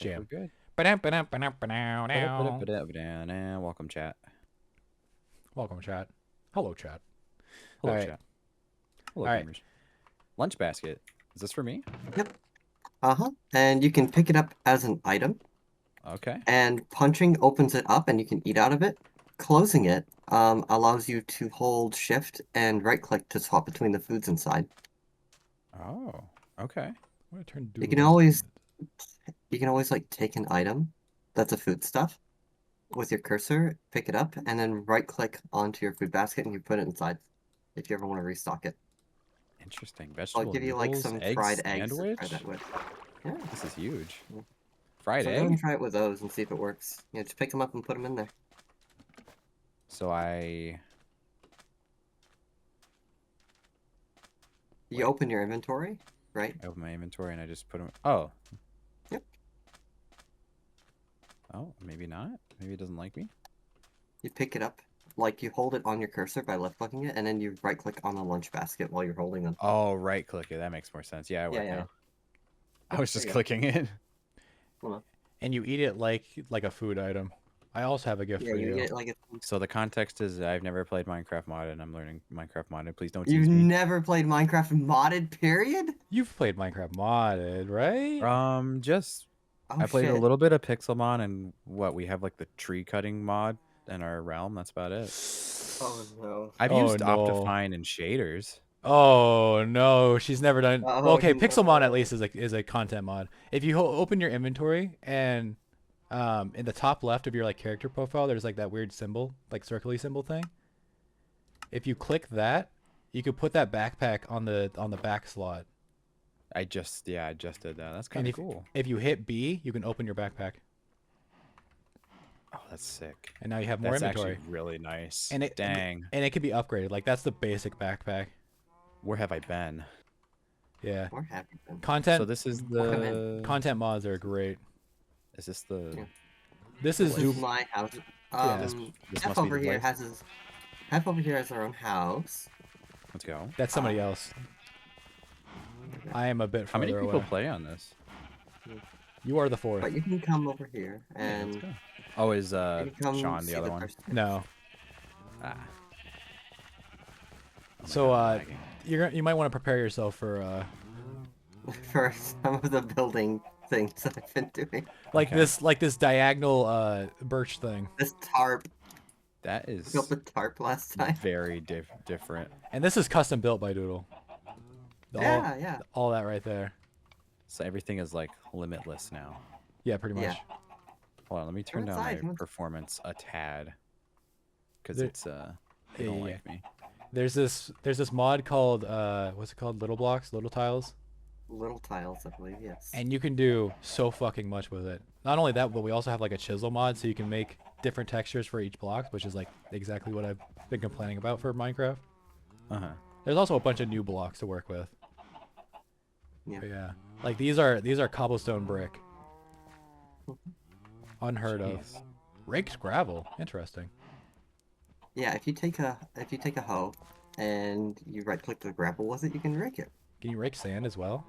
We're Jam. good. Now. Welcome, chat. Welcome, chat. Hello, chat. All Hello, right. chat. Hello, All right. gamers. Lunch basket. Is this for me? Yep. Uh-huh. And you can pick it up as an item, Okay. and punching opens it up and you can eat out of it. Closing it allows you to hold shift and right click to swap between the foods inside. Oh, okay. I'm gonna turn You Doodle can into always like take an item that's a food stuff with your cursor, pick it up, and then right click onto your food basket and you put it inside if you ever want to restock it. Interesting. I'll Vegetable give you like noodles, some eggs fried eggs to try sandwich. that with. Yeah. This is huge. Yeah. Fried So go ahead and egg. try it with those and see if it works. Yeah, just pick them up and put them in there. So I. You Wait. open your inventory, right? I open my inventory and I just put them. Oh. Yep. Oh, maybe not. Maybe it doesn't like me. You pick it up, like you hold it on your cursor by left clicking it, and then you right click on the lunch basket while you're holding them. Oh, right click it. That makes more sense. Yeah, I work Yeah. now. I Yep, was there just you go. clicking it. Hold on. and you eat it like a food item. I also have a gift Yeah, for you you. get like a. So the context is I've never played Minecraft modded and I'm learning Minecraft modded. Please don't You've tease me. never played Minecraft modded, period? You've played Minecraft modded, right? Just Oh I played a shit. little bit of Pixelmon and what we have like the tree cutting mod in our realm. That's about it. Oh no. I've Oh used no. Optifine and shaders. Oh no, she's never done. Well, Oh okay, Pixelmon at no. least is a content mod. If you open your inventory and in the top left of your like character profile, there's like that weird symbol, like circly symbol thing. If you click that, you could put that backpack on the back slot. I just did that. That's kind And of cool. if you hit B, you can open your backpack, Oh, that's sick. and now you have more That's inventory. actually really nice. And it Dang. and it can be upgraded. Like that's the basic backpack. Where have I been? Yeah. We're happy then. So this is Welcome the. Content mods are great. Is this the? Yeah. This This is is Zoop. my house. Yeah. This Half must be over the here place. Half over here has their own house. Let's go. That's somebody else. I am a bit How many further people away. play on this? You are the fourth. But you can come over here Yeah, let's and go. Oh, is you can come Sean see the other one? person. No. Ah. Oh my So God, I'm lagging. you might want to prepare yourself for For some of the building things that I've been doing. Okay. like this diagonal birch thing. This tarp. That I built is the tarp last time. very different. And this is custom built by Doodle. Yeah. All that right there. So everything is like limitless now. Yeah, pretty much. Yeah. Hold on, let me turn down inside, my come performance a tad. Because There- it's they don't yeah. like me. There's this mod called what's it called? Little blocks, little tiles. Little tiles, I believe, yes. And you can do so fucking much with it. Not only that, but we also have like a chisel mod, so you can make different textures for each block, which is like exactly what I've been complaining about for Minecraft. Uh-huh. There's also a bunch of new blocks to work with. Yeah. But yeah, like these are cobblestone brick. Unheard of. Jeez. Raked gravel. Interesting. Yeah, if you take a hoe and you right click the grapple with it, you can rake it. Can you rake sand as well?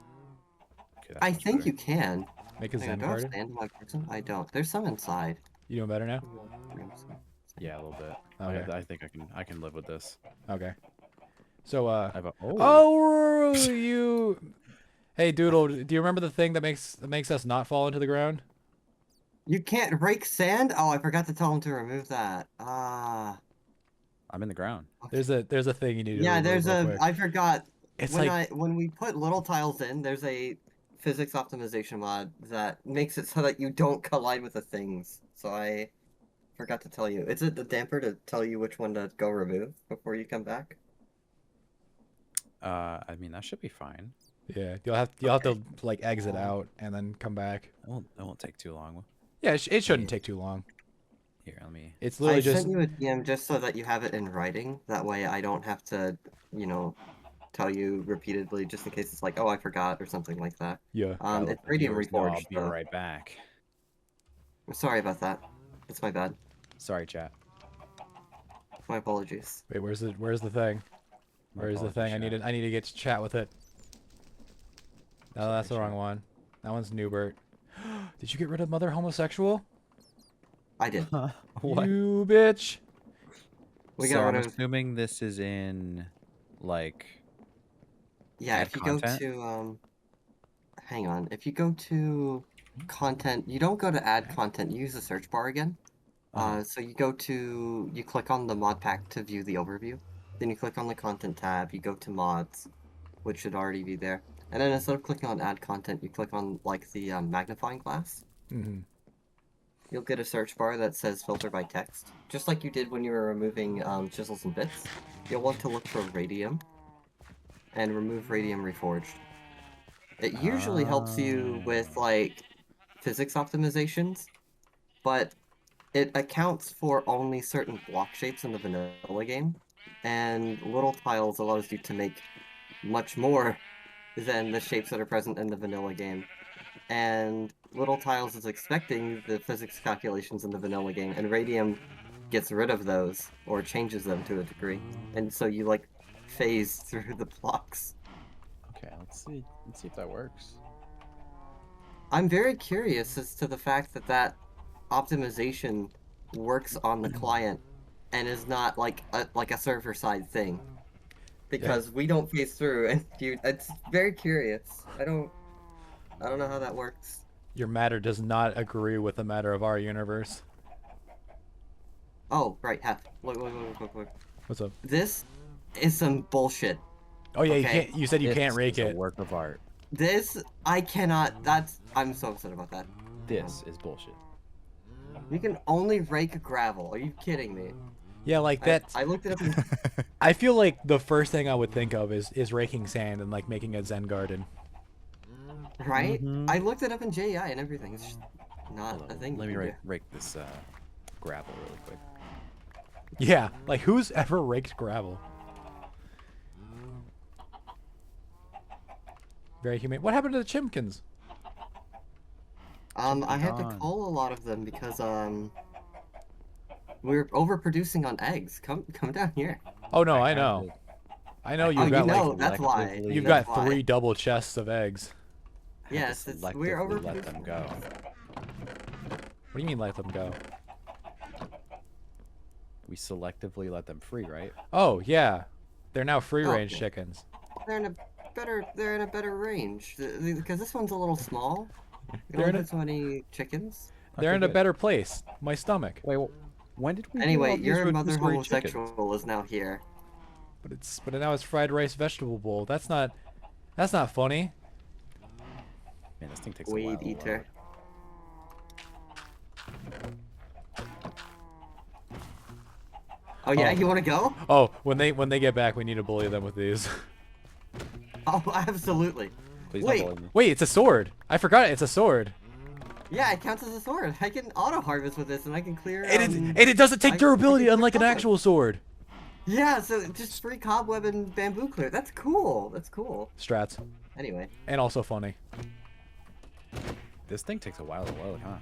Okay, that's I much think better. you can. Make a Hang on, Zen do I have card? sand in my person? I don't. There's some inside. You doing better now? Yeah, a little bit. Okay. I think I can live with this. Okay. So I have a oh you. Hey Doodle, do you remember the thing that makes us not fall into the ground? You can't rake sand? Oh, I forgot to tell him to remove that. Ah. I'm in the ground. There's a thing you need to Yeah, remove there's real a. quick. I forgot. It's When we put little tiles in, there's a physics optimization mod that makes it so that you don't collide with the things. So I forgot to tell you. Is it the damper to tell you which one to go remove before you come back? I mean that should be fine. yeah, you'll have to like exit out and then come back. It won't take too long. Yeah, it shouldn't take too long. Here, let me. It's I literally just sent you a DM just so that you have it in writing. That way I don't have to, tell you repeatedly just in case it's like, oh, I forgot or something like that. yeah. Gotta let It's the Radiant viewers know I'll Reforged, be though. right back. Sorry about that. That's my bad. Sorry, chat. My apologies. Wait, where's the thing? My Where's the thing? apologies, chat. I need to get to chat with it. No, Sorry, that's the wrong chat. one. That one's Newbert. Did you get rid of Mother Homosexual? I did. What? You bitch. We So got I'm rid of. assuming this is in, like, Yeah, add if you content? go to hang on. If you go to content, you don't go to add content. You use the search bar again. So you click on the mod pack to view the overview. Then you click on the content tab. You go to mods, which should already be there. And then instead of clicking on add content, you click on like the magnifying glass. Mm-hmm. You'll get a search bar that says filter by text, just like you did when you were removing chisels and bits. You'll want to look for radium and remove radium reforged. It usually helps you with like physics optimizations, but it accounts for only certain block shapes in the vanilla game, and little tiles allows you to make much more than the shapes that are present in the vanilla game. And little tiles is expecting the physics calculations in the vanilla game, and radium gets rid of those or changes them to a degree, and so you like phase through the blocks. Okay, let's see. Let's see if that works. I'm very curious as to the fact that that optimization works on the client and is not like a server side thing, because we don't phase through, and it's very curious. I don't know how that works. Your matter does not agree with the matter of our universe. Oh, right, Hef. Look. What's up? This is some bullshit. Oh yeah, you Okay. can't. You said you can't This rake is a it. work of art. This, I cannot, I'm so upset about that. This is bullshit. You can only rake gravel. Are you kidding me? Yeah, like that. I looked it up. I feel like the first thing I would think of is raking sand and like making a Zen garden. Right? Mhm. I looked it up in JEI and everything. It's just not Hold a on, thing. let me you can rake this gravel really quick. Yeah, like who's ever raked gravel? Very humane. What happened to the chimkins? do. I had to gone. cull a lot of them because we're overproducing on eggs. Come down here. Oh no, I have know. to I know Oh, you've you got know, like that's why. selectively- you've That's got why. 3 double chests of eggs. I had Yes, to we're selectively let them overproducing. go. What do you mean let them go? We selectively let them free, right? Oh yeah, they're now free Oh, range yeah. chickens. They're in a better range because this one's a little small. You They're don't in a- have so many chickens. They're Okay, in a good. better place. My stomach. Wait, when did we? do Anyway, all these your mother rotisserie chickens? homosexual is now here. But now it's fried rice vegetable bowl. That's not funny. Man, this thing takes a while. Weed to eater. load. Oh yeah, Oh. you want to go? Oh, when they get back, we need to bully them with these. Oh, absolutely. Please Wait. don't bully me. Wait, it's a sword. I forgot it's a sword. Yeah, it counts as a sword. I can auto harvest with this, and I can clear. And it doesn't take I durability can unlike an clear actual sword. Yeah, so just free cobweb and bamboo clear. That's cool. That's cool. Strats. Anyway, And also funny. This thing takes a while to load, huh?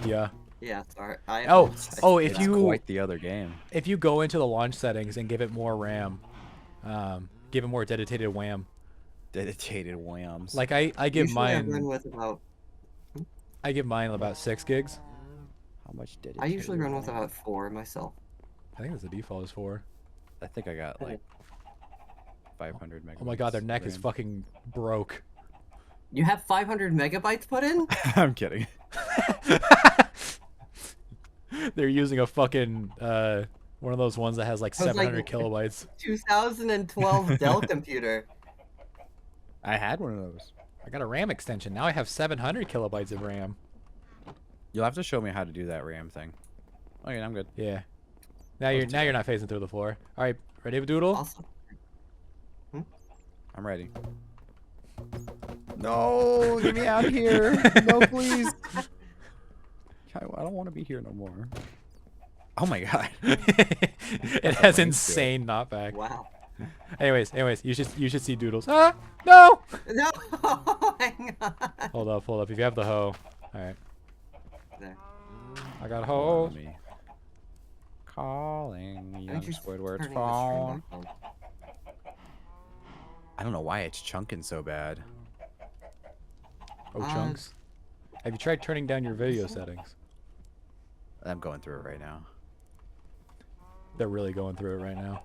Yeah. yeah. Sorry. Oh, if It's you quite the other game. if you go into the launch settings and give it more RAM, give it more dedicated WAM. Dedicated whams. Like I give Usually I run mine with about. I give mine about 6 gigs. how much dedicated? I usually run with wham? about 4 myself. I think that's the default is 4. I think I got like 500 megabytes. Oh my god, their neck is RAM. fucking broke. You have 500 megabytes put in? I'm kidding. They're using a fucking one of those ones that has like I was like- 700 kilobytes. 2012 Dell computer. I had one of those. I got a RAM extension. Now I have 700 kilobytes of RAM. You'll have to show me how to do that RAM thing. Okay, I'm good. Yeah. Now you're not phasing through the floor. All right, ready, Doodle? Also, I'm ready. No, get me out of here. No, please. I don't want to be here no more. Oh my god. It has insane knockback. wow. Anyways, you should see Doodles. Ah, no! No, hang on. Hold up. If you have the hoe. All right. There. I got a Hold hoe. on to me. Calling young Aren't you Squidward's turning the stream phone. back on? I don't know why it's chunking so bad. Oh, Uh, chunks. Have you tried turning down your video settings? I'm going through it right now. They're really going through it right now.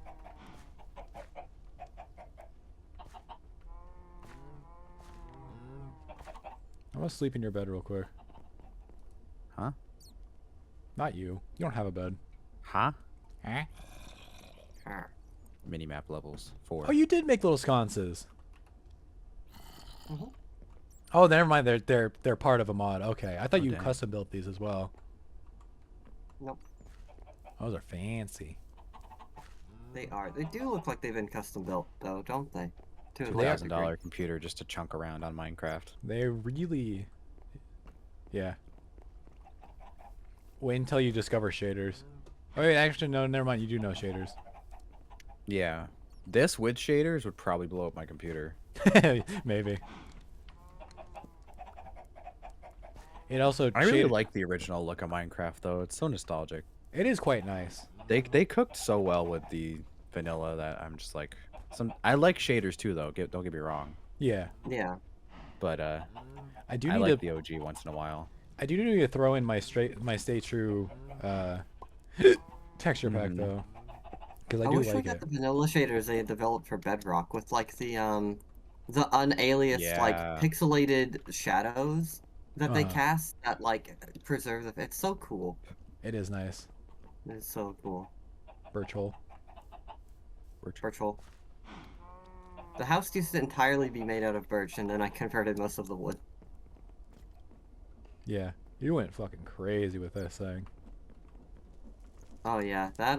I'm gonna sleep in your bed real quick. Huh? Not you. You don't have a bed. Huh? Huh? Arr. Minimap levels 4. Oh, you did make little sconces. Mhm. Oh, never mind. They're part of a mod. Okay, I thought Oh, you dang. custom built these as well. Nope. Those are fancy. They are. They do look like they've been custom built, though, don't they? To a They are. large degree. $2,000 computer just to chunk around on Minecraft. They really, yeah. Wait until you discover shaders. Oh wait, actually no, never mind. You do know shaders. Yeah. This with shaders would probably blow up my computer. Maybe. It also I really shaded- like the original look of Minecraft though. It's so nostalgic. It is quite nice. They cooked so well with the vanilla that I'm just like I like shaders too though. Don't get me wrong. Yeah, Yeah. But I do I need like to. the OG once in a while. I do need to throw in my Stay True texture pack Mhm. though, because I I do wish we like got it. the vanilla shaders they had developed for Bedrock with like the unaliased like Yeah. pixelated shadows that they Uh-huh. cast that like preserve the. It's so cool. It is nice. It's so cool. Virtual. Virtual. The house used to entirely be made out of birch, and then I converted most of the wood. Yeah, you went fucking crazy with this thing. Oh yeah, that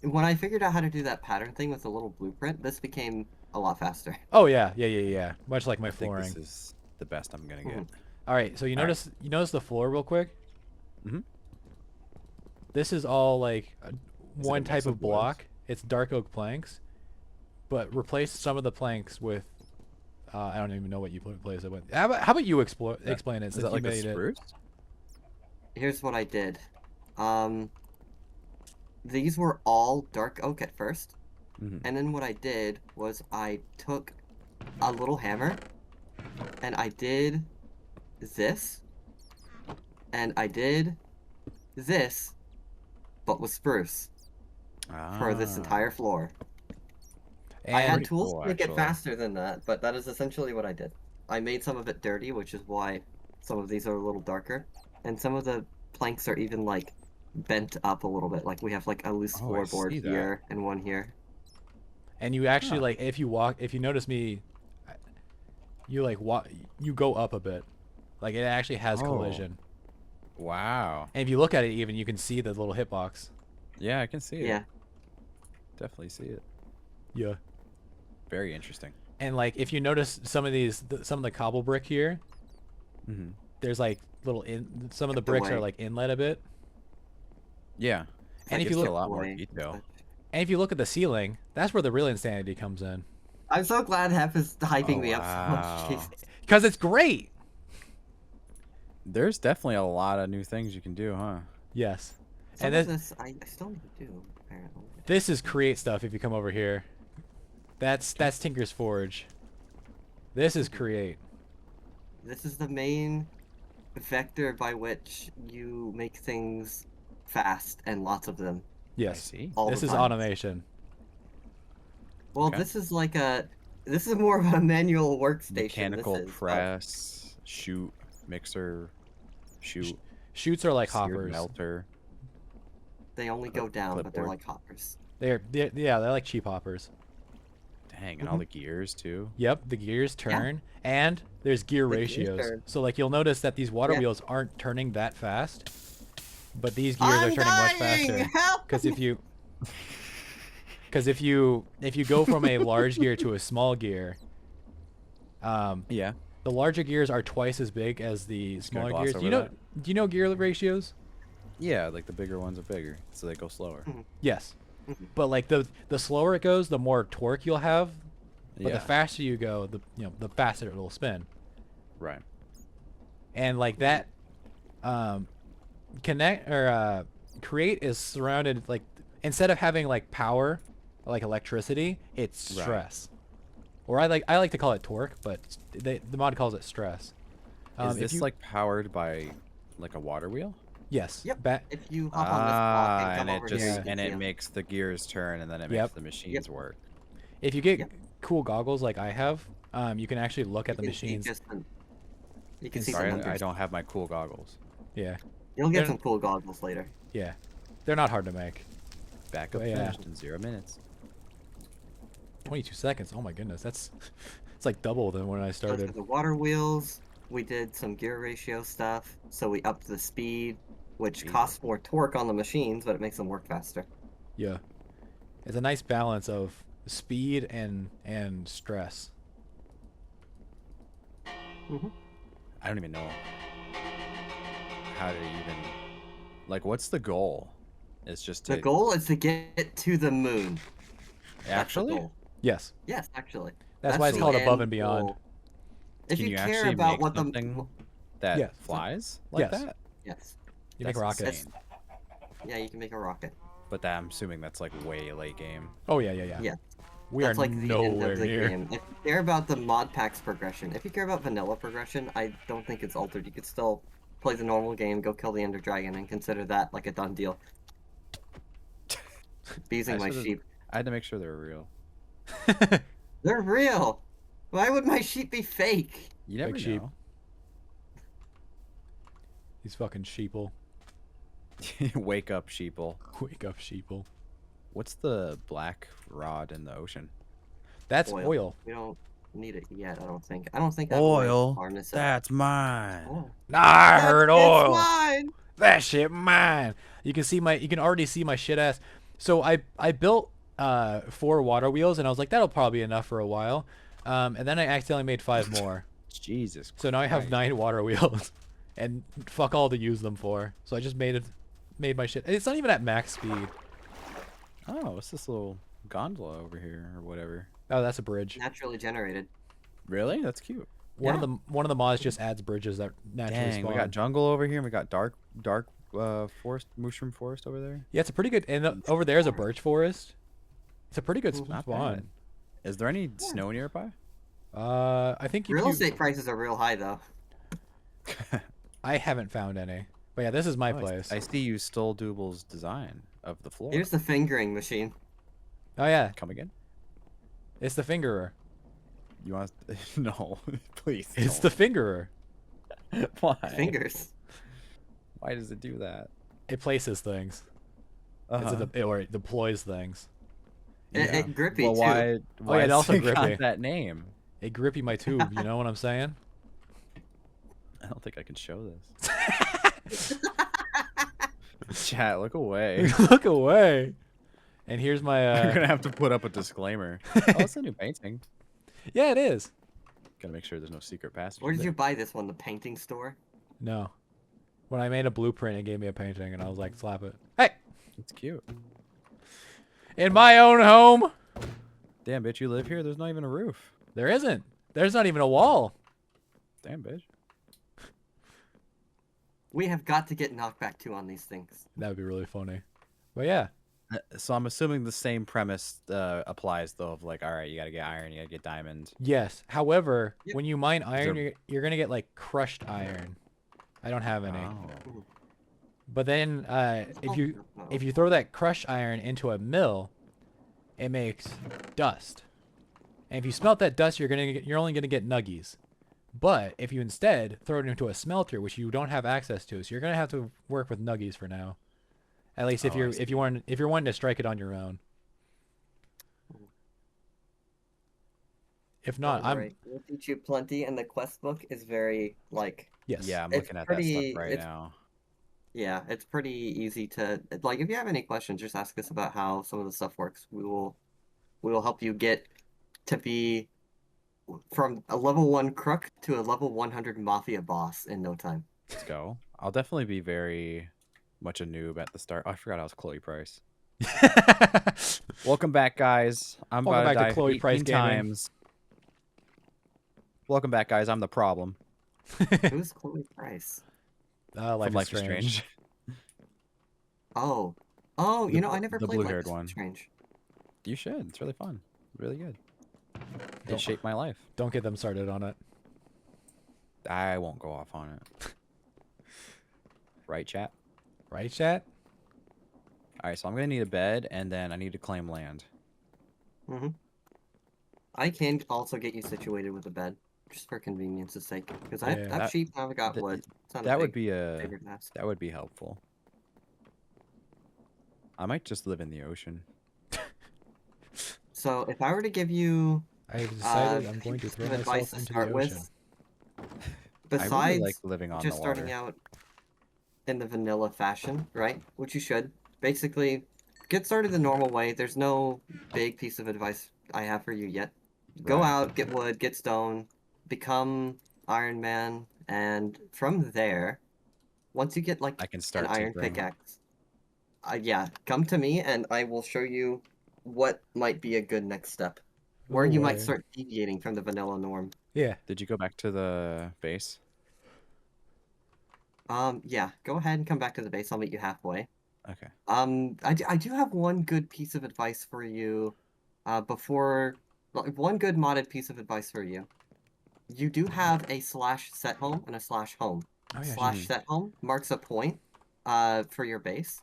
when I figured out how to do that pattern thing with the little blueprint, this became a lot faster. Oh yeah, yeah. Much like my I think flooring. this is the best I'm gonna get. Mhm. All right, so you All right. notice the floor real quick. Mhm. This is all like it one a type mix of of woods? block. It's dark oak planks, but replace some of the planks with. I don't even know what you place it with. How about you explain it Is since that you like a made it? spruce? Here's what I did. These were all dark oak at first, Mhm. and then what I did was I took a little hammer, and I did this, and I did this, but with spruce for this Ah. entire floor. I And had Pretty tools cool, to make it actually. faster than that, but that is essentially what I did. I made some of it dirty, which is why some of these are a little darker, and some of the planks are even like bent up a little bit. Like we have like a loose Oh, I floorboard see that. here and one here. you actually Huh. like if you notice me, you like you go up a bit, like it actually has Oh. collision. Wow. And if you look at it, even you can see the little hitbox. Yeah, I can see it. Yeah. Definitely see it. Yeah. Very interesting. And like if you notice some of some of the cobble brick here, Mm-hmm. there's like some of the bricks are way. like inlet a bit. Yeah. And Like, if you it's look a lot more Way. detail. And if you look at the ceiling, that's where the real insanity comes in. I'm so glad Hef is hyping Oh, me up so wow. much. Jesus. Because it's great. There's definitely a lot of new things you can do, huh? Yes. Some And of this, this I still need to do, apparently. this is create stuff if you come over here. That's Tinker's Forge. This is create. This is the main vector by which you make things fast and lots of them. I Yes. see. All This the is time. automation. Well, Okay. this is like this is more of a manual workstation. Mechanical this is, press, shoot, mixer, shoot, Chutes are like seared hoppers. melter. they only go down, but they're clipboard. like hoppers. They're like cheap hoppers. Dang, and all the gears too. Yep, the gears turn, and there's gear The gears ratios. turn. So like you'll notice that these water Yeah. wheels aren't turning that fast, but these gears are turning much faster. Help! Because if you go from a large gear to a small gear, Yeah. the larger gears are twice as big as the gonna smaller gloss gears. Do over you know? that. Do you know gear ratios? Yeah, like the bigger ones are bigger, so they go slower. Yes. Mhm. But like the slower it goes, the more torque you'll have. But Yeah. the faster you go, the faster it'll spin. Right. And like that, create is surrounded like instead of having like power, like electricity, it's Right. stress. Or I like to call it torque, but the mod calls it stress. Is If this you, like powered by like a water wheel? yes, Yep. bat. If you hop on this block and come and it over just here, you Yeah. can and see it 'em. makes the gears turn, and then it Yep. makes the machines work. If you get Yep. cool goggles like I have, you can actually look at the You can see machines. just you can And see the Sorry, I numbers. don't have my cool goggles. Yeah, You'll get They're- some cool goggles later. yeah, they're not hard to make. Backup Oh, yeah. finished in 0 minutes. 22 seconds. Oh my goodness, that's it's like double than when I Those are started. the water wheels. We did some gear ratio stuff, so we upped the speed, which Jesus. costs more torque on the machines, but it makes them work faster. Yeah, it's a nice balance of speed and stress. I don't even know how to even like. What's the goal? It's just to The goal is to get to the moon. That's the actually. goal. Yes, Yes, actually. that's why it's the called Above end and Beyond. goal. If Can you you care actually about make what the something that Yeah. flies like Yes. that? yes, You make a That's rocket. insane. yeah, you can make a rocket. But that, I'm assuming that's like way late game. Oh yeah, yeah, yeah. Yeah. We That's are like the end nowhere of the near. game. If you care about the mod packs progression, if you care about vanilla progression, I don't think it's altered. You could still play the normal game, go kill the Ender Dragon, and consider that like a done deal. Beesing my should've- sheep. I had to make sure they were real. They're real! Why would my sheep be fake? You never Big sheep. know. These fucking sheeple. Wake up, sheeple. Wake up, sheeple. What's the black rod in the ocean? That's Oil. oil. We don't need it yet, I don't think. I don't think I have a way to harness it. That's mine. Oh. Nah, I heard It's oil. mine! That shit mine. You can see my. You can already see my shit ass. So I built 4 water wheels and I was like that'll probably be enough for a while, and then I accidentally made 5 more. Jesus. So now I have Christ. 9 water wheels, and fuck all to use them for. So I just made my shit. It's not even at max speed. Oh, what's this little gondola over here or whatever? Oh, that's a bridge. Naturally generated. Really? That's cute. One Yeah. of the mods just adds bridges that naturally Dang, spawn. we got jungle over here. And we got dark forest, mushroom forest over there. Yeah, it's a pretty good. And over there is a birch forest. It's a pretty good Not spawn. bad. Is there any snow nearby? I think if Real you, estate prices are real high, though. I haven't found any. But yeah, this is my Oh, place. I see you stole Dooble's design of the floor. Here's the fingering machine. Oh yeah, Come again? it's the fingerer. You want? No, please. It's the fingerer. Why? Fingers. Why does it do that? It places things. Uh-huh. Or it deploys things. It grippy, well, too. why? Why yeah, it does also it got grippy. that name? It grippy my tube. You know what I'm saying? I don't think I can show this. Chat, look away. Look away. And here's my. You're gonna have to put up a disclaimer. Oh, it's a new painting. Yeah, it is. Gotta make sure there's no secret passage. Where did you buy this one? The painting store? No. When I made a blueprint, it gave me a painting, and I was like, slap it. Hey, It's cute. in my own home. Damn, bitch, you live here? There's not even a roof. There isn't. There's not even a wall. Damn, bitch. We have got to get knockback 2 on these things. That would be really funny. But yeah. So I'm assuming the same premise applies, though, of like, all right, you gotta get iron, you gotta get diamond. Yes. However, Yep. when you mine iron, there- you're gonna get like crushed iron. I don't have any. Oh. But then if you throw that crushed iron into a mill, it makes dust. And if you smelt that dust, you're only gonna get nuggies. But if you instead throw it into a smelter, which you don't have access to, so you're gonna have to work with nuggies for now. At least if Oh, I you're see. if you're wanting to strike it on your own. If not, I'm Right. We'll teach you plenty, and the quest book is very, like, yes. Yeah, I'm It's looking at pretty- that stuff right it's- now. yeah, it's pretty easy to, like, if you have any questions, just ask us about how some of the stuff works. We will help you get to be from a level 1 crook to a level 100 mafia boss in no time. Let's go. I'll definitely be very much a noob at the start. Oh, I forgot I was Chloe Price. Welcome back, guys. I'm Welcome about to back to die Chloe 18 Price Gaming. times. Welcome back, guys. I'm the problem. Who's Chloe Price? Life, From is strange. Oh, The you know, bl- I never the played blue-haired Life is one. Strange. You should. It's really fun. Really good. Don't- It shaped my life. Don't get them started on it. I won't go off on it. Right, chat? Right, chat? All right, so I'm gonna need a bed, and then I need to claim land. Mm-hmm. I can also get you situated with a bed, just for convenience's sake. Because I Yeah. have That- sheep, now I've got th- wood. It's not a That would big be a favorite task. that would be helpful. I might just live in the ocean. So if I were to give you I have decided I'm a going to piece throw of advice myself to into start the with, ocean. I really like besides living on just the starting water. out in the vanilla fashion, right? Which you should. Basically, get started the normal way. There's no big piece of advice I have for you yet. Go Right. out, get wood, get stone, become Iron Man, and from there, once you get like I can an start iron tinkering. pickaxe, yeah, come to me and I will show you what might be a good next step. Where No you might way. start deviating from the vanilla norm. Yeah. Did you go back to the base? Yeah, go ahead and come back to the base. I'll meet you halfway. Okay. I do have one good piece of advice for you, before, well, one good modded piece of advice for you. You do have a slash set home and a slash home. Oh yeah. Slash set home marks a point, for your base.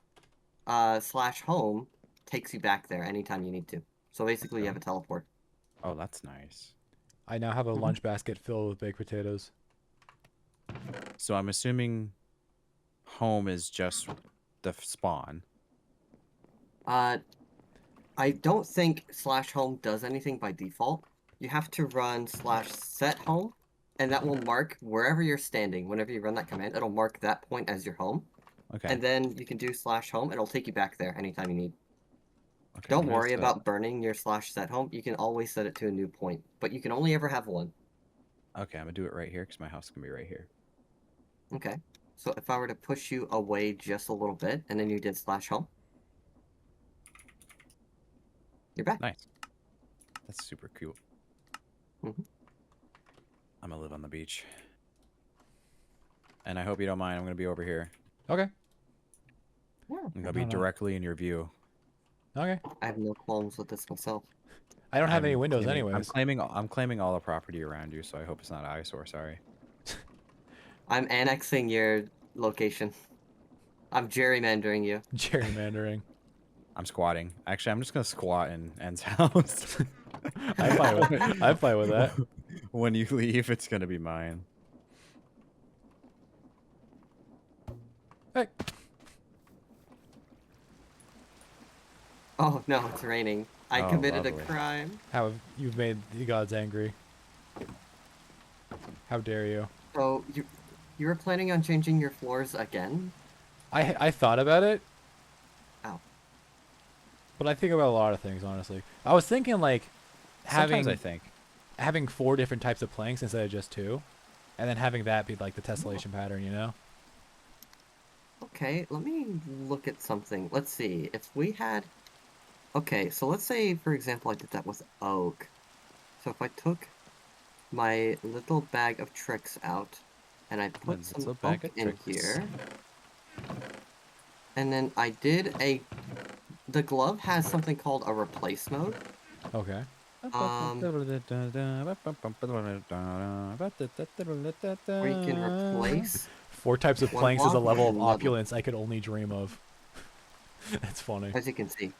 Slash home takes you back there anytime you need to. So basically you have a teleport. Oh, that's nice. I now have a Mhm. lunch basket filled with baked potatoes. So I'm assuming home is just the spawn. I don't think slash home does anything by default. You have to run slash set home, and that will mark wherever you're standing. Whenever you run that command, it'll mark that point as your home. Okay. And then you can do slash home, and it'll take you back there anytime you need. Okay. Don't I'm gonna worry set- about burning your slash set home. You can always set it to a new point, but you can only ever have one. Okay, I'm gonna do it right here because my house can be right here. Okay. So if I were to push you away just a little bit, and then you did slash home, you're back. Nice. That's super cool. Mhm. I'm gonna live on the beach. And I hope you don't mind. I'm gonna be over here. Okay. Yeah. I'm gonna be No. directly in your view. Okay. I have no qualms with this myself. I don't have any I'm windows claiming- anyways. I'm claiming all the property around you, so I hope it's not eyesore. Sorry. I'm annexing your location. I'm gerrymandering you. Gerrymandering. I'm squatting. Actually, I'm just gonna squat in N's house. I'm fine with that. When you leave, it's gonna be mine. Hey. Oh no, it's raining. I Oh, committed lovely. a crime. How have you've made the gods angry? How dare you? So you were planning on changing your floors again? I thought about it. Ow. But I think about a lot of things, honestly. I was thinking like Sometimes having I think. having 4 different types of planks instead of just 2, and then having that be like the tessellation pattern, you know? Okay, let me look at something. Let's see. If we had... Okay, so let's say, for example, I did that with oak. So if I took my little bag of tricks out, and I put little some bag oak of in tricks. here, and then I did a... The glove has something called a replace mode. Okay. Where you can replace 4 types of one planks is a block with level of another. opulence I could only dream of. That's funny. As you can see.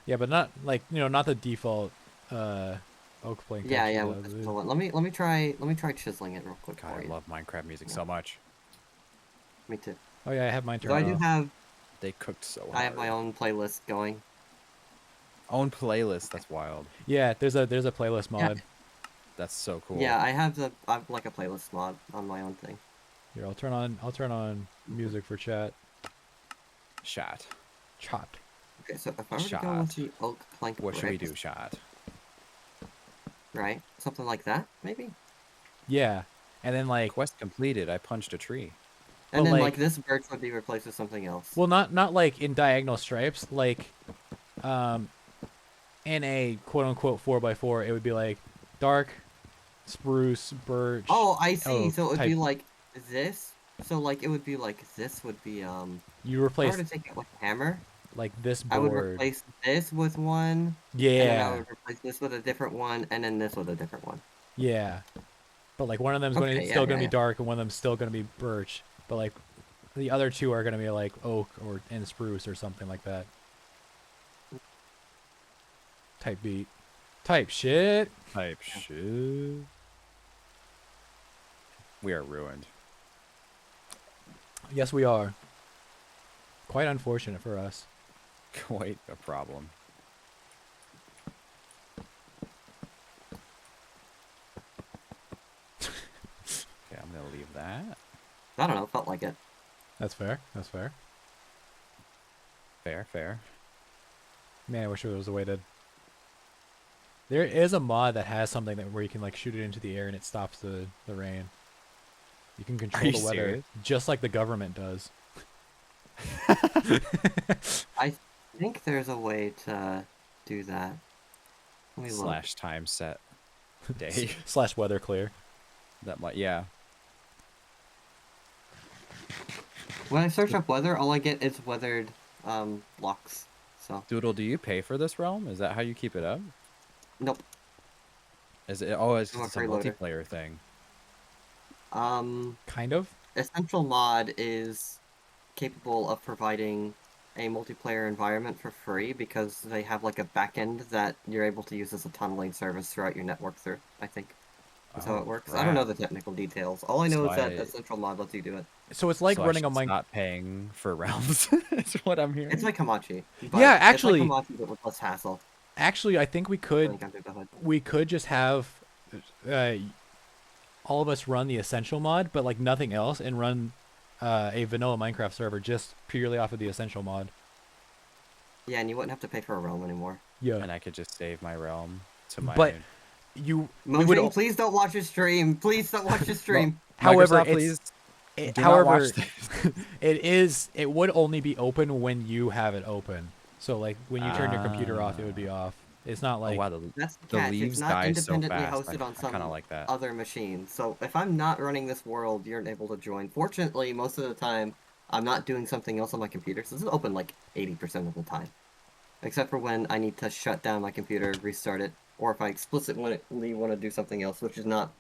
Yeah, but not like, you know, not the default oak plank. Yeah, texture, yeah. though. With this one. Let me try chiseling it real quick God, for I you. love Minecraft music so much. Me too. Oh yeah, I have mine So turned I do off. have They cooked so hard. I have my own playlist going. Own playlist. That's wild. Yeah, there's a playlist Yeah. mod. That's so cool. Yeah, I have like a playlist mod on my own thing. Here, I'll turn on music for chat. Shot. Chat. Okay, so if I were to go Shot. with the oak plank What should we bricks, do? Shot. right? Something like that, maybe? Yeah, and then like, Quest completed. I punched a tree. And But, then like- this birch would be replaced with something else. well, not like in diagonal stripes, like, in a quote unquote 4x4, it would be like dark, spruce, birch. Oh, I see. Oh, So it would be type- like this. So like it would be like this would be You if I were replace to take it with hammer, like this I would board. replace this with one, and then I Yeah, would replace this with a different one, and then this with a different one. yeah. But like one of them's going Okay, to yeah, still going to yeah, be dark, and one of them's still going to be birch. But like the other two are going to be like oak or and spruce or something like that. Type beat. Type shit. Type shit. We are ruined. Yes, we are. Quite unfortunate for us. Quite a problem. Okay, I'm gonna leave that. I don't know. Felt like it. That's fair. That's fair. Fair, fair. Man, I wish there was a way to. There is a mod that has something that where you can like shoot it into the air and it stops the rain. You can control you the weather serious? just like the government does. I think there's a way to do that. Let me look. Slash time set day. Slash weather clear. That might, yeah. When I search up weather, all I get is weathered blocks. So Doodle, do you pay for this realm? Is that how you keep it up? nope. Is it? Oh, it's I'm a just a freeloader. multiplayer thing. Kind of. Essential Mod is capable of providing a multiplayer environment for free because they have like a backend that you're able to use as a tunneling service throughout your network through, I think. That's how Oh, it works. I don't know crap. the technical details. All I know So is that I- Essential Mod lets you do it. So it's like So running I a should mine. stop paying for realms. That's what I'm hearing. It's like Hamachi. Yeah, actually- It's like Hamachi, but with less hassle. Actually, I think we could running under the hood. just have all of us run the essential mod, but like nothing else, and run a vanilla Minecraft server just purely off of the essential mod. Yeah, and you wouldn't have to pay for a realm anymore. Yeah. And I could just save my realm to my. But you we Mojang, would please don't watch your stream. Please don't watch your stream. however Microsoft, it's please it, do not however watch this. it would only be open when you have it open. So like when you turn your computer off, it would be off. It's not Oh, like wow, That's the the catch. leaves It's not die so independently fast. hosted on I some kind of like that. other machine. So if I'm not running this world, you're able to join. Fortunately, most of the time, I'm not doing something else on my computer, so this is open like 80% of the time. Except for when I need to shut down my computer, restart it, or if I explicitly want to do something else, which is not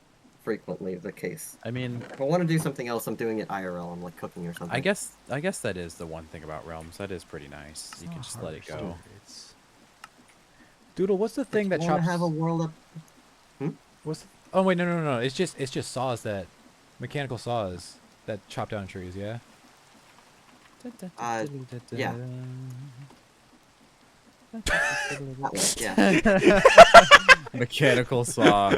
frequently the case. I mean, If I want to do something else, I'm doing it IRL. I'm like cooking or something. I guess that is the one thing about realms. That is pretty nice. You can just let it go. It's... Doodle, what's the thing that Want to chops? have a world up? What's? Oh wait, no. It's just saws that, mechanical saws that chop down trees. Yeah. Yeah. Yeah. Mechanical saw.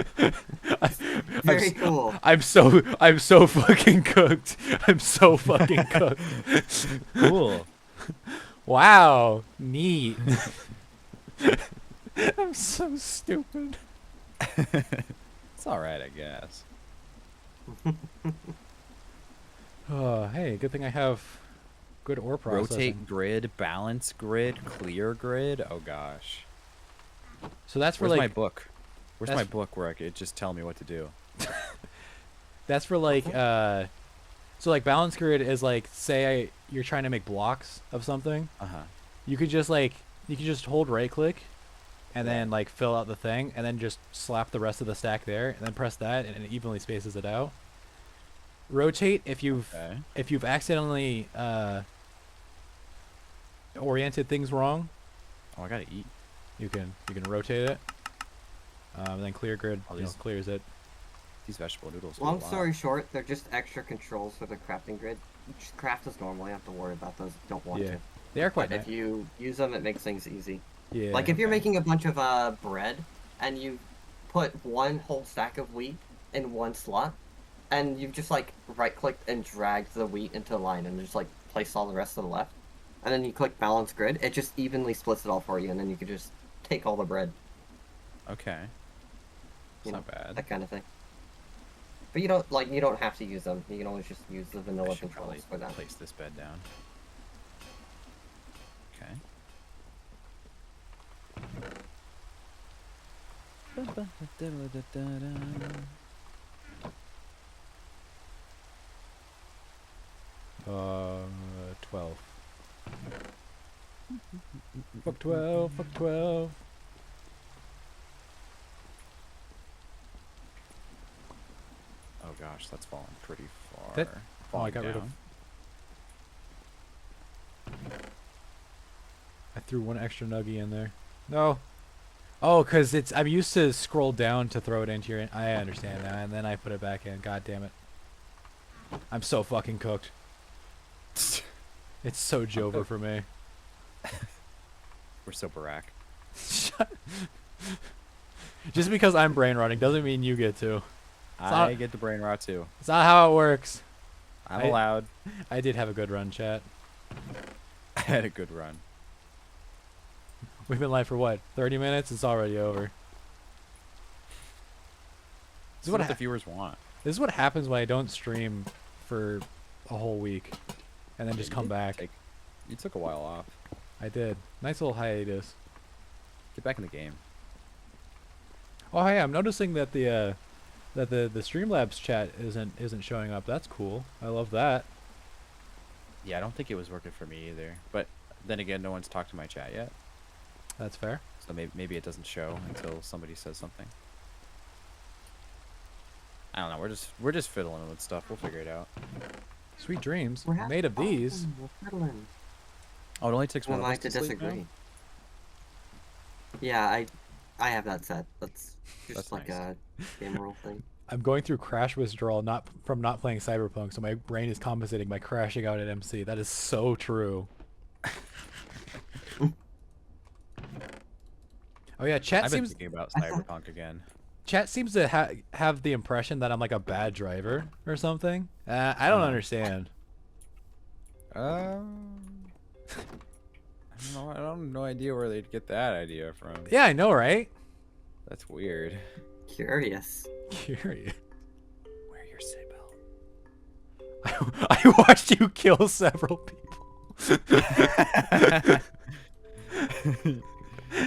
Very cool. I'm so fucking cooked. I'm so fucking cooked. Cool. Wow, neat. I'm so stupid. It's all right, I guess. Oh, hey, good thing I have good ore processing. Rotate grid, balance grid, clear grid. Oh gosh. So that's for Where's my like book? Where's my that's- book where I could just tell me what to do? that's for like so like balance grid is like say you're trying to make blocks of something. Uh-huh. You could just hold right click and then like fill out the thing and then just slap the rest of the stack there and then press that and it evenly spaces it out. Rotate if you've accidentally oriented things wrong, Oh, I gotta eat. you can rotate it. Then clear grid All these- clears it. These vegetable noodles. do a Long lot. story short, they're just extra controls for the crafting grid. Just craft as normal. You don't have to worry about those. If you don't want Yeah. to. They are quite But nice. if you use them, it makes things easy. Yeah. Like if you're okay. making a bunch of bread and you put one whole stack of wheat in one slot, and you've just like right clicked and dragged the wheat into a line and just like placed all the rest to the left, and then you click balance grid, it just evenly splits it all for you, and then you can just take all the bread, Okay. It's You not bad. that kind of thing. But you don't have to use them. You can always just use the I vanilla should probably controls for that. place this bed down. Okay. Uh, 12. Fuck 12. Fuck 12. gosh, that's fallen pretty far. That- oh, I Falling got rid of- down. I threw one extra nuggie in there. No. Oh, cause I'm used to scroll down to throw it into your. I understand that, and then I put it back in. God damn it. I'm so fucking cooked. It's so Jover for me. We're so Barack. Just because I'm brain rotting doesn't mean you get to. I get the brain rot too. It's not how it works. I'm allowed. I did have a good run, chat. I had a good run. We've been live for what? 30 minutes? It's already over. This is what the viewers want. This is what happens when I don't stream for a whole week and then just come back. You took a while off. I did. Nice little hiatus. Get back in the game. Oh hey, I'm noticing that the Streamlabs chat isn't showing up. That's cool. I love that. Yeah, I don't think it was working for me either. But then again, no one's talked to my chat yet. That's fair. So maybe it doesn't show until somebody says something. I don't know. We're just fiddling with stuff. We'll figure it out. Sweet dreams. We're Made of these. We're fiddling. Oh, it only takes Who one am of I us to to sleep now? disagree? Yeah, I have that set. That's just That's like nice. a game rule thing. I'm going through crash withdrawal from not playing Cyberpunk, so my brain is compensating by crashing out at MC. That is so true. Oh yeah, chat I've been seems thinking about I thought- Cyberpunk again. chat seems to have the impression that I'm like a bad driver or something. I don't understand. I don't know. I don't have no idea where they'd get that idea from. Yeah, I know, right? That's weird. Curious. Curious. Wear your seatbelt. I watched you kill several people.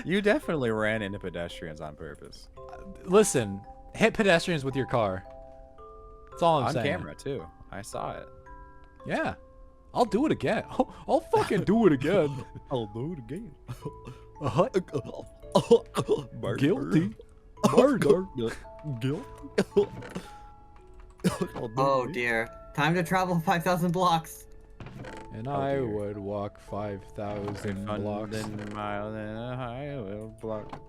You definitely ran into pedestrians on purpose. Listen, hit pedestrians with your car. That's all I'm On saying. camera too. I saw it. Yeah. I'll do it again. I'll fucking do it again. I'll do it again. Guilty. Murder. Guilt. Oh dear. Time to travel 5,000 blocks. And Oh, I dear. would walk 5,000 blocks. Mile and a high will block.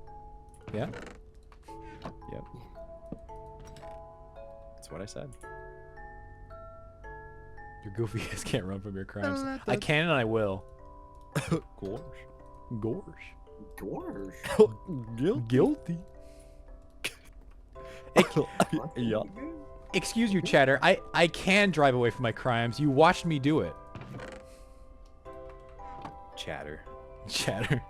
Yeah. Yep. That's what I said. Your goofy ass can't run from your crimes. I can and I will. Gosh. Gorsh. Gorge. Guilty. Yeah. Excuse you, chatter. I can drive away from my crimes. You watched me do it. Chatter. Chatter.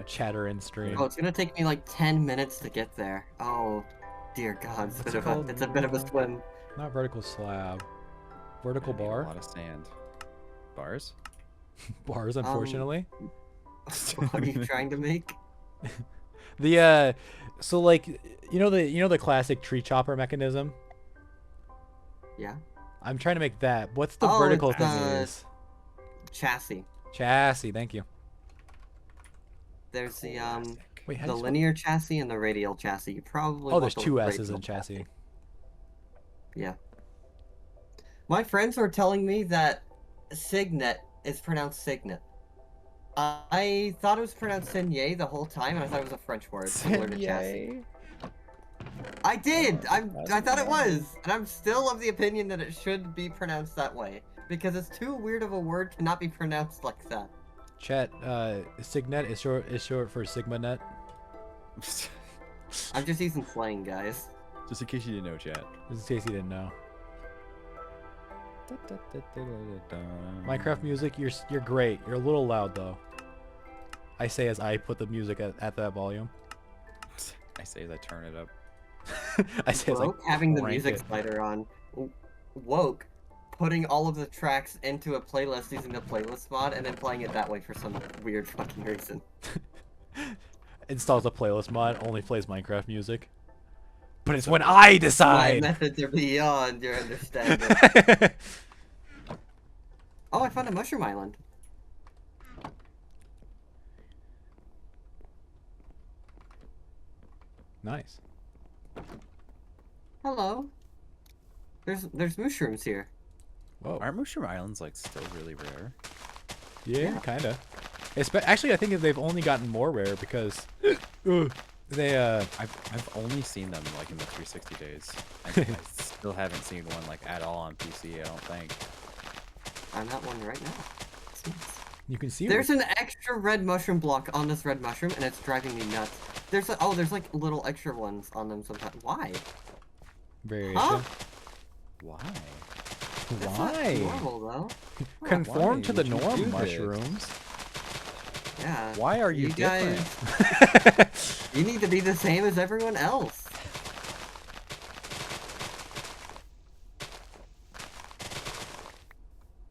Chatter in stream. Oh, it's gonna take me like 10 minutes to get there. Oh, dear God, What's it called? it's a bit of a swim. Not vertical slab. Vertical I need bar? A lot of sand. Bars? Bars, unfortunately. What are you trying to make? The so like you know the classic tree chopper mechanism? Yeah. I'm trying to make that. What's the Oh, vertical it's, thing uh, is? Chassis. Chassis, thank you. There's the Wait, how the do you spell- linear chassis and the radial chassis. You probably Oh, want there's the two S's radial in chassis. Yeah. My friends were telling me that Signet is pronounced Signet. I thought it was pronounced Signet the whole time, and I thought it was a French word similar to chassis. I did. I thought it was, and I'm still of the opinion that it should be pronounced that way because it's too weird of a word to not be pronounced like that. Chat, Signet is short for SigmaNet. I'm just using slang, guys. Just in case you didn't know, chat. Just in case you didn't know. Minecraft music, you're great. You're a little loud though. I say as I put the music at that volume. I say as I turn it up. I say as I Woke having the crank music it. slider on. Woke putting all of the tracks into a playlist using the playlist mod and then playing it that way for some weird fucking reason. Installs a playlist mod, only plays Minecraft music. But it's when I My decide. methods are beyond your understanding. Oh, I found a mushroom island. Nice. Hello. There's mushrooms here. Whoa. Aren't Mushroom Islands like still really rare? Yeah, Yeah. kind of. Actually, I think that they've only gotten more rare because they I've only seen them like in the 360 days. I still haven't seen one like at all on PC. I don't think. I'm at one right now. you can see There's an extra red mushroom block on this red mushroom, and it's driving me nuts. There's there's like little extra ones on them sometimes. Why? variation. Huh? Why? That's not Why? normal though. Conform Why to the would you do norm, this? mushrooms. Yeah. Why are you different? guys, you need to be the same as everyone else.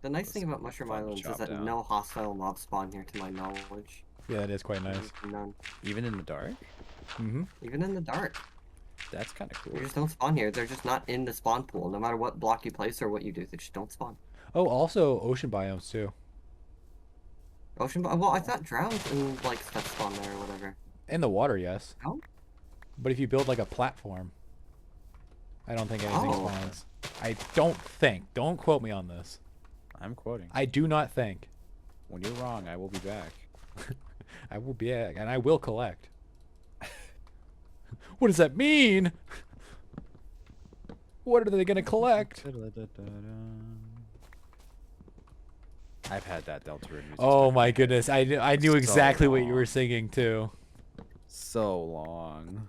The nice thing about Mushroom Fun to Islands is chop that down. no hostile mobs spawn here to my knowledge. Yeah, that is quite nice. None. Even in the dark? Mm-hmm. Even in the dark. That's kind of cool. They just don't spawn here. They're just not in the spawn pool. No matter what block you place or what you do, they just don't spawn. Oh, also ocean biomes too. Well, I thought drowns and like stuff spawn there or whatever. In the water, yes. Oh. But if you build like a platform, I don't think anything Oh. spawns. I don't think. Don't quote me on this. I'm quoting. I do not think. When you're wrong, I will be back. I will be, and I will collect. What does that mean? What are they gonna collect? I've had that Deltarune music. Oh stuck my in head goodness! I knew So exactly what you were long. singing too. So long.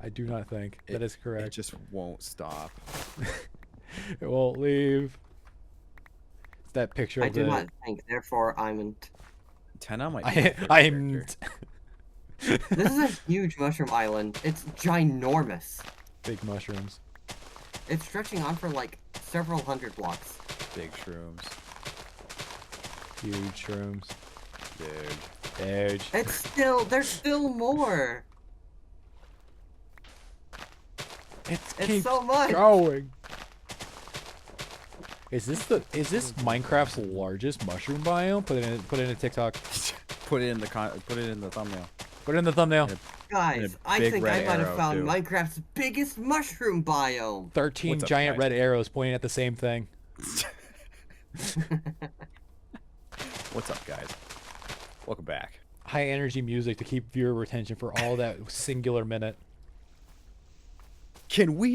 I do not think that is It correct. just won't stop. It won't leave. It's that picture I of do the. not think, therefore I'm. Tenna might be my favorite I'm. character. This is a huge mushroom island. It's ginormous. Big mushrooms. It's stretching on for like several hundred blocks. Big shrooms. Huge shrooms. Dude. Huge. There's still more. It's It's so much. going. Is this Minecraft's largest mushroom biome? Put it in a TikTok. Put it in the thumbnail. Put it in the thumbnail. Guys, I big think red I might have arrow, found too. Minecraft's biggest mushroom biome. 13 What's up, giant guys? red arrows pointing at the same thing. What's up, guys? Welcome back. High energy music to keep viewer retention for all that singular minute.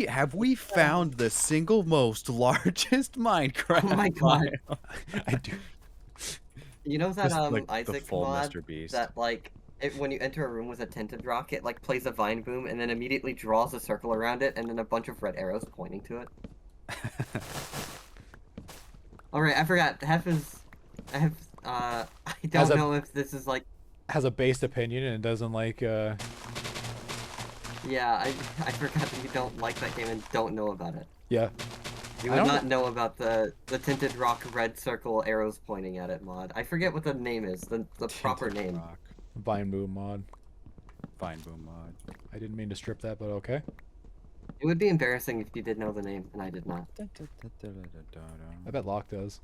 Have we found the single most largest Minecraft? Oh my God. biome? I do. You know that Just like the Isaac full mod Mr. Beast. that like when you enter a room with a tinted rock, it like plays a vine boom and then immediately draws a circle around it and then a bunch of red arrows pointing to it. All right, I forgot. I Has don't a- know if this is like. Has a based opinion and doesn't like. Yeah, I forgot that you don't like that game and don't know about it. Yeah. You I would don't- not know about the tinted rock red circle arrows pointing at it mod. I forget what the name is. The proper Tinted name. Rock. Vine Boom mod. Fine boom mod. I didn't mean to strip that, but okay. It would be embarrassing if you did know the name and I did not. I bet Locke does.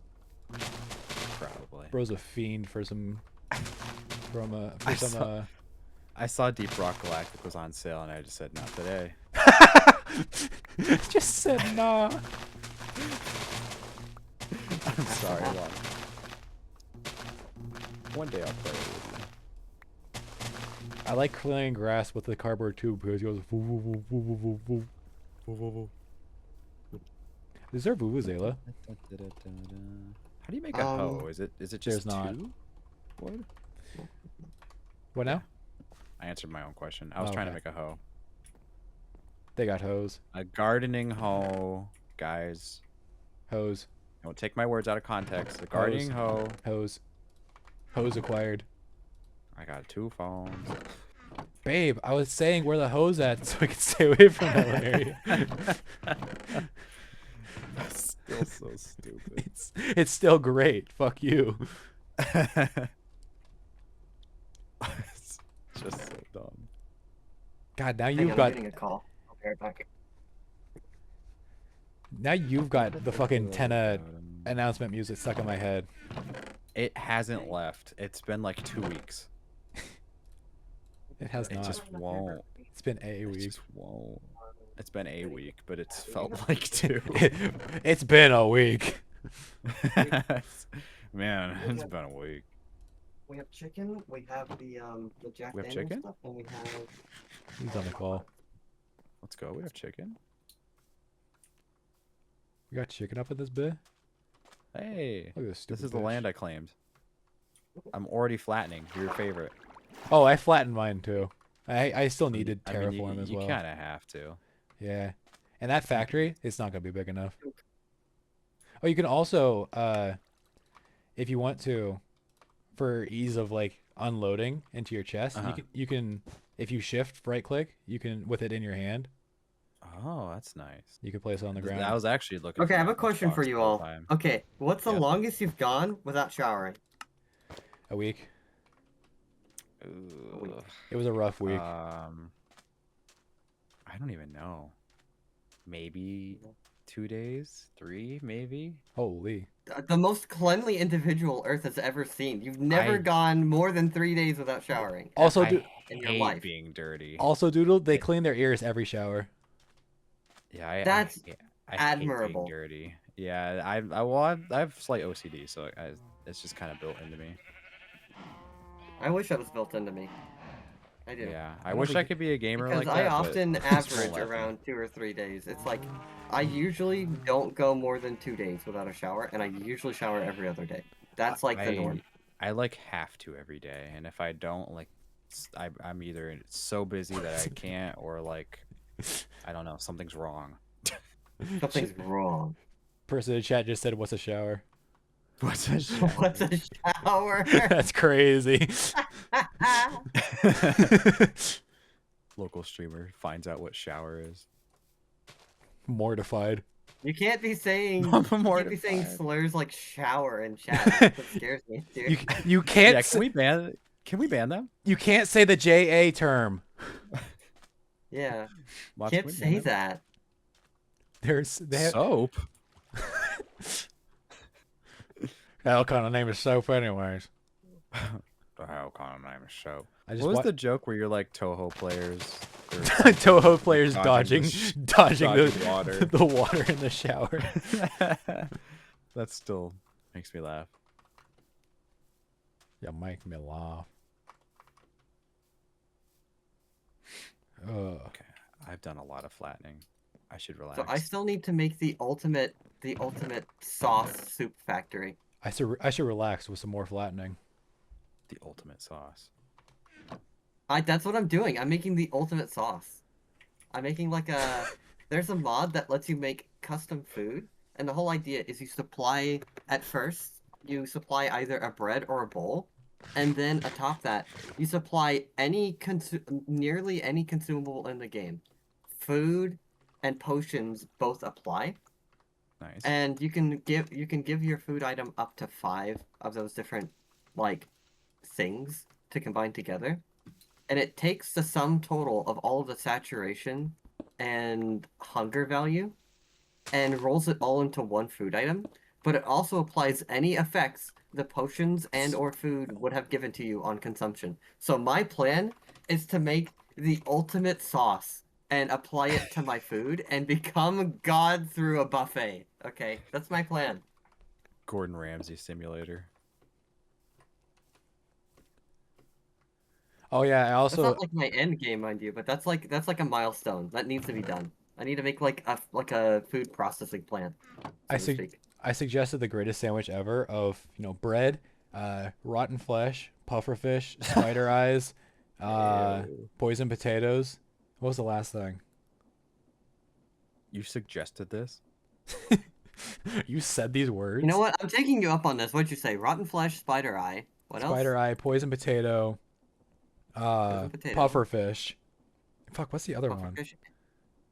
Probably. Bro's a fiend for some. I I saw Deep Rock Galactic was on sale, and I just said, not today. Just said nah. I'm sorry, Lon. One day I'll play it with you. I like clearing grass with the cardboard tube because it goes. Woo, woo, woo, woo, woo, woo, woo. Woo, woo, woo. Is there Vuvuzela? How do you make a hoe? Is it there's just not. two? What? What now? I answered my own question. I was Oh, trying to okay. make a hoe. They got hose. A gardening hoe, guys. Hose. Don't take my words out of context. A gardening hoe. Hose. Hose acquired. I got 2 phones. Babe, I was saying where the hose at so I could stay away from that area. That's still so stupid. It's still great. Fuck you. It's just so dumb. God, now Hang you've on, got I'm getting a call. I'll be right back. the fucking Tenna announcement music stuck in my head. It hasn't left. It's been like 2 weeks. It has It not. just won't. It's been a It week. just won't. It's been a week, but it's felt like 2. It's been a week. Man, it's been a week. We have chicken. We have the Jack We have Daniels chicken? stuff, and we have. He's on the call. Let's go. We have chicken. We got chicken up in this bit. Hey, Look at this this stupid is the bitch. land I claimed. I'm already flattening. Your favorite. Oh, I flattened mine too. I still need to I mean, terraform as well. You kind of have to. Yeah, and that factory, it's not gonna be big enough. Oh, you can also, if you want to, for ease of like unloading into your chest, you can if you shift right click, you can with it in your hand, Oh, that's nice. you can place it on the ground. I was actually looking. Okay, for I have my a question for lunchbox you the whole all. time. Okay, what's the Yep. longest you've gone without showering? A week. Ugh. It was a rough week. I don't even know. Maybe 2 days, 3, maybe. Holy. The most cleanly individual Earth has ever seen. You've never I- gone more than 3 days without showering. Also, I in your hate life. being dirty. Also, Doodle, they clean their ears every shower. Yeah, That's I admirable. hate being dirty. Yeah, I have slight OCD, so it's just kind of built into me. I wish that was built into me. I do. Yeah, I don't wish think I could be a gamer Because like I that. often but just won't average let me. around 2 or 3 days. It's like I usually don't go more than 2 days without a shower, and I usually shower every other day. That's like the norm. I like have to every day, and if I don't, like, I'm either so busy that I can't, or like, I don't know, something's wrong. Something's wrong. Person in chat just said, "What's a shower?" What's a shower? What's a shower? That's crazy. Local streamer finds out what shower is. Mortified. You can't be saying I'm you can't be saying mortified. slurs like shower in chat. That's what scares me, dude. You can't Yeah, say, can we ban them? you can't say the JA term. Yeah. Mods, Can't can we ban say them? that. They have, Soap. hell kind of name is soap anyways. How kind of name is soap? I just What was wa- the joke where you're like Toho players? or Toho players dodging dodging the water. the water in the shower. That still makes me laugh. You make me laugh. Okay, I've done a lot of flattening. I should relax. So I still need to make the ultimate sauce soup factory. I should relax with some more flattening. The ultimate sauce. That's what I'm doing. I'm making the ultimate sauce. I'm making like a there's a mod that lets you make custom food, and the whole idea is you supply you supply either a bread or a bowl, and then atop that you supply nearly any consumable in the game. Food and potions both apply. Nice. And you can give your food item up to 5 of those different like things to combine together. And it takes the sum total of all of the saturation and hunger value and rolls it all into one food item, but it also applies any effects the potions and or food would have given to you on consumption. So my plan is to make the ultimate sauce and apply it to my food and become God through a buffet. Okay, that's my plan. Gordon Ramsay simulator. Oh yeah, I That's also not like my end game, mind you, but that's like a milestone that needs to be done. I need to make like a food processing plant. I So to speak. I suggested the greatest sandwich ever of, bread, rotten flesh, pufferfish, spider eyes, Ew. poison potatoes. What was the last thing? You suggested this? You said these words. You know what? I'm taking you up on this. What'd you say? Rotten flesh, spider eye. What Spider else? eye, poison potato, potato. pufferfish. Fuck, what's the other one? Pufferfish.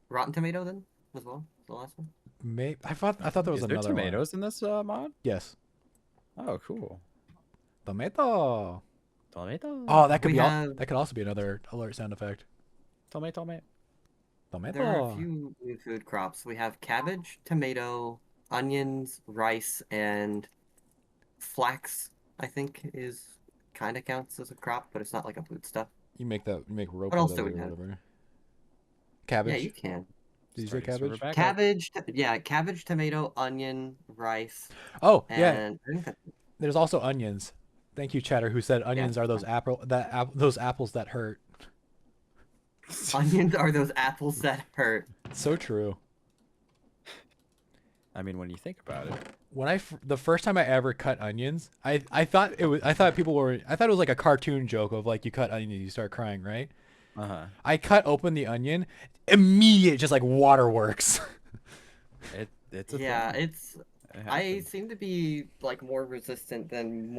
Rotten tomato then as well. The last one. I thought there was Is there another one. tomatoes in this mod? Yes. Oh, cool. Tomato. Tomato. Oh, that could We be have- that could also be another alert sound effect. Tomato. Tomato. There are a few new food crops. We have cabbage, tomato, onions, rice, and flax. I think is kind of counts as a crop, but it's not like a food stuff. You make rope What else with do it we or have? whatever. Cabbage. Yeah, you can. Did you say Starting server cabbage? back up. Cabbage, yeah, cabbage, tomato, onion, rice, Oh, yeah. and I think There's also onions. Thank you, Chatter, who said onions are those those apples that hurt. onions are those apples that hurt. So true. I mean, when you think about it. When the first time I ever cut onions, I thought it was I thought it was like a cartoon joke of like you cut onions you start crying, right? Uh-huh. I cut open the onion, immediate just like waterworks. It's a Yeah, thing. it's. It I happens. seem to be like more resistant than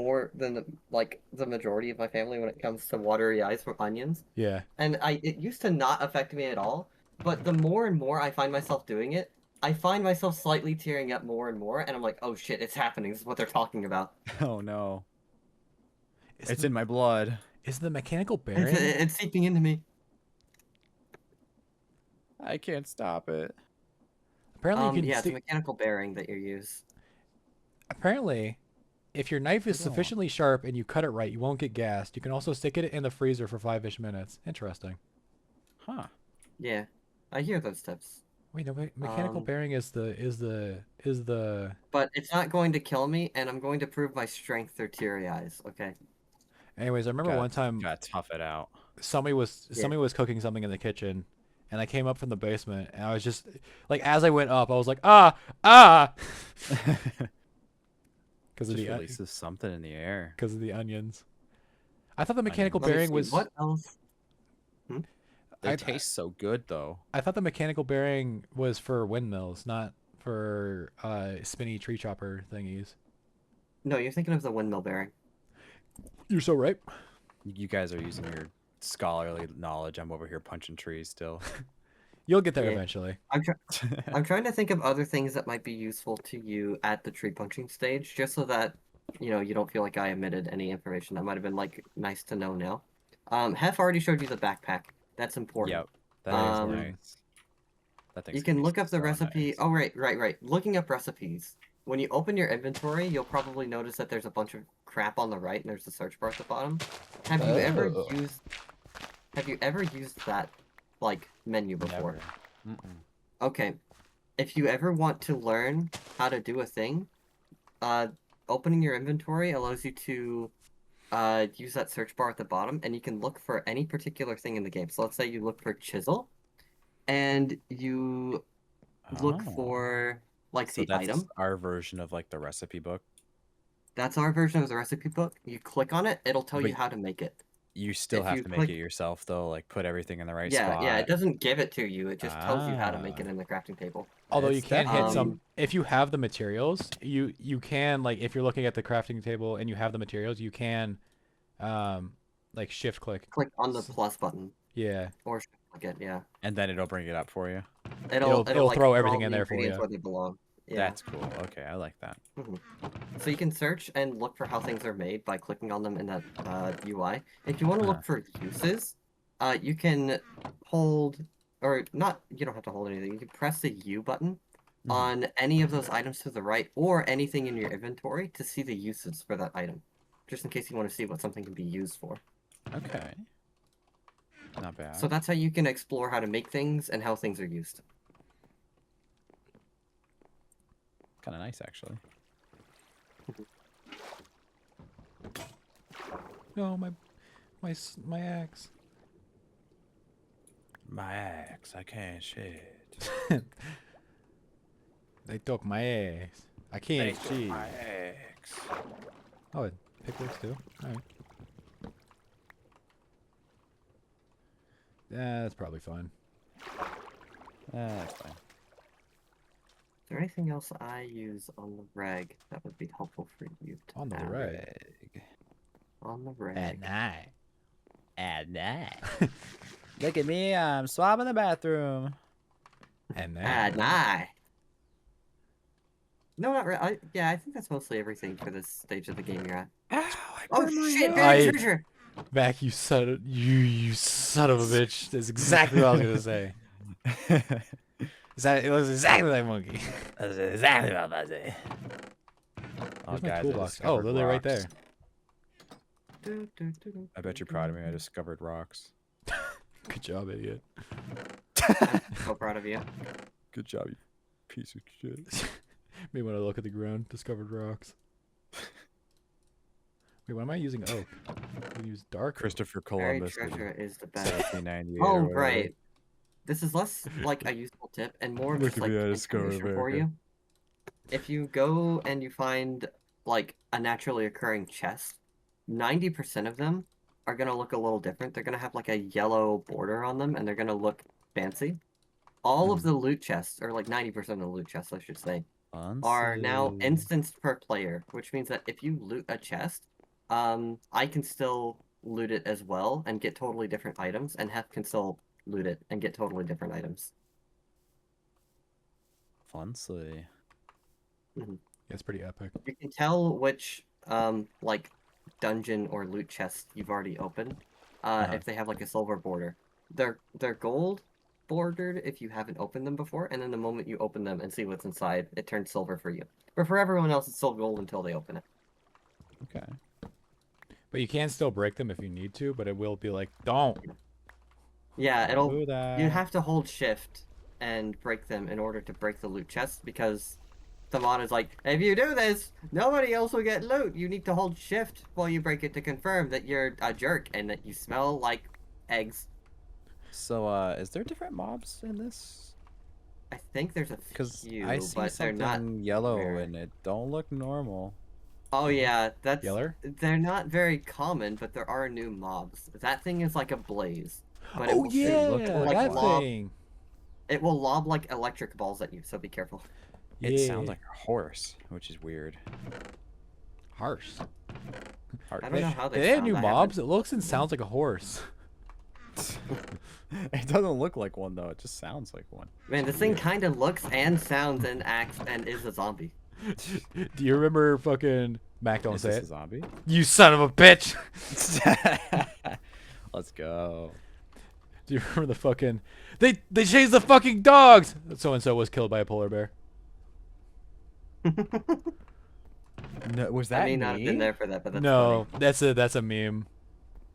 like the majority of my family when it comes to watery eyes from onions. Yeah. And it used to not affect me at all, but the more and more I find myself doing it, I find myself slightly tearing up more and more, and I'm like, oh shit, it's happening. This is what they're talking about. Oh no. Is It's the, in my blood. is the mechanical It's, bearing? it's seeping into me. I can't stop it. Apparently you can Yeah, it's a stick, mechanical bearing that you use. apparently if your knife is Go on. sufficiently sharp and you cut it right, you won't get gassed. You can also stick it in the freezer for 5-ish minutes. Interesting. Huh. Yeah, I hear those tips. Wait, no, mechanical Um, bearing is the But it's not going to kill me, and I'm going to prove my strength through teary eyes. Okay. Anyways, I remember one time Gotta tough it out. somebody was cooking something in the kitchen, and I came up from the basement, and I was just like, as I went up, I was like, because of Just the releases something in the air. because of the onions. I thought the mechanical Let me bearing see, was what else? They I- taste so good though. I thought the mechanical bearing was for windmills, not for spinny tree chopper thingies. No, you're thinking of the windmill bearing. You're so right. You guys are using your scholarly knowledge. I'm over here punching trees still. You'll get there Yeah. eventually. I'm trying to think of other things that might be useful to you at the tree punching stage, just so that you don't feel like I omitted any information that might have been like nice to know now. Hef already showed you the backpack. That's important. Yep. That is Um, nice. That thing's You can gonna be look up the so recipe. nice. Oh, right. Looking up recipes. When you open your inventory, you'll probably notice that there's a bunch of crap on the right, and there's a search bar at the bottom. Have you ever Oh. used that like menu before? Never. Mm-mm. Okay. If you ever want to learn how to do a thing, opening your inventory allows you to use that search bar at the bottom, and you can look for any particular thing in the game. So let's say you look for chisel, and you look Oh. for like So the that's item. our version of like the recipe book. That's our version of the recipe book. You click on it, it'll tell you But how to make it. You still If have you to make click- it yourself though, like put everything in the right Yeah, spot. yeah, it doesn't give it to you. It just tells you how to make Ah. it in the crafting table. Although you It's can hit some, definitely- if you have the materials, you can, like, if you're looking at the crafting table and you have the materials, you can like shift click. Click on the plus button Yeah. or click it. Yeah, And then it'll bring it up for you. It'll like, throw all everything the in there for ingredients you. where they belong. Yeah. That's cool. Okay, I like that. So you can search and look for how things are made by clicking on them in that UI. If you want to look for uses, you can hold, or not, you don't have to hold anything. You can press the U button Mhm. on any of those items to the right or anything in your inventory to see the uses for that item. Just in case you want to see what something can be used for. Okay. Not bad. So that's how you can explore how to make things and how things are used. Kind of nice actually. No, my axe. My axe, I can't shit. They took my ass. I can't see. My axe. Oh, it pick works too. All right. Yeah, that's probably fine. That's fine. Is there anything else I use on the reg that would be helpful for you to On the add? reg. On the reg. At night. At night. Look at me, I'm swabbing the bathroom. And At night. night. No, not really. Yeah, I think that's mostly everything for this stage of the game you're at. Oh shit! Buried treasure. Mac, you son of you son of a bitch. That's exactly what I was gonna say. It was exactly that monkey. That's exactly what I was say. Where's my toolbox? Oh, literally right there. I bet you're proud of me. I discovered rocks. Good job, idiot. I'm so proud of you. Good job, you piece of shit. May want to look at the ground. Discovered rocks. Wait, why am I using oak? I use dark. Christopher Buried Columbus. treasure is the best. 1798. Oh, or whatever. right. This is less like a useful tip and more Look just at like me, I discovered information for America. you. If you go and you find like a naturally occurring chest, 90% of them are gonna look a little different. They're gonna have like a yellow border on them and they're gonna look fancy. All of Mhm. the loot chests, or like 90% of the loot chests, I should say, are now Fancy. instanced per player, which means that if you loot a chest, I can still loot it as well and get totally different items, and Hef can still loot it and get totally different items. Fancy. It's pretty epic. You can tell which like dungeon or loot chest you've already opened if they have like a silver border. They're gold bordered if you haven't opened them before, and then the moment you open them and see what's inside, it turns silver for you. But for everyone else, it's still gold until they open it. Okay. But you can still break them if you need to, but it will be like, don't. Yeah, it'll. Do You that. have to hold shift and break them in order to break the loot chest because the mod is like, if you do this, nobody else will get loot. You need to hold shift while you break it to confirm that you're a jerk and that you smell like eggs. So, is there different mobs in this? I think there's a Because few, I see but they're something not. yellow rare. and it don't look normal. Oh yeah, that's. Yeller? They're not very common, but there are new mobs. That thing is like a blaze. But Oh will yeah, look like that lob- thing. It will lob like electric balls at you, so be careful. It sounds Yeah. like a horse, which is weird. Harsh. Harsh. I don't know how they They have sound, new I haven't- mobs. It looks and sounds like a horse. It doesn't look like one though. It just sounds like one. Man, this thing kind of looks and sounds and acts and is a zombie. Do you remember fucking Mac? Don't Is say this it. a zombie? You son of a bitch. Let's go. Do you remember the fucking? They chased the fucking dogs. So and so was killed by a polar bear. No, was that I may not have been me? there for that, but that's No, funny. that's a meme.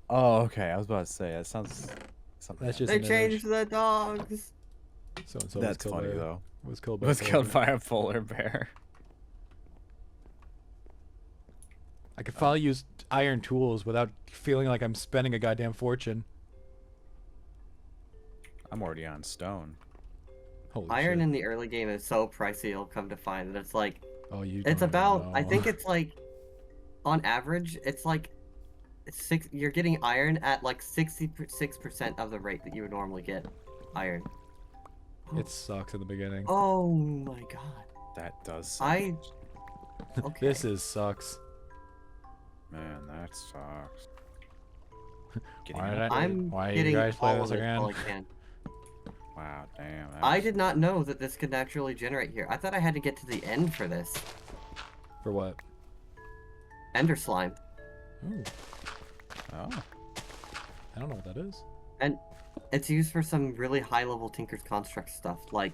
Oh, okay. I was about to say that sounds something. That's just They an changed the dogs. So and so That's funny though. Was killed by. Was a polar killed bear. by a polar bear. I could finally use iron tools without feeling like I'm spending a goddamn fortune. I'm already on stone. Holy Iron shit. in the early game is so pricey. You'll come to find that it's like Oh, you. it's don't even about. I know. think it's like, on average, it's like six. You're getting iron at like 66% of the rate that you would normally get iron. It sucks in the beginning. Oh my god. That does. I- suck. Okay. This is sucks. Man, that sucks. Getting Why up- did I- I'm Why you getting guys play all this of it again? while I can. Wow, damn. I did not know that this could naturally generate here. I thought I had to get to the end for this. For what? Ender slime. Ooh, Oh, I don't know what that is. And it's used for some really high level Tinker's Construct stuff. Like,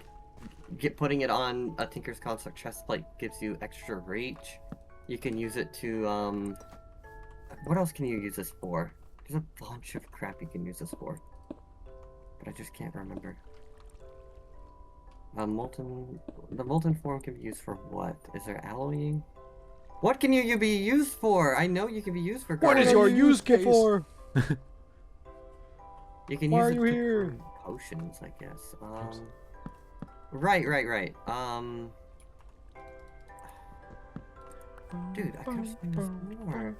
putting it on a Tinker's Construct chest plate gives you extra reach. You can use it to, what else can you use this for? There's a bunch of crap you can use this for. But I just can't remember. The molten form can be used for what? Is there alloying? What can you be used for? I know you can be used for. What is garbage. your use case? You can Why use are it you to here? brew potions, I guess. Right. Dude, I could have sworn there's more.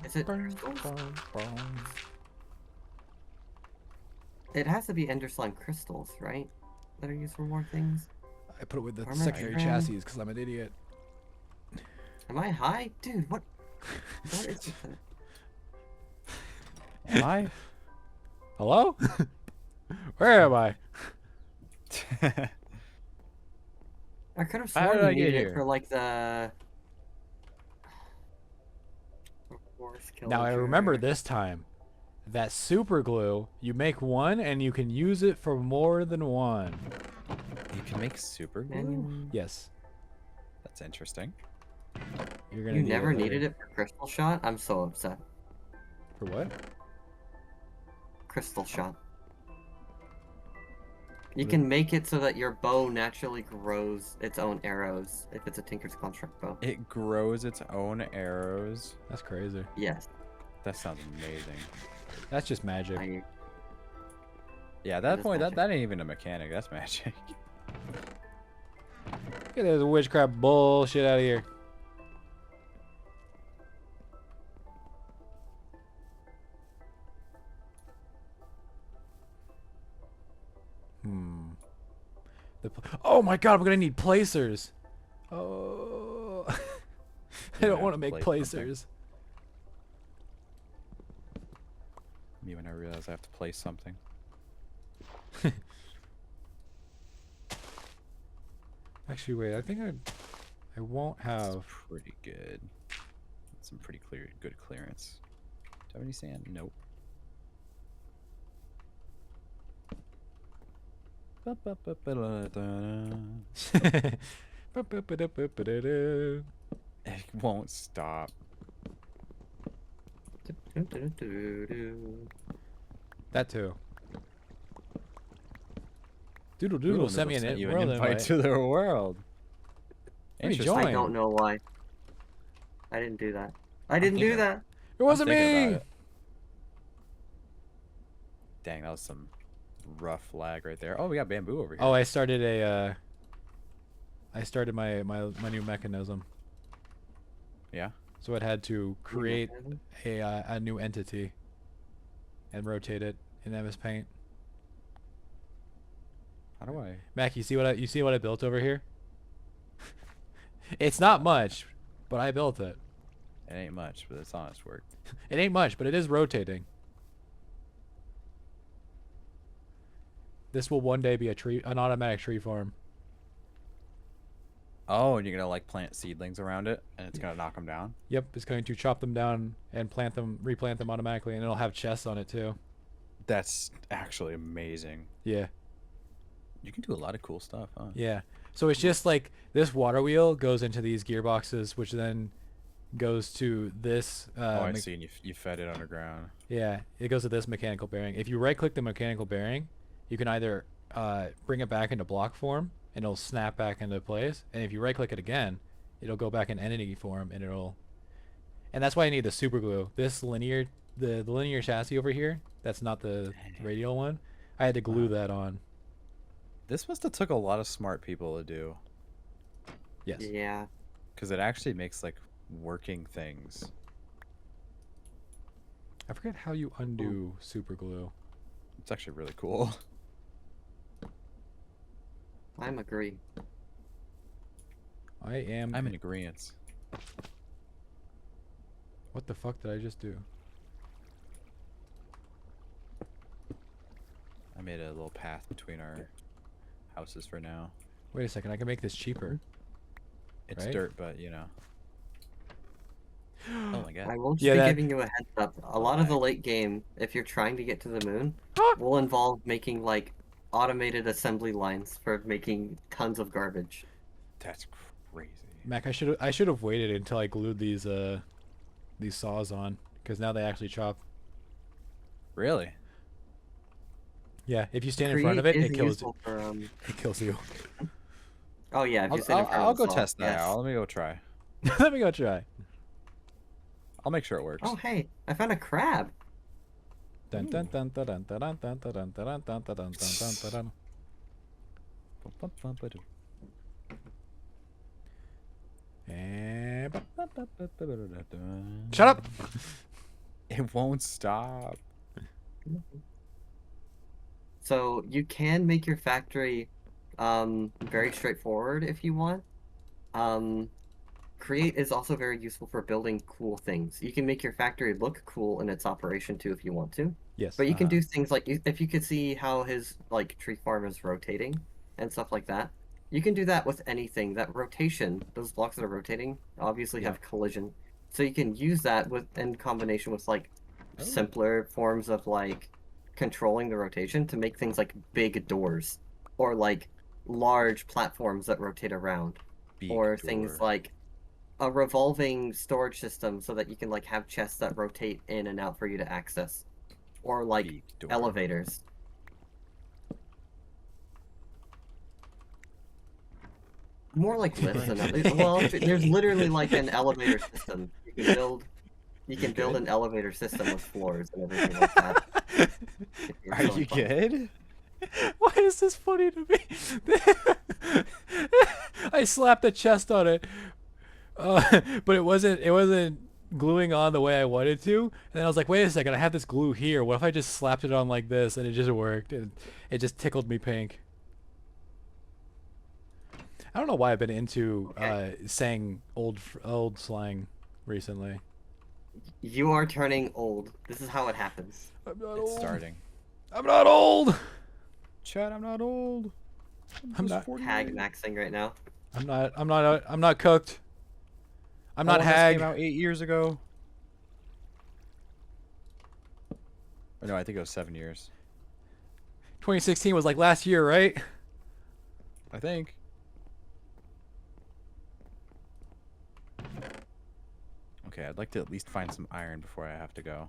Is it crystals? It has to be Ender Slime crystals, right? That are used for more things. I put it with the Armor secondary trim. chassis because I'm an idiot. Am I high? Dude, what? What is it? am I? Hello? Where am I? I could have How sworn did you I get needed it here? for like the. Forest Now I remember Killager. this time. That super glue, you make one and you can use it for more than one. You can make super glue? Man, Yes. That's interesting. You're gonna you need never it later. needed it for Crystal Shot? I'm so upset. For what? Crystal Shot. You can make it so that your bow naturally grows its own arrows if it's a Tinker's Construct bow. It grows its own arrows. That's crazy. Yes. That sounds amazing. That's just magic. Yeah, at That that is point, magic. that ain't even a mechanic. That's magic. Get this witchcraft bullshit out of here. Hmm. Oh my god, I'm gonna need placers. Oh. I You don't have want to to make place something. placers. Me when I realize I have to place something. Actually, wait. I think I won't It's have. pretty good. Some pretty good clearance. Do I have any sand? Nope. It won't stop. That too. Doodle Ooh, doodle and sent me it'll an send you world invite invite. to their world. What are you Interesting. joining? I don't know why. I didn't do that. I didn't do thinking that. It wasn't thinking about me. it. Dang, that was some rough lag right there. Oh, we got bamboo over here. Oh, I started a. I started my new mechanism, Yeah. so it had to create a new entity and rotate it in MS Paint. How do I? Mac, you see what I built over here? It's not much, but I built it. It ain't much, but it's honest work. It ain't much, but it is rotating. This will one day be an automatic tree farm. Oh, and you're gonna like plant seedlings around it, and it's gonna knock them down. Yep, it's going to chop them down and replant them automatically, and it'll have chests on it too. That's actually amazing. Yeah, You can do a lot of cool stuff, huh? yeah. So it's just like this water wheel goes into these gearboxes, which then goes to this. Oh, I see. And you fed it underground. Yeah, it goes to this mechanical bearing. If you right-click the mechanical bearing, you can either bring it back into block form, and it'll snap back into place. And if you right-click it again, it'll go back in entity form, and it'll. And that's why I need the super glue. This linear, the linear chassis over here, that's not the radial one. I had to glue that on. This must have took a lot of smart people to do, Yes. Yeah. because it actually makes like working things. I forget how you undo super glue. It's actually really cool. I'm agree. I am. I'm in agreement. What the fuck did I just do? I made a little path between our houses for now. Wait a second. I can make this cheaper. It's Right? dirt, but you know. Oh my I god. will just Yeah, be that- giving you a heads up. A lot of the late game, if you're trying to get to the moon, will involve making like automated assembly lines for making tons of garbage. That's crazy. Mac, I should have waited until I glued these saws on, because now they actually chop. Really? Yeah, if you stand in front of it, Create it is kills useful for, it kills you. Oh yeah, if you stand in front I'll of the go saw, test that yes. out. Let me go try. Let me go try. I'll make sure it works. Oh hey, I found a crab. Dun dun dun dun dun dun dun dun dun dun dun dun dun dun dun dun. And shut up. It won't stop. So you can make your factory very straightforward if you want. Create is also very useful for building cool things. You can make your factory look cool in its operation too if you want to. Yes. But you can do things like if you could see how his like tree farm is rotating and stuff like that. You can do that with anything. That rotation, those blocks that are rotating, obviously have collision. So you can use that with in combination with like simpler forms of like controlling the rotation to make things like big doors or like large platforms that rotate around Big or door. things like a revolving storage system so that you can like have chests that rotate in and out for you to access or like Big door. elevators. More like lifts than well, there's literally like an elevator system. You can build good? an elevator system with floors and everything like that. If you're Are so you inclined. good? Why is this funny to me? I slapped the chest on it, but it wasn't gluing on the way I wanted to. And then I was like, wait a second, I have this glue here. What if I just slapped it on like this and it just worked? And it just tickled me pink. I don't know why I've been into saying old slang recently. You are turning old. This is how it happens. I'm not It's old. starting. I'm not old. Chad, I'm not old. I'm just not- 48. Hag maxing right now. I'm not cooked. I'm not Among Us hag. came out 8 years ago. Or no, I think it was 7 years. 2016 was like last year, right? I think. Okay, I'd like to at least find some iron before I have to go.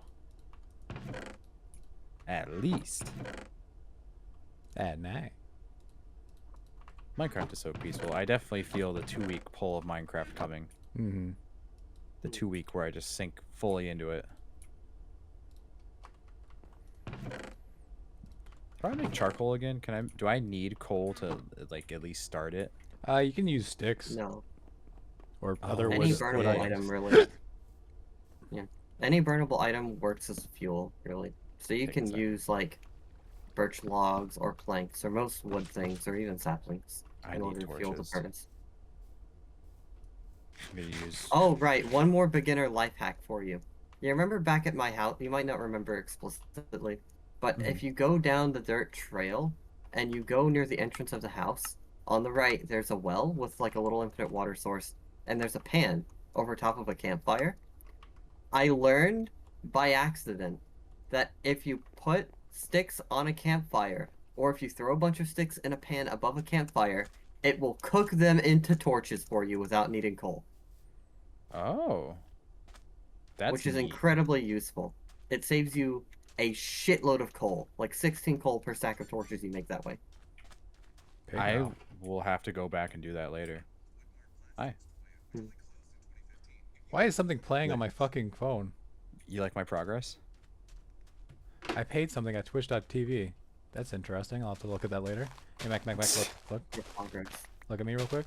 At least. At night. Minecraft is so peaceful. I definitely feel the 2-week pull of Minecraft coming. Mm-hmm. The 2-week where I just sink fully into it. How do I make charcoal again? Do I need coal to like at least start it? You can use sticks No. or Oh, other Any wood burnable items. item really. Yeah. Any burnable item works as fuel, really. So you Take a can sec. use like birch logs or planks or most wood things or even saplings I in need order to fuel the torches. furnace. I'm gonna use. Oh, right. One more beginner life hack for you. You remember back at my house? You might not remember explicitly, but if you go down the dirt trail and you go near the entrance of the house, on the right there's a well with like a little infinite water source, and there's a pan over top of a campfire. I learned by accident that if you put sticks on a campfire, or if you throw a bunch of sticks in a pan above a campfire, it will cook them into torches for you without needing coal. Oh. That's Which is neat. incredibly useful. It saves you a shitload of coal, like 16 coal per stack of torches you make that way. Pig I now. will have to go back and do that later. Hi. Why is something playing Yeah. on my fucking phone? You like my progress? I paid something at twitch.tv. That's interesting. I'll have to look at that later. Hey, Mac, look Your progress. at me real quick.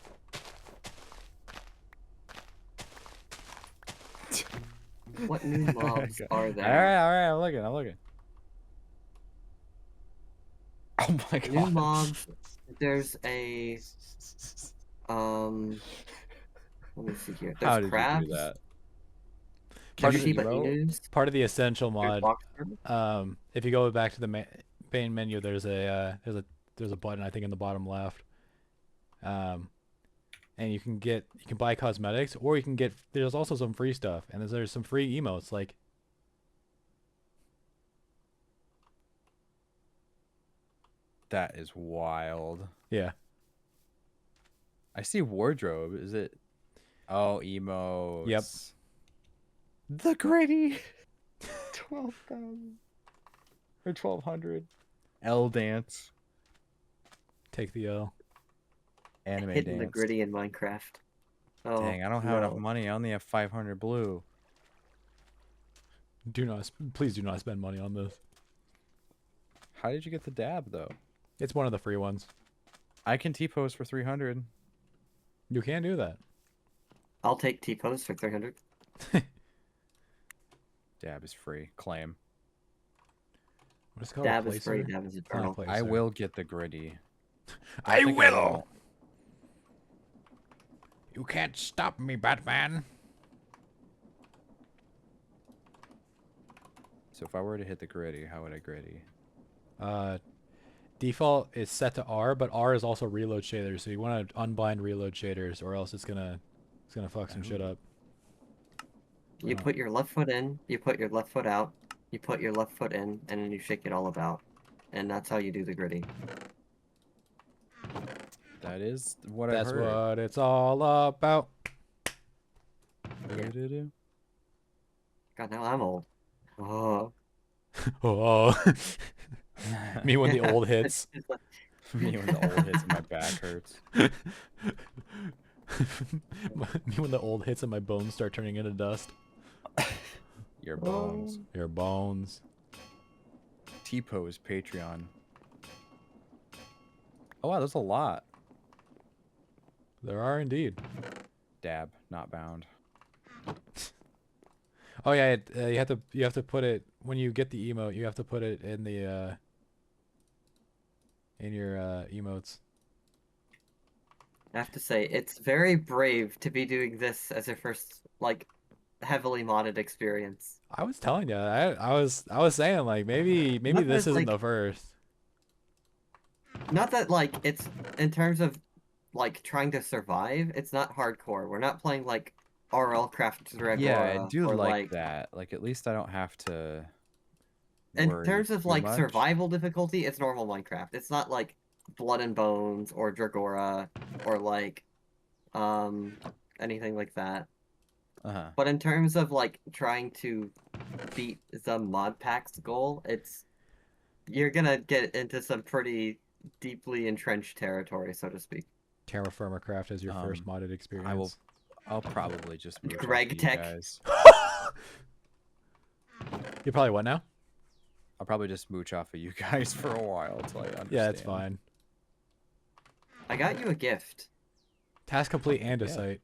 What new mobs are there? Alright, I'm looking. Oh my god. New mobs. There's a let me see here. There's How did crabs. you do that? There's Can you Shiba emote? Inus. Part of the essential There's mod. box turtles. If you go back to the main menu, there's a button I think in the bottom left. And you can buy cosmetics, or you can get. There's also some free stuff, and there's some free emotes like. That is wild. Yeah. I see wardrobe. Is it? Oh, emotes. Yep. The gritty. 12,000 or 1,200. L dance. Take the L. Anime Hitting the dance. gritty in Minecraft. Oh, Dang, I don't have enough no. money. I only have 500 blue. Please do not spend money on this. How did you get the dab though? It's one of the free ones. I can T-pose for 300. You can do that. I'll take T-pose for 300. Dab is free. Claim. What is it called? Dab A is free. placer? Dab is It's not a eternal. I placer. will get the gritty. I think will. won't. You can't stop me, Batman. So if I were to hit the gritty, how would I gritty? Default is set to R, but R is also reload shaders, so you want to unbind reload shaders, or else it's gonna fuck some shit up. You put your left foot in, you put your left foot out, you put your left foot in, and then you shake it all about. And that's how you do the gritty. That is what That's I've heard. what it's all about. Do-do-do. God, now I'm old. Oh. Oh, me when the old hits. Me when the old hits and my back hurts. Me when the old hits and my bones start turning into dust. Your bones. Your bones. T-Pose Patreon. Oh wow, there's a lot. There are indeed. Dab, not bound. Oh yeah, you have to put it when you get the emote. You have to put it in the in your emotes. I have to say, it's very brave to be doing this as your first, like, heavily modded experience. I was telling you, I was saying like maybe Not this that, isn't like- the first. Not that, like, it's, in terms of, like, trying to survive, it's not hardcore. We're not playing, like, RL Craft Dragora, Yeah, I do or, like that. Like at least I don't have to in worry terms of, too like, much. survival difficulty, it's normal Minecraft. It's not, like, Blood and Bones, or Dragora, or, like, anything like that. Uh-huh. But in terms of, like, trying to beat the mod pack's goal, you're gonna get into some pretty deeply entrenched territory, so to speak. Terra Firma Craft as your first modded experience. I'll probably just move Greg off of Tech. you guys. You're probably what now? I'll probably just mooch off of you guys for a while until I understand. Yeah, it's fine. I got you a gift. Task complete and a Yeah. site.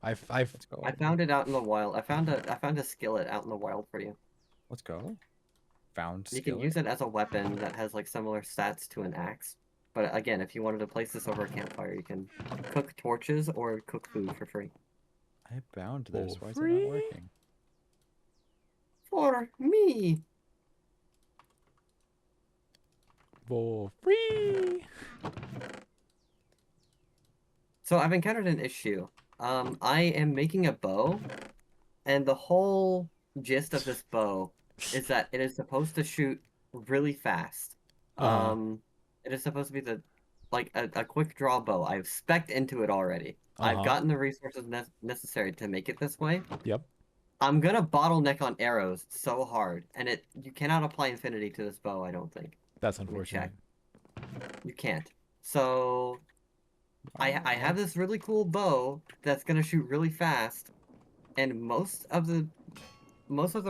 I've Let's go. I found it out in the wild. I found a skillet out in the wild for you. Let's go. Found You can skillet. use it as a weapon that has like similar stats to an axe. But again, if you wanted to place this over a campfire, you can cook torches or cook food for free. I bound this. For Why is it free? not working? For me! for free. So I've encountered an issue. I am making a bow, and the whole gist of this bow is that it is supposed to shoot really fast. Uh-huh. It is supposed to be a quick draw bow. I've spec'd into it already. I've Uh-huh. gotten the resources necessary to make it this way. Yep. I'm gonna bottleneck on arrows so hard, and you cannot apply infinity to this bow, I don't think. That's me unfortunate. You can't. So I have this really cool bow that's gonna shoot really fast, and most of the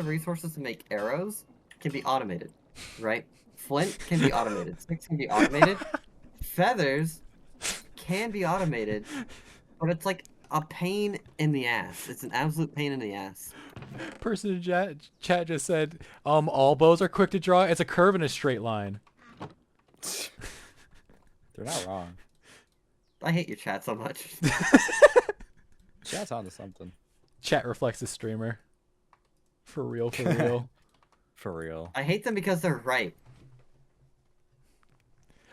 resources to make arrows can be automated, right? Flint can be automated. Sticks can be automated. Feathers can be automated, but it's like a pain in the ass. It's an absolute pain in the ass. Person in chat just said, all bows are quick to draw. It's a curve in a straight line. They're not wrong. I hate your chat so much. Chat's onto something. Chat reflects the streamer. For real, for real. For real. I hate them because they're right.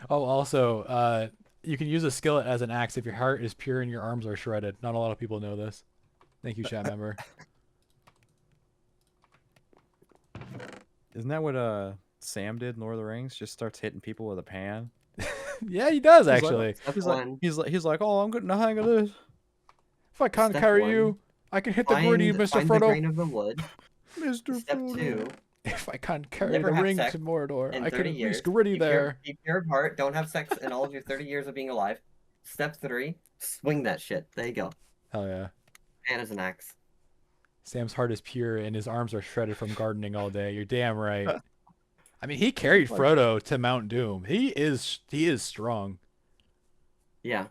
Oh, also, you can use a skillet as an axe if your heart is pure and your arms are shredded. Not a lot of people know this. Thank you, chat member. Isn't that what Sam did in Lord of the Rings? Just starts hitting people with a pan. Yeah, he does He's like- actually. Step He's one, he's like, oh, I'm getting the hang of this. If I can't Step carry one, you, I can hit the gritty, Mr. find the Frodo. grain of the wood. Mr. Step Frodo. 2, If I can't carry Never the have ring sex to Mordor, in I can 30 at years. least gritty keep there. Keep your heart. Don't have sex in all of your 30 years of being alive. Step 3, swing that shit. There you go. Hell yeah. And as an axe. Sam's heart is pure and his arms are shredded from gardening all day. You're damn right. I mean, he carried Frodo to Mount Doom. He is strong. Yeah.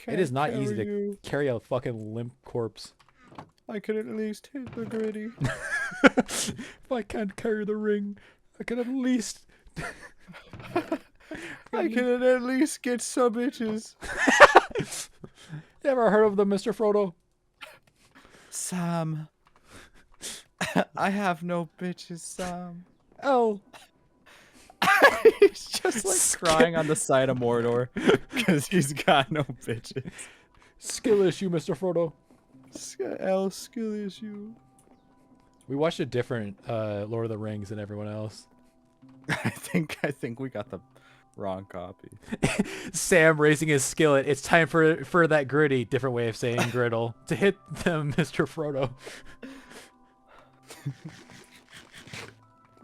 It is not easy to carry a fucking limp corpse. I could at least hit the gritty. If I can't carry the ring, I can at least. I can at least get some bitches. You ever heard of them, Mr. Frodo? Sam. I have no bitches, Sam. Oh. He's just like crying on the side of Mordor because he's got no bitches. Skill issue, Mr. Frodo. Skill issue. We watched a different Lord of the Rings than everyone else. I think we got the wrong copy. Sam raising his skillet. It's time for that gritty, different way of saying griddle, to hit them, Mr. Frodo.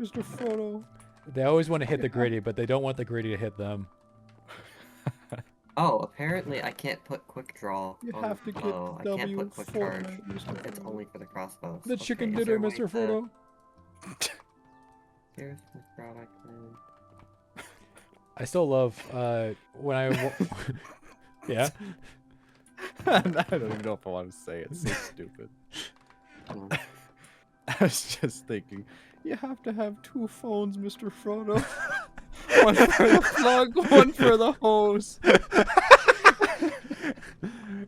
Mr. Frodo. They always want to hit the gritty, but they don't want the gritty to hit them. Oh, apparently I can't put quick draw You on have to the get bow. I can't W put quick charge. Fortnite, Mr. It's Frodo. only for the crossbows. The Okay, chicken is there dinner, a way Mr. to... Frodo. Here's the product. I still love when yeah. I don't even know if I want to say it. It's so stupid. Mm. I was just thinking, you have to have 2 phones, Mr. Frodo. One for the plug, one for the hose.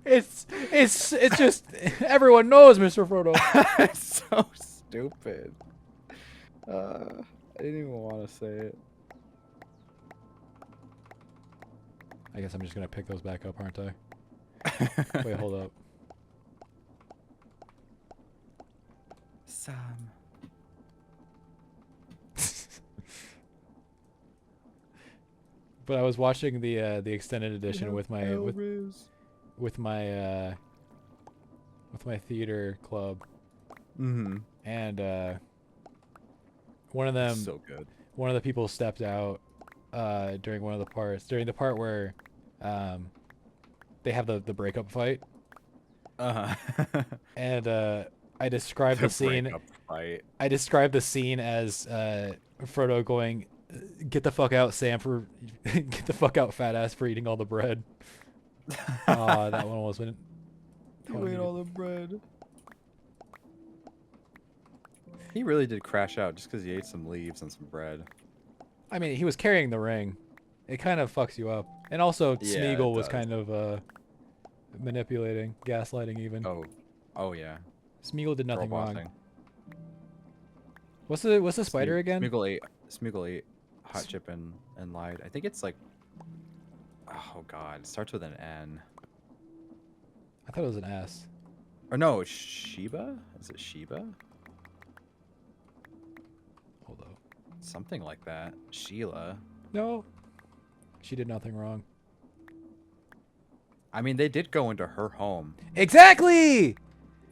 It's just everyone knows, Mr. Frodo. It's so stupid. I didn't even want to say it. I guess I'm just gonna pick those back up, aren't I? Wait, hold up. Sam. But I was watching the extended edition with my Elriz. with my theater club, Mm-hmm. and one of them So good. one of the people stepped out during one of the parts, during the part where they have the breakup fight, and I described the scene. breakup fight. I described the scene as Frodo going, "Get the fuck out, Sam, for get the fuck out, fat ass, for eating all the bread." That one was when You ate all the bread. He really did crash out just because he ate some leaves and some bread. I mean, he was carrying the ring. It kind of fucks you up. And also, Yeah, Smeagol it was does. kind of manipulating, gaslighting even. Oh yeah. Smeagol did nothing wrong. Girl-bossing. What's the spider again? Smeagol ate hot chip and lied. I think it's like, oh god, it starts with an N. I thought it was an S. Or no, Sheba? Is it Sheba? Hold up. Something like that. Sheila. No. She did nothing wrong. I mean, they did go into her home Exactly!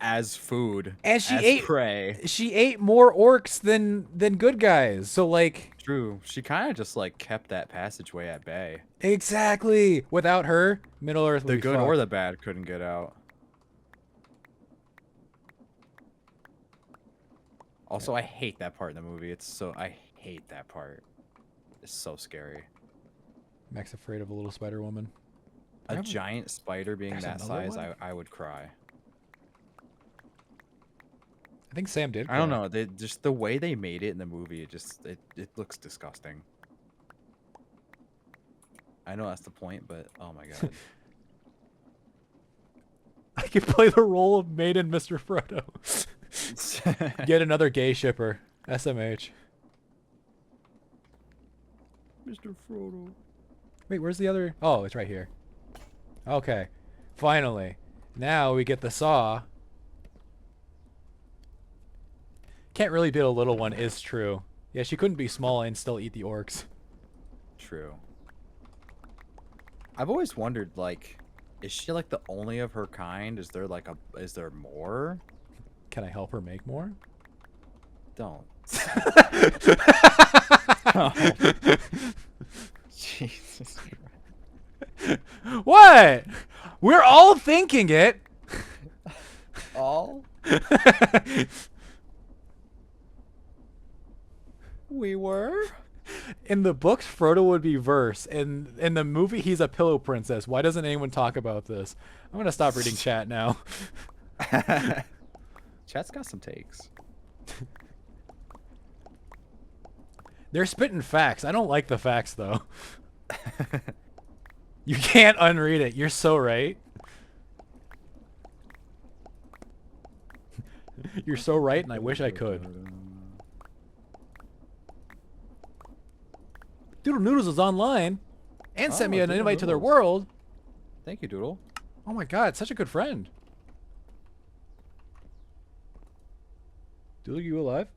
as food. And she as ate prey. She ate more orcs than good guys. So like True. She kind of just like kept that passageway at bay. exactly. Without her, Middle Earth would The be good or fucked. the bad couldn't get out. Also, I hate that part in the movie. I hate that part. It's so scary. Mac's afraid of a little spider woman. A Have- giant spider being There's that another size, one? I would cry. I think Sam did. I don't cry. know. They just the way they made it in the movie, it looks disgusting. I know that's the point, but oh my god. I could play the role of Maiden Mr. Frodo. Get another gay shipper. SMH. Mr. Frodo. Wait, where's the other? Oh, it's right here. Okay. Finally. Now we get the saw. Can't really be a little one is true. Yeah, she couldn't be small and still eat the orcs. True. I've always wondered, like, is she like the only of her kind? Is there more? Can I help her make more? Don't. Jesus Christ. What? We're all thinking it. All? We were? In the books, Frodo would be Verse. In the movie, he's a pillow princess. Why doesn't anyone talk about this? I'm gonna stop reading chat now. Chat's got some takes. They're spitting facts. I don't like the facts though. You can't unread it. You're so right. You're so right, and I wish I could. Doodle Noodles is online and sent me Oh, an Doodle invite to their Noodles. world. Thank you, Doodle. Oh my god, such a good friend. Doodle, you alive?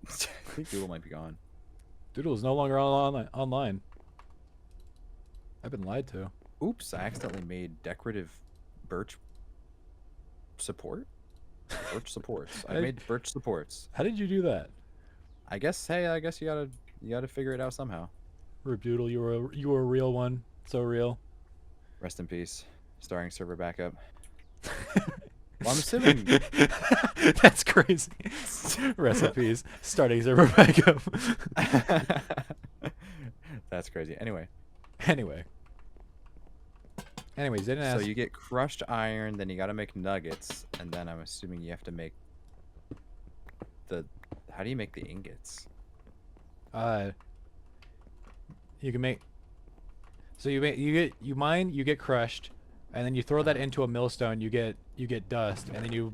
I think Doodle might be gone. Doodle is no longer online. I've been lied to. Oops, I accidentally made decorative birch support. Birch supports. I made birch supports. How did you do that? I guess. Hey, I guess you gotta figure it out somehow. Rip Doodle, you were a real one. So real. Rest in peace. Starring server backup. Well, I'm assuming. That's crazy. Recipes. Starting server backup. That's crazy. Anyway, Anyways, didn't so ask. you get crushed iron, then you got to make nuggets, and then I'm assuming you have to make the. How do you make the ingots? You can make. So you mine, you get crushed, and then you throw that into a millstone. You get dust, and then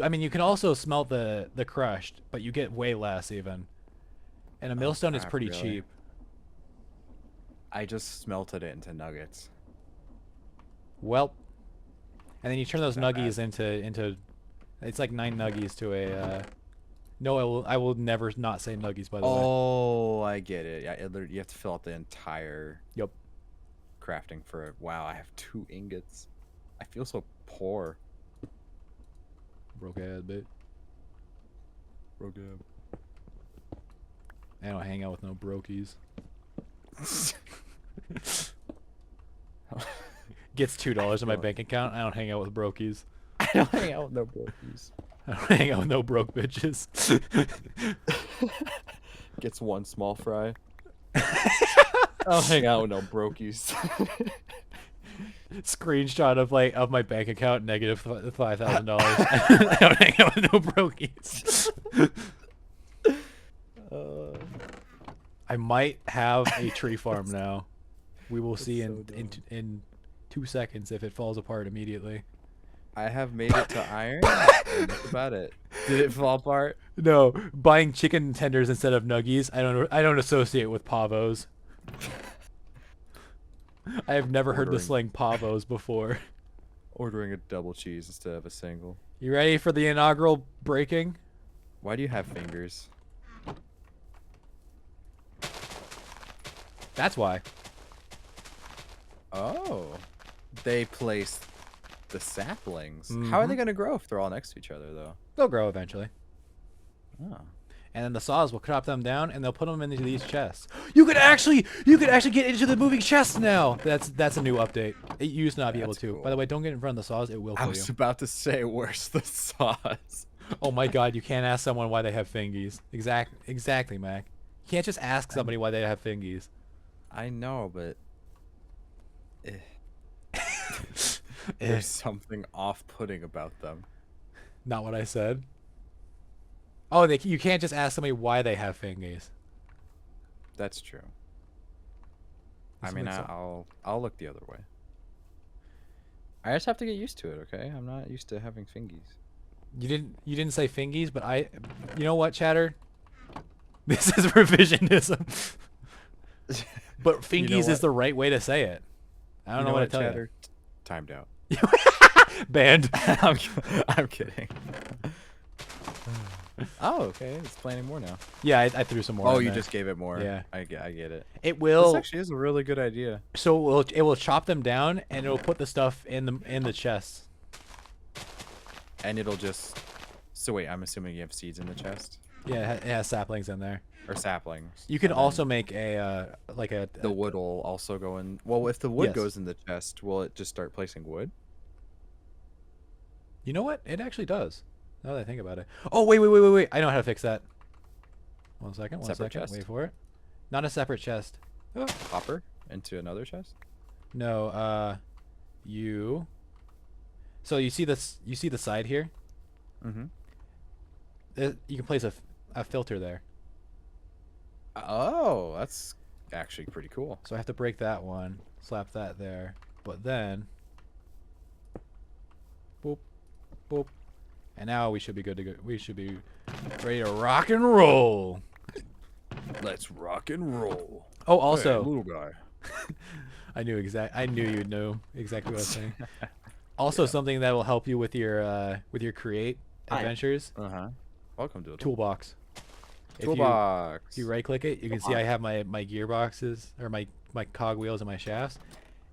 I mean you can also smelt the crushed, but you get way less even. And a millstone is crap, pretty really? cheap. I just smelted it into nuggets. Well, and then you turn those Not nuggies into it's like 9 nuggies to a no, I will never not say nuggies, by the way. Oh, I get it. Yeah, you have to fill out the entire Yep. crafting for it. Wow, I have 2 ingots. I feel so poor. Broke ass bit. I don't hang out with no brokies. Gets $2 in my bank account. I don't hang out with brokies. I don't hang out with no brokies. I don't hang out with no broke bitches. Gets 1 small fry. I don't hang out with no brokies. Screenshot of my bank account negative $5,000. I don't hang out with no brokies. I might have a tree farm now. We will see so in 2 seconds if it falls apart immediately. I have made it to iron. And that's about it. Did it fall apart? No, buying chicken tenders instead of nuggies. I don't associate with pavos. I have never heard the Ordering. slang pavos before. Ordering a double cheese instead of a single. You ready for the inaugural breaking? Why do you have fingers? That's why. Oh. They place the saplings. How are they going to grow if they're all next to each other, though? They'll grow eventually. Oh. And then the saws will chop them down and they'll put them into these chests. You could actually get into the moving chests now. That's a new update. It used to not be able That's to. cool. By the way, don't get in front of the saws. It will I kill was you. about to say, where's the sauce? Oh my god, you can't ask someone why they have fingies. Exactly, Mac. You can't just ask somebody why they have fingies. I know, but Eh, there's something off-putting about them. not what I said. Oh, you can't just ask somebody why they have fingies. That's true. I This mean, makes sense. I'll look the other way. I just have to get used to it, okay? I'm not used to having fingies. You didn't say fingies, but you know what, Chatter? This is revisionism. But fingies You know is what? the right way to say it. I don't know what to tell Chatter? Timed out. you. Banned. I'm kidding. Oh, okay. It's planning more now. Yeah, I threw some more. Oh, in you there. just gave it more. Yeah. I get it. It This will. actually is a really good idea. So it will chop them down and it'll put the stuff in the chests. And it'll just... So wait, I'm assuming you have seeds in the chest? Yeah, it has saplings in there. Or saplings. You can And then also make a The wood will also go in... Well, if the wood Yes. goes in the chest, will it just start placing wood? You know what? It actually does. Now that I think about it. Oh, wait. I know how to fix that. One second. Separate chest? Wait for it. Not a separate chest. Oh. Hopper into another chest? No, you. So you see this? You see the side here? Mm-hmm. You can place a filter there. Oh, that's actually pretty cool. So I have to break that one, slap that there, but then, boop, boop, and now we should be good to go. We should be ready to rock and roll. Let's rock and roll. Oh, also, Hey, little guy. I knew you'd know exactly what I was saying. Also, something that will help you with your create Hi. adventures. Uh-huh. Welcome to the Toolbox. toolbox. If you right click it, you can see I have my gearboxes or my cogwheels and my shafts,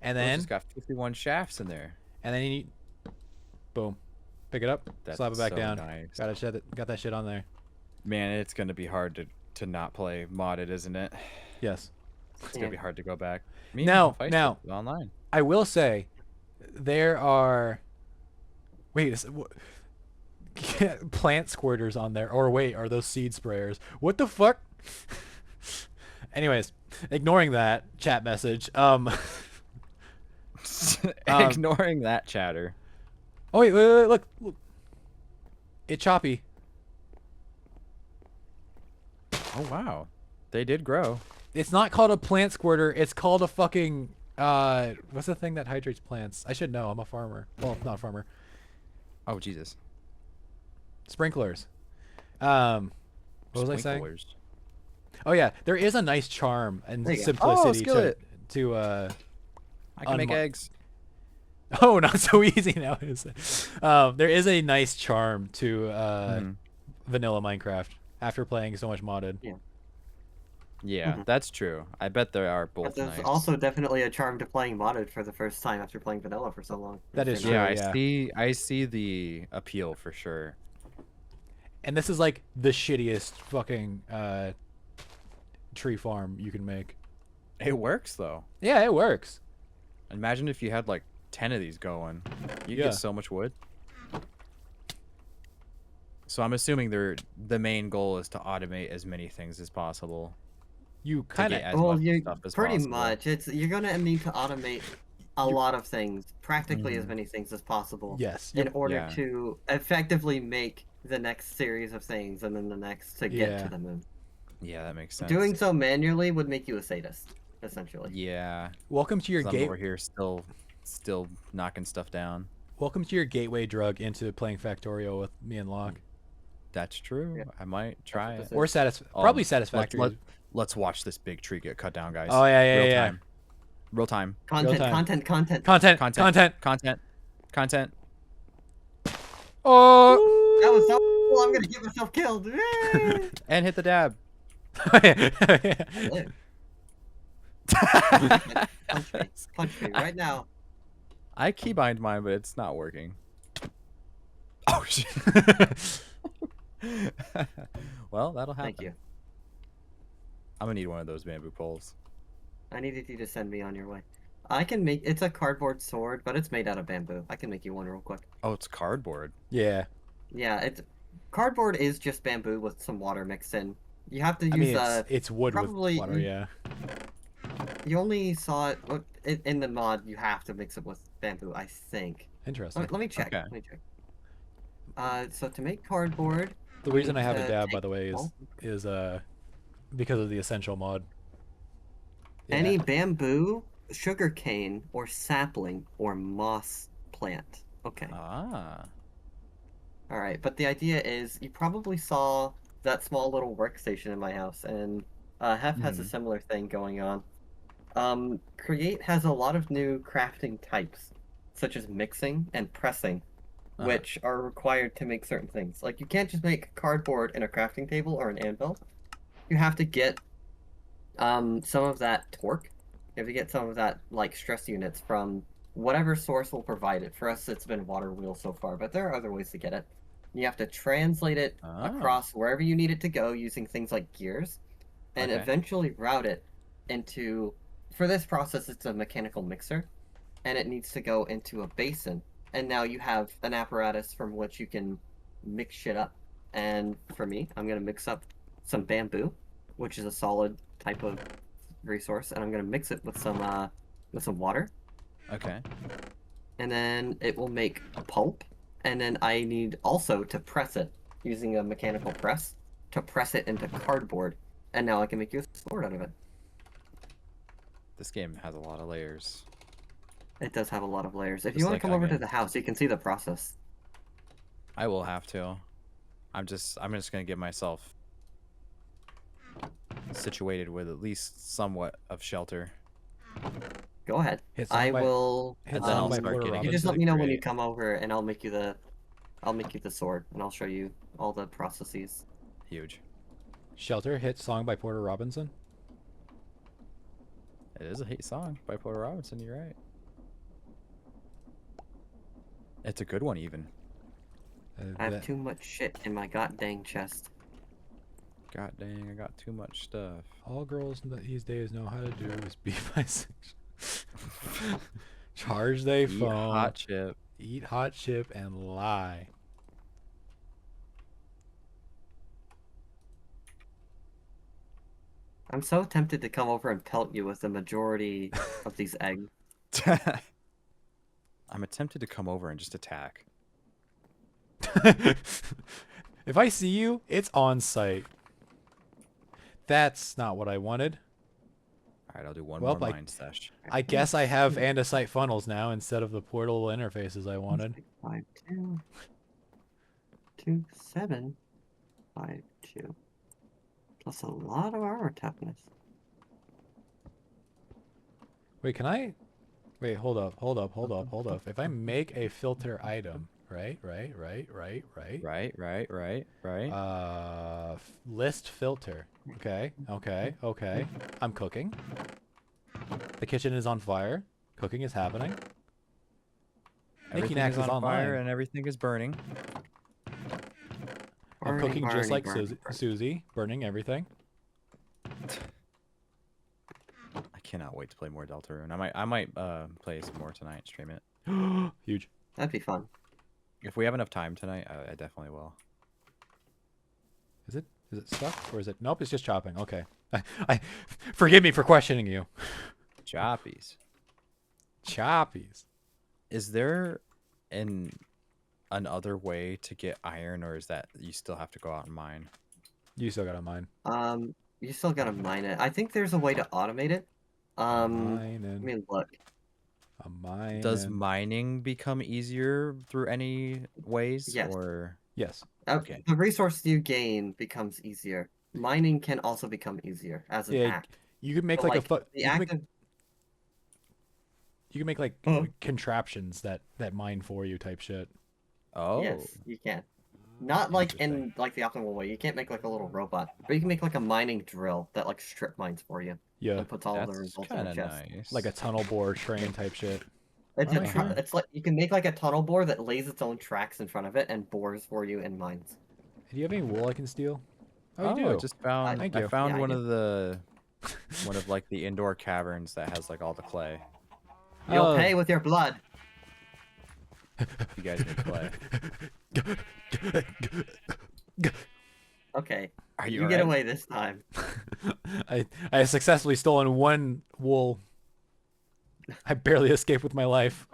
and Oh, it's then just got 51 shafts in there. you boom, pick it up, That's slap it back so down. nice. Got that shit on there. Man, it's gonna be hard to not play modded, isn't it? Yes. It's gonna be hard to go back. Me Now- and Feist now- are online. I will say, there are. Wait, plant squirters on there. Or wait, are those seed sprayers? What the fuck? Anyways, ignoring that chat message. Ignoring that chatter. Oh wait, look. It's choppy. Oh wow, they did grow. It's not called a plant squirter. It's called a fucking what's the thing that hydrates plants? I should know. I'm a farmer. Well, not a farmer. Oh Jesus. Sprinklers. What was I saying? Sprinklers. Oh yeah, there is a nice charm and There you go. simplicity Oh, skillet. to I can make Unmo- eggs. Oh, not so easy now, is it? There is a nice charm to Mhm. vanilla Minecraft after playing so much modded. Yeah, Mhm. that's true. I bet there are But both there's nice. also definitely a charm to playing modded for the first time after playing vanilla for so long. That is Same true. Yeah, yeah. I see the appeal for sure. And this is like the shittiest fucking tree farm you can make. It works though. Yeah, it works. Imagine if you had like 10 of these going. You Yeah. get so much wood. So I'm assuming the main goal is to automate as many things as possible. You To kind get of as Well, much you stuff as pretty possible. much. You're gonna need to automate a lot of things, practically as Mhm. many things as possible, yes. in order Yeah. to effectively make the next series of things and then the next to get Yeah. to the moon. Yeah, that makes sense. Doing so manually would make you a sadist, essentially. Yeah. Welcome to your 'Cause I'm gate. over here still knocking stuff down. Welcome to your gateway drug into playing Factorio with me and Locke. That's true. Yeah. I might try this it. Or probably let's- Satisfactory. Let's watch this big tree get cut down, guys. Oh, yeah, Real yeah. time. Real time. Content, time. content, content. Content. Content. Oh. That was so cool. I'm gonna get myself killed. Yay! And hit the dab. I live. Punch me right now. I keybind mine, but it's not working. Oh shit. Well, that'll happen. Thank you. I'm gonna need one of those bamboo poles. I needed you to send me on your way. I can make it's a cardboard sword, but it's made out of bamboo. I can make you one real quick. Oh, it's cardboard. Yeah. Yeah, it's cardboard is just bamboo with some water mixed in. You have to use I mean, it's wood probably with water. Yeah. you only saw it in the mod. You have to mix it with bamboo, I think. Interesting. Let me check. Okay. Let me check. So to make cardboard, The reason I need have a to dab, by take the way, all- is because of the essential mod. Yeah. any bamboo, sugar cane, or sapling or moss plant. Okay. Ah. All right, but the idea is you probably saw that small little workstation in my house, and Hef has a Mhm. similar thing going on. Create has a lot of new crafting types, such as mixing and pressing, Uh-huh. which are required to make certain things. Like you can't just make cardboard in a crafting table or an anvil. You have to get some of that torque. You have to get some of that like stress units from whatever source will provide it. For us, it's been water wheel so far, but there are other ways to get it. You have to translate it Ah. across wherever you need it to go using things like gears, and Okay. eventually route it into. For this process, it's a mechanical mixer, and it needs to go into a basin. And now you have an apparatus from which you can mix shit up. And for me, I'm gonna mix up some bamboo, which is a solid type of resource, and I'm gonna mix it with some water, Okay. and then it will make a pulp. And then I need also to press it using a mechanical press to press it into cardboard, and now I can make you a sword out of it. This game has a lot of layers. It does have a lot of layers. If Just you want like to come our over to game. the house, you can see the process. I will have to. I'm just gonna get myself situated with at least somewhat of shelter. Go ahead. Hit song I by- will. hit And then song I'll by start Porter getting You just into let the me know when you create. come over, and I'll make you the sword, and I'll show you all the processes. Huge. Shelter hit song by Porter Robinson. It is a hit song by Porter Robinson. You're right. It's a good one, even. I have too much shit in my god dang chest. God dang, I got too much stuff. All girls these days know how to do is be bisexual. Charge they Eat phone. hot chip. Eat hot chip and lie. I'm so tempted to come over and pelt you with the majority of these eggs. I'm tempted to come over and just attack. If I see you, it's on site. That's not what I wanted. All right, I'll do one Well, more like- mine sesh. I guess I have andesite funnels now instead of the portal interfaces I wanted. 5, 2, 2, 7, 5, 2. Plus a lot of armor toughness. Wait, can I? Wait, hold up. If I make a filter item, right. List filter. Okay. I'm cooking. The kitchen is on fire. Cooking is happening. Everything Nax is is on fire online. and everything is burning. I'm Burning, cooking just burning, like burning, burning. Susie, burning everything. I cannot wait to play more Deltarune. I might play some more tonight, stream it. Huge. That'd be fun. If we have enough time tonight, I definitely will. Is it stuck or is it? Nope, it's just chopping. Okay. I forgive me for questioning you. Choppies. Choppies. Is there another way to get iron, or is that you still have to go out and mine? You still got a mine. You still gotta mine it. I think there's a way to automate it. Let Mining. me look. A mine. Does mining become easier through any ways, Yes. or Yes. Okay. The resource you gain becomes easier. Mining can also become easier as an Yeah, act. you could make But, like a foot. the You act can of make like Huh? contraptions that mine for you type shit. oh, yes, you can. Not like in Interesting. like the optimal way. You can't make like a little robot, but you can make like a mining drill that like strip mines for you Yeah. and puts all the that's results in kind a of chest. nice. Like a tunnel bore train type shit. It's Oh, a yeah. it's like you can make like a tunnel bore that lays its own tracks in front of it and bores for you in mines. Do you have any wool I can steal? Oh, you do. I just found. Thank I you. found Yeah, I one do. of the like the indoor caverns that has like all the clay. You'll Oh. pay with your blood. You guys need clay. Okay, Are you you get alright? away this time. I have successfully stolen one wool. I barely escaped with my life.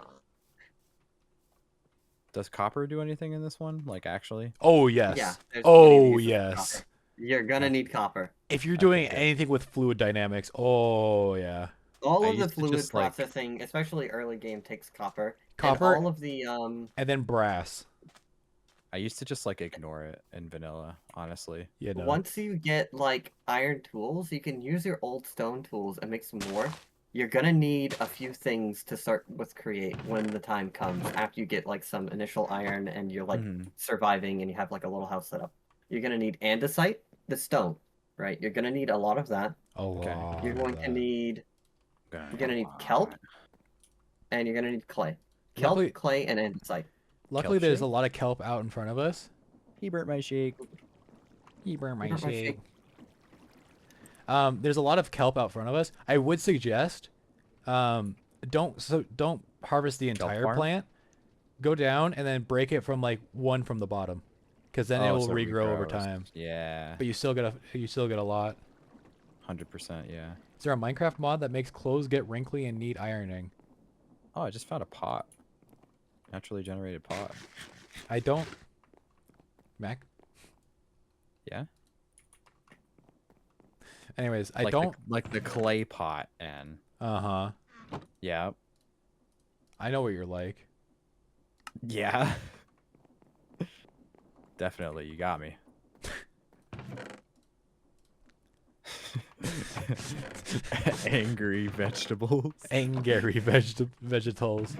Does copper do anything in this one? Like actually? Oh yes. Yeah. there's plenty of Oh uses for yes. copper. You're gonna need copper. If you're doing good. anything with fluid dynamics, oh yeah. All I of the used to fluid just, like- processing, especially early game, takes copper. Copper- And all of the And then brass. I used to just like ignore it in vanilla, honestly. Yeah, no. once you get like iron tools, you can use your old stone tools and make some more. You're gonna need a few things to start with create when the time comes. After you get like some initial iron and you're like Mhm. surviving and you have like a little house set up. You're gonna need andesite, the stone, right? You're gonna need a lot of that. A Okay. lot. You're going of to that. need Gonna You're gonna need lot. kelp, and you're gonna need clay. Kelp, Luckily- clay, and andesite. Luckily, kelp there's shake? a lot of kelp out in front of us. He burnt my shake. He burned my burnt my shake. shake. There's a lot of kelp out front of us. I would suggest, don't harvest the entire farm? plant. Go down and then break it from like one from the bottom, because then it Oh, will so it regrow over regrows. time. Yeah. But you still get a lot. 100%, yeah. Is there a Minecraft mod that makes clothes get wrinkly and need ironing? Oh, I just found a pot. Naturally generated pot. I don't. Mac. Yeah? Anyways, I Like don't. like the clay pot, and Uh huh. yeah. I know what you're like. Yeah. Definitely, you got me. Angry vegetables. Angry vegetables.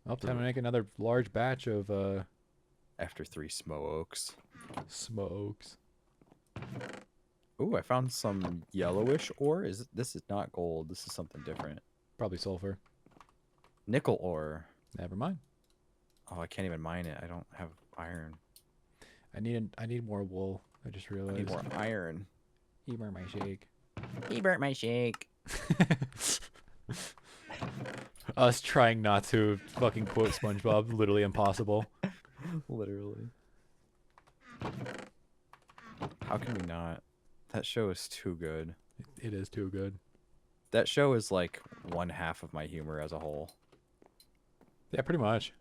Oh, time to make another large batch of After 3 smokes. smokes. Ooh, I found some yellowish ore. This is not gold. This is something different. Probably sulfur. Nickel ore. Never mind. Oh, I can't even mine it. I don't have iron. I need more wool. I just I realized. need more iron. He burned my shake. He burnt my shake. Us trying not to fucking quote SpongeBob, literally impossible. Literally. How can we not? That show is too good. It is too good. That show is like one half of my humor as a whole. Yeah, pretty much.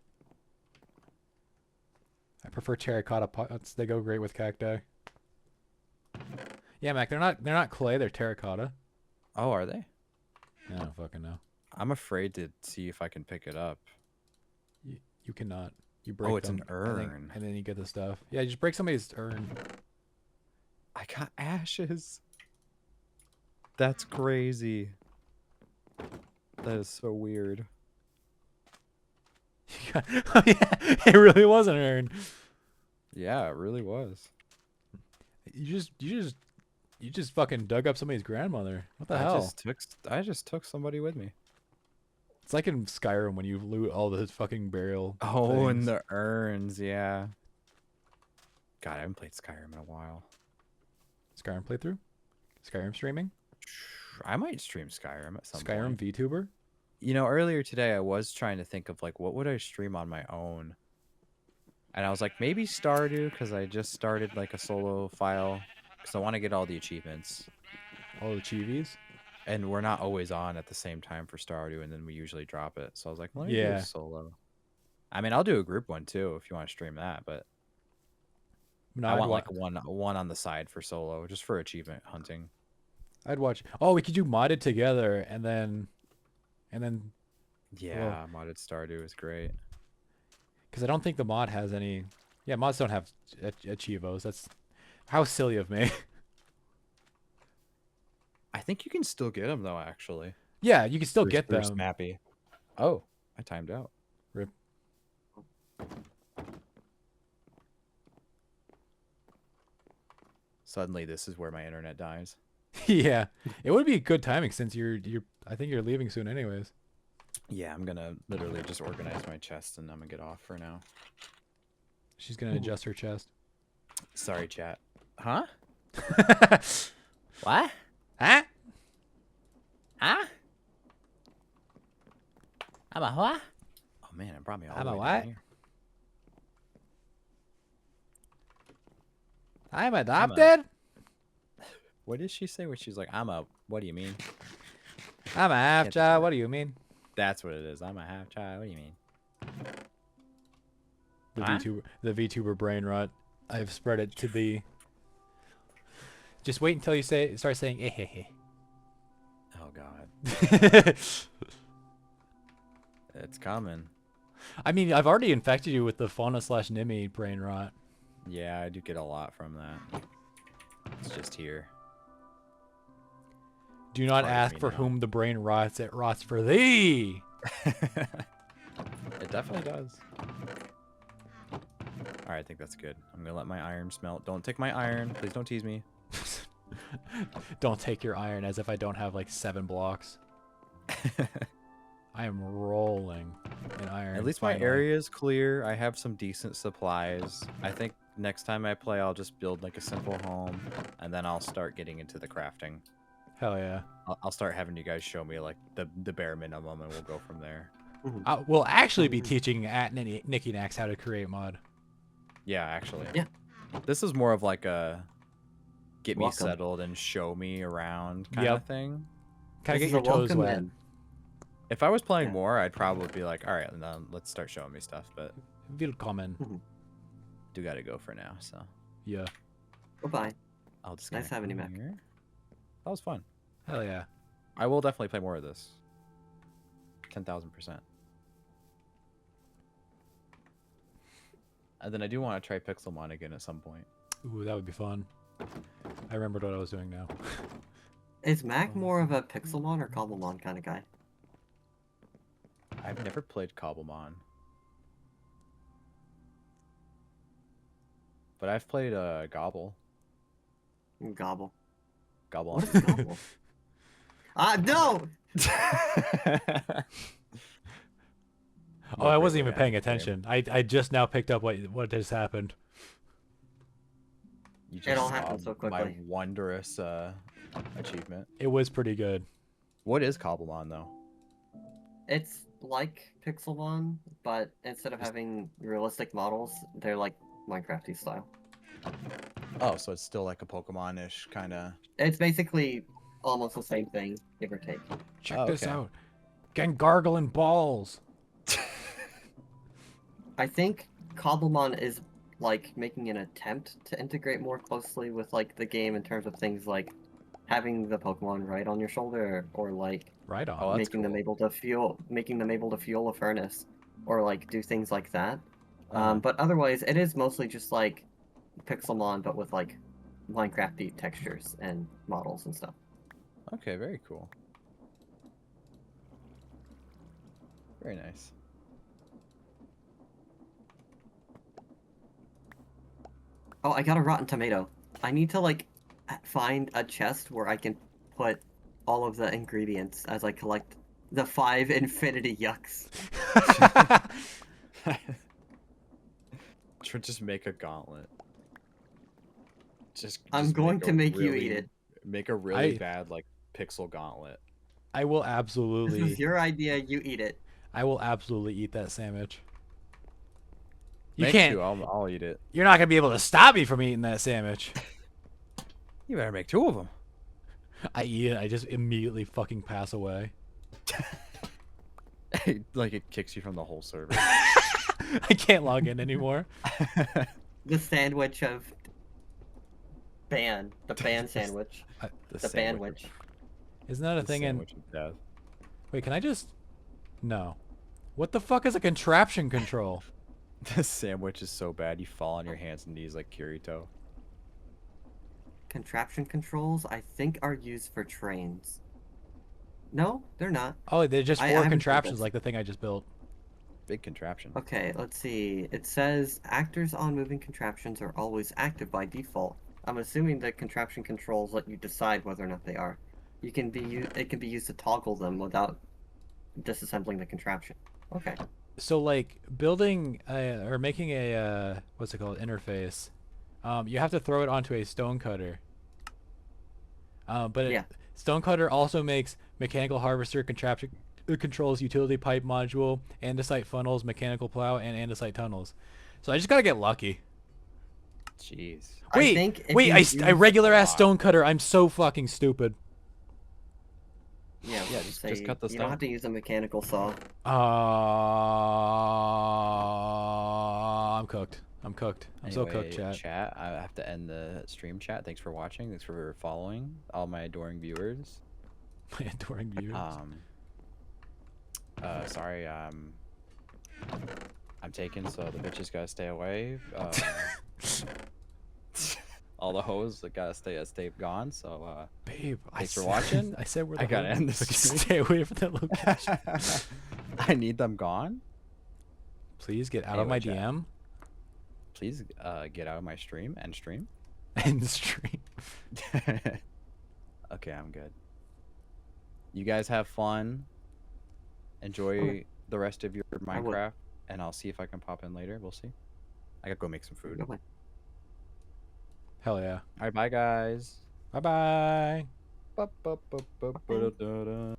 I prefer terracotta pots. They go great with cacti. Yeah, Mac, they're not clay, they're terracotta. Oh, are they? I don't fucking know. I'm afraid to see if I can pick it up. You cannot. You break Oh, it's them, an urn. and then you get the stuff. Yeah, you just break somebody's urn. I got ashes. That's crazy. That is so weird. Oh, yeah, it really was an urn. Yeah, it really was. You just fucking dug up somebody's grandmother. What the hell? I just took somebody with me. It's like in Skyrim when you loot all the fucking burial. Oh, and things. the urns, yeah. God, I haven't played Skyrim in a while. Skyrim playthrough, Skyrim streaming, I might stream Skyrim at some Skyrim point. VTuber. You know, earlier today I was trying to think of like what would I stream on my own, and I was like maybe Stardew because I just started like a solo file because I want to get all the achievements, All the chivies. and we're not always on at the same time for Stardew, and then we usually drop it. So I was like, let me do Yeah. a solo. I mean, I'll do a group one too if you want to stream that, but No, I I'd want wa- like one on the side for solo, just for achievement hunting. I'd watch. Oh, we could do modded together, and then, Yeah, modded Stardew is great. because I don't think the mod has any. Yeah, mods don't have achievos. That's how silly of me. I think you can still get them though, actually. Yeah, you can still Bruce- get Bruce them. Mappy. Oh, I timed out. Rip. Suddenly, this is where my internet dies. Yeah, it would be good timing since you're. I think you're leaving soon, anyways. Yeah, I'm gonna literally just organize my chest and I'm gonna get off for now. She's gonna adjust her chest. Sorry, chat. Huh? Huh? What? Huh? I'm a what? Oh man, it brought me all I'm the a way down what? here. I'm adopted. What did she say when she's like, I'm a, what do you mean? I'm a half Can't child. decide. What do you mean? That's what it is. I'm a half child. What do you mean? The VTuber brain rot. I've spread it to the. Just wait until you start saying eh heh heh. Oh god. It's coming. I mean, I've already infected you with the fauna/Nimi brain rot. Yeah, I do get a lot from that. It's just here. Do not Part of ask me for now. whom the brain rots. It rots for thee. It definitely does. Alright, I think that's good. I'm gonna let my iron smelt. Don't take my iron. Please don't tease me. Don't take your iron as if I don't have like 7 blocks. I am rolling in iron. At least my finally. area is clear. I have some decent supplies. I think next time I play, I'll just build like a simple home, and then I'll start getting into the crafting. Hell yeah. I'll start having you guys show me like the bare minimum, and we'll go from there. We'll actually be teaching at Nicky Nax how to create mod. Yeah, actually. Yeah. This is more of like a get me Welcome. settled and show me around kind Yep. of thing. Kind of This get is your a toes welcome wet. in. If I was playing Yeah. more, I'd probably be like, all right, now let's start showing me stuff. But Willkommen. do got to go for now. So Yeah. Goodbye. I'll just Nice having you, Mac. here. That was fun. Hell yeah. I will definitely play more of this. 10,000%. And then I do want to try Pixelmon again at some point. Ooh, that would be fun. I remembered what I was doing now. Is Mac more of a Pixelmon or Cobblemon kind of guy? I've never played Cobblemon. But I've played Gobble. Gobble. Gobble. What is Gobble? No! Oh, I wasn't even Really paying active game. attention. I just now picked up what just happened. You It all saw happened so My quickly. wondrous achievement. It was pretty good. What is Cobblemon though? It's like Pixelmon, but instead of Just- having realistic models, they're like Minecrafty style. Oh, so it's still like a Pokemon-ish kind of. It's basically almost the same thing, give or take. Check Oh, this okay. out. Getting gargling balls. I think Cobblemon is like making an attempt to integrate more closely with like the game in terms of things like having the Pokemon right on your shoulder, or like Right on. Oh, that's making them cool. able to fuel a furnace, or like do things like that. Uh-huh. But otherwise, it is mostly just like Pixelmon, but with like Minecrafty textures and models and stuff. Okay, very cool. Very nice. Oh, I got a rotten tomato. I need to like find a chest where I can put all of the ingredients as I collect the 5 infinity yucks. Just make a gauntlet. I'm just going make to a make you really, eat it. Make a really I- bad like pixel gauntlet. I will This absolutely, is your idea, you eat it. I will absolutely eat that sandwich. You Make can't. two. I'll eat it. You're not gonna be able to stop me from eating that sandwich. You better make 2 of them. I eat it. I just immediately fucking pass away. Like it kicks you from the whole server. I can't log in anymore. The sandwich of ban. The ban sandwich. The bandwich. Isn't that a The thing in? sandwich of death. Wait, can I just? No. What the fuck is a contraption control? The sandwich is so bad you fall on your hands and knees like Kirito. Contraption controls, I think, are used for trains. No, they're not. Oh, they're just I 4 haven't heard contraptions this. like the thing I just built. Big contraption. Okay, let's see. It says actors on moving contraptions are always active by default. I'm assuming the contraption controls let you decide whether or not they are. It can be used to toggle them without disassembling the contraption. Okay. So like building or making a what's it called, interface, you have to throw it onto a stone cutter. But Yeah. Stonecutter also makes mechanical harvester, contraption controls, utility pipe module, andesite funnels, mechanical plow, and andesite tunnels. So I just gotta get lucky. Jeez. I Wait, think if wait, you I use regular a ass lot. stonecutter. I'm so fucking stupid. Yeah, Yeah, we'll just say cut the you don't stone. have to use a mechanical saw. I'm cooked. I'm cooked. I'm so cooked, Anyway, chat. I have to end the stream chat. Thanks for watching. Thanks for following all my adoring viewers. My adoring viewers. Sorry, I'm taken, so the bitches gotta stay away. All the hoes that gotta stay gone. So Babe, thanks for said- watching. I said we're I gotta end this Stay stream. away from that location. I need them gone. Please get out of Anyway, my chat. DM Please get out of my stream and stream. and stream. Okay, I'm good. You guys have fun. Enjoy Okay. the rest of your I will. Minecraft, and I'll see if I can pop in later. We'll see. I gotta go make some food. Bye-bye. Hell yeah. All right, bye guys. Bye bye. Ba-ba-ba-ba-ba-da-da-da.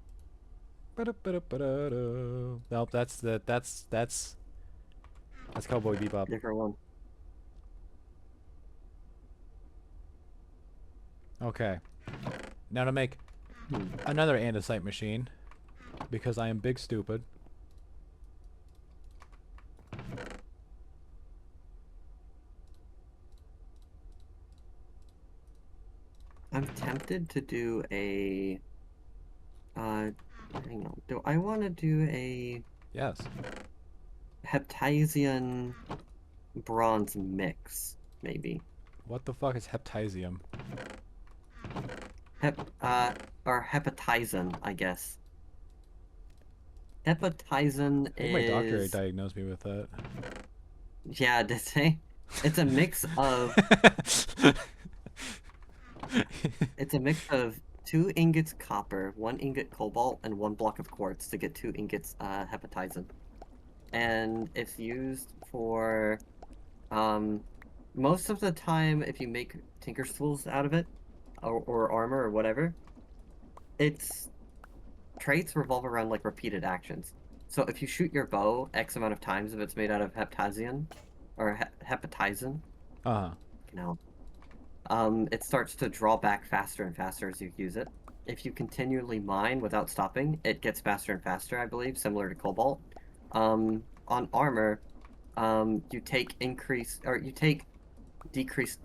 Nope, that's Cowboy Bebop. Different one. Okay. Now to make another andesite machine, because I am big stupid. I'm tempted to do a hang on. Do I want to do a Yes. Heptasian bronze mix, maybe? What the fuck is heptasium? Or hepatizin, I guess. Hepatizin I think my doctor is diagnosed me with that. yeah, did they? It's a mix of it's a mix of 2 ingots copper, 1 ingot cobalt, and 1 block of quartz to get 2 ingots hepatizin. And it's used for most of the time if you make tinker's tools out of it, or armor or whatever, it's traits revolve around like repeated actions. So if you shoot your bow X amount of times, if it's made out of heptazian or hepatizen, Uh-huh. you know, it starts to draw back faster and faster as you use it. If you continually mine without stopping, it gets faster and faster, I believe, similar to Cobalt. On armor, you take decreased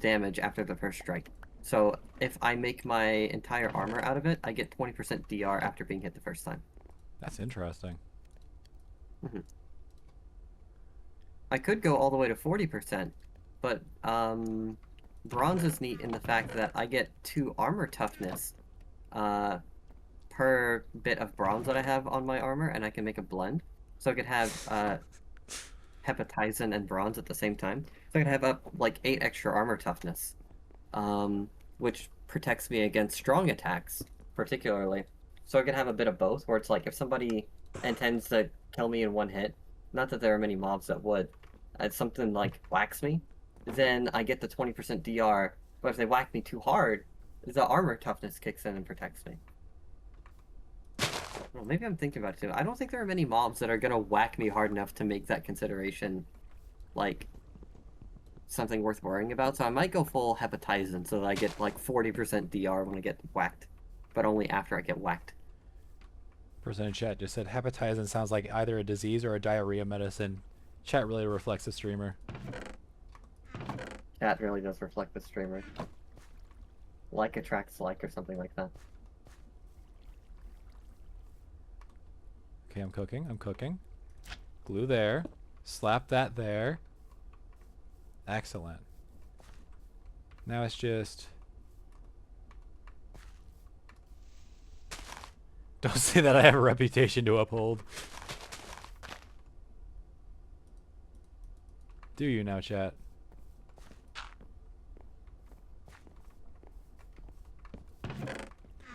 damage after the first strike. So if I make my entire armor out of it, I get 20% DR after being hit the first time. That's interesting. I could go all the way to 40%, but bronze is neat in the fact that I get 2 armor toughness per bit of bronze that I have on my armor, and I can make a blend. So I could have hepatizen and bronze at the same time. So I could have up like 8 extra armor toughness, which protects me against strong attacks, particularly. So I could have a bit of both, where it's like if somebody intends to kill me in one hit, not that there are many mobs that would, it's something like whacks me, then I get the 20% DR, but if they whack me too hard, the armor toughness kicks in and protects me. Well, maybe I'm thinking about it too. I don't think there are many mobs that are gonna whack me hard enough to make that consideration, like, something worth worrying about. So I might go full hepatizen so that I get like 40% DR when I get whacked, but only after I get whacked. Person in chat just said hepatizen sounds like either a disease or a diarrhea medicine. Chat really reflects the streamer. Chat really does reflect the streamer. Like attracts like or something like that. Okay, I'm cooking. I'm cooking. Glue there. Slap that there. Excellent. Now it's just... Don't say that I have a reputation to uphold. Do you now, chat?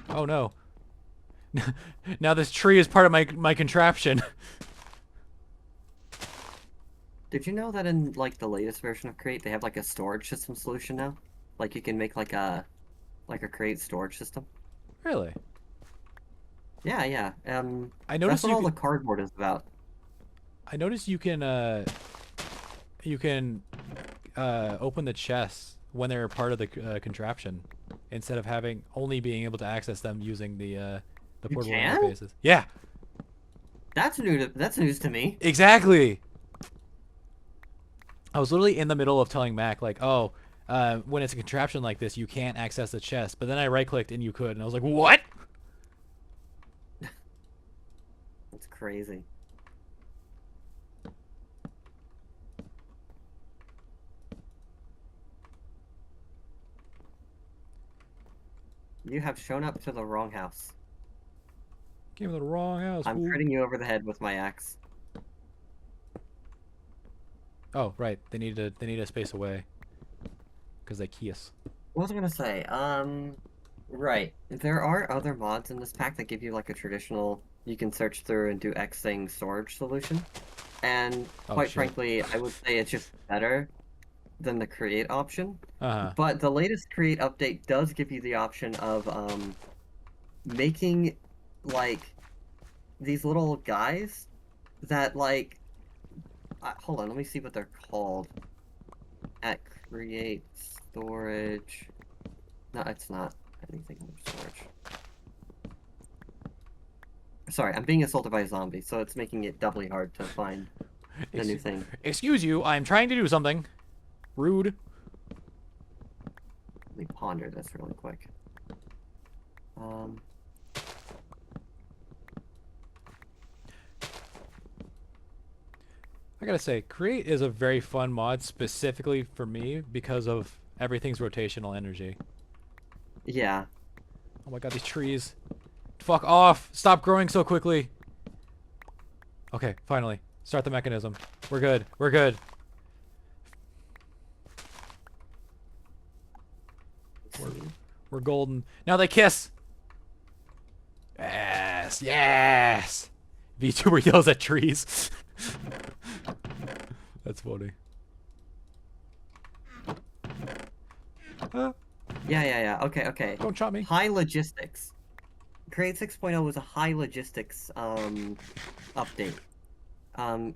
Oh no. Now this tree is part of my contraption. Did you know that in like the latest version of Create they have like a storage system solution now? Like you can make like a Create storage system? Really? Yeah, yeah. I That's noticed what you all can, the cardboard is about. I noticed you can open the chests when they're part of the contraption instead of having only being able to access them using the portable can? interfaces. Yeah, That's news to me. exactly. I was literally in the middle of telling Mac like, oh, when it's a contraption like this, you can't access the chest. But then I right-clicked and you could, and I was like, what? That's crazy. You have shown up to the wrong house. Came to the wrong house. I'm fool. critting you over the head with my axe. Oh, right. They need a space away because they kiss. What was I gonna say? Right. There are other mods in this pack that give you like a traditional, you can search through and do X thing storage solution. And Oh, quite shit. frankly, I would say it's just better than the create option. Uh-huh. But the latest create update does give you the option of making like these little guys that like hold on, let me see what they're called. At create storage. No, it's not anything under storage. Sorry, I'm being assaulted by a zombie, so it's making it doubly hard to find the new thing. Excuse you, I'm trying to do something. Rude. Let me ponder this really quick. I gotta say, Create is a very fun mod specifically for me because of everything's rotational energy. Yeah. Oh my god, these trees. Fuck off! Stop growing so quickly! Okay, finally. Start the mechanism. We're good. We're good. We're golden. Now they kiss! Yes! Yes! VTuber yells at trees. That's funny. Yeah. Okay. Don't chop me. High logistics. Create 6.0 was a high logistics update.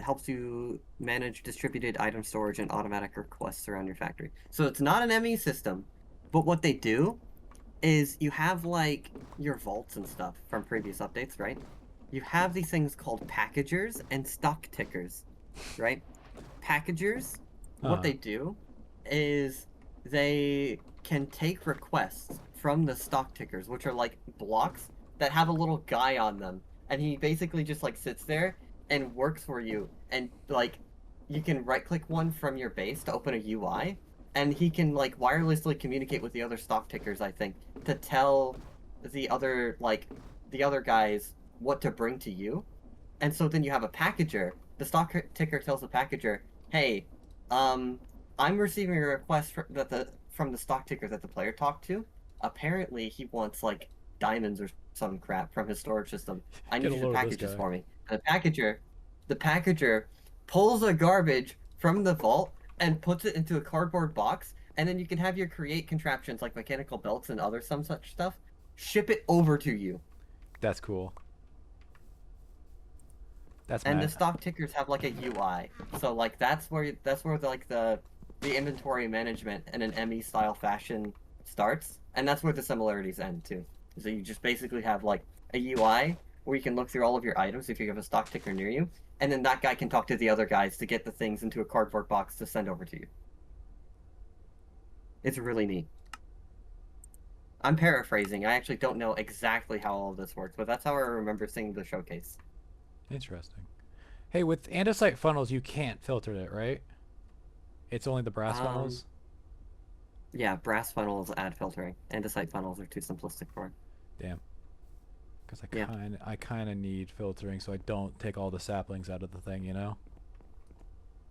Helps you manage distributed item storage and automatic requests around your factory. So it's not an ME system, but what they do is you have like your vaults and stuff from previous updates, right? You have these things called packagers and stock tickers, right? Packagers, what they do is they can take requests from the stock tickers, which are like blocks that have a little guy on them, and he basically just like sits there and works for you, and like you can right click one from your base to open a UI, and he can like wirelessly communicate with the other stock tickers, I think, to tell the other guys what to bring to you. And so then you have a packager. The stock ticker tells the packager, "Hey, I'm receiving a request from the stock ticker that the player talked to. Apparently, he wants like diamonds or some crap from his storage system. I need you to package this for me." And the packager pulls the garbage from the vault and puts it into a cardboard box, and then you can have your create contraptions like mechanical belts and other some such stuff ship it over to you. That's cool. That's And mad. the stock tickers have like a UI, so like that's where like the inventory management in an ME style fashion starts, and that's where the similarities end too. So you just basically have like a UI where you can look through all of your items if you have a stock ticker near you, and then that guy can talk to the other guys to get the things into a cardboard box to send over to you. It's really neat. I'm paraphrasing. I actually don't know exactly how all of this works, but that's how I remember seeing the showcase. Interesting. Hey, with andesite funnels, you can't filter it, right? It's only the brass funnels? Yeah, brass funnels add filtering. Andesite funnels are too simplistic for it. Damn. Because Yeah. I kind of need filtering so I don't take all the saplings out of the thing, you know?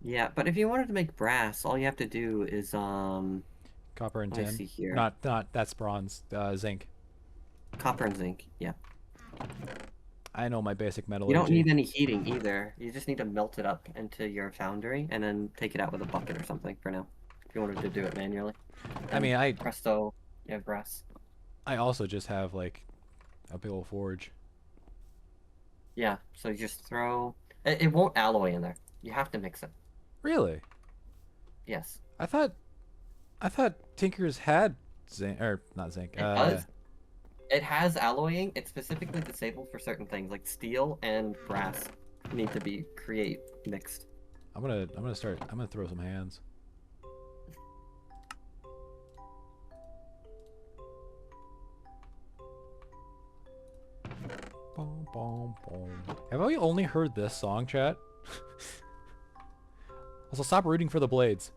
Yeah, but if you wanted to make brass, all you have to do is Copper and let me tin. see here. Not that's bronze. Zinc. Copper and zinc. Yeah. I know my basic You don't metallurgy. need any heating either. You just need to melt it up into your foundry and then take it out with a bucket or something for now. If you wanted to do it manually. I mean, Presto, you have brass. I also just have like a big old forge. Yeah, so you just throw... It won't alloy in there. You have to mix it. Really? Yes. I thought Tinkers had zinc, or not zinc. It does. It has alloying. It's specifically disabled for certain things, like steel and brass need to be mixed. I'm gonna throw some hands. Boom, boom, boom. Have I only heard this song, chat? Also, stop rooting for the blades.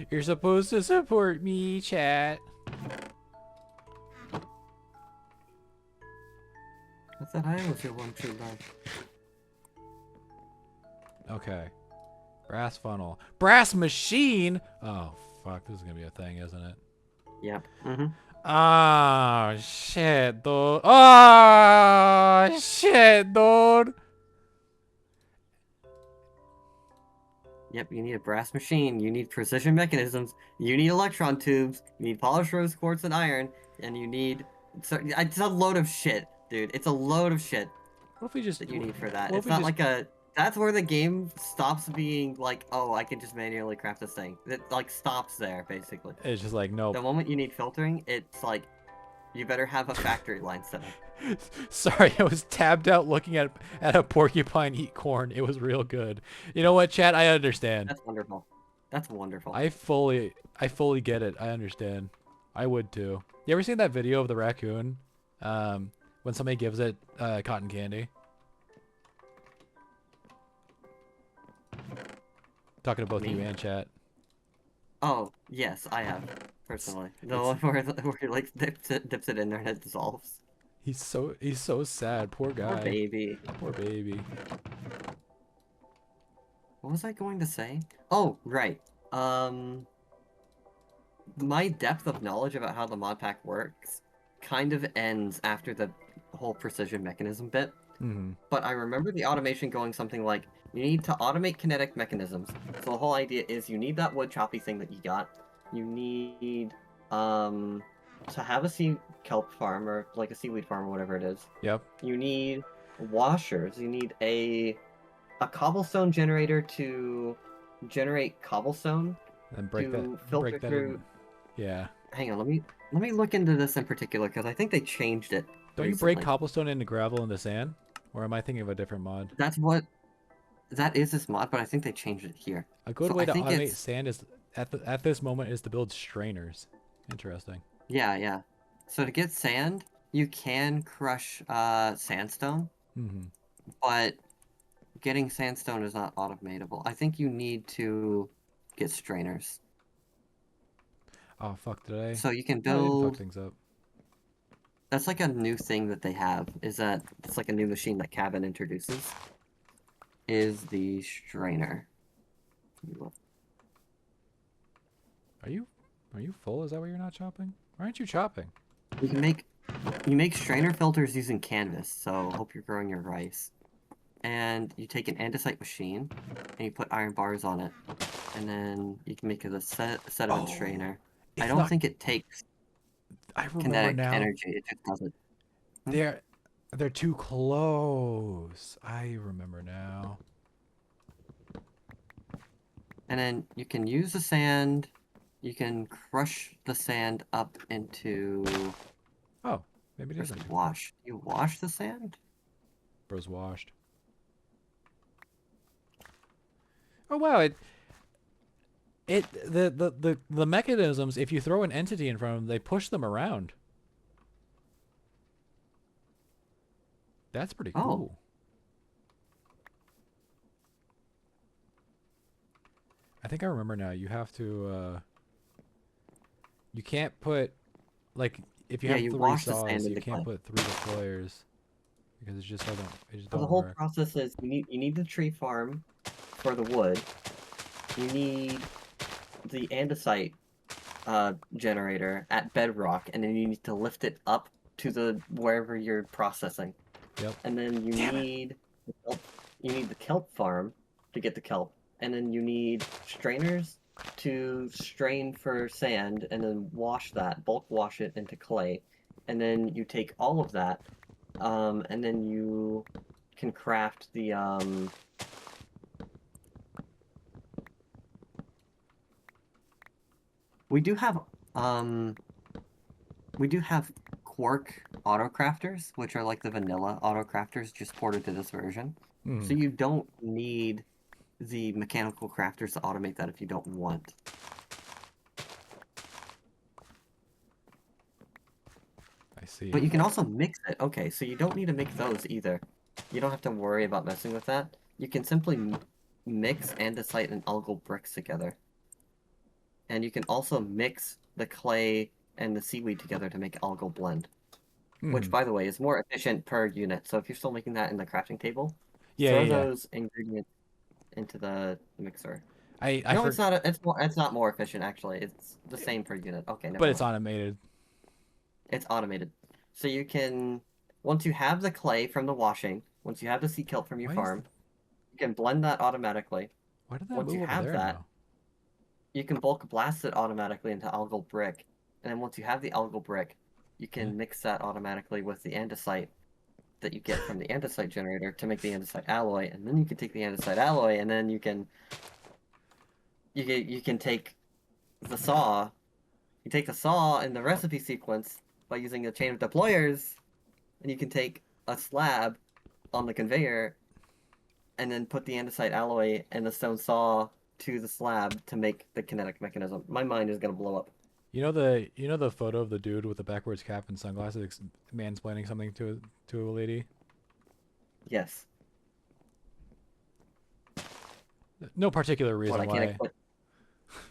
You're supposed to support me, chat. I thought I was your one true love. Okay. Brass funnel. Brass machine! Oh, fuck. This is gonna be a thing, isn't it? Yep. Mm-hmm. Oh, shit, dude. Oh, shit, dude. Yep, you need a brass machine, you need precision mechanisms, you need electron tubes, you need polished rose quartz and iron, and you need... It's a load of shit, dude. It's a load of shit What if we just... that you need for that. what if It's we not just- like a... That's where the game stops being like, oh, I can just manually craft this thing. It, like, stops there, basically. It's just like, nope. The moment you need filtering, it's like, you better have a factory line set up. Sorry, I was tabbed out looking at a porcupine eat corn. It was real good. You know what, chat? I understand. That's wonderful. That's wonderful. I fully get it. I understand. I would too. You ever seen that video of the raccoon? When somebody gives it cotton candy. Talking to both you Me? and chat. Oh, yes, I have, personally. The one where he, like, dips it in there and it dissolves. He's so sad. Poor guy. Poor baby. Poor baby. What was I going to say? Oh, right. My depth of knowledge about how the mod pack works kind of ends after the whole precision mechanism bit. Mm-hmm. But I remember the automation going something like, you need to automate kinetic mechanisms. So the whole idea is you need that wood choppy thing that you got. you need to have a sea kelp farm or like a seaweed farm or whatever it is. Yep. You need washers. You need a cobblestone generator to generate cobblestone And to break filter that through. in. Yeah. Hang on, let me look into this in particular because I think they changed it Don't you break recently. cobblestone into gravel into sand? Or am I thinking of a different mod? That is this mod, but I think they changed it here. A good So way I to think automate it's sand is at this moment is to build strainers. Interesting. yeah. So to get sand, you can crush sandstone, Mm-hmm. but getting sandstone is not automatable. I think you need to get strainers. Oh fuck! Did I? So you can No, I didn't fuck build. things up. That's like a new thing that they have. Is that it's like a new machine that Cabin introduces. Is the strainer. Are you? Are you full? Is that why you're not chopping? Why aren't you chopping? You make strainer filters using canvas. So hope you're growing your rice. And you take an andesite machine and you put iron bars on it, and then you can make it a sediment Oh, strainer. I it's don't not. think it takes I remember kinetic now. energy. It just doesn't. Hmm? They're they're too close. I remember now. And then you can use the sand. You can crush the sand up into. Oh, maybe it Where's isn't. wash? You wash the sand? Bro's washed. Oh wow! The mechanisms. If you throw an entity in front of them, they push them around. That's pretty Oh, cool. I think I remember now. You have to. You can't put like if you yeah. have You three wash the saws, sand you into can't clay. put three deployers because it just So the don't whole work. process is you need the tree farm for the wood. You need the andesite generator at bedrock, and then you need to lift it up to the wherever you're processing. Yep. And then Damn it. you need the kelp farm to get the kelp, and then you need strainers to strain for sand, and then wash that, bulk wash it into clay, and then you take all of that, and then you can craft the We do have um we do have Quark auto crafters, which are like the vanilla auto crafters just ported to this version. So Hmm. you don't need the mechanical crafters to automate that if you don't want. I see. But you can also mix it. Okay, so you don't need to make those either. You don't have to worry about messing with that. You can simply mix andesite and algal bricks together. And you can also mix the clay and the seaweed together to make algal blend. Which, Hmm. by the way, is more efficient per unit. So if you're still making that in the crafting table, Yeah, throw yeah, yeah. those ingredients into the mixer. I No, for, it's not more efficient actually. It's the same per unit. Okay, but never it's mind. automated. It's automated. So you can once you have the clay from the washing, once you have the sea kelp from your Why is farm, you can blend that automatically. why did that Once you move over have there that, now? you can bulk blast it automatically into algal brick. And then once you have the algal brick, you Yeah. can mix that automatically with the andesite that you get from the andesite generator to make the andesite alloy, and then you can take the andesite alloy, and then you can take the saw. You take the saw in the recipe sequence by using a chain of deployers, and you can take a slab on the conveyor, and then put the andesite alloy and the stone saw to the slab to make the kinetic mechanism. My mind is gonna blow up. You know the photo of the dude with the backwards cap and sunglasses mansplaining something to a lady? Yes. No particular What reason I can't why. explain.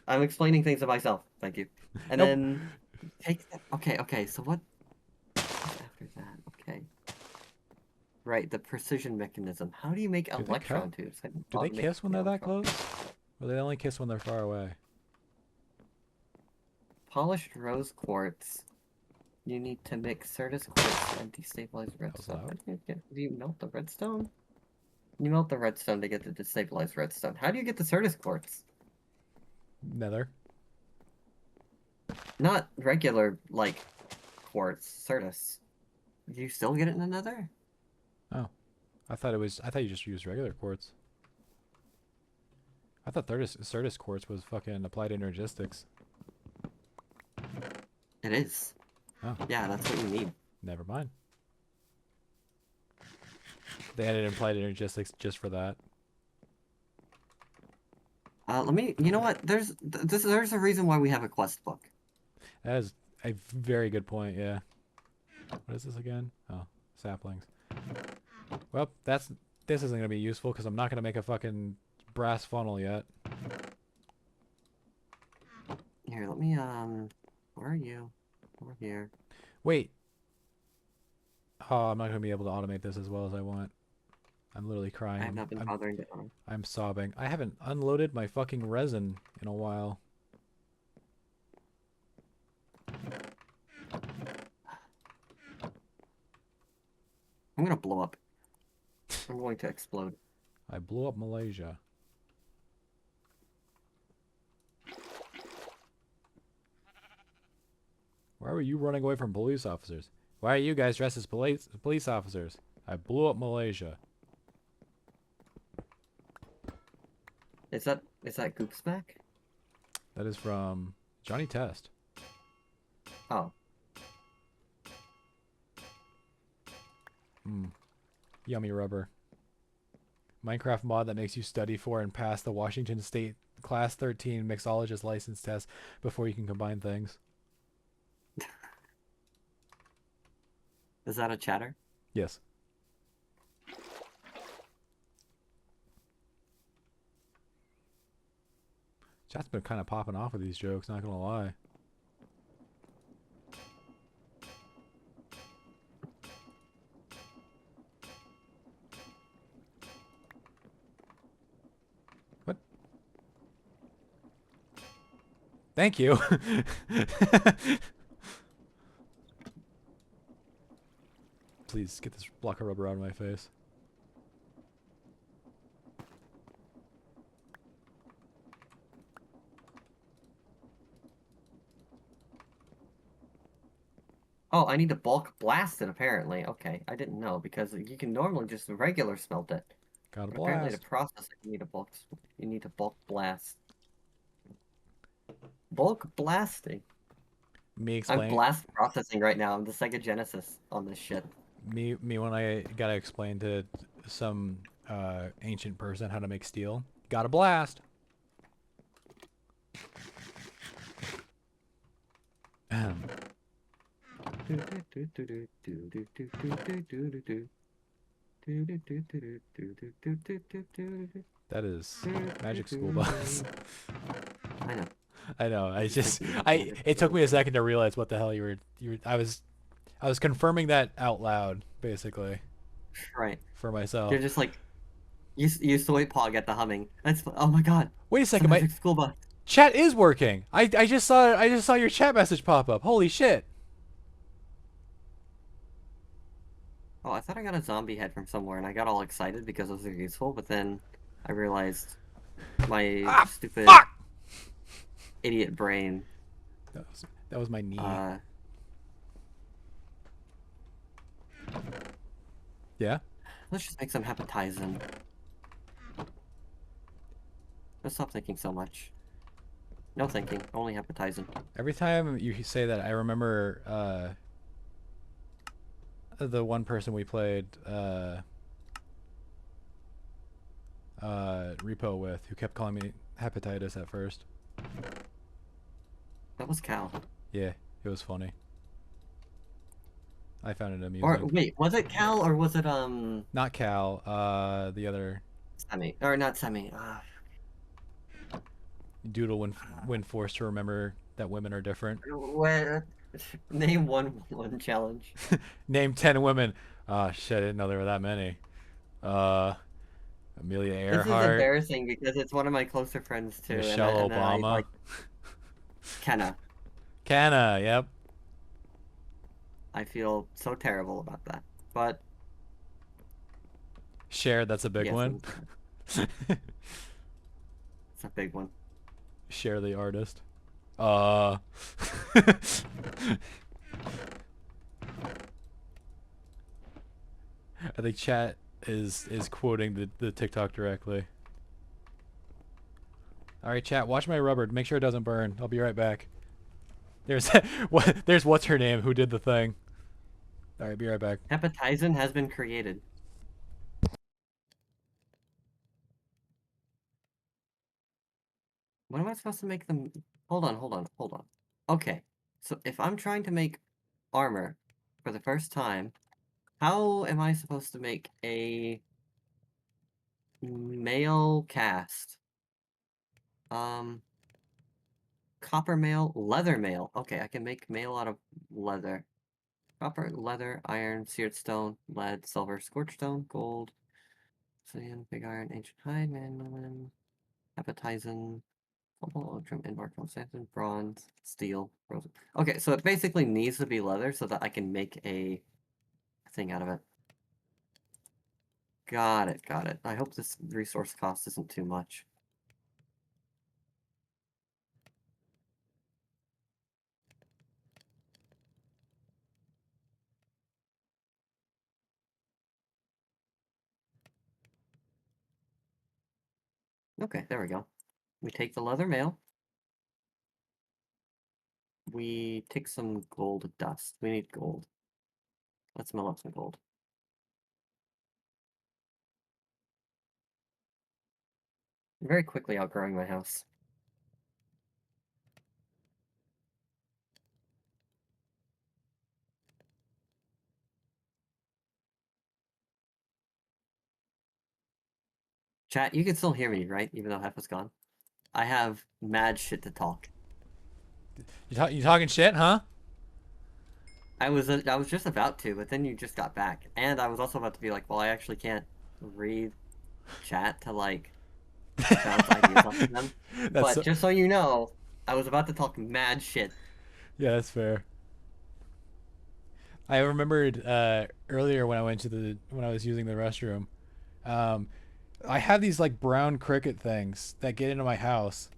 I'm explaining things to myself. Thank you. And Nope. then take that. Okay. So what after that? Okay. Right, the precision mechanism. How do you make Do they cut? electron tubes? I didn't Do they automate kiss when the they're that electron. close? Or they only kiss when they're far away? Polished rose quartz. You need to mix Certus quartz and destabilized That was redstone. loud. Do you melt the redstone? You melt the redstone to get the destabilized redstone. How do you get the Certus quartz? Nether. Not regular, like, quartz, Certus. Do you still get it in the nether? Oh, I thought you just used regular quartz. I thought Certus quartz was fucking applied energistics. It is. Oh, Yeah, that's what you need. never mind. They added applied energistics just for that. You know what? There's a reason why we have a quest book. That is a very good point, yeah. What is this again? Oh, saplings. Well, this isn't gonna be useful because I'm not gonna make a fucking brass funnel yet. Here, let me, where are you? Over here. Wait. Oh, I'm not gonna be able to automate this as well as I want. I'm literally crying. I have not been bothering to. I'm sobbing. I haven't unloaded my fucking resin in a while. I'm gonna blow up. I'm going to explode. I blew up Malaysia. Why were you running away from police officers? Why are you guys dressed as police officers? I blew up Malaysia. Is that Goops back? That is from Johnny Test. Oh. Yummy rubber. Minecraft mod that makes you study for and pass the Washington State Class 13 Mixologist license test before you can combine things. Is that a chatter? Yes. Chat's been kind of popping off with these jokes, not gonna lie. What? Thank you. Please get this block of rubber out of my face. Oh, I need to bulk blast it, apparently. Okay, I didn't know, because you can normally just regular smelt it. Got a But apparently to blast. process it, you need to bulk blast. Bulk blasting. Me I'm explain blast processing right now. I'm the Sega Genesis on this shit. me when I gotta explain to some ancient person how to make steel. Got a blast. That is Magic School Bus. I know. I know. It took me a second to realize what the hell you were. I was confirming that out loud, basically, Right. for myself. You're just like, you used to wait Pog at the humming. Oh my god. Wait a It's the second, my Magic School Bus. chat is working. I just saw your chat message pop up. Holy shit. Oh, I thought I got a zombie head from somewhere, and I got all excited because those are useful, but then I realized my stupid Fuck! idiot brain. That was my knee. Yeah. Let's just make some hepatizen. Let's stop thinking so much. No thinking, only hepatizen. Every time you say that, I remember the one person we played repo with who kept calling me hepatitis at first. That was Cal. Yeah, it was funny. I found it amusing. Or wait, was it Cal or was it Not Cal, the other Semi? Or not Semi. Doodle when forced to remember that women are different. Name one challenge. Name 10 women. Oh shit, I didn't know there were that many. Amelia This is Earhart, embarrassing because it's one of my closer friends too. Michelle and I, Obama. like, Kenna. Canna, yep. I feel so terrible about that. But Cher, that's a big yes, one. it's a big one. Cher the artist. I think chat is quoting the TikTok directly. All right, chat. Watch my rubber. Make sure it doesn't burn. I'll be right back. There's there's what's her name who did the thing. All right, be right back. Hepatizen has been created. What am I supposed to make them? Hold on, hold on, hold on. Okay, so if I'm trying to make armor for the first time, how am I supposed to make a mail cast? Copper mail, leather mail. Okay, I can make mail out of leather. Copper, leather, iron, seared stone, lead, silver, scorched stone, gold, obsidian, big iron, ancient hide, manolin, hepatizen, cobalt, ultram, invar, constantin, bronze, steel, frozen. Okay, so it basically needs to be leather so that I can make a thing out of it. Got it, got it. I hope this resource cost isn't too much. Okay, there we go. We take the leather mail. We take some gold dust. We need gold. Let's mill up some gold. I'm very quickly outgrowing my house. Chat, you can still hear me, right? Even though Hef is gone. I have mad shit to talk. You talking shit, huh? I was just about to, but then you just got back, and I was also about to be like, well, I actually can't read chat to like bounce ideas off of them. That's But just so you know, I was about to talk mad shit. yeah, that's fair. I remembered earlier when I was using the restroom. Um, I have these like brown cricket things that get into my house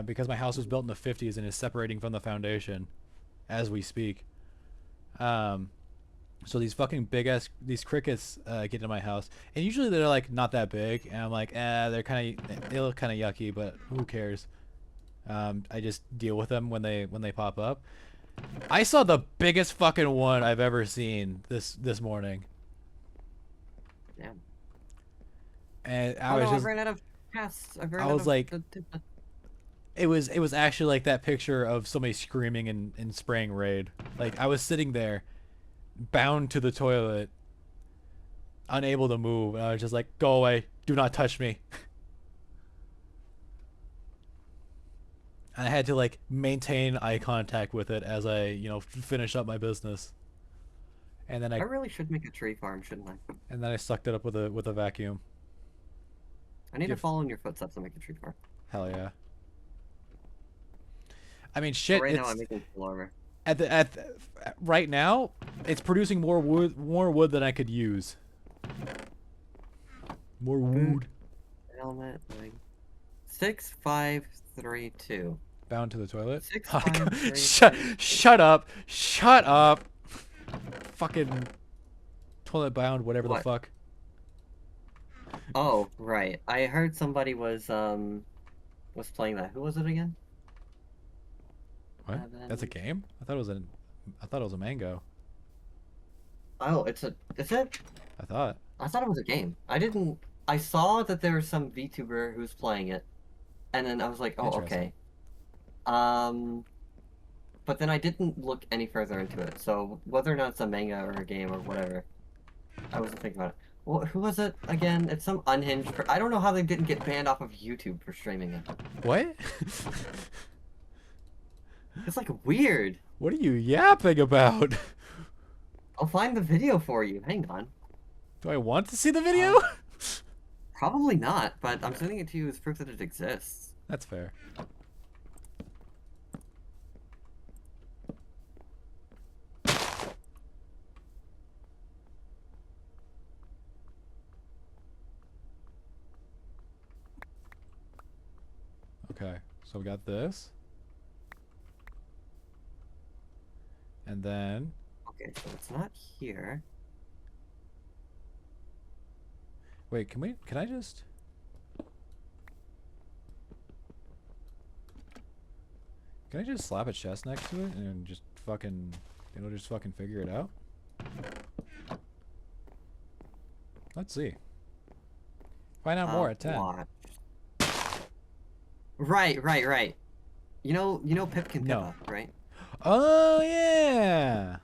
because my house was built in the 50s and is separating from the foundation as we speak. Um, so these fucking big ass these crickets get into my house, and usually they're like not that big, and I'm like, they look kind of yucky, but who cares? I just deal with them when they pop up. I saw the biggest fucking one I've ever seen this morning, Damn. and Oh no, I've ran out of casts. I've run I out was of like, it was actually like that picture of somebody screaming and spraying raid. Like I was sitting there, bound to the toilet, unable to move, and I was just like, go away, do not touch me. And I had to like maintain eye contact with it as I finish up my business. And then I I really should make a tree farm, shouldn't I? sucked it up with a vacuum. I need to Give follow in your footsteps and make a tree farm. hell yeah. I mean, But shit. right now I'm It's making full armor. right now. It's producing more wood than I could use. More Boot, wood. helmet, leg. 6532. Bound to the toilet. 6532. Shut up. Shut up. Fucking toilet bound. Whatever the What? fuck. Oh, right. I heard somebody was playing that. Who was it again? What? That's a game? I thought it was a mango. Oh, is it? I thought. I thought it was a game. I saw that there was some VTuber who's playing it, and then I was like, oh, Interesting. okay. But then I didn't look any further into it, so whether or not it's a manga or a game or whatever, I wasn't thinking about it. Well, who was it again? It's some unhinged. I don't know how they didn't get banned off of YouTube for streaming it. What? It's like weird. What are you yapping about? I'll find the video for you. Hang on. Do I want to see the video? Probably not, but I'm sending it to you as proof that it exists. That's fair. Okay, so we got this. And then Okay, so it's not here. wait, can I just slap a chest next to it and just fucking it'll just fucking figure it out? Let's see. Find out more at 10. Watch. Right. You know Pipkin No. Pippa, right? Oh yeah.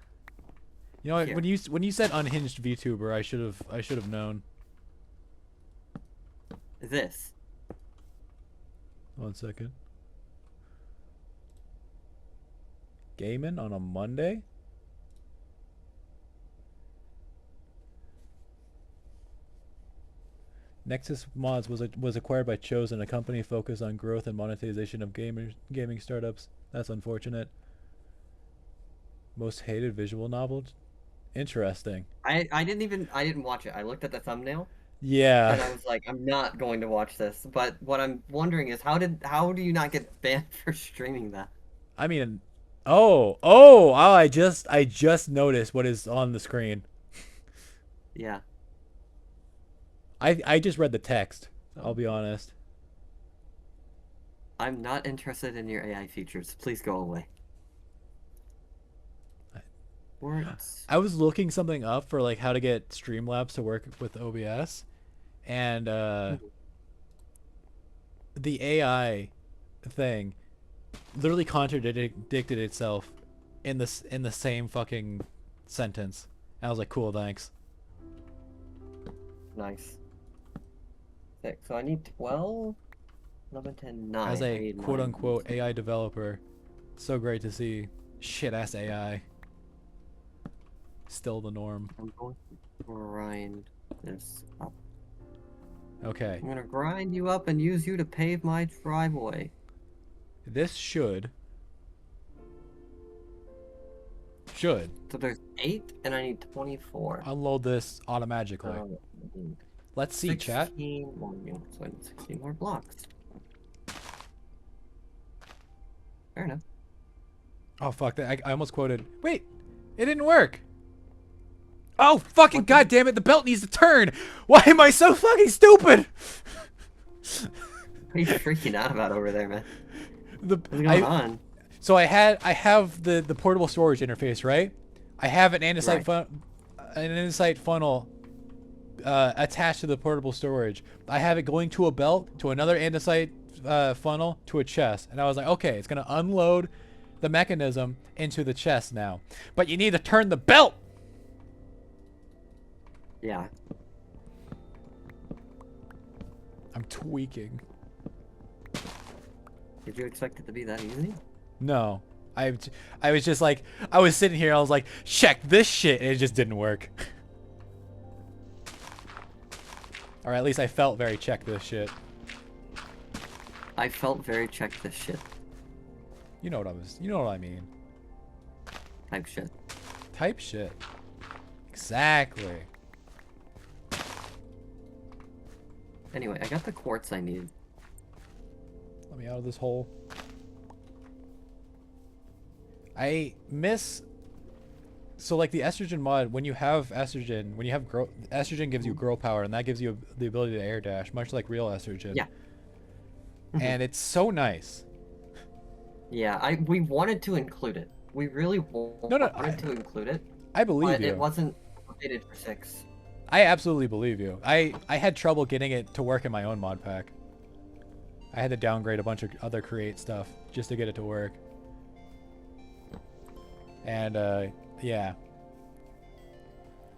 You know what, Here. when you said unhinged VTuber, I should have known. This. 1 second. Gaming on a Monday? Nexus Mods was acquired by Chosen, a company focused on growth and monetization of gaming startups. That's unfortunate. Most hated visual novel? Interesting. I didn't watch it. I looked at the thumbnail and Yeah. I was like, I'm not going to watch this. But what I'm wondering is how do you not get banned for streaming that? I mean, I just noticed what is on the screen. Yeah. I just read the text. I'll be honest. I'm not interested in your AI features. Please go away. Words. I was looking something up for like how to get Streamlabs to work with OBS, and the AI thing literally contradicted itself in the same fucking sentence. And I was like, cool, thanks. Nice. 6. So I need 12, 11, 10, 9. As I a need quote 9. unquote AI developer, so great to see shit ass AI still the norm. I'm going to grind this up. Okay, I'm gonna grind you up and use you to pave my driveway. this should So there's 8, and I need 24. unload this automatically. I need Let's see, chat. 16 more units, so I need 16 more blocks. Fair enough. Oh fuck! That I almost quoted. Wait, it didn't work. Oh fucking What the- goddamn it! The belt needs to turn. Why am I so fucking stupid? What are you freaking out about over there, man? The What's going on? So I have the portable storage interface, right? I have an andesite funnel attached to the portable storage. I have it going to a belt, to another andesite funnel, to a chest, and I was like, okay, it's gonna unload the mechanism into the chest now, but you need to turn the belt. Yeah. I'm tweaking. Did you expect it to be that easy? No, I was just like, I was sitting here, I was like, check this shit, and it just didn't work. Or at least I felt very check this shit. I felt very check this shit You know what I mean. type shit. Type shit. Exactly. Anyway, I got the quartz I need. Let me out of this hole. I miss. So like the estrogen mod, when you have estrogen, estrogen gives you grow power, and that gives you the ability to air dash, much like real estrogen. Yeah. And it's so nice. Yeah, we wanted to include it. We really wanted to include it, I believe but you. it wasn't updated for 6. I absolutely believe you. I had trouble getting it to work in my own mod pack. I had to downgrade a bunch of other create stuff just to get it to work. And yeah.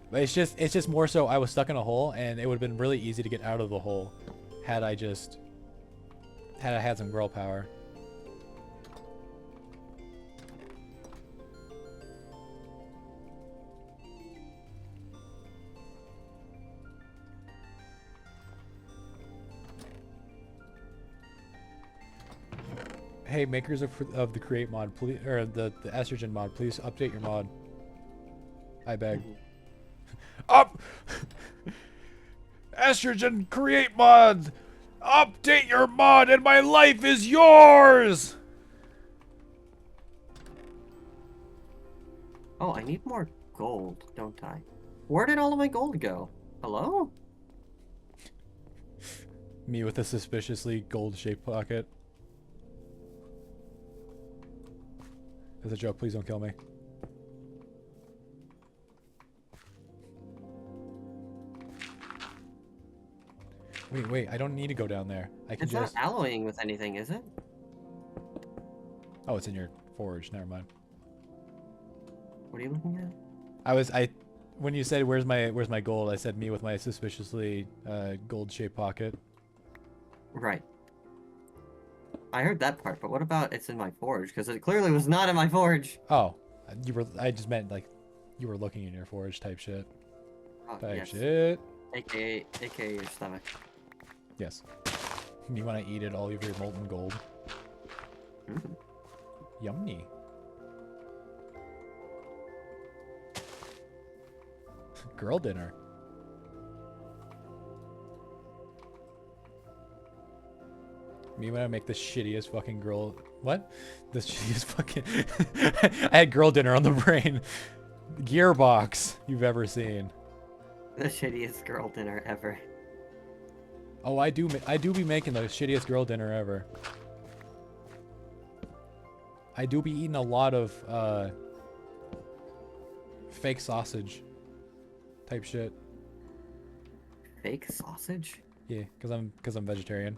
But it's just more so I was stuck in a hole, and it would have been really easy to get out of the hole had I had some grow power. Hey, makers of the create mod, please, or the estrogen mod, please update your mod. I beg. Up. Estrogen create mod. Update your mod, and my life is yours. Oh, I need more gold, don't I? Where did all of my gold go? Hello? Me with a suspiciously gold-shaped pocket. It's a joke. Please don't kill me. Wait. I don't need to go down there. I can It's just... not alloying with anything, is it? Oh, it's in your forge. Never mind. What are you looking at? When you said where's my gold, I said me with my suspiciously gold-shaped pocket. Right. I heard that part, but what about it's in my forge? Because it clearly was not in my forge. Oh, I just meant like you were looking in your forge type shit. Oh, Type yes. shit. AKA your stomach. Yes. You want to eat it all of your molten gold. Mm. Yummy. Girl dinner. Me when I make the shittiest fucking girl... What? The shittiest fucking... I had girl dinner on the brain. Gearbox you've ever seen. The shittiest girl dinner ever. Oh, I do be making the shittiest girl dinner ever. I do be eating a lot of fake sausage type shit. Fake sausage? Yeah, cause I'm vegetarian.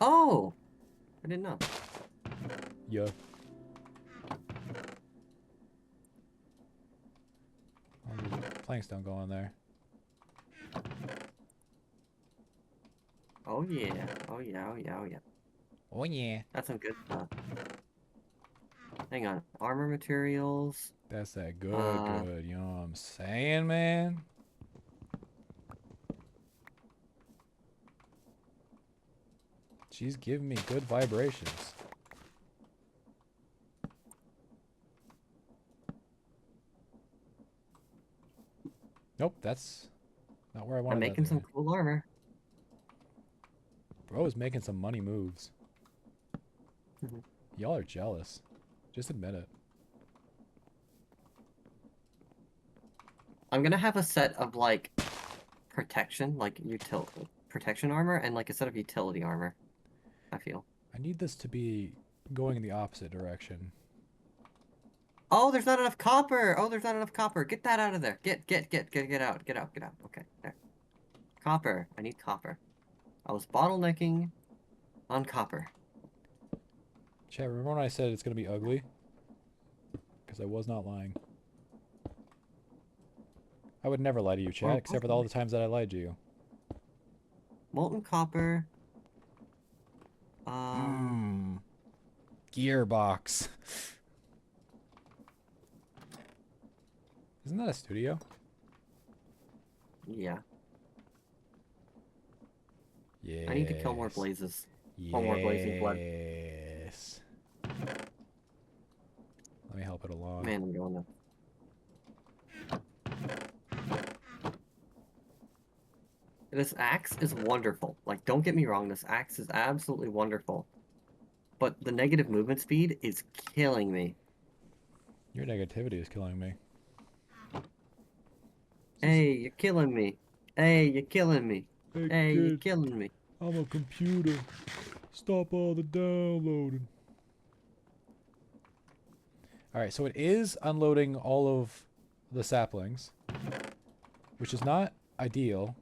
Oh! I didn't know. Yeah. Oh, planks don't go on there. Oh yeah. Oh yeah. Oh yeah. Oh yeah. Oh yeah. That's some good stuff. Hang on. Armor materials. That's that good, Uh, good. You know what I'm saying, man? She's giving me good vibrations. Nope, that's not where I wanted I'm that making to some be. cool armor. Bro is making some money moves. Mhm. Y'all are jealous. Just admit it. I'm gonna have a set of like protection, like protection armor, and like a set of utility armor. I feel. I need this to be going in the opposite direction. Oh, there's not enough copper. Oh, there's not enough copper. Get that out of there. Get out. Get out. Okay, there. Copper. I need copper. I was bottlenecking on copper. Chat, remember when I said it's gonna be ugly? Because I was not lying. I would never lie to you, chat, Well, except for all the times that I lied to you. Molten copper. Gearbox. Isn't that a studio? Yeah. Yeah. I need to kill more blazes. Or more blazing blood. Yes. Let me help it along. Man, I'm going up. This axe is wonderful. Like, don't get me wrong, this axe is absolutely wonderful. But the negative movement speed is killing me. Your negativity is killing me. Hey, you're killing me. Hey, you're killing me. Hey, you're killing me. I'm a computer. Stop all the downloading. Alright, so it is unloading all of the saplings, which is not ideal.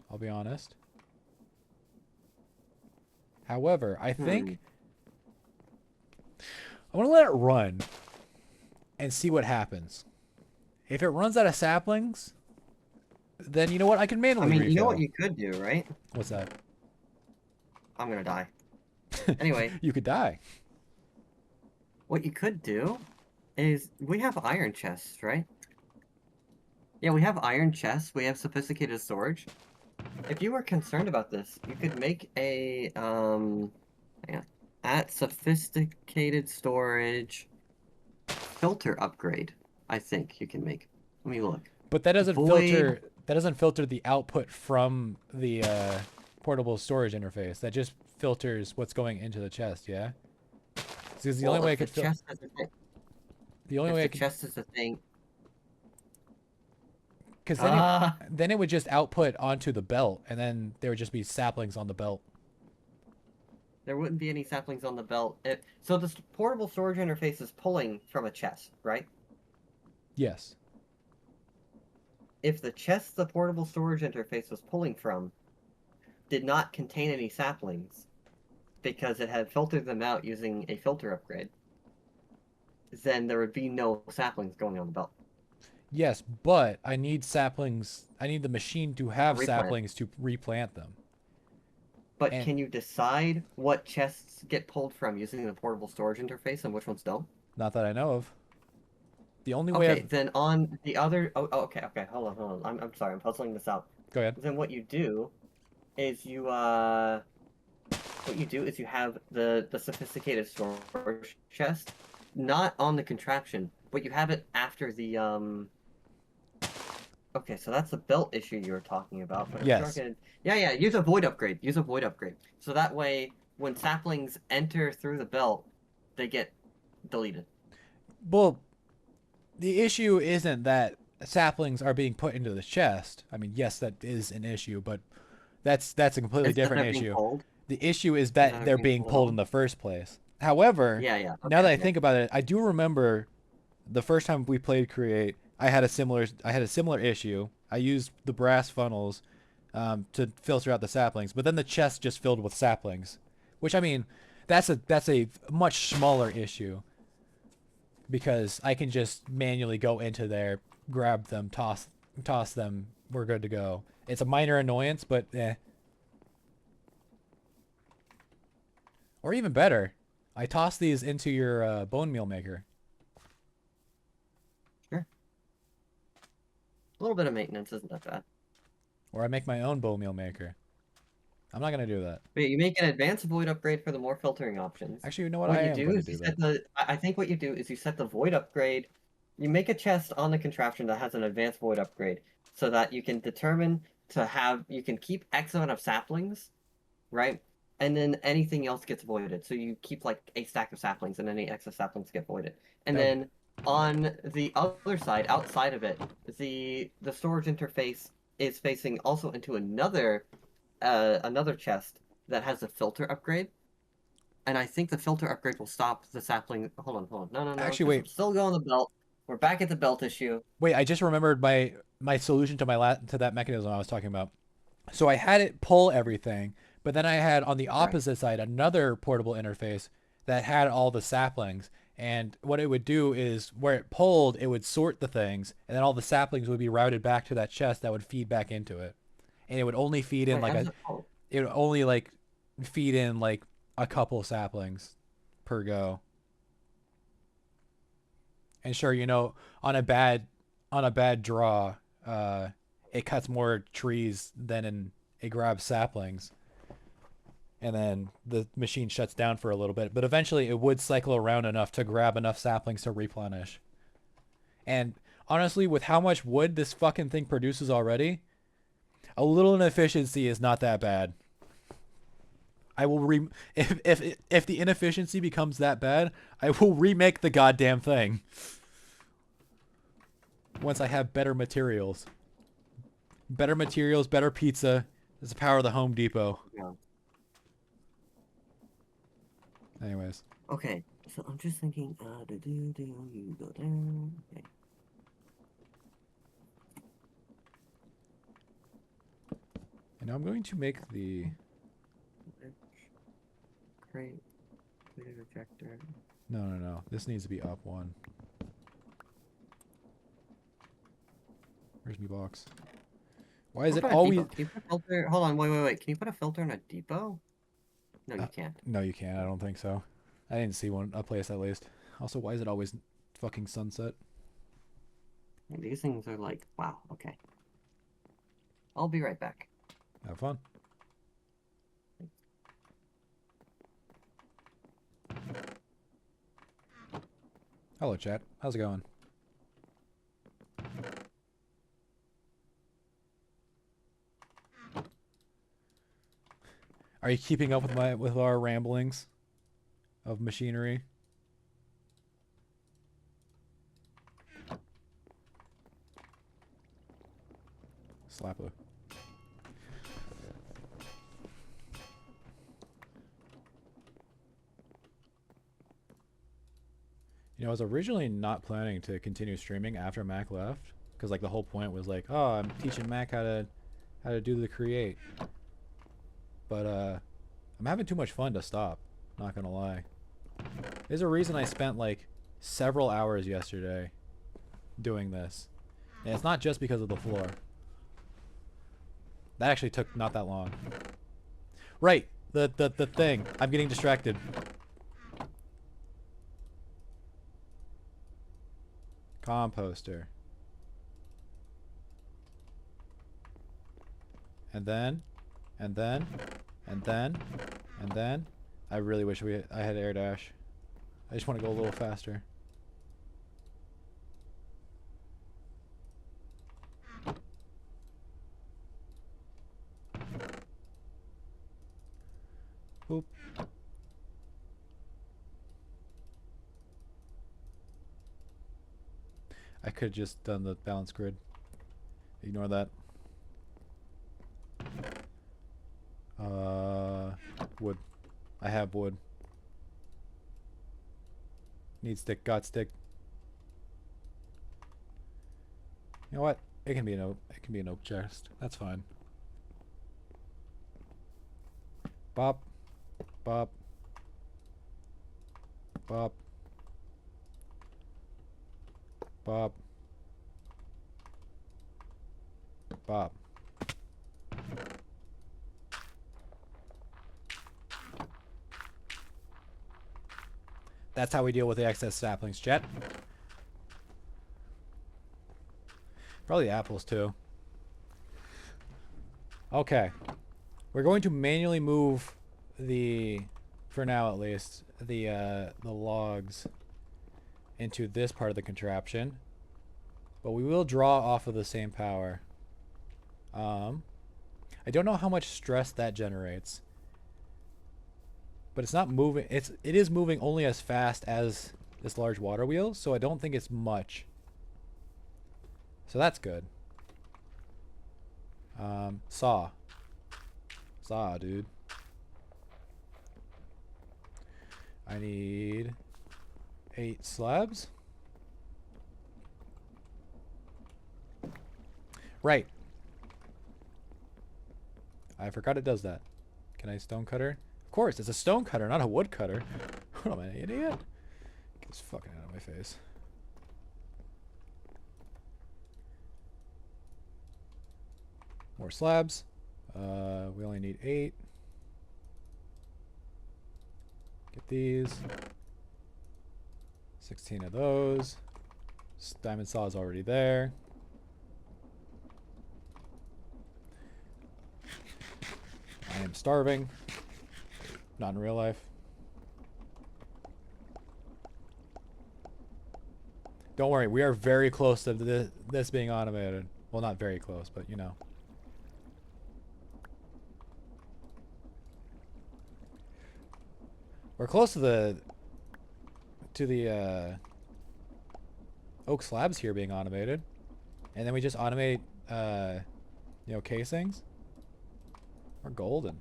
I'll be honest. However, I think I want to let it run and see what happens. If it runs out of saplings, then you know what? I can manually refill. You know what you could do, right? What's that? I'm gonna die. Anyway. You could die. What you could do is we have iron chests, right? Yeah, we have iron chests. We have sophisticated storage. If you were concerned about this, you could make a at sophisticated storage filter upgrade. I think you can make. Let me look. But that doesn't filter. That doesn't filter the output from the portable storage interface. That just filters what's going into the chest. Yeah. Because the Well, only way I if the could fill, chest is the thing, the only if way I the could, chest is the thing, because ah, then it would just output onto the belt, and then there would just be saplings on the belt. there wouldn't be any saplings on the belt. So the portable storage interface is pulling from a chest, right? Yes. If the chest the portable storage interface was pulling from did not contain any saplings, because it had filtered them out using a filter upgrade, then there would be no saplings going on the belt. Yes, but I need saplings. I need the machine to have Replant. saplings to replant them. But And can you decide what chests get pulled from using the portable storage interface and which ones don't? not that I know of. The only way Okay, then on the other. Okay, hold on. I'm sorry, I'm puzzling this out. Go ahead. Then what you do is you have the sophisticated storage chest, not on the contraption, but you have it after the Okay, so that's the belt issue you were talking about. But Yes. Yeah. Use a void upgrade. Use a void upgrade. So that way, when saplings enter through the belt, they get deleted. Well, the issue isn't that saplings are being put into the chest. I mean, yes, that is an issue, but that's a completely Is that different they're being issue. pulled? The issue is that that they're being pulled in the first place. However, Yeah. now Okay, that I yeah. think about it, I do remember the first time we played Create, I had a similar issue. I used the brass funnels to filter out the saplings, but then the chest just filled with saplings, which I mean, that's a much smaller issue because I can just manually go into there, grab them, toss them, we're good to go. It's a minor annoyance, but eh. Or even better, I toss these into your bone meal maker. Sure. A little bit of maintenance isn't that bad. Or I make my own bone meal maker. I'm not going to do that. But you make an advanced void upgrade for the more filtering options. Actually, you know what? What I you am do going to is do you that. set I think what you do is you set the void upgrade. You make a chest on the contraption that has an advanced void upgrade, so that you can determine you can keep X amount of saplings, right? And then anything else gets voided. So you keep like a stack of saplings, and any excess saplings get voided. And That- then on the other side, outside of it, the storage interface is facing also into another chest that has a filter upgrade. And I think the filter upgrade will stop the sapling. Hold on. No. Actually, 'Cause wait. I'm still going the belt. We're back at the belt issue. Wait, I just remembered my solution to to that mechanism I was talking about. So I had it pull everything, but then I had on the opposite side another portable interface that had all the saplings. And what it would do is where it pulled, it would sort the things, and then all the saplings would be routed back to that chest that would feed back into it. And it would only feed in Wait, like how does it pull? it would only like feed in like a couple saplings per go. And sure, you know, on a bad draw, it cuts more trees than it grabs saplings. And then the machine shuts down for a little bit, but eventually it would cycle around enough to grab enough saplings to replenish. And honestly, with how much wood this fucking thing produces already, a little inefficiency is not that bad. I will if the inefficiency becomes that bad, I will remake the goddamn thing. Once I have better materials. Better materials, better pizza. It's the power of the Home Depot. Yeah. Anyways. Okay, so I'm just thinking. You go down. Okay. And now I'm going to make the... Crate. Rejector. No. This needs to be up one. Where's my box? Why is it always... Can you put a filter? Hold on, wait. Can you put a filter in a depot? No, you can't. No, you can't. I don't think so. I didn't see a place at least. Also, why is it always fucking sunset? These things are like, wow, okay. I'll be right back. Have fun. Hello, chat. How's it going? Are you keeping up with our ramblings of machinery? Slapper. You know, I was originally not planning to continue streaming after Mac left, because like the whole point was like, oh, I'm teaching Mac how to do the create. But I'm having too much fun to stop. Not gonna lie. There's a reason I spent like several hours yesterday doing this, and it's not just because of the floor. That actually took not that long. Right, the thing. I'm getting distracted. Composter. And then, and then, and then, and then. I really wish I had air dash. I just want to go a little faster. Boop. I could have just done the balance grid. Ignore that. Wood. I have wood. Need stick, got stick. You know what? It can be an oak. It can be an oak chest. That's fine. Bop. Bop. Bop. Bop. Bop. That's how we deal with the excess saplings, chat. Probably apples too. Okay. We're going to manually move the, for now at least, the logs into this part of the contraption. But we will draw off of the same power. I don't know how much stress that generates. But it's not moving. It is moving only as fast as this large water wheel, so I don't think it's much. So that's good. Saw, dude. I need 8 slabs. Right. I forgot it does that. Can I stone cutter? Of course, it's a stone cutter, not a wood cutter. What am I, an idiot? Get this fucking out of my face. More slabs. We only need 8. Get these. 16 of those. Diamond saw is already there. I am starving. Not in real life. Don't worry, we are very close to this being automated. Well, not very close, but you know. We're close to the oak slabs here being automated, and then we just automate you know, casings. We're golden.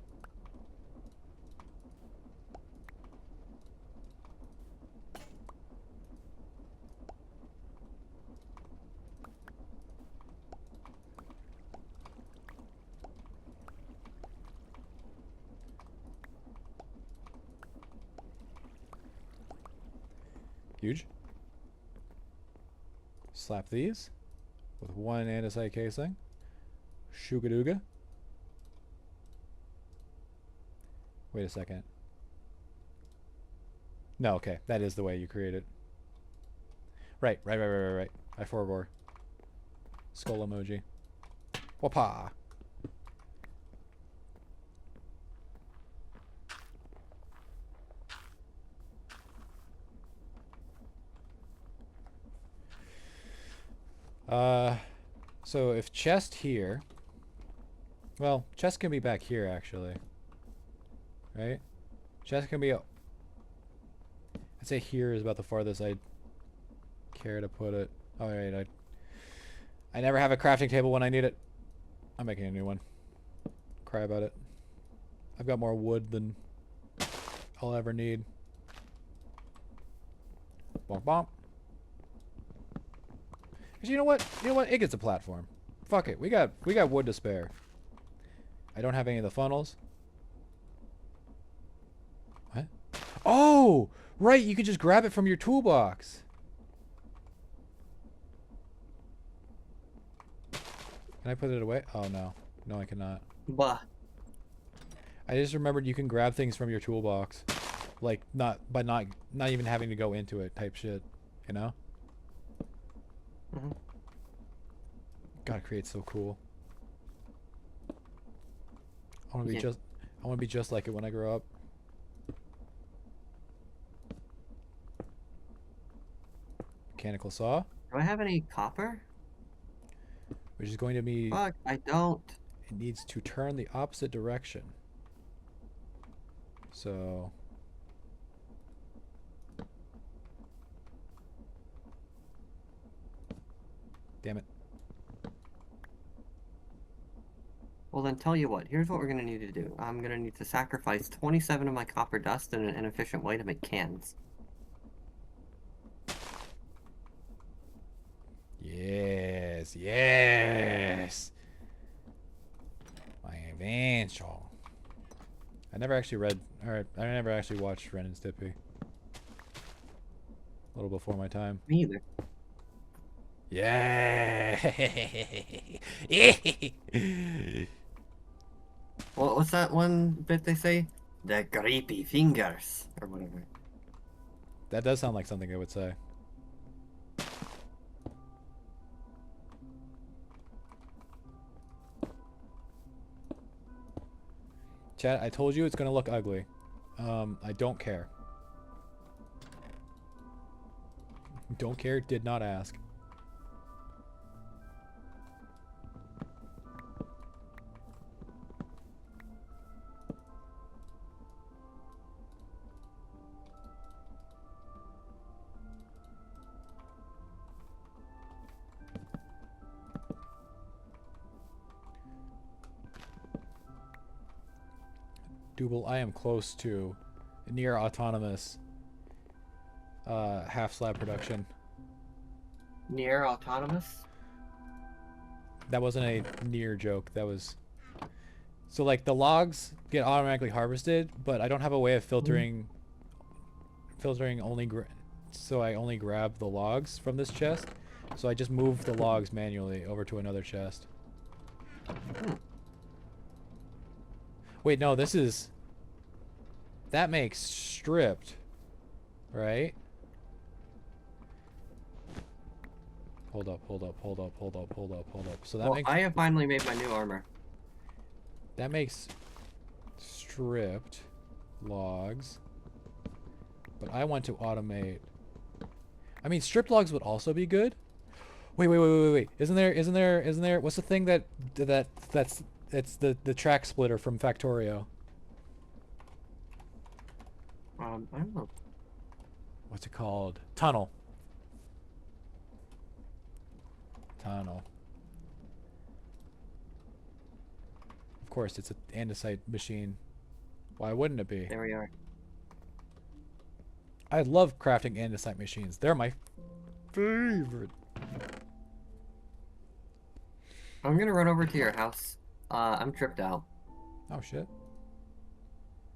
Huge. Slap these with 1 andesite casing. Shugadooga. Wait a second. No, okay. That is the way you create it. Right. I forgore. Skull emoji. Wapa. So if chest here, well, chest can be back here actually, right? Chest can be, I'd say here is about the farthest I'd care to put it. All right, I never have a crafting table when I need it. I'm making a new one. Cry about it. I've got more wood than I'll ever need. Bonk bonk. Actually, you know what? You know what? It gets a platform. Fuck it. We got wood to spare. I don't have any of the funnels. What? Oh! Right, you can just grab it from your toolbox. Can I put it away? Oh no. No, I cannot. Bah. I just remembered you can grab things from your toolbox. Like not even having to go into it type shit, you know? Mhm. God, Create's so cool. I want to be Yeah. just like it when I grow up. Mechanical saw, Do I have any copper? which is going to be, Fuck, I don't. it needs to turn the opposite direction. So damn it. Well then tell you what, here's what we're gonna need to do. I'm gonna need to sacrifice 27 of my copper dust in an inefficient way to make cans. Yes, yes. My eventual. I never actually read, or I never actually watched Ren and Stimpy. A little before my time. Me either. Yeah. Well, what's that one bit they say? The creepy fingers, or whatever. That does sound like something I would say. Chat, I told you it's gonna look ugly. I don't care. Don't care, did not ask. Double, I am close to near autonomous half slab production. Near autonomous? That wasn't a near joke. That was so like the logs get automatically harvested, but I don't have a way of filtering only so I only grab the logs from this chest. So I just move the logs manually over to another chest. Wait, no, this is that makes stripped, right? Hold up. So that Well, makes I have finally made my new armor. that makes stripped logs. But I want to automate. I mean, stripped logs would also be good. Wait. Isn't there what's the thing that's it's the track splitter from Factorio? I don't know. What's it called? Tunnel. Tunnel. Of course, it's an andesite machine. Why wouldn't it be? There we are. I love crafting andesite machines. They're my favorite. I'm gonna run over to your house. I'm tripped out. Oh shit.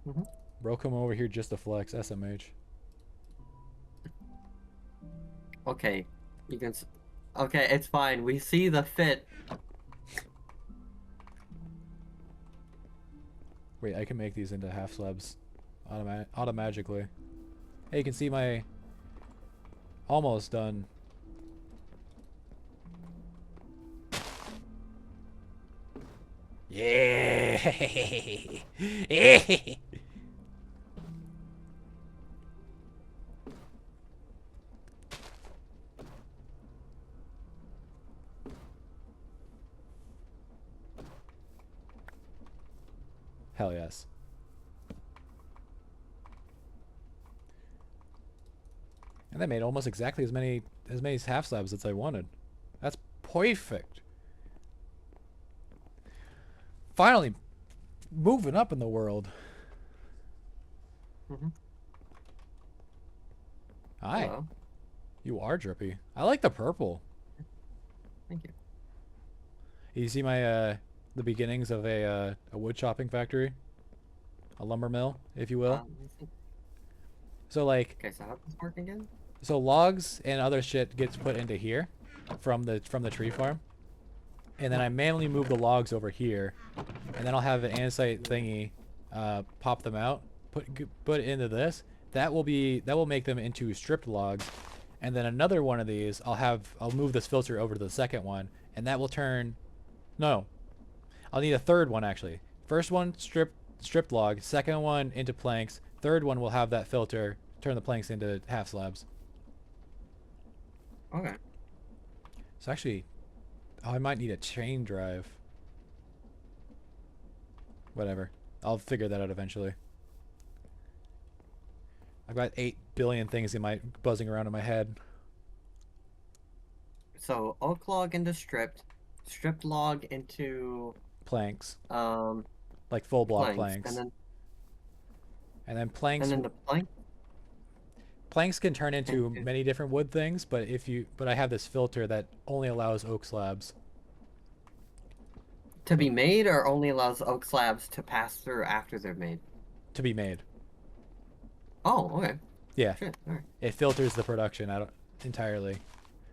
Mhm. Bro, come over here just to flex. SMH. Okay, okay, it's fine. We see the fit. Wait, I can make these into half slabs automagically. Hey, you can see my almost done. Yeah. Hell yes. And that made almost exactly as many half slabs as I wanted. That's perfect. Finally moving up in the world. Mhm. Hi. Hello. You are drippy. I like the purple. Thank you. You see my the beginnings of a wood chopping factory, a lumber mill, if you will. Let me see. So like, Okay, so how does this work again? so logs and other shit gets put into here from the tree farm, and then I manually move the logs over here, and then I'll have an andesite thingy pop them out, put it into this. That will make them into stripped logs, and then another one of these I'll move this filter over to the second one, and that will turn. No, I'll need a third one actually. First one stripped log, second one into planks, third one will have that filter turn the planks into half slabs. Okay. So actually, oh, I might need a chain drive. Whatever. I'll figure that out eventually. I've got 8 billion things buzzing around in my head. So oak log into stripped log into Planks. Like full block planks. And then planks the plank. planks can turn into many different wood things, but I have this filter that only allows oak slabs. To be made, or only allows oak slabs to pass through after they're made? To be made. Oh, okay. Yeah. Shit, all right. It filters the production out entirely.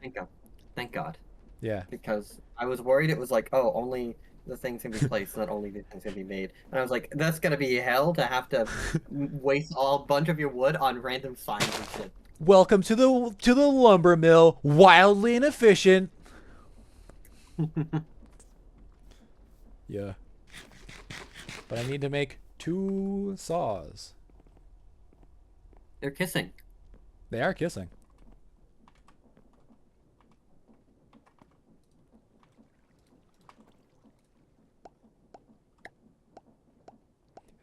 Thank God. Thank God. Yeah. Because I was worried it was like, oh, only the things can be placed, not only the things can be made. And I was like, that's gonna be hell to have to waste a bunch of your wood on random signs and shit. Welcome to the lumber mill, wildly inefficient. Yeah. But I need to make 2 saws. They're kissing. They are kissing.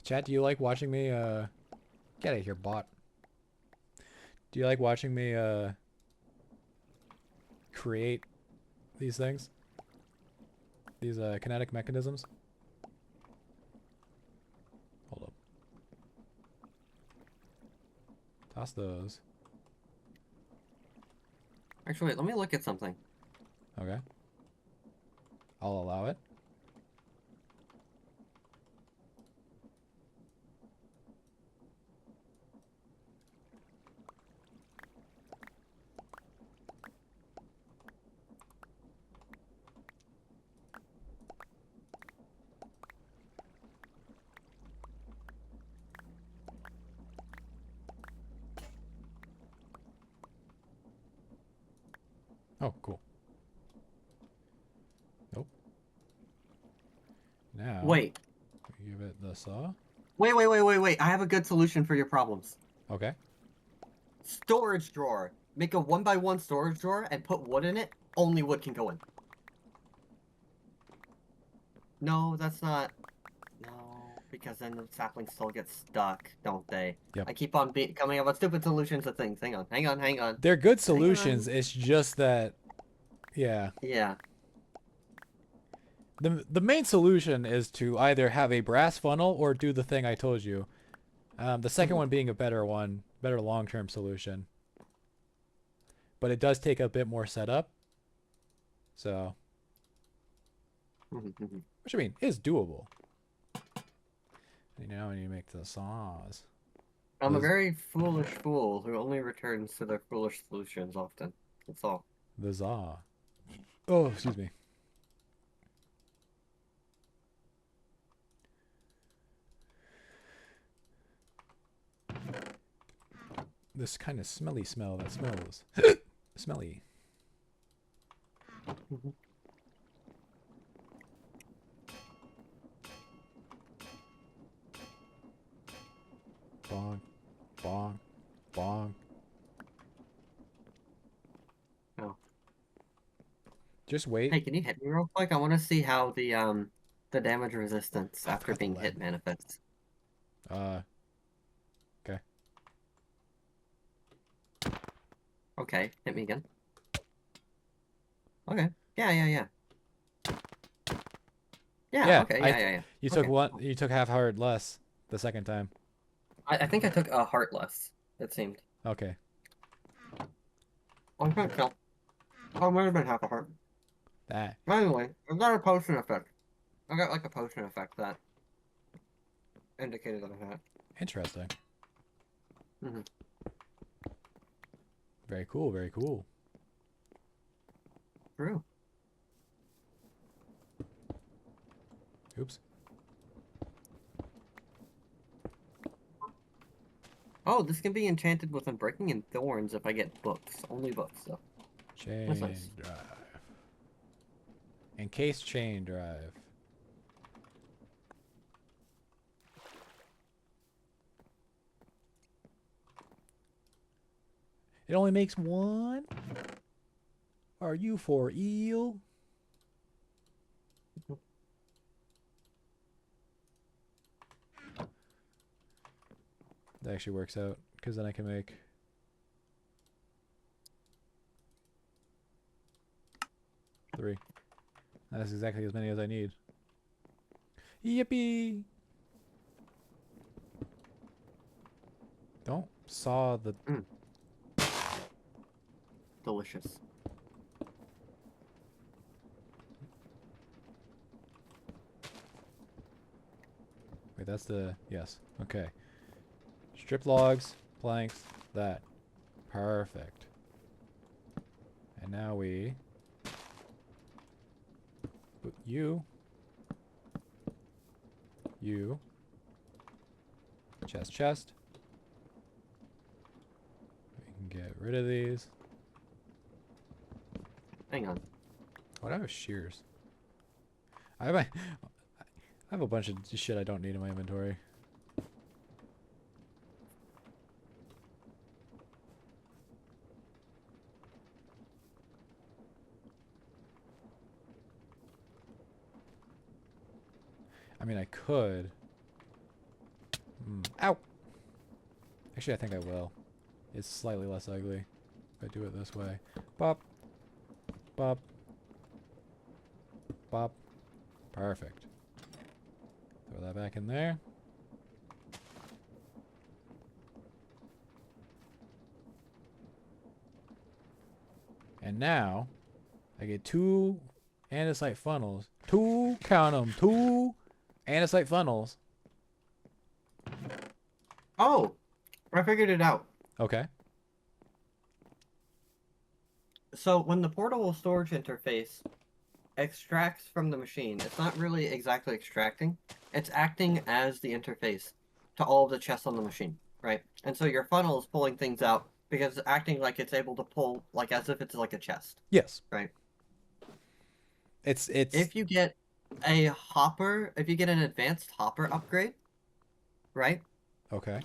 Chat, do you like watching me get out of here, bot? Do you like watching me create these things? These kinetic mechanisms? Hold up. Toss those. Actually, let me look at something. Okay. I'll allow it. Oh, cool. Nope. Now, Wait. we give it the saw. Wait. I have a good solution for your problems. Okay. Storage drawer. Make a 1x1 storage drawer and put wood in it. Only wood can go in. No, that's not. No, because then the saplings still get stuck, don't they? Yep. I keep on coming up with stupid solutions to things. Hang on. They're good solutions. It's just that, yeah. Yeah. The main solution is to either have a brass funnel or do the thing I told you. The second one being a better long-term solution. But it does take a bit more setup. So, which I mean is doable. And now I need to make the saws. I'm a very foolish fool who only returns to their foolish solutions often. That's all. The za. Oh, excuse me. This kind of smelly smell that smells. Smelly. Bong. Bong. Bong. Oh. Just wait. Hey, can you hit me real quick? I want to see how the damage resistance after being hit manifests. Okay. Okay, hit me again. Okay. Yeah. Yeah. Yeah, Okay. I Yeah. Yeah. Yeah. you took Okay. one. You took half heart less the second time. I think I took a heartless. It seemed. Okay. I can't tell. I might have been half a heart. That Anyway, I got a potion effect. I got like a potion effect that indicated that I had. interesting. Mm-hmm. Very cool. Very cool. True. Oops. Oh, this can be enchanted with Unbreaking and Thorns if I get books. Only books, though. Chain That's nice. drive. Encased chain drive. It only makes one? Are you for eel? That actually works out, because then I can make... three. That's exactly as many as I need. Yippee! Don't saw the... Delicious. Wait, that's the... yes. Okay. Strip logs, planks, that. Perfect. And now we... put you... you... chest, chest. We can get rid of these. Hang on. What I have shears. I have a bunch of shit I don't need in my inventory. I mean, I could. Ow! Actually, I think I will. It's slightly less ugly if I do it this way. Bop. Bop. Bop. Perfect. Throw that back in there. And now, I get 2 andesite funnels. 2, count them, 2 andesite funnels. Oh! I figured it out. Okay. So when the portable storage interface extracts from the machine, it's not really exactly extracting. It's acting as the interface to all of the chests on the machine, right? And so your funnel is pulling things out because it's acting like it's able to pull, like as if it's like a chest, Yes. right? It's If you get a hopper, if you get an advanced hopper upgrade, right? okay.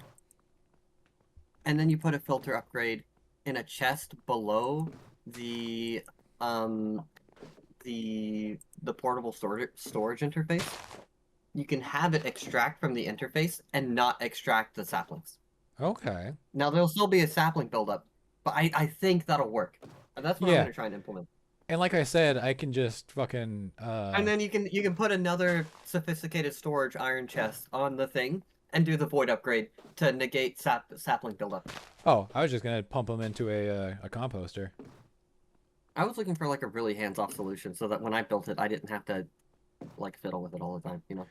And then you put a filter upgrade in a chest below the um the portable storage interface, you can have it extract from the interface and not extract the saplings. Okay. Now there'll still be a sapling buildup, but I think that'll work. And that's what I'm Yeah. gonna try and implement. And like I said, I can just fucking And then you can put another sophisticated storage iron chest on the thing and do the void upgrade to negate sapling buildup. oh, I was just gonna pump them into a composter. I was looking for like a really hands-off solution so that when I built it, I didn't have to like fiddle with it all the time, you know.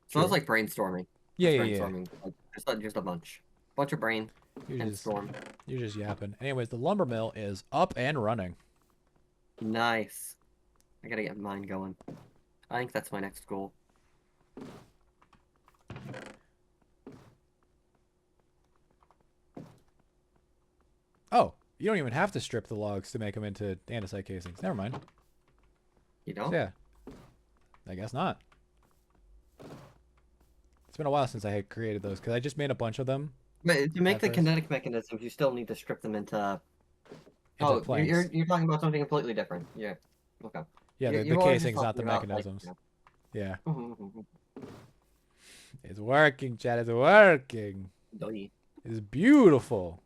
So I was True. like brainstorming. Yeah, Just yeah, yeah. brainstorming, like, just a bunch of brain You're and just storm. you're just yapping. Anyways, the lumber mill is up and running. Nice. I gotta get mine going. I think that's my next goal. Oh, you don't even have to strip the logs to make them into andesite casings. Never mind. You know? Yeah. I guess not. It's been a while since I had created those because I just made a bunch of them. But to make At the first. kinetic mechanisms, you still need to strip them into. Into Oh, planks. you're talking about something completely different. Yeah. Okay. Yeah, the You were just casings, not the talking about, like, mechanisms. Yeah. Mhm. It's working, Chad. It's working. Doggy. It's beautiful.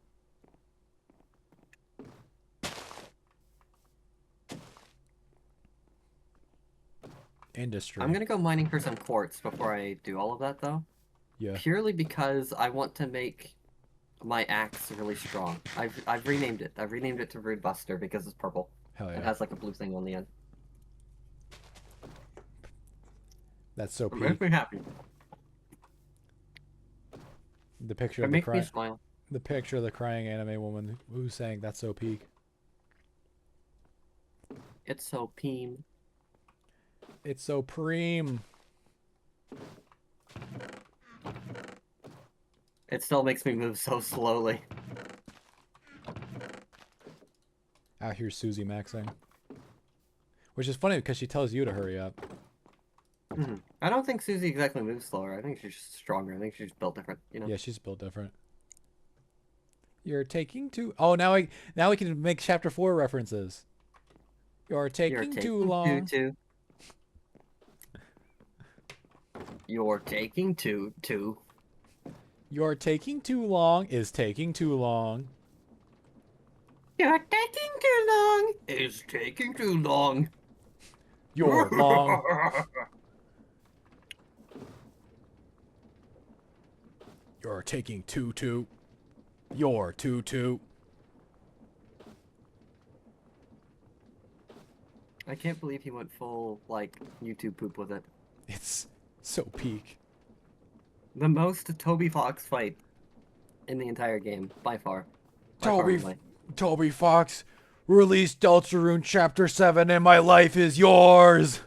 Industry. I'm gonna go mining for some quartz before I do all of that, though. Yeah. Purely because I want to make my axe really strong. I've renamed it. I've renamed it to Rude Buster because it's purple. Hell It yeah. has like a blue thing on the end. That's so It makes peak. me happy. The picture It of the makes me crying, smile. the picture of the crying anime woman who's saying that's so peak. It's so peem. It's so preem. It still makes me move so slowly. Out here Susie maxing. Which is funny because she tells you to hurry up. I don't think Susie exactly moves slower. I think she's just stronger. I think she's built different, you know? Yeah, she's built different. You're taking too. Oh, now we can make chapter 4 references. You're taking too long. You're taking too. You're taking too long is taking too long. You're taking too long is taking too long. You're long. You're taking too. You're too. I can't believe he went full, like, YouTube poop with it. It's so peak. The most Toby Fox fight in the entire game, by far. Toby Fox, release Deltarune Chapter 7 and my life is yours!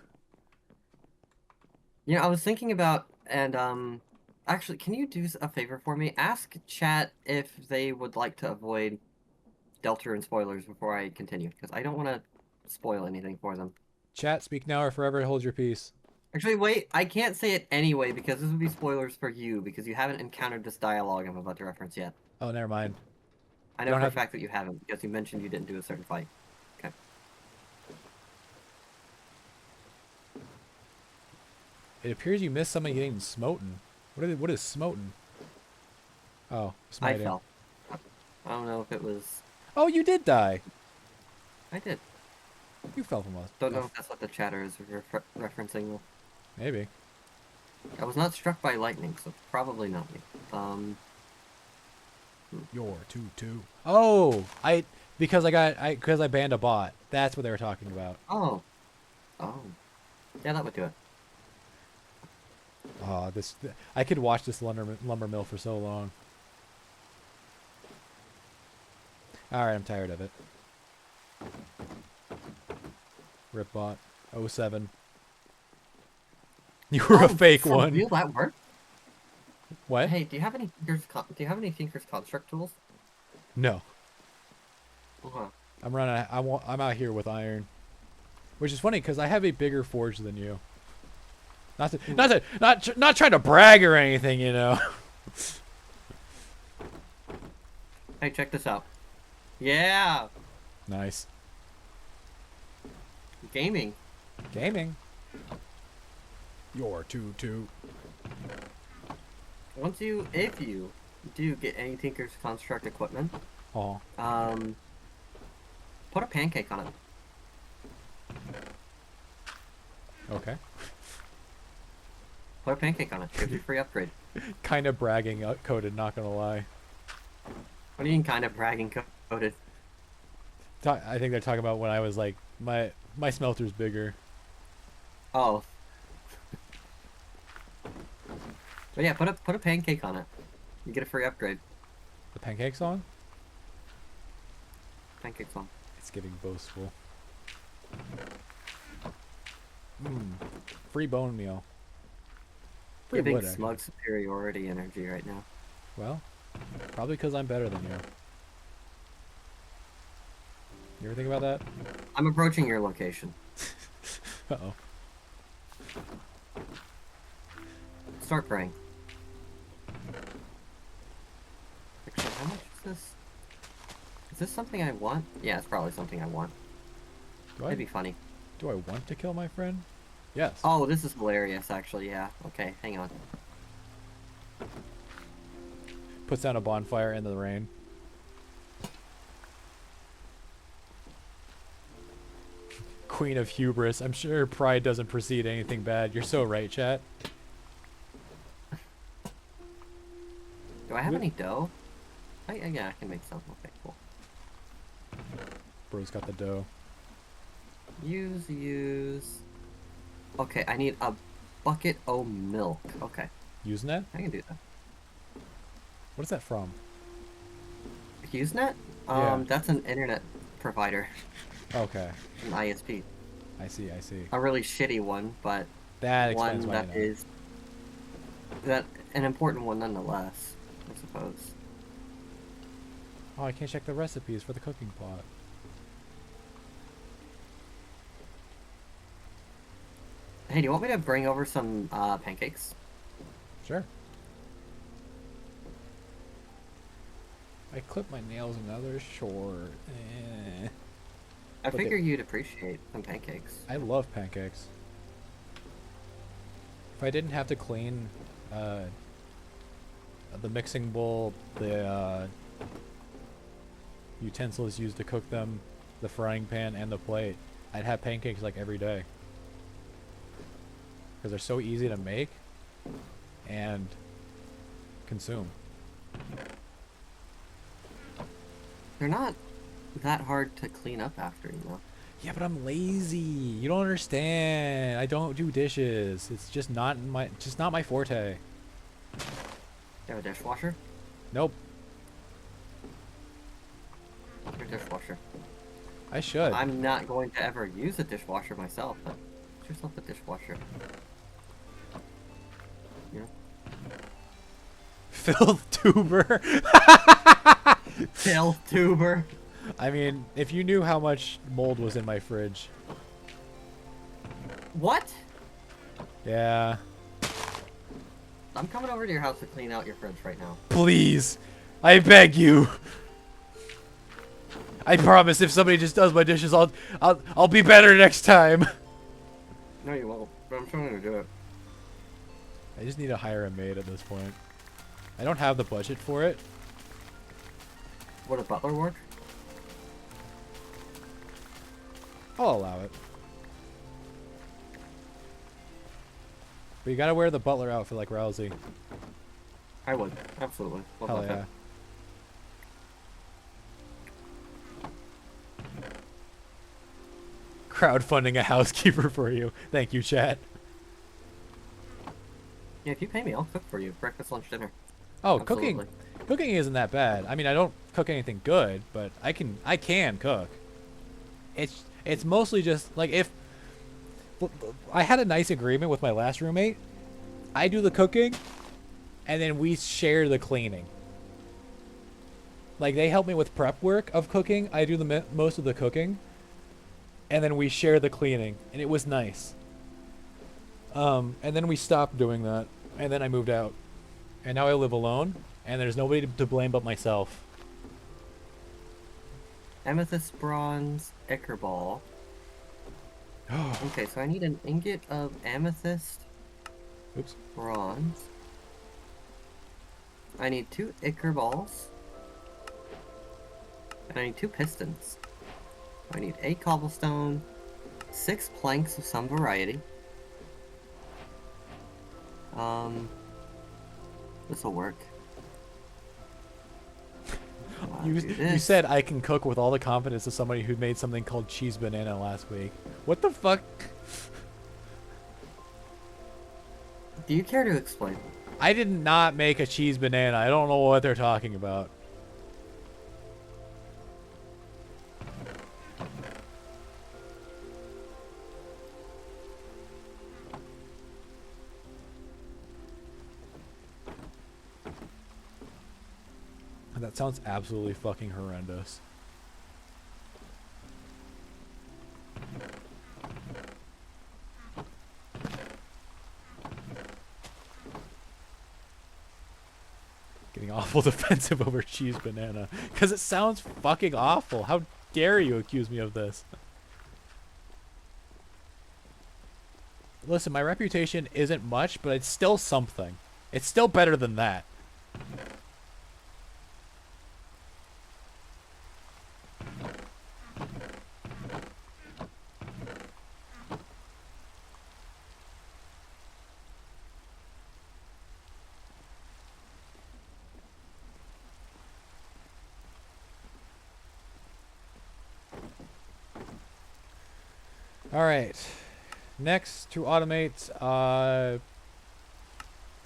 Yeah, I was thinking about, and, actually, can you do a favor for me? Ask chat if they would like to avoid Deltarune spoilers before I continue, because I don't want to spoil anything for them. Chat, speak now or forever hold your peace. Actually, wait, I can't say it anyway, because this would be spoilers for you, because you haven't encountered this dialogue I'm about to reference yet. Oh, never mind. I know for a fact that you haven't, because you mentioned you didn't do a certain fight. Okay. It appears you missed something getting smoten. What is smoten? Oh, smiting. I fell. I don't know if it was... Oh, you did die. I did. You fell from us. Don't know if that's what the chatter is referencing. Maybe. I was not struck by lightning, so probably not me. You're too. Oh, because I banned a bot. That's what they were talking about. Oh. Yeah, that would do it. Oh, I could watch this lumber mill for so long. Alright, I'm tired of it. Rip bot. 07. You were a fake for one. Real, that worked? What? Hey, do you have any Tinker's Construct tools? No. Uh-huh. I'm out here with iron. Which is funny because I have a bigger forge than you. Not trying to brag or anything, you know. Hey, check this out. Yeah! Nice. Gaming. You're too. If you do get any Tinker's Construct equipment, Oh. put a pancake on it. Okay. Put a pancake on it. Gives you a free upgrade. Kind of bragging coded, not gonna lie. What do you mean kind of bragging coded? I think they're talking about when I was like, my smelter's bigger. Oh. But yeah, put a pancake on it. You get a free upgrade. The pancake song? Pancake song. It's getting boastful. Free bone meal. Free Giving wood, smug superiority energy right now. Well, probably because I'm better than you. You ever think about that? I'm approaching your location. Uh-oh. Start praying. Actually, how much is this? Is this something I want? Yeah, it's probably something I want. That'd be funny. Do I want to kill my friend? Yes. Oh, this is hilarious, actually, yeah. Okay, hang on. Puts down a bonfire in the rain. queen of hubris. I'm sure pride doesn't precede anything bad. You're so right, chat. Do I have any dough? Yeah, I can make some. Okay, cool. Bro's got the dough. Use. Okay, I need a bucket o' milk. Okay, Usenet? I can do that. What is that from? Usenet? Yeah. That's an internet provider, Okay. an ISP. I see, I see. A really shitty one, but That explains one why I that know. is an important one nonetheless, I suppose. Oh, I can't check the recipes for the cooking pot. Hey, do you want me to bring over some pancakes? Sure. I clipped my nails and they're short. I But figure you'd appreciate some pancakes. I love pancakes. If I didn't have to clean the mixing bowl, the utensils used to cook them, the frying pan, and the plate, I'd have pancakes like every day. Because they're so easy to make and consume. They're not that hard to clean up after, you know? Yeah, but I'm lazy. You don't understand. I don't do dishes. It's just not my forte. You have a dishwasher? Nope. Your dishwasher. I should. I'm not going to ever use a dishwasher myself, but get yourself a dishwasher. You know? Phil Tuber. Phil Tuber. I mean, if you knew how much mold was in my fridge. What? Yeah. I'm coming over to your house to clean out your fridge right now. Please. I beg you. I promise if somebody just does my dishes, I'll be better next time. No, you won't. But I'm trying to do it. I just need to hire a maid at this point. I don't have the budget for it. Would a butler work? I'll allow it. But you gotta wear the butler outfit like Rousey. I would. Absolutely. Love Hell that. yeah. Crowdfunding a housekeeper for you. Thank you, chat. Yeah, if you pay me, I'll cook for you. Breakfast, lunch, dinner. Oh, Absolutely. cooking isn't that bad. I mean, I don't cook anything good, but I can cook. It's mostly just like if I had a nice agreement with my last roommate. I do the cooking, and then we share the cleaning. Like they help me with prep work of cooking. I do the most of the cooking, and then we share the cleaning, and it was nice. And then we stopped doing that, and then I moved out, and now I live alone, and there's nobody to blame but myself. Amethyst, bronze, ichor ball. Okay, so I need an ingot of amethyst, Oops. bronze. I need 2 ichor balls. And I need 2 pistons. I need 8 cobblestone, 6 planks of some variety. This'll work. You Do this. said I can cook with all the confidence of somebody who made something called cheese banana last week. What the fuck? Do you care to explain? I did not make a cheese banana. I don't know what they're talking about. That sounds absolutely fucking horrendous. Getting awful defensive over cheese banana. Because it sounds fucking awful. How dare you accuse me of this? Listen, my reputation isn't much, but it's still something. It's still better than that. All right. Next to automate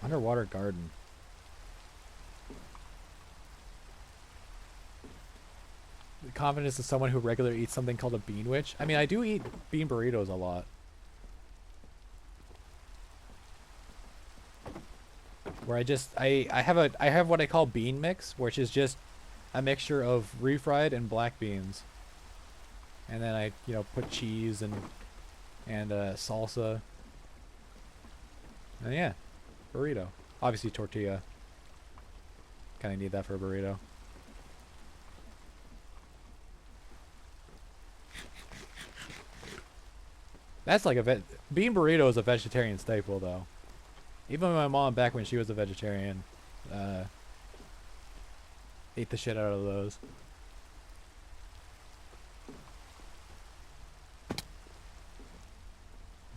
underwater garden. The confidence of someone who regularly eats something called a bean witch. I mean, I do eat bean burritos a lot. Where I have what I call bean mix, which is just a mixture of refried and black beans. And then I, put cheese and salsa. And yeah, burrito. Obviously tortilla. Kind of need that for a burrito. That's like bean burrito is a vegetarian staple though. Even my mom back when she was a vegetarian, ate the shit out of those.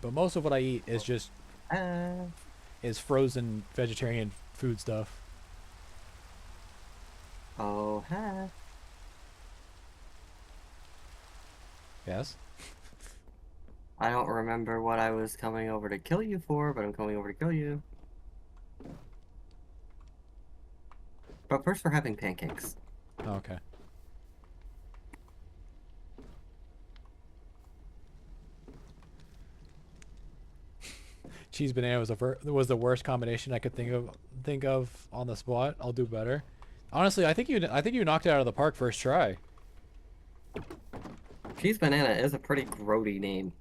But most of what I eat is just is frozen vegetarian food stuff. Oh, huh. Yes. I don't remember what I was coming over to kill you for, but I'm coming over to kill you. But first we're having pancakes. Oh, okay. Cheese banana was the worst combination I could think of on the spot. I'll do better. Honestly, I think you knocked it out of the park first try. Cheese banana is a pretty grody name.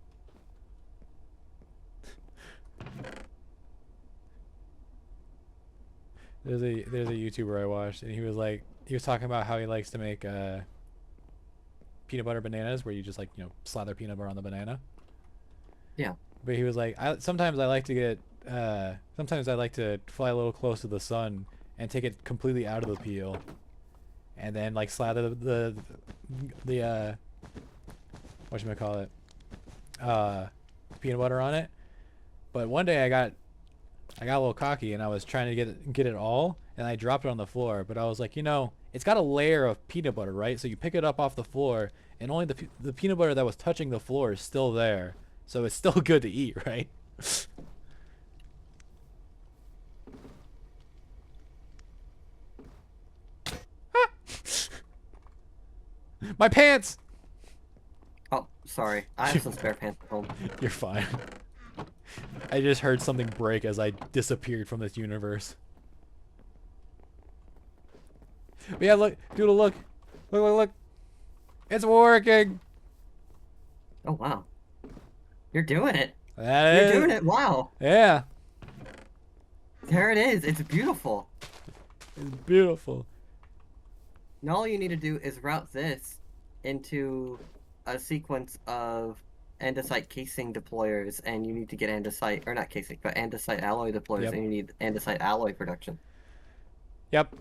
There's a YouTuber I watched, and he was talking about how he likes to make peanut butter bananas, where you just slather peanut butter on the banana. Yeah. But he was like, sometimes I like to fly a little close to the sun and take it completely out of the peel, and then slather the whatchamacallit, peanut butter on it. But one day I got a little cocky and I was trying to get it all, and I dropped it on the floor. But I was like, it's got a layer of peanut butter, right? So you pick it up off the floor, and only the peanut butter that was touching the floor is still there. So it's still good to eat, right? My pants! Oh, sorry. I have some spare pants at home. You're fine. I just heard something break as I disappeared from this universe. But yeah, look, Doodle, look. Look. It's working! Oh, wow. You're doing it. You're doing it. Wow. Yeah. There it is. It's beautiful. It's beautiful. Now all you need to do is route this into a sequence of andesite casing deployers, and you need to get andesite, or not casing, but andesite alloy deployers, and you need andesite alloy production. Yep.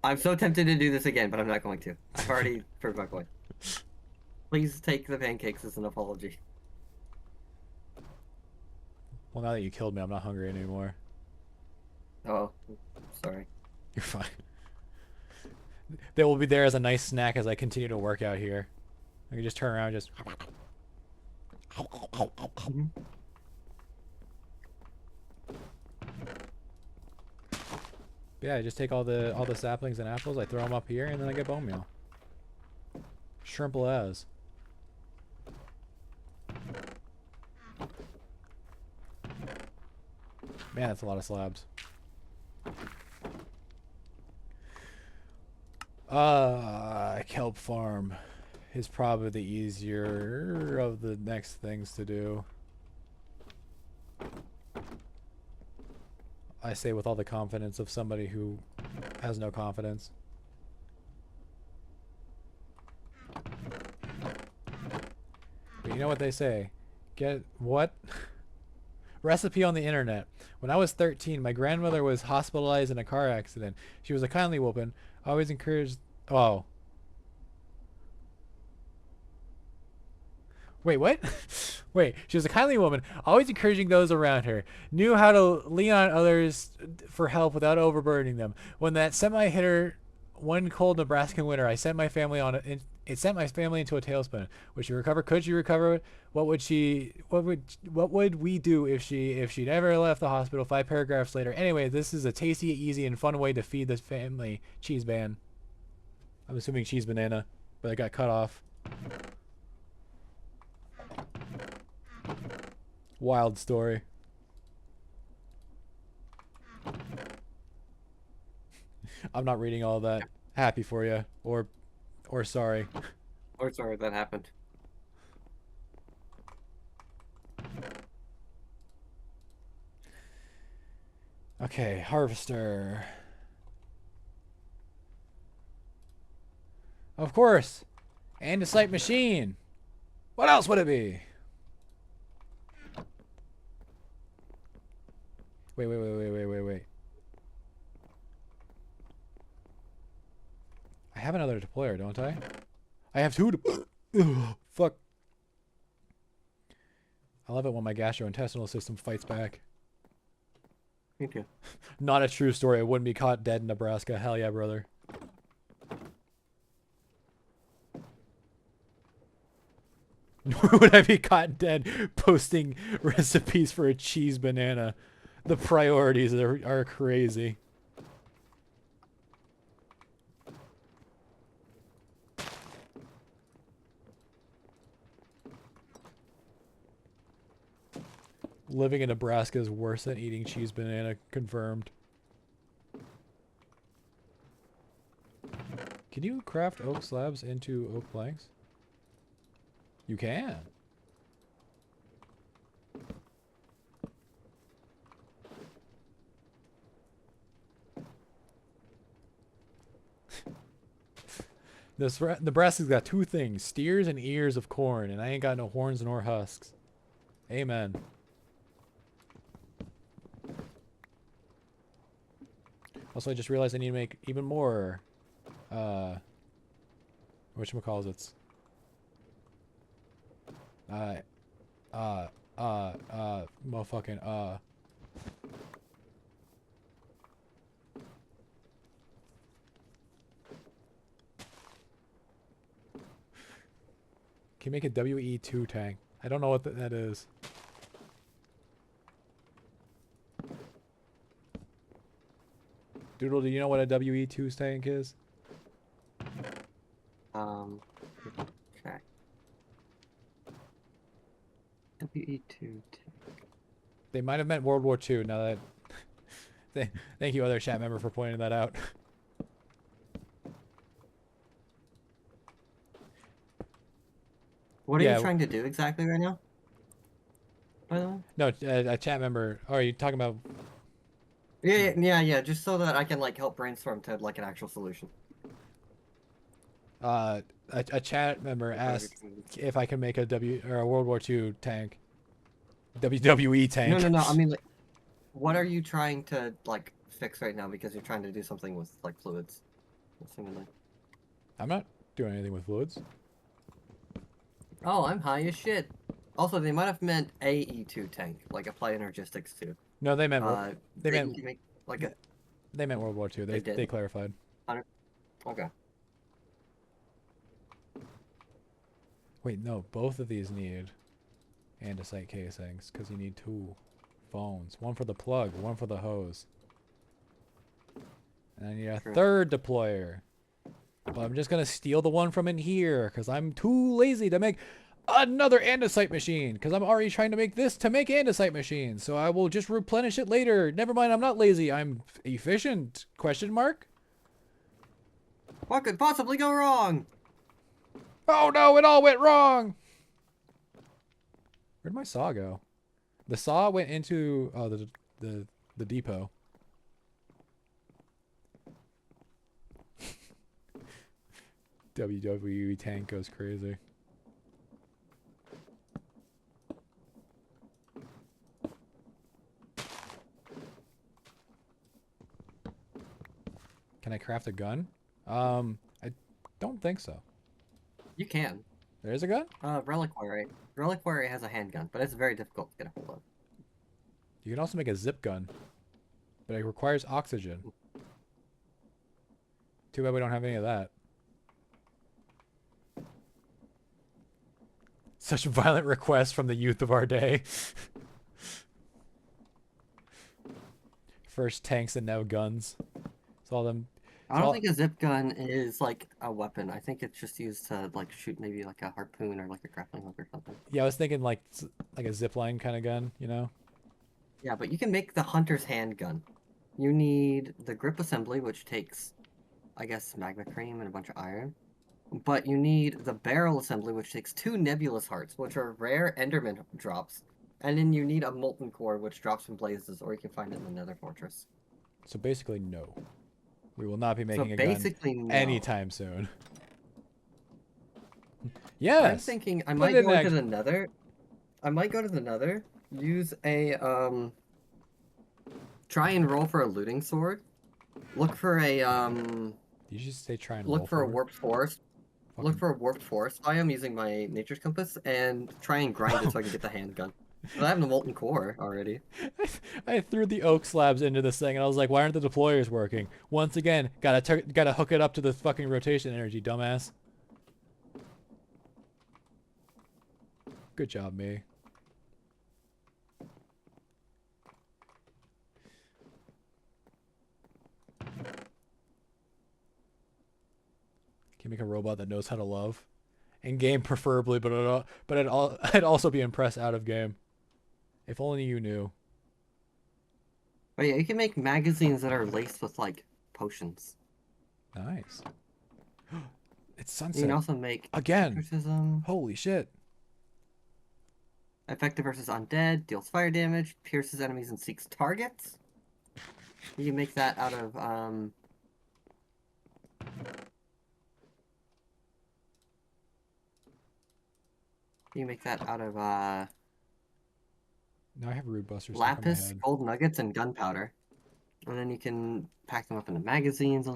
I'm so tempted to do this again, but I'm not going to. I've already proved my point. Please take the pancakes as an apology. Well, now that you killed me, I'm not hungry anymore. Oh, sorry. You're fine. They will be there as a nice snack as I continue to work out here. I can just turn around and just... Yeah, I just take all the saplings and apples, I throw them up here, and then I get bone meal. Shrimple as. Man, that's a lot of slabs. Kelp farm is probably the easier of the next things to do. I say with all the confidence of somebody who has no confidence. But you know what they say? Get what? Recipe on the internet. When I was 13, my grandmother was hospitalized in a car accident. She was a kindly woman. I always encouraged... Oh. Wait, what? Wait, she was a kindly woman, always encouraging those around her. Knew how to lean on others for help without overburdening them. When that semi hit her one cold Nebraskan winter, I sent my family on It sent my family into a tailspin. Would she recover? Could she recover? What would we do if she never left the hospital? 5 paragraphs later. Anyway, this is a tasty, easy, and fun way to feed this family. Cheese ban. I'm assuming cheese banana, but it got cut off. Wild story. I'm not reading all that. Happy for you, or sorry. Or sorry that happened. Okay, harvester. Of course, andesite machine. What else would it be? Wait. I have another deployer, don't I? I have 2 fuck. I love it when my gastrointestinal system fights back. Me too. Not a true story. I wouldn't be caught dead in Nebraska. Hell yeah, brother. Nor would I be caught dead posting recipes for a cheese banana. The priorities are crazy. Living in Nebraska is worse than eating cheese banana, confirmed. Can you craft oak slabs into oak planks? You can. Nebraska's got 2 things, steers and ears of corn, and I ain't got no horns nor husks. Amen. Also, I just realized I need to make even more, whatchamacallits. Motherfucking, Can you make a WE2 tank? I don't know what that is. Doodle, do you know what a WE2 tank is? Check. WE2. They might have meant World War II. Now that, thank you, other chat member, for pointing that out. What are Yeah. you trying to do exactly right now? By the way? No, a chat member. Oh, are you talking about? Yeah. Just so that I can like help brainstorm to like an actual solution. A chat member asked if I can make a World War II tank. WWE tank. No. I mean, like, what are you trying to like fix right now? Because you're trying to do something with like fluids, seemingly. I'm not doing anything with fluids. Oh, I'm high as shit. Also, they might have meant a E2 tank, like apply energistics too. No, they meant They make like a. they meant World War II. They did. They clarified. Okay. Wait, no, both of these need andesite casings because you need 2 phones. One for the plug, one for the hose. And I need a 3rd deployer. But I'm just gonna steal the one from in here because I'm too lazy to make another andesite machine because I'm already trying to make this to make andesite machines. So I will just replenish it later. Never mind, I'm not lazy. I'm efficient? Question mark? What could possibly go wrong? Oh no, it all went wrong. Where'd my saw go? The saw went into the depot. WWE tank goes crazy. Can I craft a gun? I don't think so. You can. There's a gun? Reliquary. Reliquary has a handgun, but it's very difficult to get a hold of. You can also make a zip gun, but it requires oxygen. Too bad we don't have any of that. Such violent requests from the youth of our day. First tanks and now guns. It's all them. I don't think a zip gun is like a weapon. I think it's just used to like shoot maybe like a harpoon or like a grappling hook or something. Yeah, I was thinking like a zipline kind of gun, you know? Yeah, but you can make the hunter's handgun. You need the grip assembly, which takes, I guess, magma cream and a bunch of iron. But you need the barrel assembly, which takes 2 nebulous hearts, which are rare Enderman drops. And then you need a molten core, which drops from blazes, or you can find it in the Nether Fortress. So basically, no. We will not be making a basically, gun no. anytime soon. Yes. I'm thinking I might go to the Nether. I might go to the Nether. Use a try and roll for a looting sword. Look for a Did you just say try and look for a warped forest. Fucking... Look for a warped forest biome using my nature's compass and try and grind it so I can get the handgun. I have the molten core already. I threw the oak slabs into this thing and I was like, why aren't the deployers working? Once again, gotta hook it up to the fucking rotation energy, dumbass. Good job, me. Can you make a robot that knows how to love? In game, preferably, but I'd also be impressed out of game. If only you knew. Oh yeah, you can make magazines that are laced with like potions. Nice. It's sunset. You can also make again. Exorcism. Holy shit. Effective versus undead, deals fire damage, pierces enemies and seeks targets. You can make that out of Now I have Rude Busters. lapis, gold nuggets, and gunpowder. And then you can pack them up into magazines.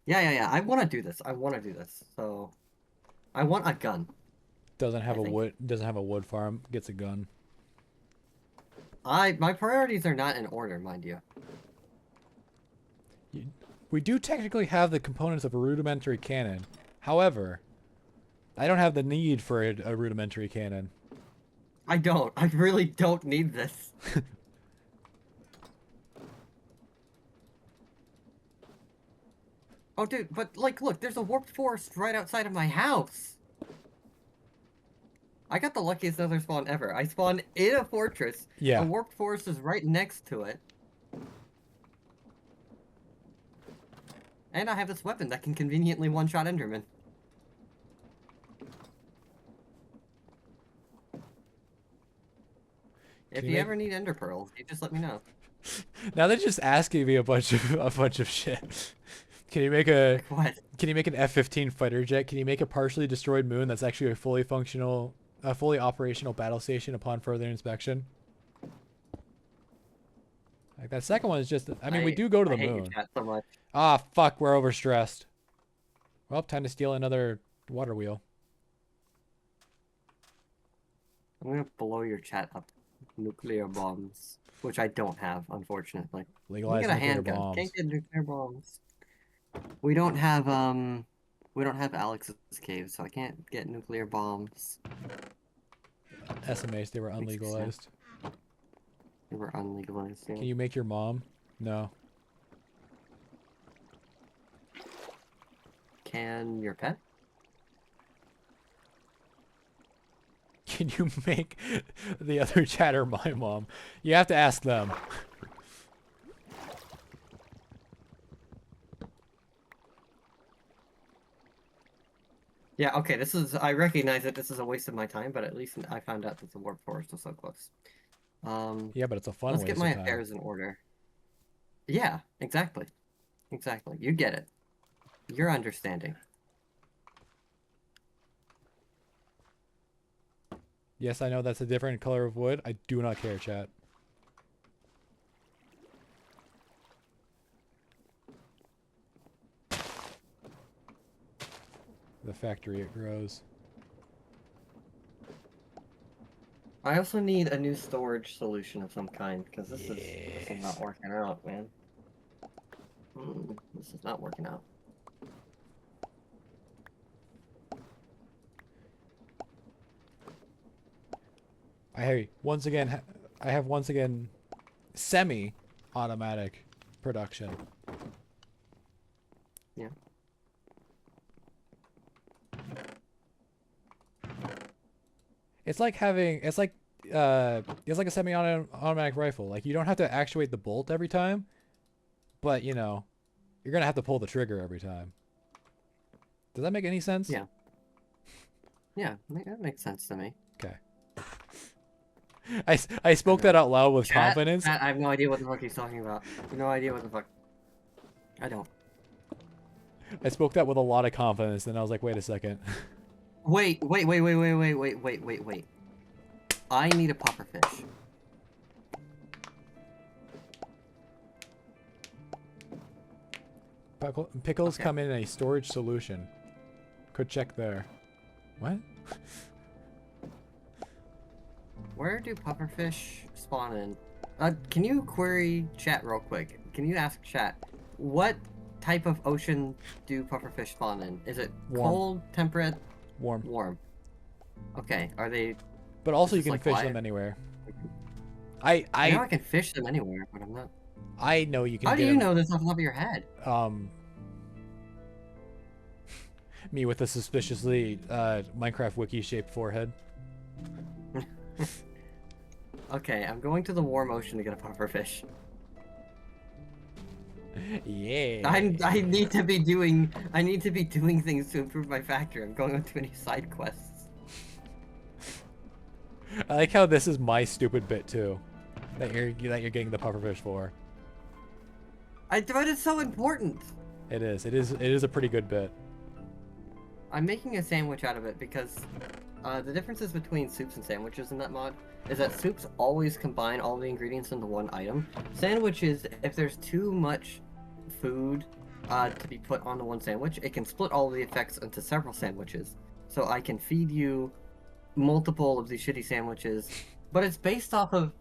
Yeah. I want to do this. So, I want a gun. Doesn't have a wood farm. Gets a gun. My priorities are not in order, mind you. We do technically have the components of a rudimentary cannon. However, I don't have the need for a rudimentary cannon. I don't. I really don't need this. Oh, dude, but, like, look, there's a warped forest right outside of my house. I got the luckiest nether spawn ever. I spawned in a fortress. Yeah. A warped forest is right next to it. And I have this weapon that can conveniently one-shot Enderman. If you ever need ender pearls, you just let me know. Now they're just asking me a bunch of shit. Can you make a what? Can you make an F-15 fighter jet? Can you make a partially destroyed moon that's actually a fully operational battle station upon further inspection? Like that second one is just. I mean, we do go to the moon. Your chat so much. Ah, fuck, we're overstressed. Well, time to steal another water wheel. I'm gonna blow your chat up. Nuclear bombs, which I don't have, unfortunately. Legalize nuclear bombs. Can't get nuclear bombs. We don't have Alex's cave, so I can't get nuclear bombs. SMH, they were unlegalized. They were unlegalized. Yeah. Can you make your mom? No. Can your pet? Can you make the other chatter my mom? You have to ask them. Yeah, okay, I recognize that this is a waste of my time, but at least I found out that the warp forest was so close. Yeah, but it's a fun Let's waste get my of time. affairs in order. Yeah, exactly. Exactly. You get it. You're understanding. Yes, I know that's a different color of wood. I do not care, chat. The factory it grows. I also need a new storage solution of some kind, because this is not working out, man. This is not working out. I have once again semi-automatic production. Yeah. It's like a semi-automatic rifle. Like you don't have to actuate the bolt every time, but you know, you're gonna have to pull the trigger every time. Does that make any sense? Yeah. Yeah, that makes sense to me. Okay. I spoke that out loud with confidence. Chat, I have no idea what the fuck he's talking about. No idea what the fuck. I don't. I spoke that with a lot of confidence, and I was like, wait a second. Wait. I need a pufferfish. Pickles Okay. come in a storage solution. Could check there. What? Where do pufferfish spawn in? Can you query chat real quick? Can you ask chat, what type of ocean do pufferfish spawn in? Is it Warm. cold, temperate, Warm. warm? Okay, are they... But also Is you this can like fish live? them anywhere. I know I can fish them anywhere, but I'm not... I know you can How get do you 'em, know this off the top of your head? Me with a suspiciously Minecraft wiki shaped forehead. Okay, I'm going to the warm ocean to get a pufferfish. Yeah. I need to be doing things to improve my factor. I'm going on too many side quests. I like how this is my stupid bit too. That you're getting the pufferfish for. But it's so important. It is a pretty good bit. I'm making a sandwich out of it because the differences between soups and sandwiches in that mod is that soups always combine all the ingredients into one item. Sandwiches, if there's too much food to be put onto one sandwich, it can split all the effects into several sandwiches. So I can feed you multiple of these shitty sandwiches, but it's based off of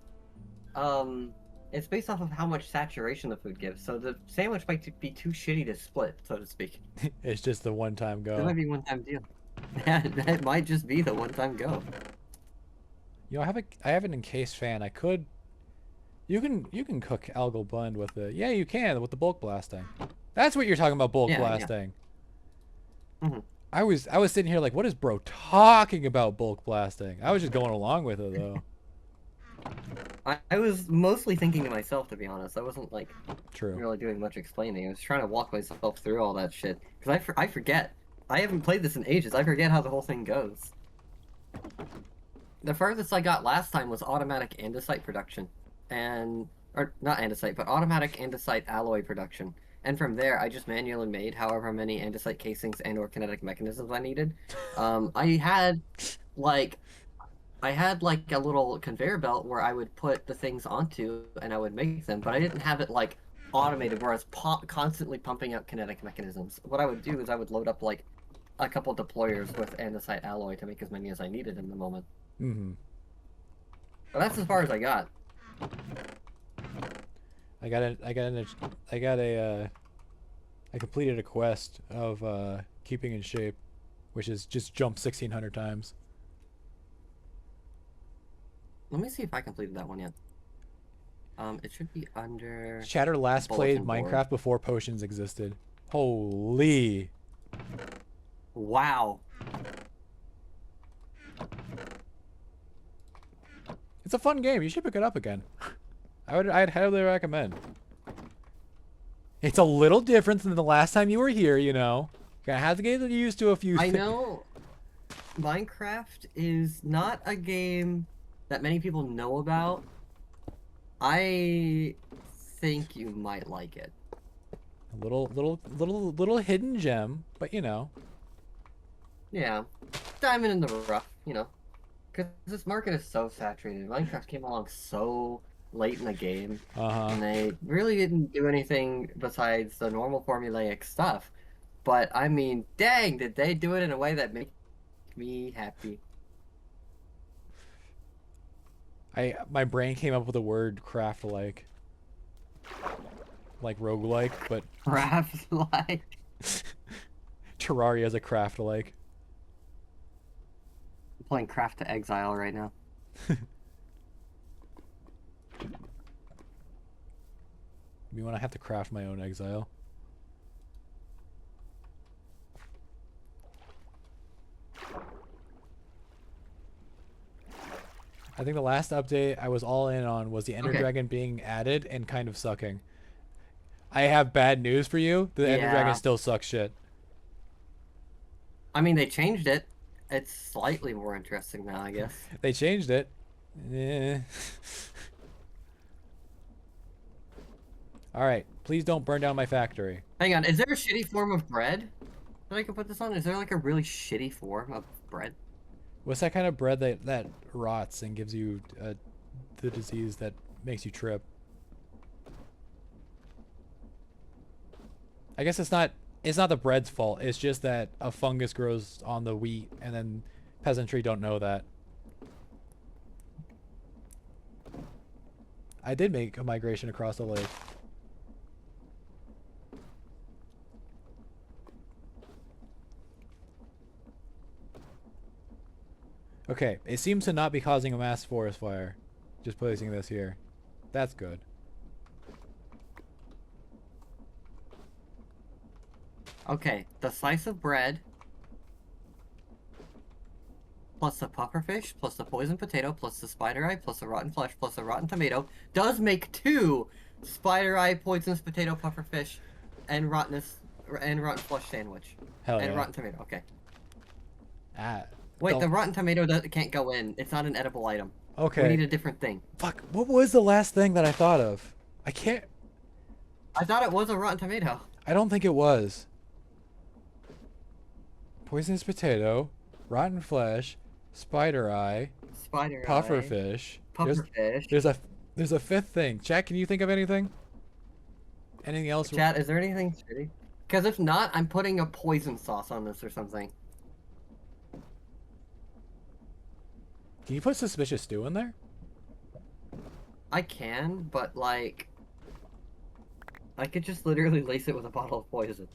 how much saturation the food gives. So the sandwich might be too shitty to split, so to speak. It's just the one time It go. might be one time deal. That might just be the one time go. You know, I have an encased fan. I could. You can cook algal blend with it. Yeah, you can with the bulk blasting. That's what you're talking about, bulk Yeah, yeah. blasting. Mhm. I was sitting here like, what is bro talking about bulk blasting? I was just going along with it though. I was mostly thinking to myself, to be honest. I wasn't like True. really doing much explaining. I was trying to walk myself through all that shit because I forget. I haven't played this in ages. I forget how the whole thing goes. The furthest I got last time was automatic andesite production, or not andesite, but automatic andesite alloy production. And from there, I just manually made however many andesite casings and/or kinetic mechanisms I needed. I had like a little conveyor belt where I would put the things onto and I would make them, but I didn't have it like automated where I was constantly pumping out kinetic mechanisms. What I would do is I would load up like a couple deployers with andesite alloy to make as many as I needed in the moment. Mm-hmm. But that's as far as I got. I completed a quest of keeping in shape, which is just jump 1,600 times. Let me see if I completed that one yet. It should be under... Chatter last played Bulletin board. Minecraft before potions existed. Holy. Wow. It's a fun game. You should pick it up again. I'd highly recommend. It's a little different than the last time you were here, you know. Gonna have to get used to a few I things. know Minecraft is not a game that many people know about. I think you might like it. A little hidden gem, but you know. Yeah. Diamond in the rough, you know. Because this market is so saturated. Minecraft came along so late in the game, and they really didn't do anything besides the normal formulaic stuff. But, I mean, dang, did they do it in a way that made me happy. My brain came up with the word craft-like. Like roguelike, but Craft-like. Terraria is a craft-like. I'm playing Craft to Exile right now. Me when I have to craft my own exile. I think the last update I was all in on was the Ender Okay. Dragon being added and kind of sucking. I have bad news for you. The Ender Dragon Yeah. still sucks shit. I mean, they changed it. It's slightly more interesting now, I guess. They changed it. Eh. Alright, please don't burn down my factory. Hang on, is there a shitty form of bread that I can put this on? Is there like a really shitty form of bread? What's that kind of bread that rots and gives you the disease that makes you trip? I guess it's not the bread's fault. It's just that a fungus grows on the wheat and then peasantry don't know that. I did make a migration across the lake. Okay, it seems to not be causing a mass forest fire. Just placing this here. That's good. Okay, the slice of bread plus the pufferfish plus the poison potato plus the spider eye plus the rotten flesh plus the rotten tomato does make 2 spider eye, poisonous potato, pufferfish, and rotten flesh sandwich. Hell And yeah. rotten tomato. Okay. Ah. Wait, don't- the rotten tomato can't go in. It's not an edible item. Okay. We need a different thing. Fuck. What was the last thing that I thought of? I can't. I thought it was a rotten tomato. I don't think it was. Poisonous potato, rotten flesh, spider eye, Spider eye. pufferfish. Pufferfish. There's a 5th thing. Chat, can you think of anything? Anything else? Chat, is there anything shitty? Because if not, I'm putting a poison sauce on this or something. Can you put suspicious stew in there? I can, but like, I could just literally lace it with a bottle of poison.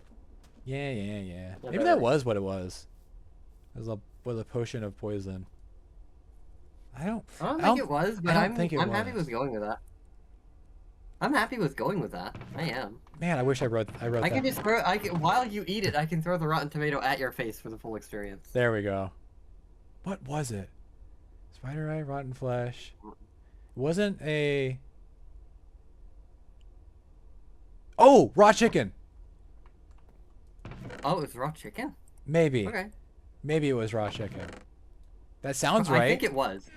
Yeah. Maybe Whatever. that was what it was. It was a potion of poison. I don't think it was, but don't think it I'm happy was. with going with that. I'm happy with going with that. I am. Man, I wish I wrote I that. can just throw. While you eat it, I can throw the rotten tomato at your face for the full experience. There we go. What was it? Spider eye, rotten flesh. Wasn't a. Oh, raw chicken. Oh, it's raw chicken. Maybe. Okay. Maybe it was raw chicken. That sounds I right. think it was.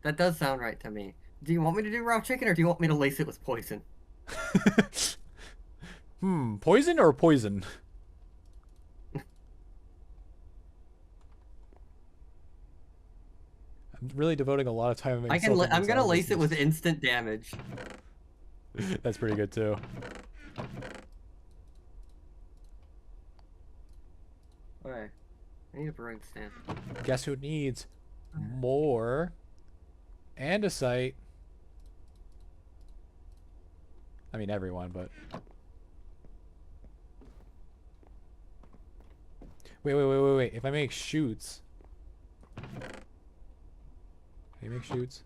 That does sound right to me. Do you want me to do raw chicken or do you want me to lace it with poison? Poison or poison? I'm really devoting a lot of time. I'm gonna myself lace it with this. instant damage. That's pretty good too. Okay. I need a brewing stand. Guess who needs more andesite? I mean everyone, but wait. If I make shoots, can you make shoots?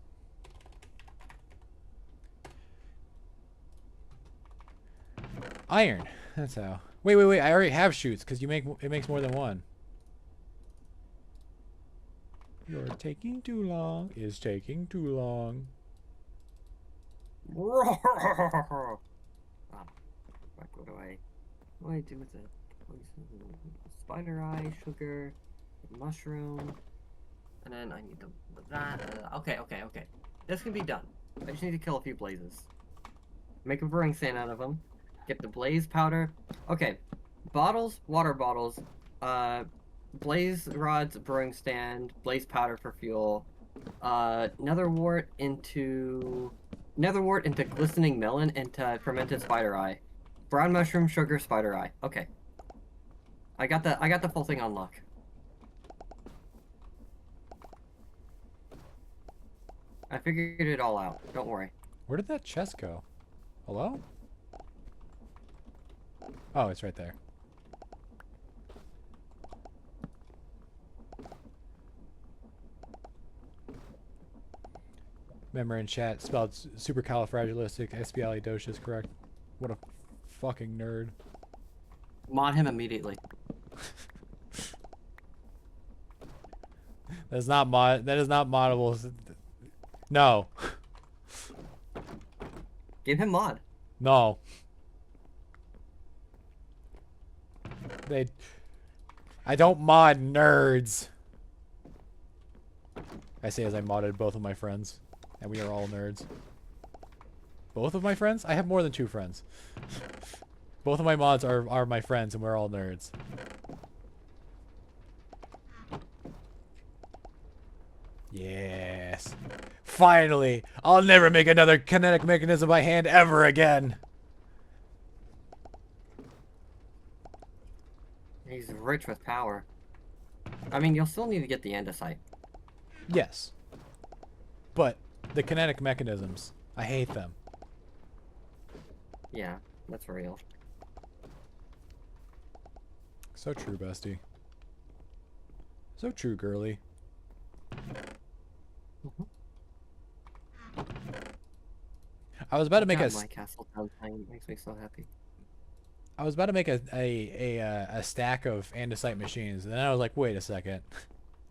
Iron. That's how. Wait. I already have shoots because it makes more than one. You're taking too long. Is taking too long. What do I do with it? Spider eye, sugar, mushroom, and then I need that. Okay. This can be done. I just need to kill a few blazes. Make a brewing stand out of them. Get the blaze powder. Okay, bottles, water bottles, blaze rods, brewing stand, blaze powder for fuel, netherwort into glistening melon, into fermented spider eye, brown mushroom, sugar, spider eye. Okay, I got the full thing on lock. I figured it all out. Don't worry. Where did that chest go? Hello? Oh, it's right there. Remember in chat, spelled supercalifragilisticexpialidocious, correct? What a fucking nerd. Mod him immediately. That is not moddable. No. Give him mod. No. I don't mod nerds. I say as I modded both of my friends. And we are all nerds. Both of my friends? I have more than 2 friends. Both of my mods are my friends and we're all nerds. Yes. Finally! I'll never make another kinetic mechanism by hand ever again! He's rich with power. I mean, you'll still need to get the andesite. Yes. But the kinetic mechanisms, I hate them. Yeah, that's real. So true, bestie. So true, girly. I was about to make God, my castle town thing makes me so happy. I was about to make a stack of andesite machines, and then I was like, wait a second.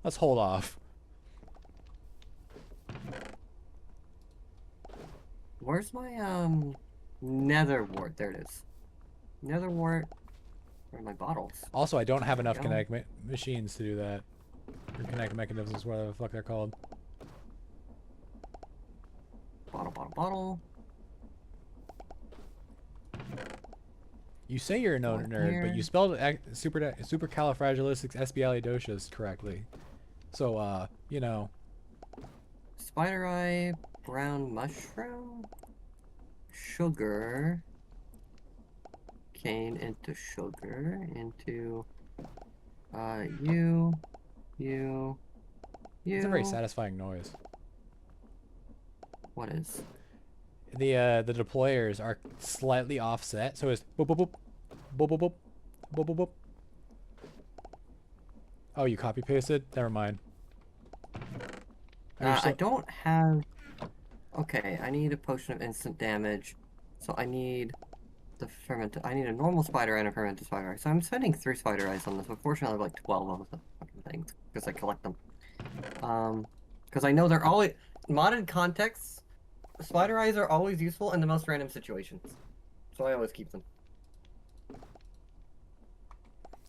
Let's hold off. Where's my nether wart? There it is. Nether wart. Where are my bottles? Also, I don't have enough go. kinetic machines to do that. Or kinetic mechanisms, whatever the fuck they're called. Bottle. You say you're a One nerd, but here. you spelled supercalifragilisticexpialidocious correctly. So, you know. Spider eye, brown mushroom, sugar, cane into sugar, into you. It's a very satisfying noise. What is? The deployers are slightly offset, so it's boop boop boop, boop boop boop, boop boop boop. Oh, you copy pasted? Never mind. I don't have. Okay, I need a potion of instant damage, so I need the ferment. I need a normal spider and a fermented spider eye. So I'm spending 3 spider eyes on this. Unfortunately, I have like 12 of the fucking things because I collect them. Because I know they're always modded contexts. Spider eyes are always useful in the most random situations, so I always keep them.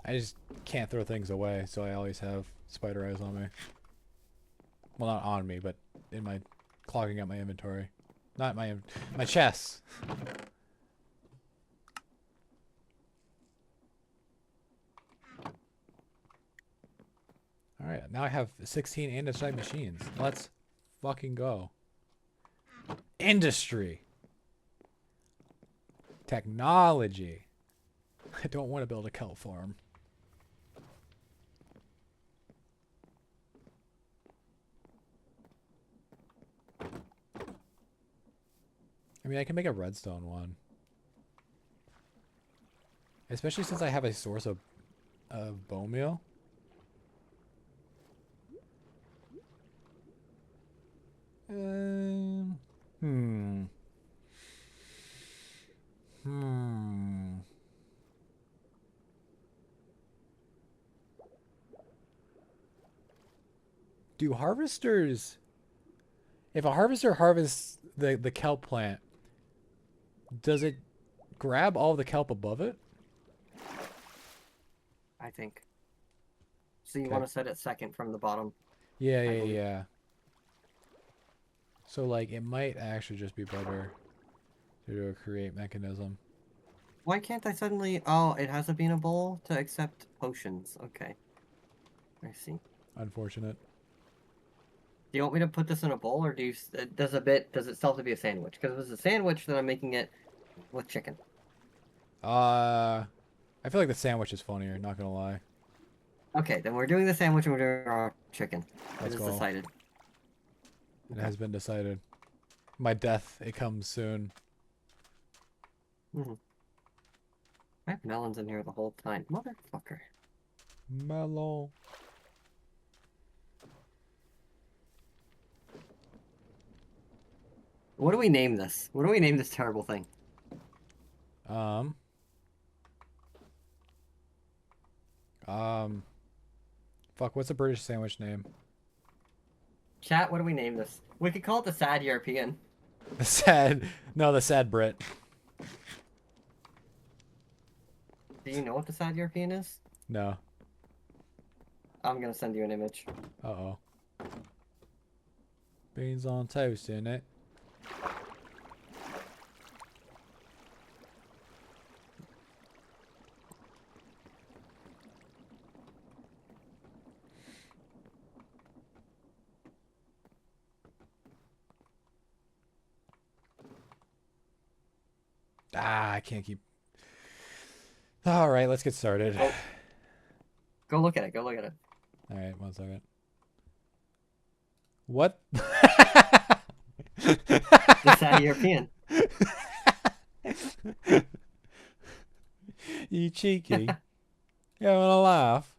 I just can't throw things away, so I always have spider eyes on me. Well, not on me, but in my clogging up my inventory. Not my chest. All right, now I have 16 andesite machines. Let's fucking go. Industry. Technology. I don't want to build a kelp farm. I mean, I can make a redstone one. Especially since I have a source of bone meal. Hmm. Do harvesters... If a harvester harvests the kelp plant, does it grab all the kelp above it? I think. So you Okay. want to set it second from the bottom. Yeah. believe. So, like, it might actually just be better to do a create mechanism. Why can't I suddenly... Oh, it has to be in a bowl to accept potions. Okay. I see. Unfortunate. Do you want me to put this in a bowl, or do you... Does it still have to be a sandwich? Because if it's a sandwich, then I'm making it with chicken. I feel like the sandwich is funnier, not gonna lie. Okay, then we're doing the sandwich and we're doing our chicken. Let's It is go. decided. It has been decided. My death, it comes soon. I have melons in here the whole time. Motherfucker. Mellow. What do we name this? What do we name this terrible thing? Um. Fuck. What's a British sandwich name? Chat, what do we name this? We could call it the Sad European. The sad. No, the sad Brit. Do you know what the Sad European is? No. I'm gonna send you an image. Uh-oh. Beans on toast, in it. I can't keep... Alright, let's get started. Oh. Go look at it. Go look at it. Alright, 1 second. What? The Sad European. You cheeky. You having a laugh?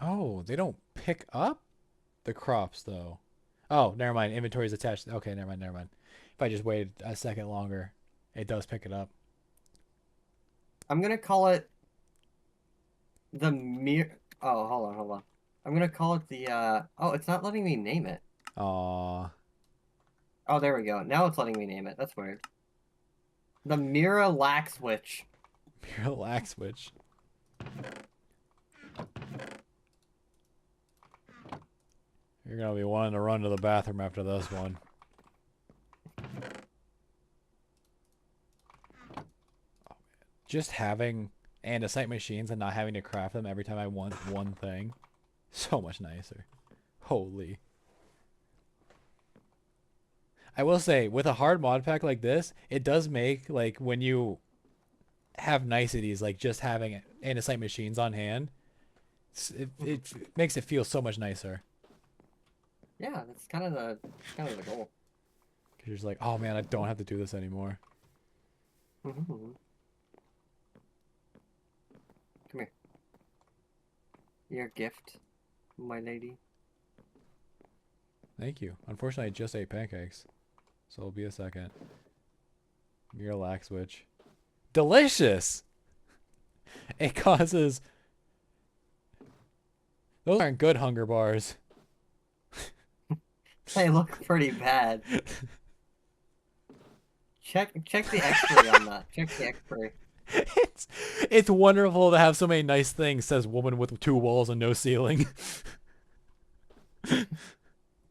Oh, they don't pick up the crops, though. Oh, never mind. Inventory is attached. Okay, never mind, never mind. If I just waited a second longer, it does pick it up. I'm gonna call it the mir. Oh, hold on. I'm gonna call it the. Oh, it's not letting me name it. Aww. Oh, there we go. Now it's letting me name it. That's weird. The Mira Lax Witch. Relax, switch. You're gonna be wanting to run to the bathroom after this one. Just having andesite machines and not having to craft them every time I want one thing. So much nicer. Holy. I will say, with a hard mod pack like this, it does make, like, when you have niceties, like just having andesite machines on hand, it makes it feel so much nicer. Yeah, that's kind of the goal. Because you're just like, oh man, I don't have to do this anymore. Come here. Your gift, my lady. Thank you. Unfortunately, I just ate pancakes. So it'll be a second. Your lax switch. Delicious! It causes... Those aren't good hunger bars. They look pretty bad. Check the expiry on that. Check the expiry. It's wonderful to have so many nice things, says woman with 2 walls and no ceiling.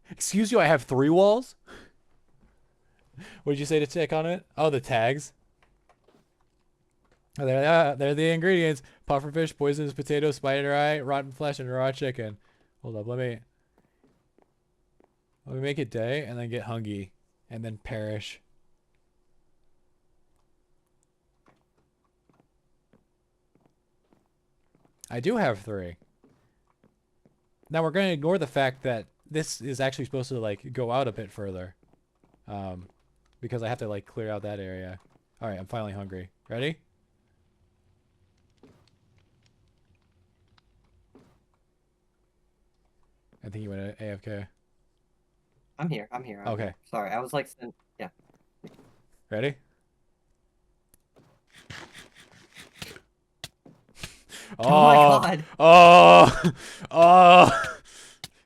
Excuse you, I have 3 walls? What did you say to check on it? Oh, the tags. Oh, they're the ingredients. Pufferfish, poisonous potato, spider eye, rotten flesh, and raw chicken. Hold up, let me make it day and then get hungry and then perish. I do have 3. Now we're going to ignore the fact that this is actually supposed to like go out a bit further. Because I have to like clear out that area. All right, I'm finally hungry. Ready? I think you went AFK. I'm here. Okay. Here. Sorry, I was like, yeah. Ready? Oh my god. Oh,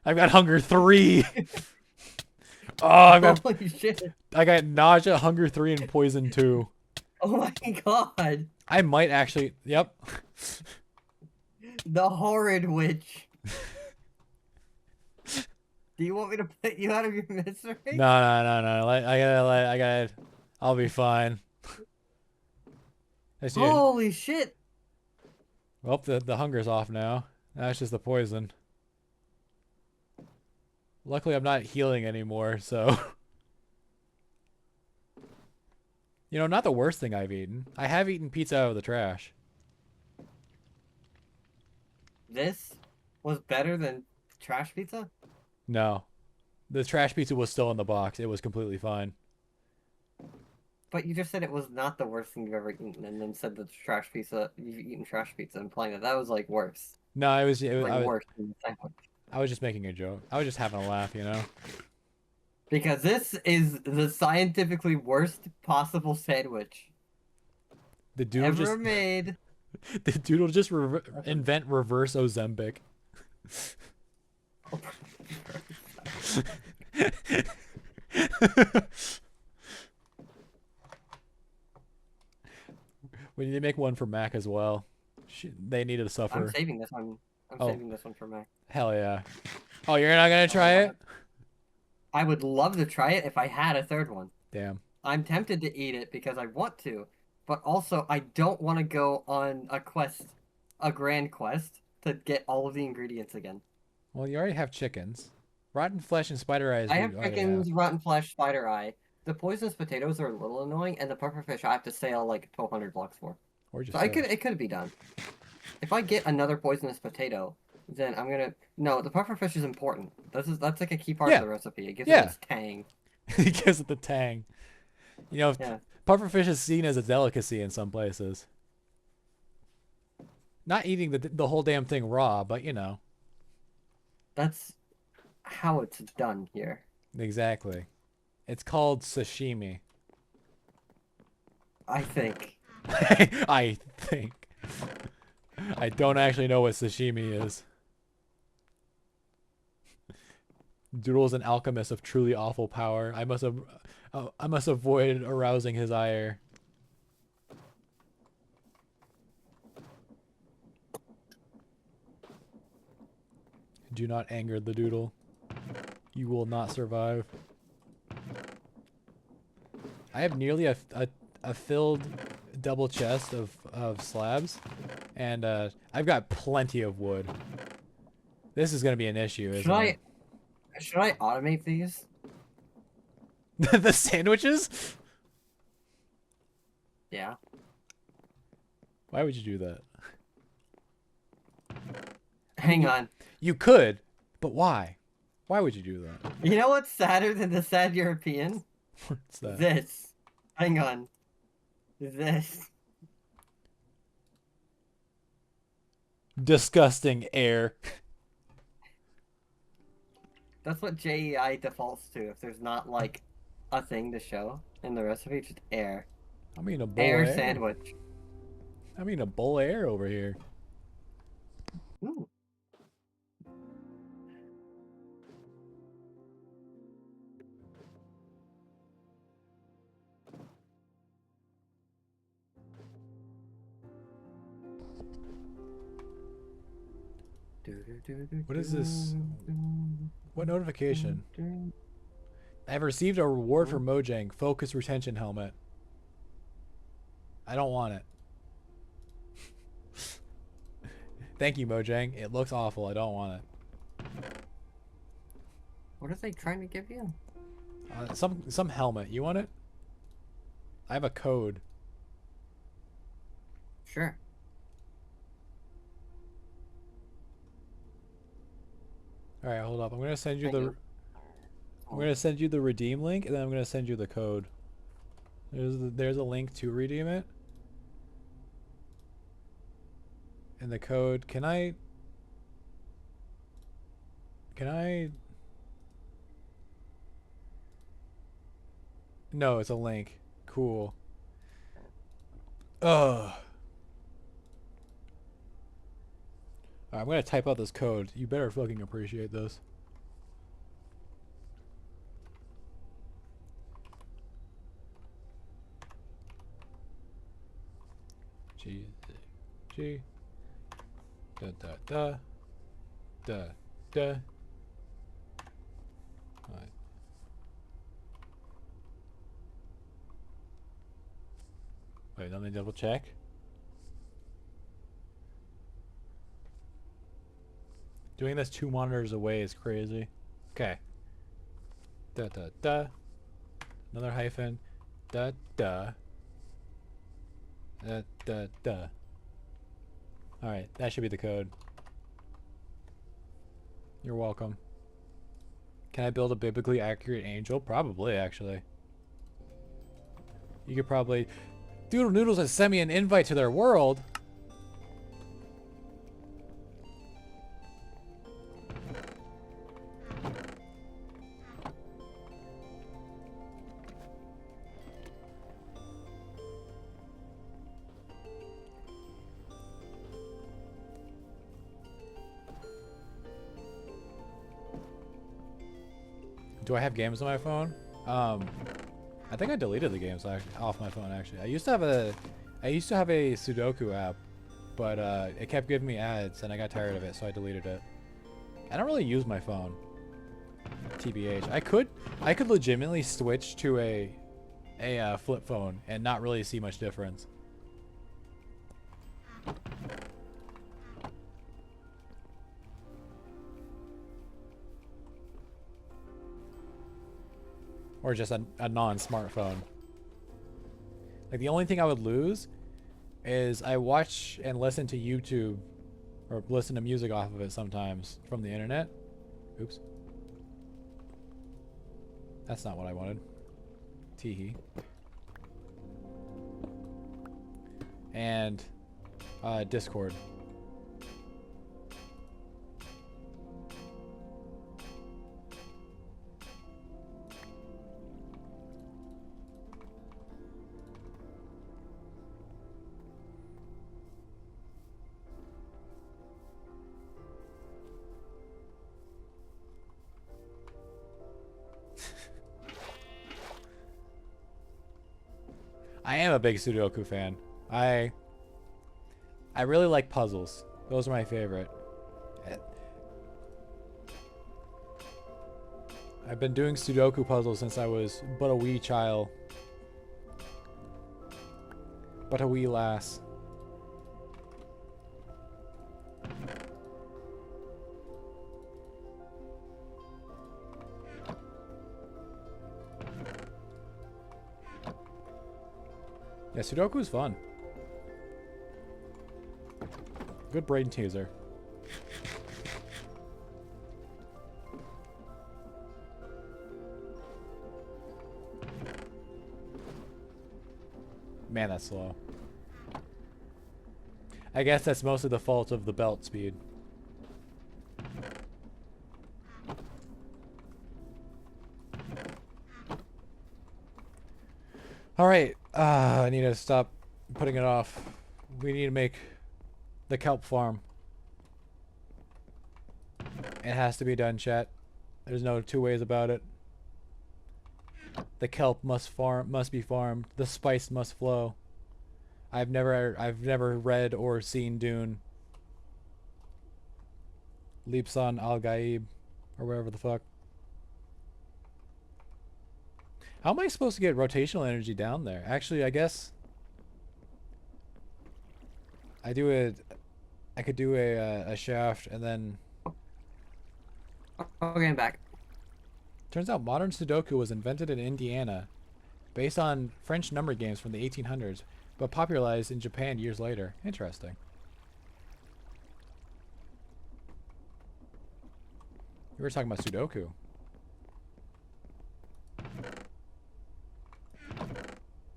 I've got hunger 3. Oh, Holy shit. I got nausea, hunger 3, and poison 2. Oh my god. I might actually, yep. The horrid witch. Do you want me to put you out of your misery? No. I gotta, I'll be fine. Holy shit. Well, the hunger's off now. That's just the poison. Luckily, I'm not healing anymore, so... You know, not the worst thing I've eaten. I have eaten pizza out of the trash. This was better than trash pizza? No. The trash pizza was still in the box. It was completely fine. But you just said it was not the worst thing you've ever eaten, and then said that trash pizza, you've eaten trash pizza, implying that that was like worse. No, Like worse than the sandwich. I was just making a joke. I was just having a laugh, you know? Because this is the scientifically worst possible sandwich The dude ever just made. the dude will just invent reverse Ozempic. We need to make one for Mac as well. They need to I'm suffer. saving this one. I'm Oh. saving this one for Mac. Hell yeah. Oh, you're not gonna try it? I would love to try it if I had a third one. Damn. I'm tempted to eat it because I want to, but also I don't want to go on a quest, a grand quest, to get all of the ingredients again. Well, you already have chickens. Rotten flesh and spider eyes. I have chickens, rotten flesh, spider eye. The poisonous potatoes are a little annoying, and the pufferfish I have to sail like 1,200 blocks for. Or just So it could be done. If I get another poisonous potato, then I'm gonna. No, the pufferfish is important. That's like a key part Yeah. of the recipe. It gives Yeah. it its tang. It gives it the tang. You know, Yeah. pufferfish is seen as a delicacy in some places. Not eating the whole damn thing raw, but you know. That's how it's done here. Exactly. It's called sashimi. I think. I think. I don't actually know what sashimi is. Doodle's an alchemist of truly awful power. I must avoid arousing his ire. Do not anger the doodle. You will not survive. I have nearly a filled double chest of slabs, and I've got plenty of wood. This is gonna be an issue, isn't it? Should I automate these? The sandwiches? Yeah. Why would you do that? Hang on. You could, but why? Why would you do that? You know what's sadder than the sad European? What's that? This. Hang on. This. Disgusting air. That's what JEI defaults to if there's not like a thing to show in the recipe, just air. I mean a bowl Air of air. sandwich. I mean a bowl of air over here. Ooh. What is this? What notification? I've received a reward from Mojang. Focus retention helmet. I don't want it. Thank you, Mojang. It looks awful. I don't want it. What are they trying to give you? Some helmet. You want it? I have a code. Sure. All right, hold up. I'm gonna send you Thank the. you. I'm gonna send you the redeem link, and then I'm gonna send you the code. There's a link to redeem it. And the code. Can I? No, it's a link. Cool. Ugh. Alright, I'm gonna type out this code. You better fucking appreciate this. G da da da da da. Alright. Wait, let me double check. Doing this 2 monitors away is crazy. Okay. Da da da. Another hyphen. Da da Duh. Alright, that should be the code. You're welcome. Can I build a biblically accurate angel? Probably, actually. You could probably... Doodle Noodles has sent me an invite to their world. Do I have games on my phone? I think I deleted the games off my phone actually. I used to have a Sudoku app, but it kept giving me ads and I got tired of it, so I deleted it. I don't really use my phone. TBH. I could legitimately switch to a flip phone and not really see much difference. Or just a non-smartphone. Like the only thing I would lose is I watch and listen to YouTube or listen to music off of it sometimes from the internet. Oops. That's not what I wanted. Teehee. And Discord. I am a big Sudoku fan. I really like puzzles. Those are my favorite. I've been doing Sudoku puzzles since I was but a wee child. But a wee lass. Yeah, Sudoku is fun. Good brain teaser. Man, that's slow. I guess that's mostly the fault of the belt speed. Alright, I need to stop putting it off. We need to make the kelp farm. It has to be done, chat. There's no two ways about it. The kelp must be farmed. The spice must flow. I've never read or seen Dune. Leapson Al Gaib, or wherever the fuck. How am I supposed to get rotational energy down there? Actually, I guess I could do a shaft and then. Okay, I'm back. Turns out modern Sudoku was invented in Indiana, based on French number games from the 1800s, but popularized in Japan years later. Interesting. We were talking about Sudoku.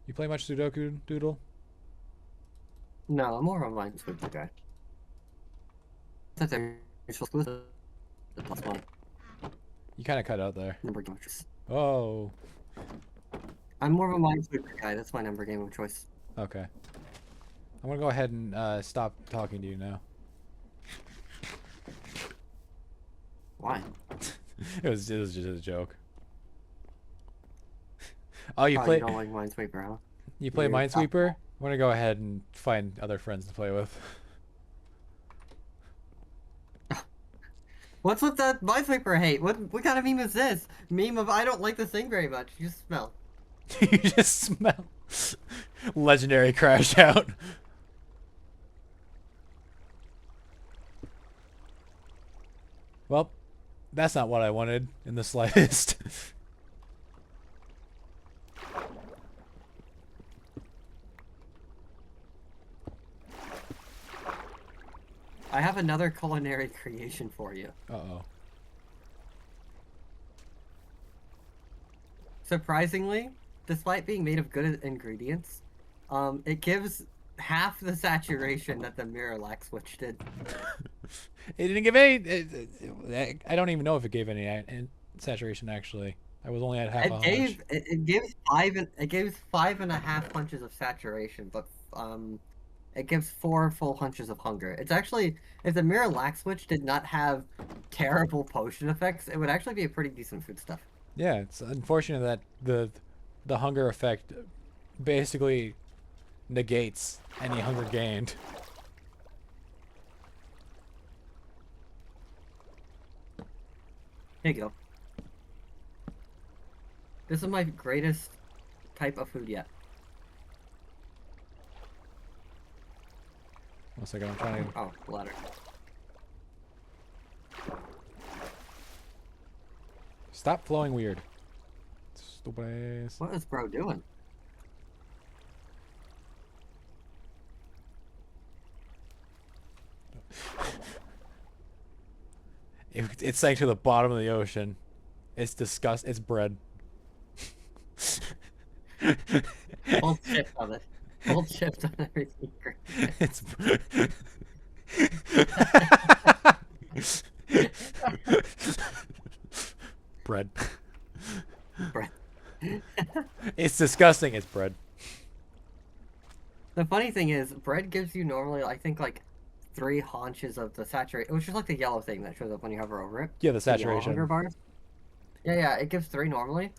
You play much Sudoku, Doodle? No, I'm more of a Minesweeper guy. That's a exclusive. Plus one. You kind of cut out there. Number game of choice. Oh. I'm more of a Minesweeper guy. That's my number game of choice. Okay. I'm gonna go ahead and stop talking to you now. Why? it was just a joke. Oh, you Oh, play? you don't like Minesweeper, huh? You play You're Minesweeper? I'm gonna go ahead and find other friends to play with. What's with that Minesweeper hate? What kind of meme is this? Meme of I don't like this thing very much. You just smell. You just smell. Legendary crashed out. Well, that's not what I wanted in the slightest. I have another culinary creation for you. Uh-oh. Surprisingly, despite being made of good ingredients, it gives half the saturation that the Miralax switch did. It didn't give any... I don't even know if it gave any saturation, actually. I was only at half a hunch. It gives 5.5 punches of saturation, but it gives 4 full hunches of hunger. It's actually, if the Miralax switch did not have terrible potion effects, it would actually be a pretty decent foodstuff. Yeah, it's unfortunate that the hunger effect basically negates any hunger gained. Here you go. This is my greatest type of food yet. 1 second, I'm trying to... Oh, ladder. Stop flowing weird. Stupid. What is bro doing? It's sank to the bottom of the ocean. It's disgust. It's bread. Hold shift on it. Hold shift on everything. It's bread. Bread. It's disgusting. It's bread. The funny thing is, bread gives you normally, I think, like 3 haunches of the saturation, which is like the yellow thing that shows up when you hover over it. Yeah, the yellow saturation. hunger bars. Yeah, it gives 3 normally.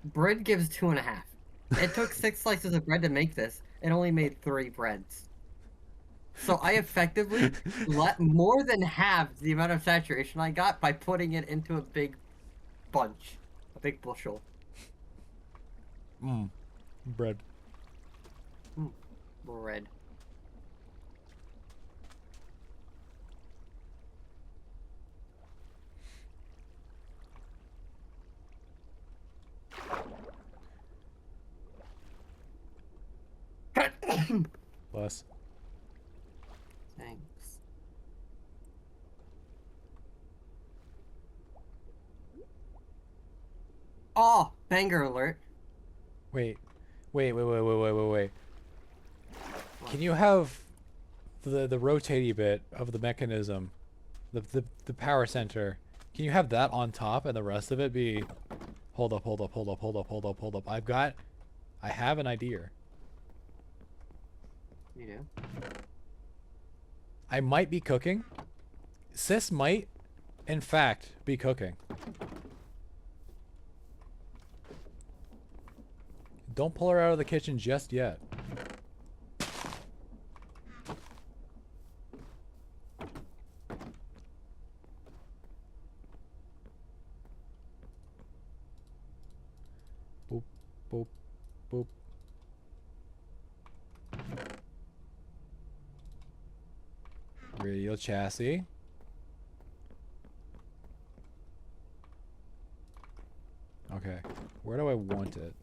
Bread gives 2.5. It took 6 slices of bread to make this. It only made 3 breads. So I effectively let more than half the amount of saturation I got by putting it into a big bunch, a big bushel. Bread. Bread. Bless. Thanks. Oh, banger alert. Wait. Can you have the rotatey bit of the mechanism, the power center? Can you have that on top and the rest of it be? Hold up. I have an idea. You do? I might be cooking. Sis might, in fact, be cooking. Don't pull her out of the kitchen just yet. Boop, boop, boop. Radio chassis. Okay, where do I want it?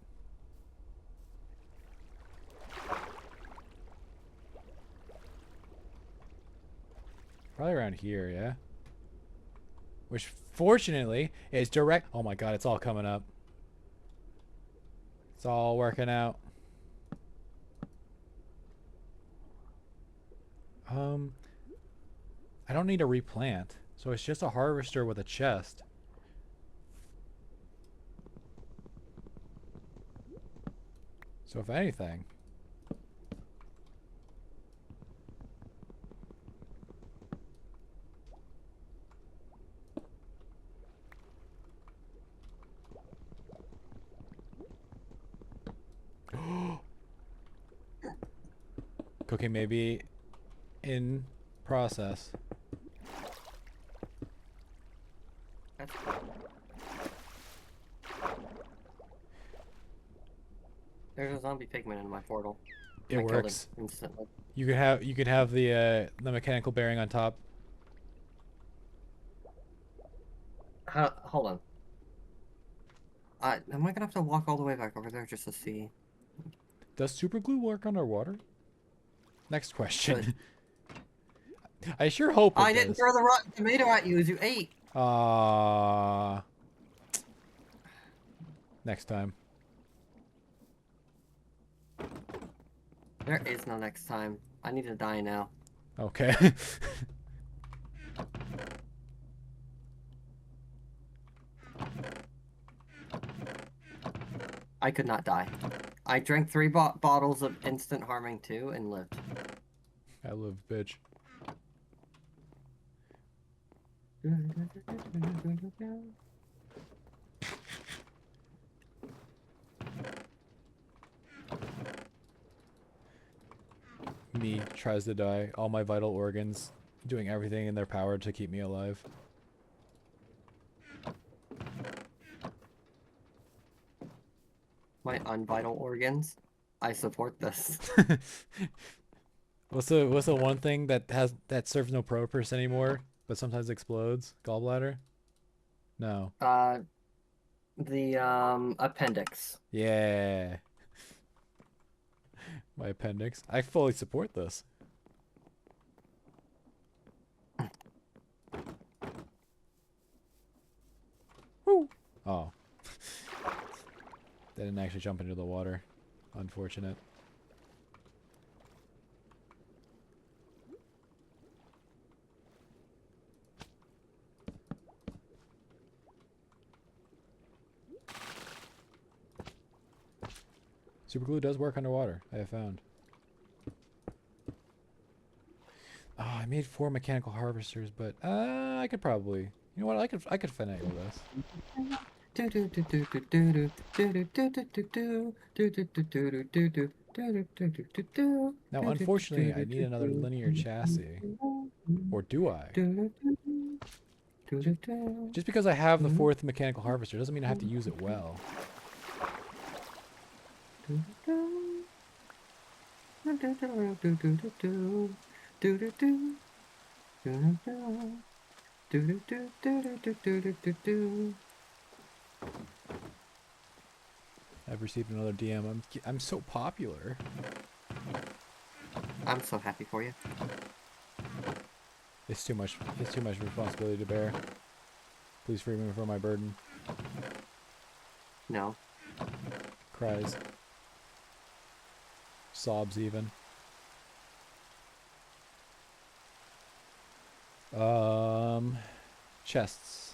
Probably around here, yeah? Which, fortunately, is direct... Oh my god, it's all coming up. It's all working out. I don't need a replant, so it's just a harvester with a chest. So if anything... Cooking may be in process. That's There's a zombie pigman in my portal. It I killed works. him instantly. You could have the mechanical bearing on top. Hold on. Am I gonna have to walk all the way back over there just to see? Does super glue work underwater? Next question. I sure hope it I didn't does. throw the rotten tomato at you as you ate. Next time. There is no next time. I need to die now. Okay. I could not die. I drank 3 bottles of instant harming 2 and lived. I live, bitch. Me tries to die. All my vital organs doing everything in their power to keep me alive. My unvital organs. I support this. What's the one thing that serves no purpose anymore, but sometimes explodes? Gallbladder? No. The appendix. Yeah. My appendix. I fully support this. Woo. Oh. They didn't actually jump into the water. Unfortunate. Super glue does work underwater, I have found. Oh, I made 4 mechanical harvesters, but I could probably. You know what? I could finagle this. Now, unfortunately, I need another linear chassis. Or do I? Just because I have the 4th mechanical harvester doesn't mean I have to use it well. I've received another DM. I'm so popular. I'm so happy for you. It's too much. It's too much responsibility to bear. Please free me from my burden. No. Cries. Sobs even. Chests.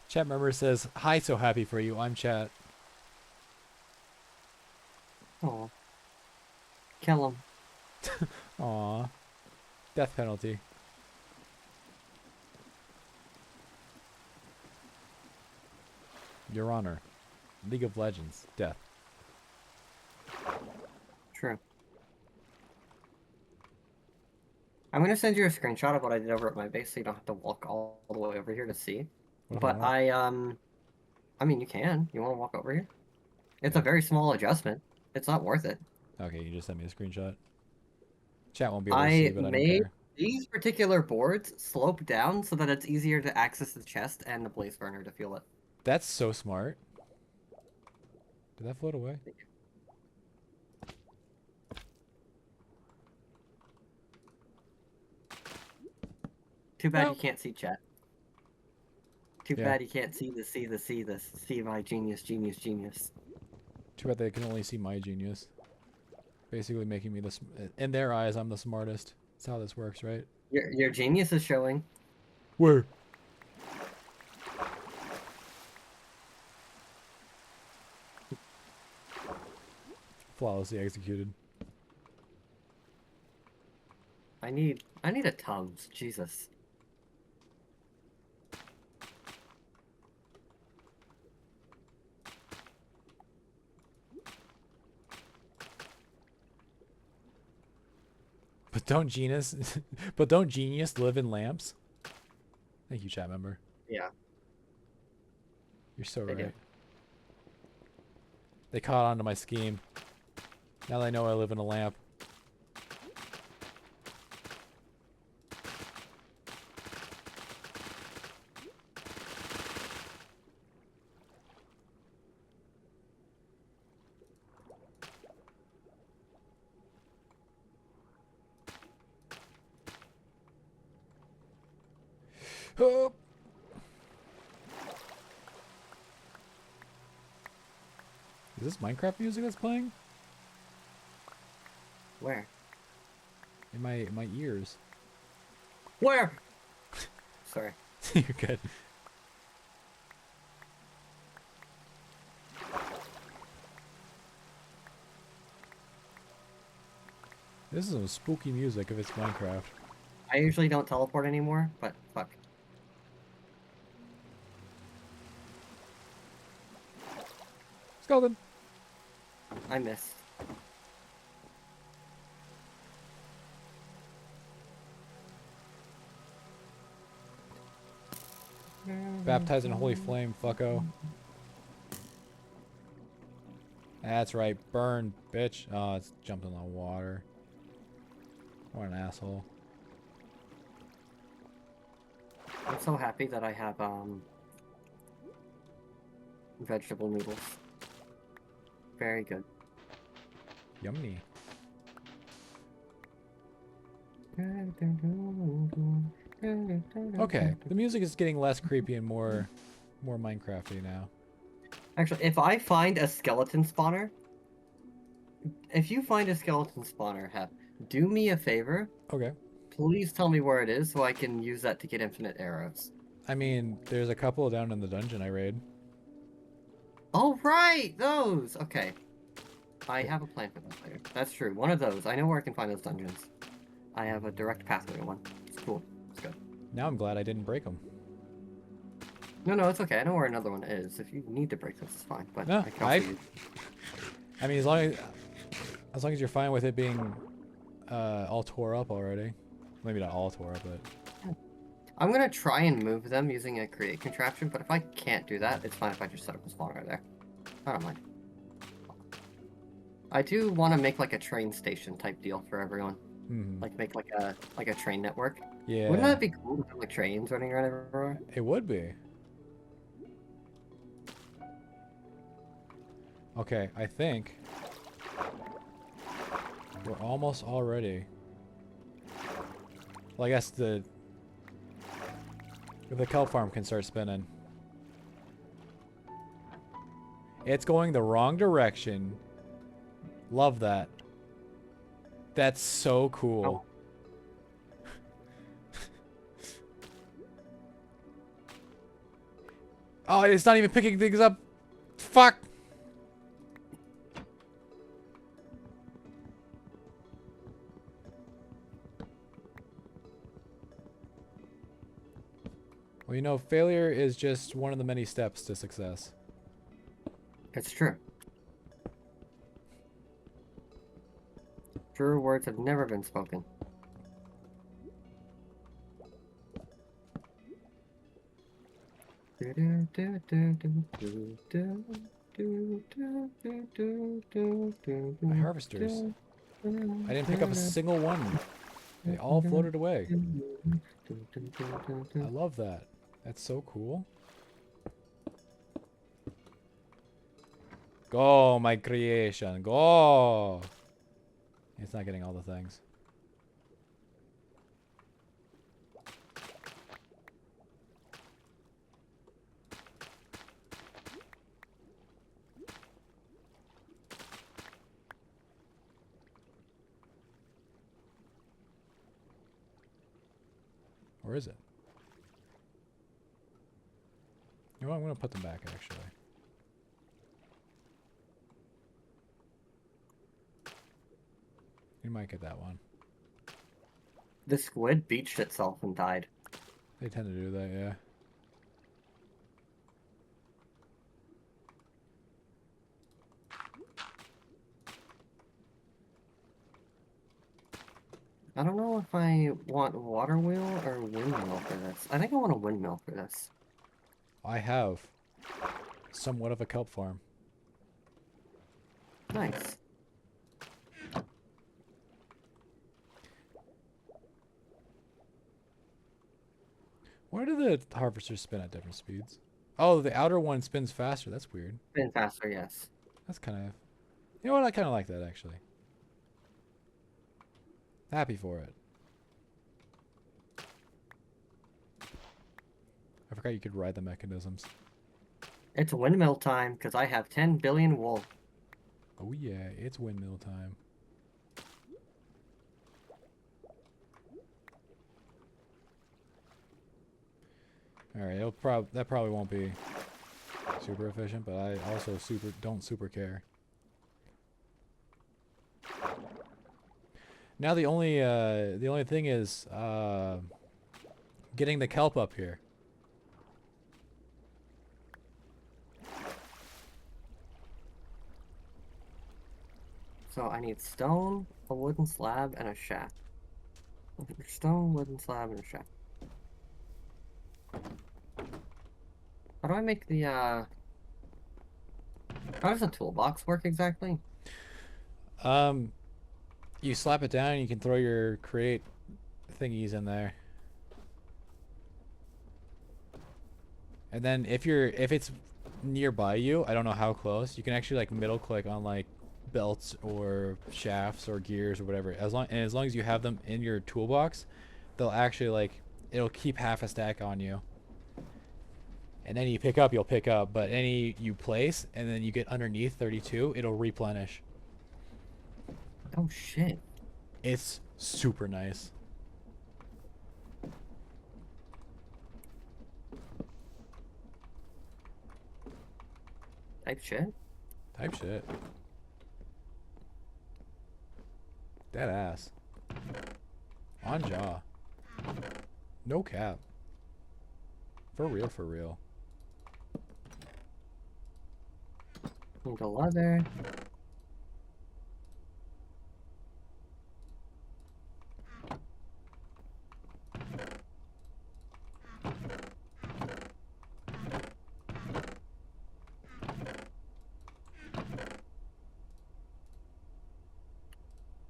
Chat member says, "Hi, so happy for you." I'm chat. Oh. Kill him. Aw. Death penalty. Your Honor. League of Legends. Death. True. I'm gonna send you a screenshot of what I did over at my base, so you don't have to walk all the way over here to see. What if But I want? I mean, you can. You want to walk over here? It's Yeah. a very small adjustment. It's not worth it. Okay, you just sent me a screenshot. Chat won't be able to see, I but I don't made care. these particular boards slope down so that it's easier to access the chest and the blaze burner to fuel it. That's so smart. Did that float away? Too bad Well. you can't see chat. Too Yeah. bad you can't see my genius. Too bad they can only see my genius. Basically making me in their eyes, I'm the smartest. That's how this works, right? Your genius is showing. Where? Flawlessly executed. I need a Tums. Jesus. But don't genius live in lamps? Thank you, chat member. Yeah. You're so They do. right. They caught on to my scheme. Now they know I live in a lamp. Oh. Is this Minecraft music that's playing? Where? In my ears. Where? Sorry. You're good. This is some spooky music if it's Minecraft. I usually don't teleport anymore, but fuck. Skeleton! I missed. Baptized in holy flame, fucko. That's right, burn, bitch. Oh, it's jumped in the water. What an asshole. I'm so happy that I have vegetable noodles. Very good. Yummy. Okay, the music is getting less creepy and more Minecrafty now. Actually, if I find a skeleton spawner, if you find a skeleton spawner, Hep, do me a favor. Okay. Please tell me where it is so I can use that to get infinite arrows. I mean, there's a couple down in the dungeon I raid. Oh, right! Those! Okay. I have a plan for that later. That's true. One of those. I know where I can find those dungeons. I have a direct pathway to one. It's cool. It's good. Now I'm glad I didn't break them. No, it's okay. I know where another one is. If you need to break this, it's fine. But No, I can also use... I mean, as long as you're fine with it being all tore up already. Maybe not all tore up, but I'm gonna try and move them using a create contraption, but if I can't do that, it's fine if I just set up a spawner there. I don't mind. I do want to make like a train station type deal for everyone. Like make like a train network. yeah. Wouldn't that be cool to have like trains running around everywhere? It would be. Okay, I think we're almost all ready. Well, I guess the kelp farm can start spinning. It's going the wrong direction. Love that. That's so cool. Oh, it's not even picking things up. Fuck. Well, you know, failure is just one of the many steps to success. It's true. Truer words have never been spoken. My harvesters. I didn't pick up a single one. They all floated away. I love that. That's so cool. Go, my creation. Go. It's not getting all the things. Or is it? You know what? I'm going to put them back, actually. You might get that one. The squid beached itself and died. They tend to do that, yeah. I don't know if I want water wheel or windmill for this. I think I want a windmill for this. I have somewhat of a kelp farm. Nice. Why do the harvesters spin at different speeds? Oh, the outer one spins faster. That's weird. Spin faster, yes. That's kind of... You know what? I kind of like that, actually. Happy for it. I forgot you could ride the mechanisms. It's windmill time because I have 10 billion wool. Oh yeah, it's windmill time. All right, that probably won't be super efficient, but I also don't super care. Now the only thing is getting the kelp up here. So I need stone, a wooden slab, and a shaft. Stone, wooden slab, and a shaft. How do I make the, how does the toolbox work exactly? You slap it down and you can throw your create thingies in there. And then if it's nearby you, I don't know how close, you can actually like middle click on like belts or shafts or gears or whatever. As long as you have them in your toolbox, they'll actually like it'll keep half a stack on you. And then you pick up, you'll pick up, but any you place and then you get underneath 32, it'll replenish. Oh shit. It's super nice. Type shit? Type shit. Dead ass. On jaw. No cap. For real, for real. Need a leather.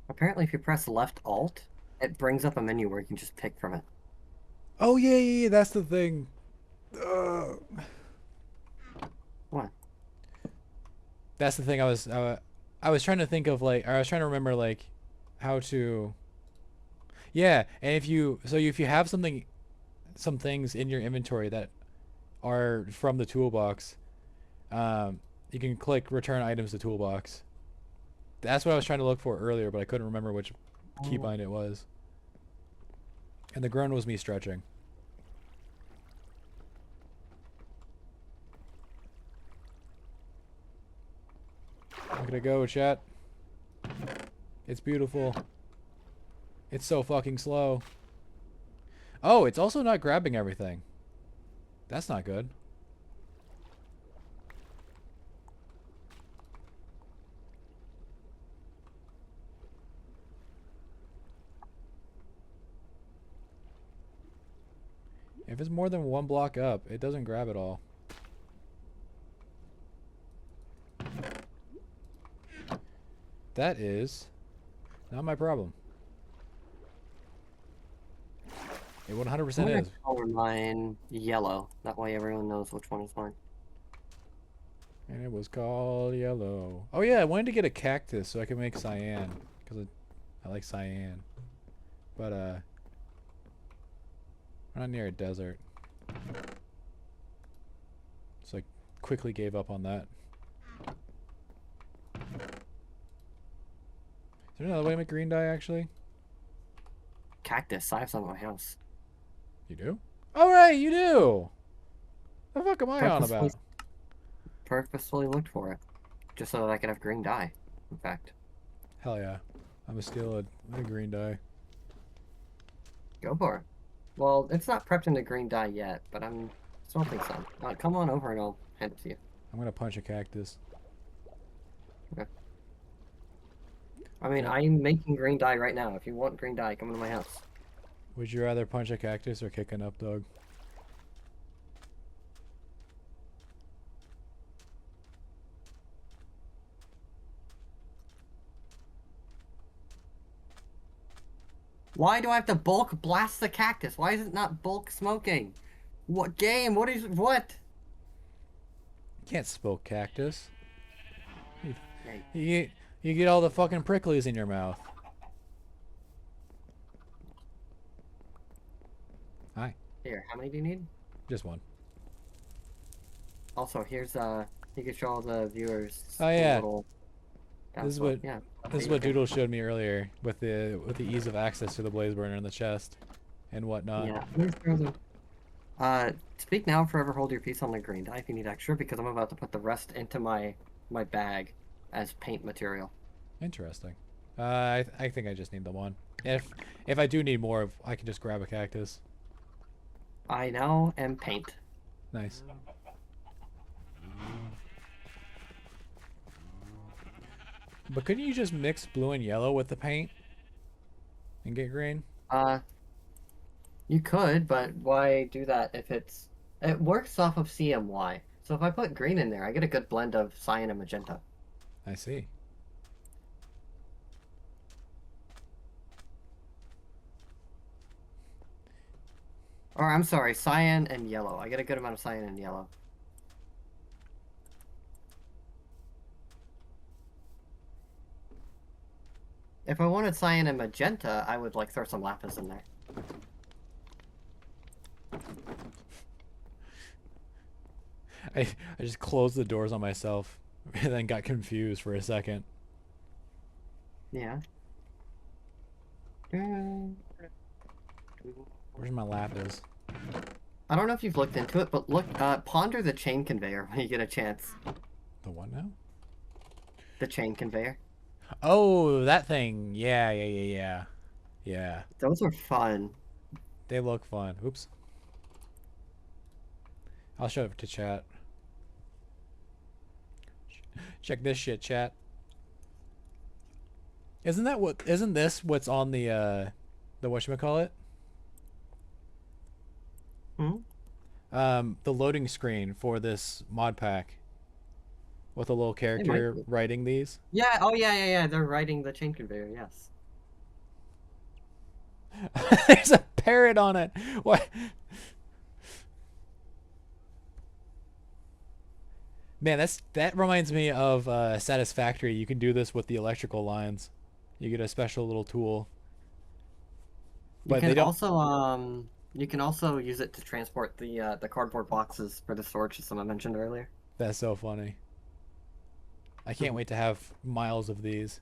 Apparently, if you press left alt, it brings up a menu where you can just pick from it. Oh yeah, that's the thing. What? That's the thing. I was trying to think of like, or I was trying to remember like, how to. Yeah, and if you have some things in your inventory that are from the toolbox, you can click return items to toolbox. That's what I was trying to look for earlier, but I couldn't remember which keybind it was. And the groan was me stretching. Look at it go, chat. It's beautiful. It's so fucking slow. Oh, it's also not grabbing everything. That's not good. If it's more than one block up, it doesn't grab it all. That is not my problem. It 100% is. Color mine yellow. That way everyone knows which one is mine. And it was called yellow. Oh yeah, I wanted to get a cactus so I could make cyan. Because I like cyan. But, we're not near a desert. So I quickly gave up on that. Is there another way to make green dye, actually? Cactus. I have some at my house. You do? Oh, right, you do! The fuck am I on about? Purposefully looked for it. Just so that I could have green dye, in fact. Hell yeah. I'm gonna steal a green dye. Go for it. Well, it's not prepped into green dye yet, but I'm still think so. Come on over and I'll hand it to you. I'm gonna punch a cactus. Okay. I mean, I'm making green dye right now. If you want green dye, come to my house. Would you rather punch a cactus or kick an up dog? Why do I have to bulk blast the cactus? Why is it not bulk smoking? What game? What? You can't smoke cactus. Hey. You get all the fucking pricklies in your mouth. Hi. Here, how many do you need? Just one. Also, here's you can show all the viewers Oh the yeah, little this is downslope. what Yeah. this is what Doodle showed me earlier with the ease of access to the blaze burner in the chest and whatnot. Yeah. Here's the- speak now, forever hold your peace on the green die if you need extra, because I'm about to put the rest into my bag as paint material. Interesting. I think I just need the one. If I do need more, I can just grab a cactus. I now am paint. Nice. But couldn't you just mix blue and yellow with the paint and get green? You could, but why do that if it works off of CMY. So if I put green in there, I get a good blend of cyan and magenta. I see. Or I'm sorry, cyan and yellow. I get a good amount of cyan and yellow. If I wanted cyan and magenta, I would like throw some lapis in there. I just closed the doors on myself and then got confused for a second. Yeah. Where's my lapis? I don't know if you've looked into it, but look, ponder the chain conveyor when you get a chance. The what now? The chain conveyor. Oh, that thing. Yeah. Yeah. Those are fun. They look fun. Oops. I'll show it to chat. Check this shit, chat. Isn't this what's on the whatchamacallit? The loading screen for this mod pack with a little character be. writing these. Yeah, oh yeah. They're riding the chain conveyor, yes. There's a parrot on it. What? Man, that reminds me of Satisfactory. You can do this with the electrical lines. You get a special little tool. But they don't. Also, you can also use it to transport the cardboard boxes for the storage system I mentioned earlier. That's so funny. I can't wait to have miles of these.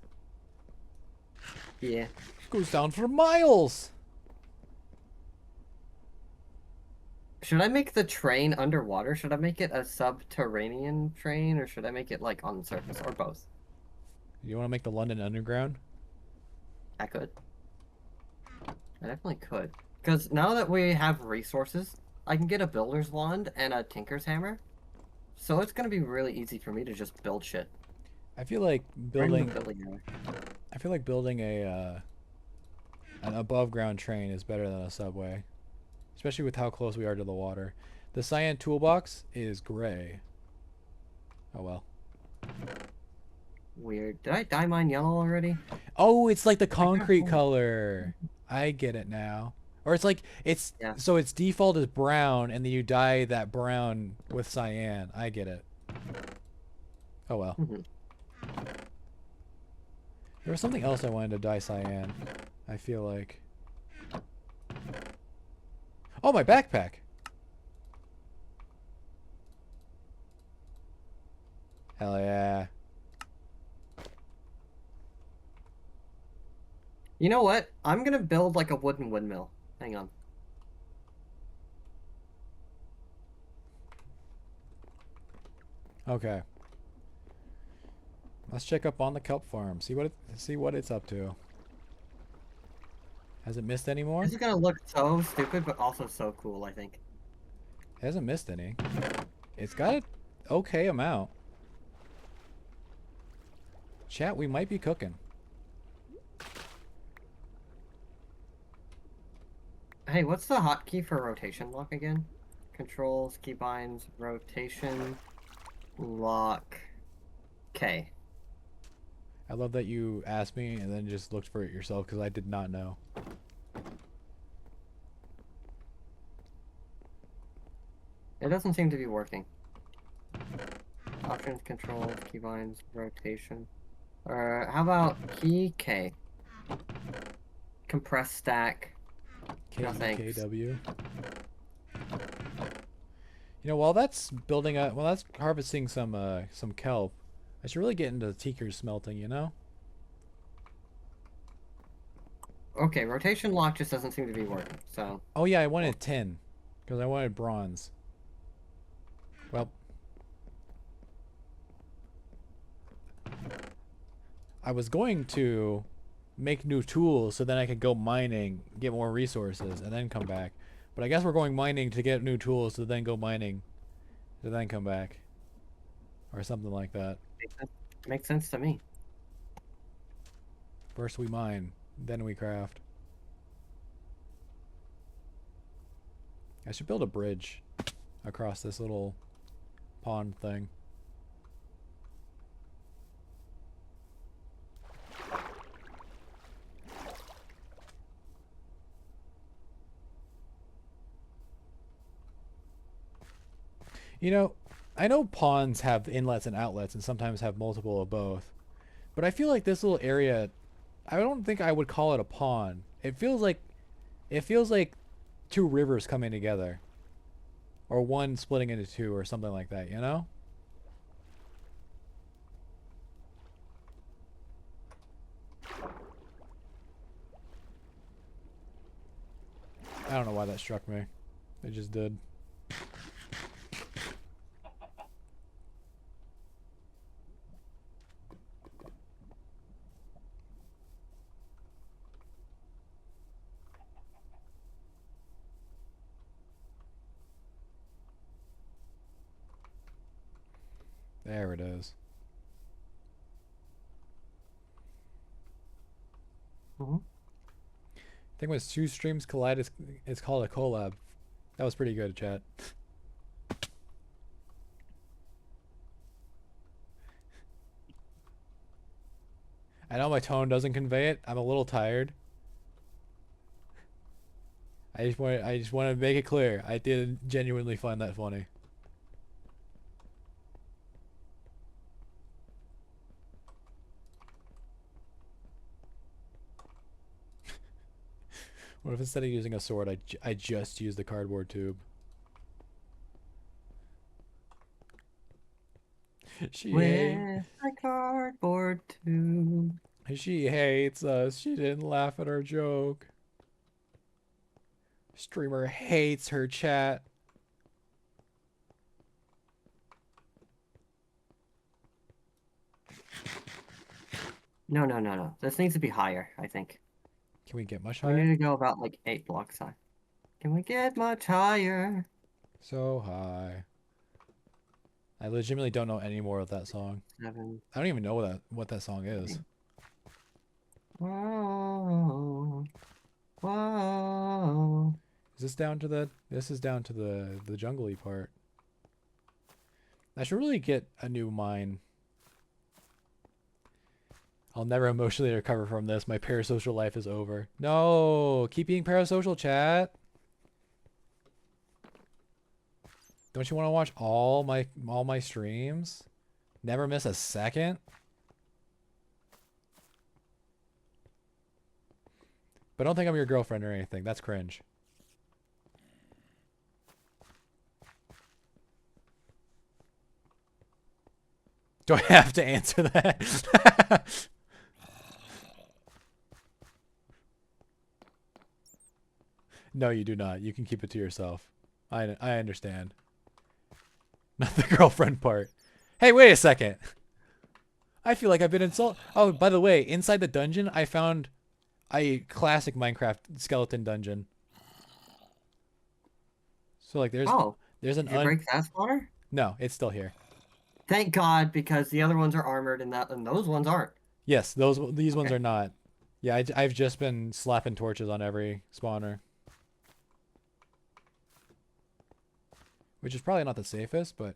Yeah. Goes down for miles. Should I make the train underwater? Should I make it a subterranean train, or should I make it like on the surface, or both? You want to make the London Underground? I could. I definitely could. Because now that we have resources, I can get a builder's wand and a tinker's hammer. So it's gonna be really easy for me to just build shit. I feel like Bring the building. building hammer. I feel like building a an above ground train is better than a subway, especially with how close we are to the water. The cyan toolbox is gray. Oh well. Weird. Did I dye mine yellow already? Oh, it's like the concrete color. I get it now. Or it's like Yeah. so its default is brown, and then you dye that brown with cyan. I get it. Oh well. Mhm. There was something else I wanted to dye cyan. I feel like. Oh, my backpack. Hell yeah. You know what? I'm gonna build like a wooden windmill. Hang on. Okay. Let's check up on the kelp farm. See what it's up to. Has it missed any more? This is gonna look so stupid, but also so cool, I think. It hasn't missed any. It's got an okay amount. Chat, we might be cooking. Hey, what's the hotkey for rotation lock again? Controls, keybinds, rotation, lock. K. I love that you asked me and then just looked for it yourself because I did not know. It doesn't seem to be working. Options, controls, keybinds, rotation. How about key K? Compress stack. No thanks. KW. You You know, while that's building up, while that's harvesting some kelp, I should really get into Tinker's smelting, you know? Okay, rotation lock just doesn't seem to be working, so... Oh yeah, I wanted tin. Because I wanted bronze. Well, I was going to make new tools so then I could go mining, get more resources, and then come back. But I guess we're going mining to get new tools to then go mining, to then come back. Or something like that. Makes sense to me. First we mine, then we craft. I should build a bridge across this little pond thing. You know, I know ponds have inlets and outlets and sometimes have multiple of both. But I feel like this little area, I don't think I would call it a pond. It feels like two rivers coming together. Or one splitting into two or something like that, you know? I don't know why that struck me. It just did. There it is. Mhm. I think when two streams collide, it's called a collab. That was pretty good, chat. I know my tone doesn't convey it. I'm a little tired. I just want to make it clear. I did genuinely find that funny. What if instead of using a sword, I just use the cardboard tube? She hate, With a cardboard tube. she hates us. She didn't laugh at our joke. Streamer hates her chat. No, no, no, no. This needs to be higher, I think. Can we get much We need higher? to go about like 8 blocks high. Can we get much higher? So high. I legitimately don't know any more of that song. 7. I don't even know what that song is. Whoa. Whoa. Is this down to the? This is down to the jungly part. I should really get a new mine. I'll never emotionally recover from this. My parasocial life is over. No, keep being parasocial, chat. Don't you want to watch all my streams? Never miss a second? But don't think I'm your girlfriend or anything. That's cringe. Do I have to answer that? No, you do not. You can keep it to yourself. I understand. Not the girlfriend part. Hey, wait a second. I feel like I've been insulted. Oh, by the way, inside the dungeon, I found a classic Minecraft skeleton dungeon. So like, there's Oh, an did you break that spawner? No, it's still here. Thank God, because the other ones are armored and those ones aren't. Yes, these ones are not. Yeah, I've just been slapping torches on every spawner. Which is probably not the safest, but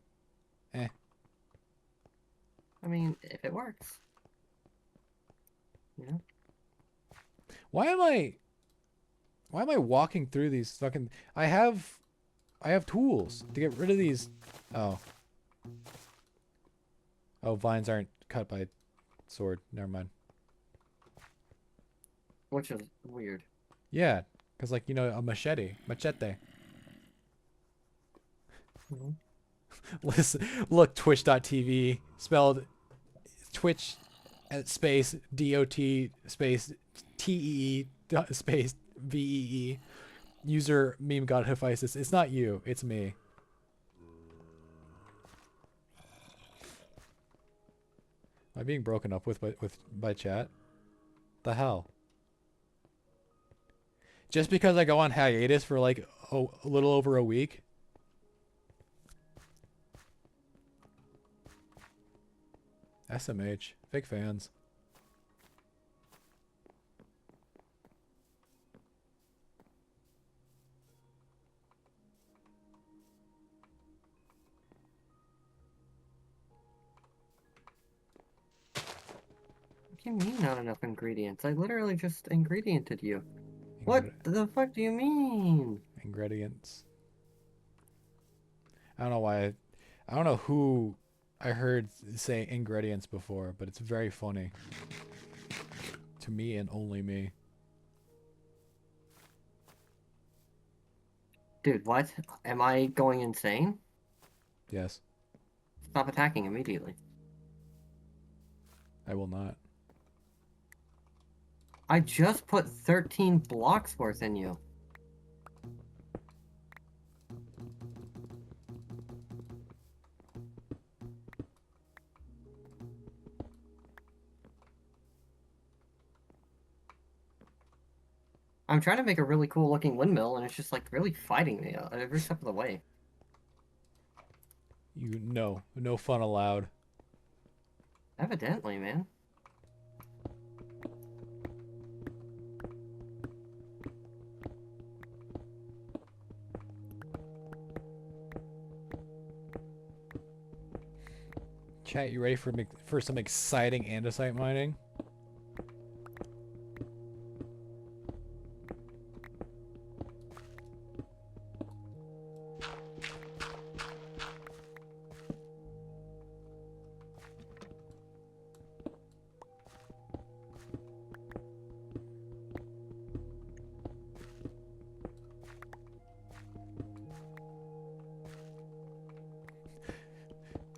eh. I mean, if it works. You know? Why am I walking through these fucking I have tools to get rid of these. Oh. Oh, vines aren't cut by sword. Never mind. Which is weird. Yeah, cuz like, you know, a machete. Mhm. Listen, look, Twitch.tv, spelled Twitch space DOT space TEE space VEE. User meme god Hephaestus. It's not you, it's me. Am I being broken up with by chat? The hell? Just because I go on hiatus for like a little over a week? SMH. Fake fans. What do you mean not enough ingredients? I literally just ingrediented you. What the fuck do you mean? Ingredients. I don't know why. I don't know who I heard say ingredients before, but it's very funny. To me and only me. Dude, what? Am I going insane? Yes, Stop attacking immediately. I will not. I just put 13 blocks worth in you. I'm trying to make a really cool looking windmill and it's just like really fighting me every step of the way. No fun allowed. Evidently, man. Chat, you ready for some exciting andesite mining?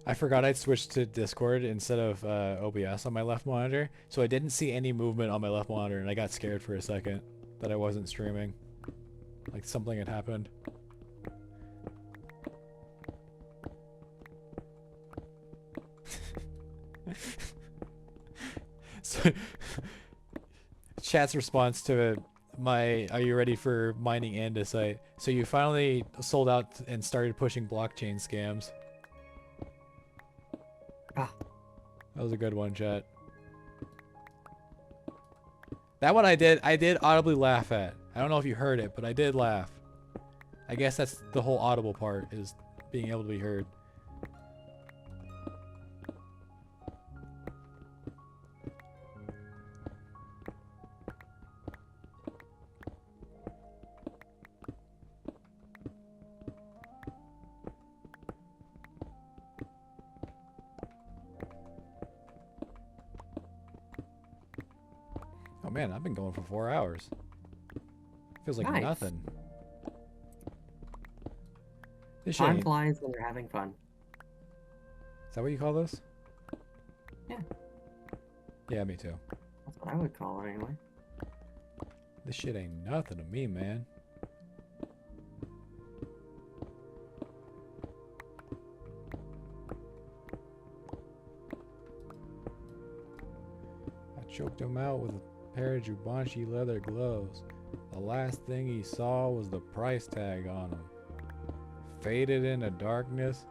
I forgot I'd switched to Discord instead of OBS on my left monitor, so I didn't see any movement on my left monitor, and I got scared for a second that I wasn't streaming. Like something had happened. So, chat's response to my "Are you ready for mining andesite?" So you finally sold out and started pushing blockchain scams. Ah. That was a good one, chat. That one I did audibly laugh at. I don't know if you heard it, but I did laugh. I guess that's the whole audible part, is being able to be heard. Oh man, I've been going for 4 hours. Feels like Nice. nothing. This shit Time ain't- flies when you're having fun. Is that what you call this? Yeah. Yeah, me too. That's what I would call it anyway. This shit ain't nothing to me, man. I choked him out with a pair of Jubanshi leather gloves. The last thing he saw was the price tag on them. Faded into darkness,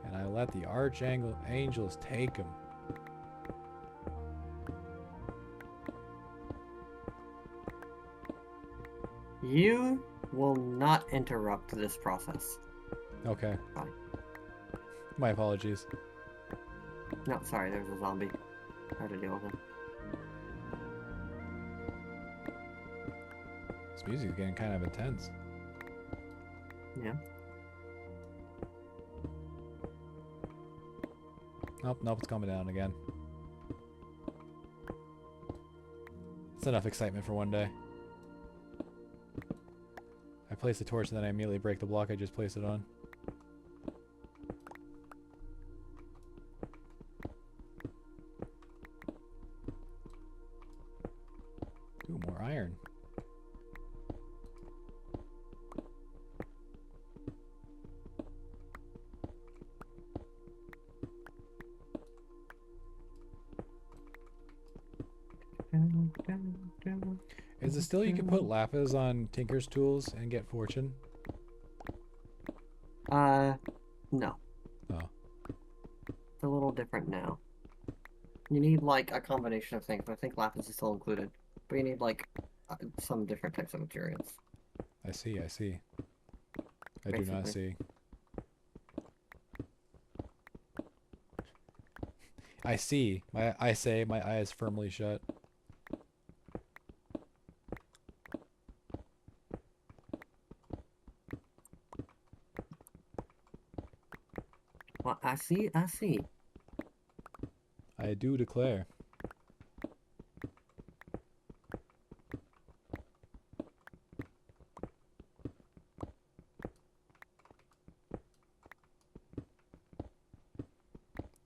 and I let the archangels take him. You will not interrupt this process. Okay. Fine. My apologies. No, sorry, there's a zombie. How to deal with him. This music is getting kind of intense. Yeah. Nope, it's coming down again. It's enough excitement for one day. I place the torch and then I immediately break the block I just placed it on. Is it still you can put lapis on Tinker's tools and get fortune? No. Oh. It's a little different now. You need, like, a combination of things, but I think lapis is still included. But you need, like, some different types of materials. I see, I see. I do not Basically. see. I see. I say, my eye is firmly shut. Well, I see, I see. I do declare.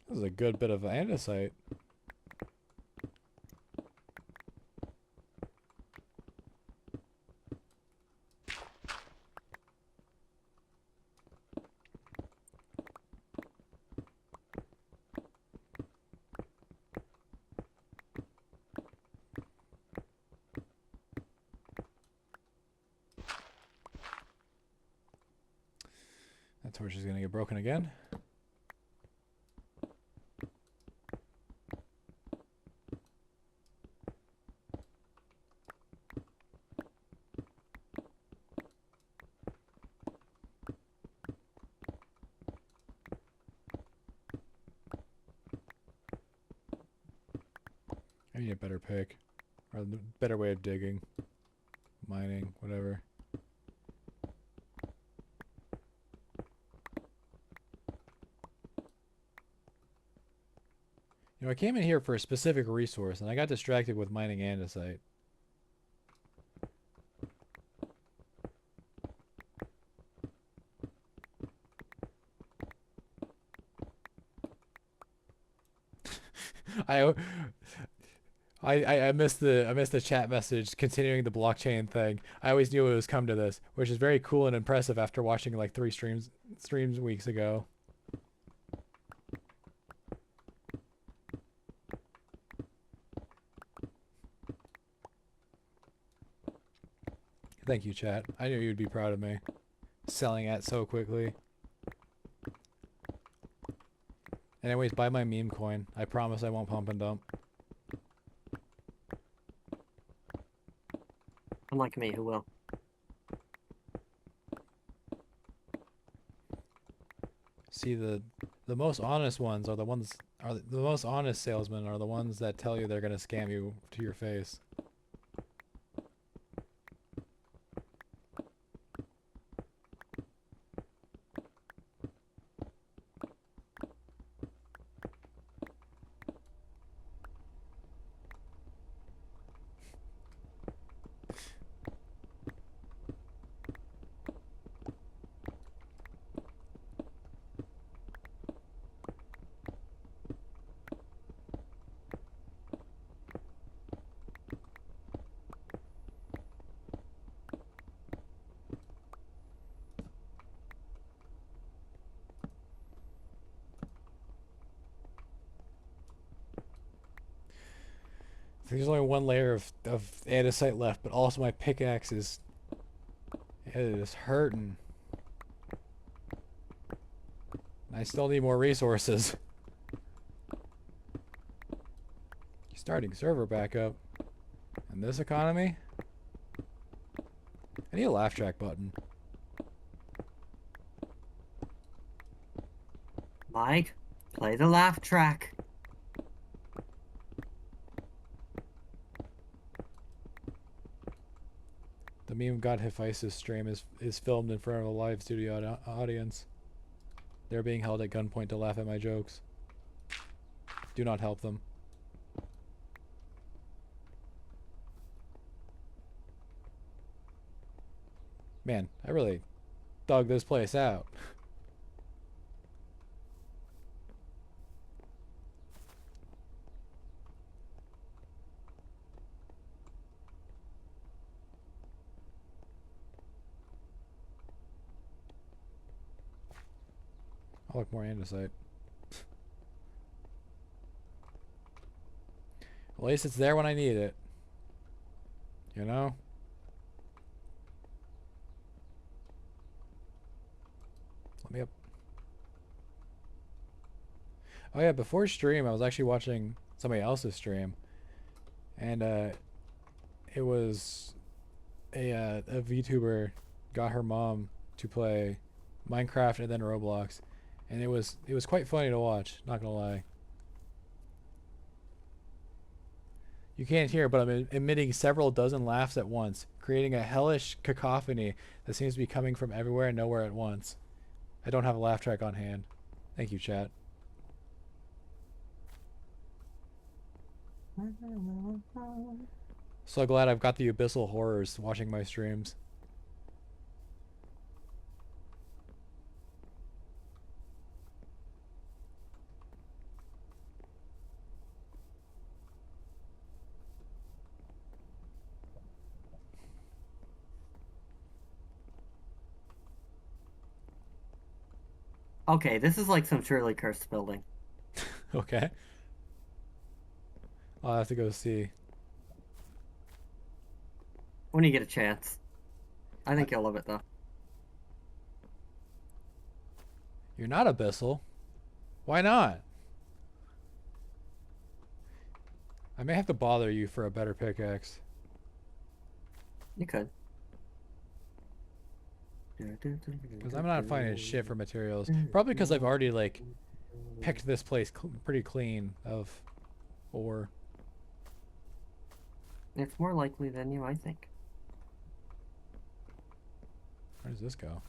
This is a good bit of andesite. That torch is gonna get broken again. I need a better pick. Or a better way of digging. Mining, whatever. You know, I came in here for a specific resource, and I got distracted with mining andesite. I I missed the chat message continuing the blockchain thing. I always knew it was come to this, which is very cool and impressive after watching like 3 streams weeks ago. Thank you, chat. I knew you'd be proud of me. Selling at so quickly. Anyways, buy my meme coin. I promise I won't pump and dump. Unlike me, who will? See, the most honest ones are the ones the most honest salesmen are the ones that tell you they're gonna scam you to your face. There's only one layer of andesite left, but also my pickaxe is... It is hurting. I still need more resources. Starting server backup. In this economy? I need a laugh track button. Mike, play the laugh track. The meme God Hephaestus stream is filmed in front of a live studio audience. They're being held at gunpoint to laugh at my jokes. Do not help them. Man, I really dug this place out. I'll look more andesite. At least it's there when I need it. You know? Let me up. Oh yeah, before stream, I was actually watching somebody else's stream, and it was a VTuber got her mom to play Minecraft and then Roblox, and it was quite funny to watch. Not gonna lie. You can't hear, but I'm emitting several dozen laughs at once, creating a hellish cacophony that seems to be coming from everywhere and nowhere at once. I don't have a laugh track on hand. Thank you, chat. So glad I've got the abyssal horrors watching my streams. Okay, this is like some truly cursed building. Okay. I'll have to go see. When you get a chance. I think you'll love it though. You're not abyssal. Why not? I may have to bother you for a better pickaxe. You could. Because I'm not finding shit for materials. Probably because I've already, like, picked this place pretty clean of ore. It's more likely than you might think. Where does this go?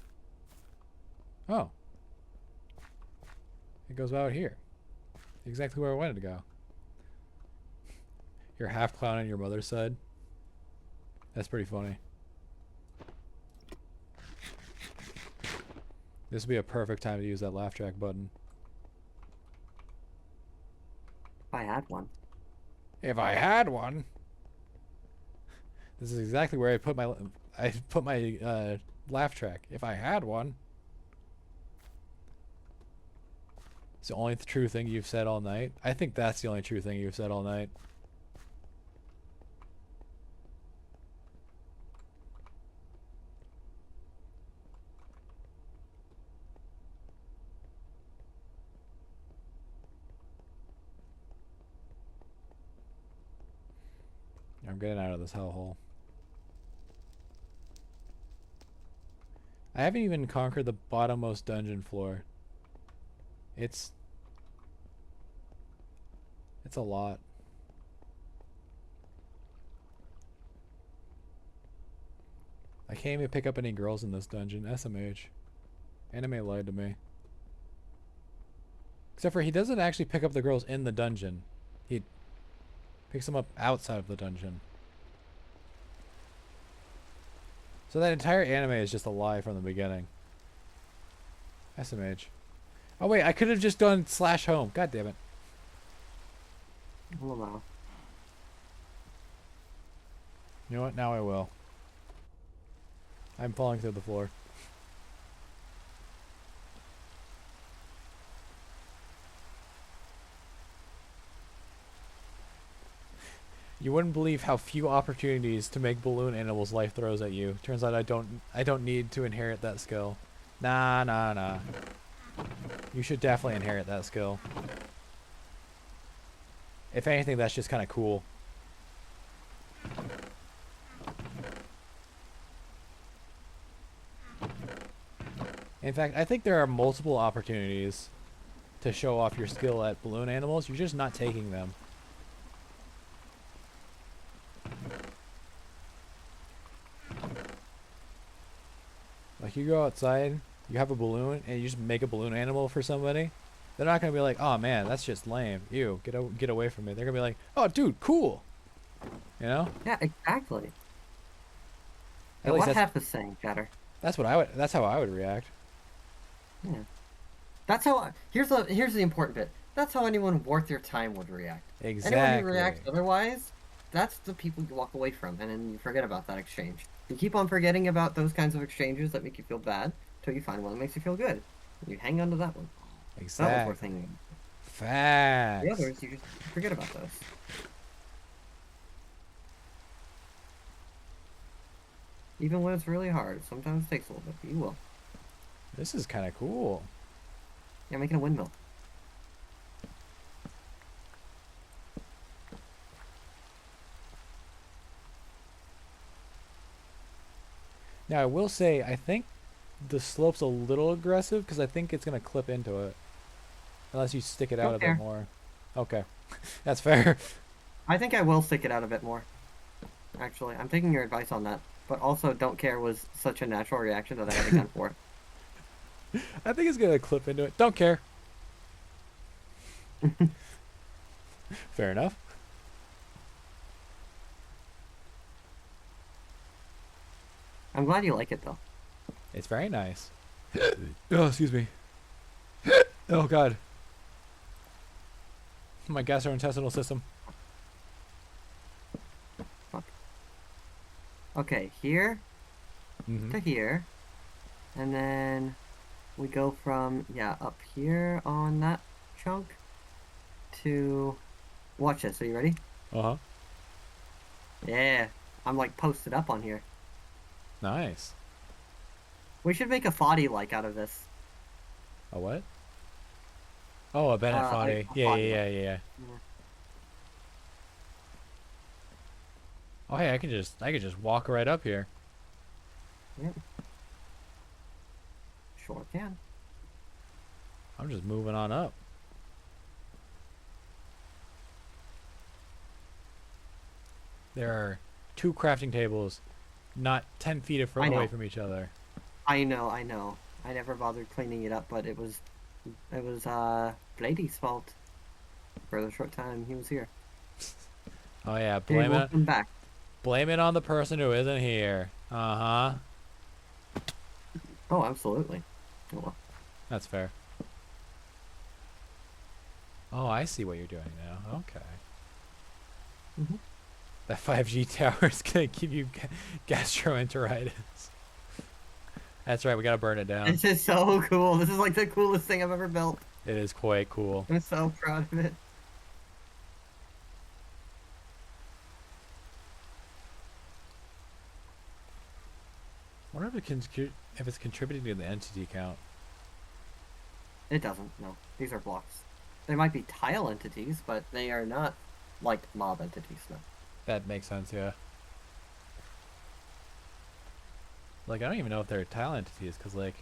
Oh. It goes out here. Exactly where I wanted to go. You're half clown on your mother's side. That's pretty funny. This would be a perfect time to use that laugh track button. If I had one. If I had one. This is exactly where I put my laugh track. If I had one. It's the only true thing you've said all night. I think that's the only true thing you've said all night. I'm getting out of this hellhole. I haven't even conquered the bottommost dungeon floor. It's a lot. I can't even pick up any girls in this dungeon. SMH. Anime lied to me. Except for he doesn't actually pick up the girls in the dungeon. He picks them up outside of the dungeon. So that entire anime is just a lie from the beginning. SMH. Oh wait, I could have just done /home. God damn it. Well, no. You know what? Now I will. I'm falling through the floor. You wouldn't believe how few opportunities to make balloon animals life throws at you. Turns out I don't need to inherit that skill. Nah. You should definitely inherit that skill. If anything, that's just kind of cool. In fact, I think there are multiple opportunities to show off your skill at balloon animals. You're just not taking them. Like, you go outside, you have a balloon, and you just make a balloon animal for somebody. They're not going to be like, oh man, that's just lame. Ew, get away from me. They're going to be like, oh dude, cool. You know? Yeah, exactly. At Yeah, least what half is saying better? that's how I would react. Yeah. That's how. Here's the important bit. That's how anyone worth your time would react. Exactly. Anyone who reacts otherwise, that's the people you walk away from, and then you forget about that exchange. You keep on forgetting about those kinds of exchanges that make you feel bad, till you find one that makes you feel good. You hang on to that one. Exactly. That was worth hanging on. Facts. The others, you just forget about those. Even when it's really hard. Sometimes it takes a little bit, but you will. This is kind of cool. Yeah, making a windmill. Now I will say I think the slope's a little aggressive because I think it's gonna clip into it unless you stick it out Don't a bit care. more. Okay, that's fair. I think I will stick it out a bit more. Actually, I'm taking your advice on that. But also, don't care was such a natural reaction that I had to gun for I think it's gonna clip into it. Don't care. it. Fair enough. I'm glad you like it though. It's very nice. Oh, excuse me. Oh God. My gastrointestinal system. Fuck. Okay, here Mm-hmm. to here, and then we go from yeah up here on that chunk to watch this. Are you ready? Uh-huh. Yeah, I'm like posted up on here. Nice. We should make a Foddy like out of this. A what? Oh, a Bennett Foddy. A Yeah, yeah, Foddy like. yeah, yeah, yeah. Yeah. Oh, hey, I could just walk right up here. Yep. Sure can. I'm just moving on up. There are two crafting tables, not 10 feet I away know. from each other. I know. I know. I never bothered cleaning it up, but it was Blady's fault for the short time he was here. Oh yeah, Hey, welcome back. blame it on the person who isn't here. Uh-huh. Oh, absolutely. Oh, well. That's fair. Oh, I see what you're doing now. Okay. Mhm. That 5G tower is gonna give you gastroenteritis. That's right, we gotta burn it down. This is so cool. This is like the coolest thing I've ever built. It is quite cool. I'm so proud of it. I wonder if it's contributing to the entity count. It doesn't. No, these are blocks. They might be tile entities, but they are not like mob entities. No. That makes sense, yeah. Like, I don't even know if they're tile entities, because, like...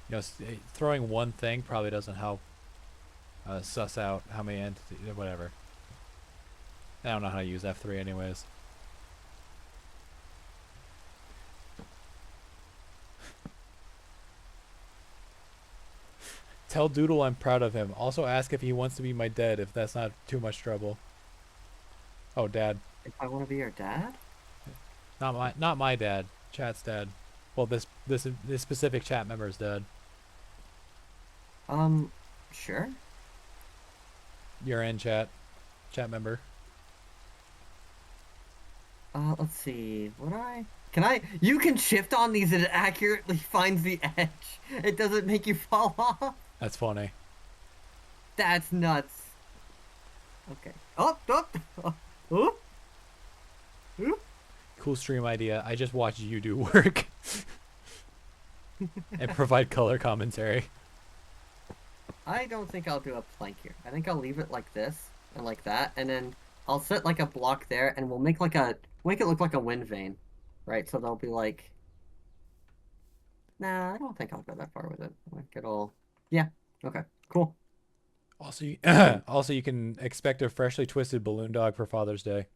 You know, throwing one thing probably doesn't help suss out how many entities... Whatever. I don't know how to use F3 anyways. Tell Doodle I'm proud of him. Also ask if he wants to be my dad, if that's not too much trouble. Oh, dad. If I want to be your dad, Not my dad. Chat's dad. Well, this specific chat member's dad. sure. You're in chat. Chat member. Let's see. What do I? Can I? You can shift on these and it accurately finds the edge. It doesn't make you fall off. That's funny. That's nuts. Okay. Up, up, up, up. Cool stream idea. I just watch you do work. And provide color commentary. I don't think I'll do a plank here. I think I'll leave it like this and like that, and then I'll set like a block there, and we'll make make it look like a wind vane, right? So they'll be like, nah, I don't think I'll go that far with it. Like it'll, yeah, okay, cool. Also, also you can expect a freshly twisted balloon dog for Father's Day.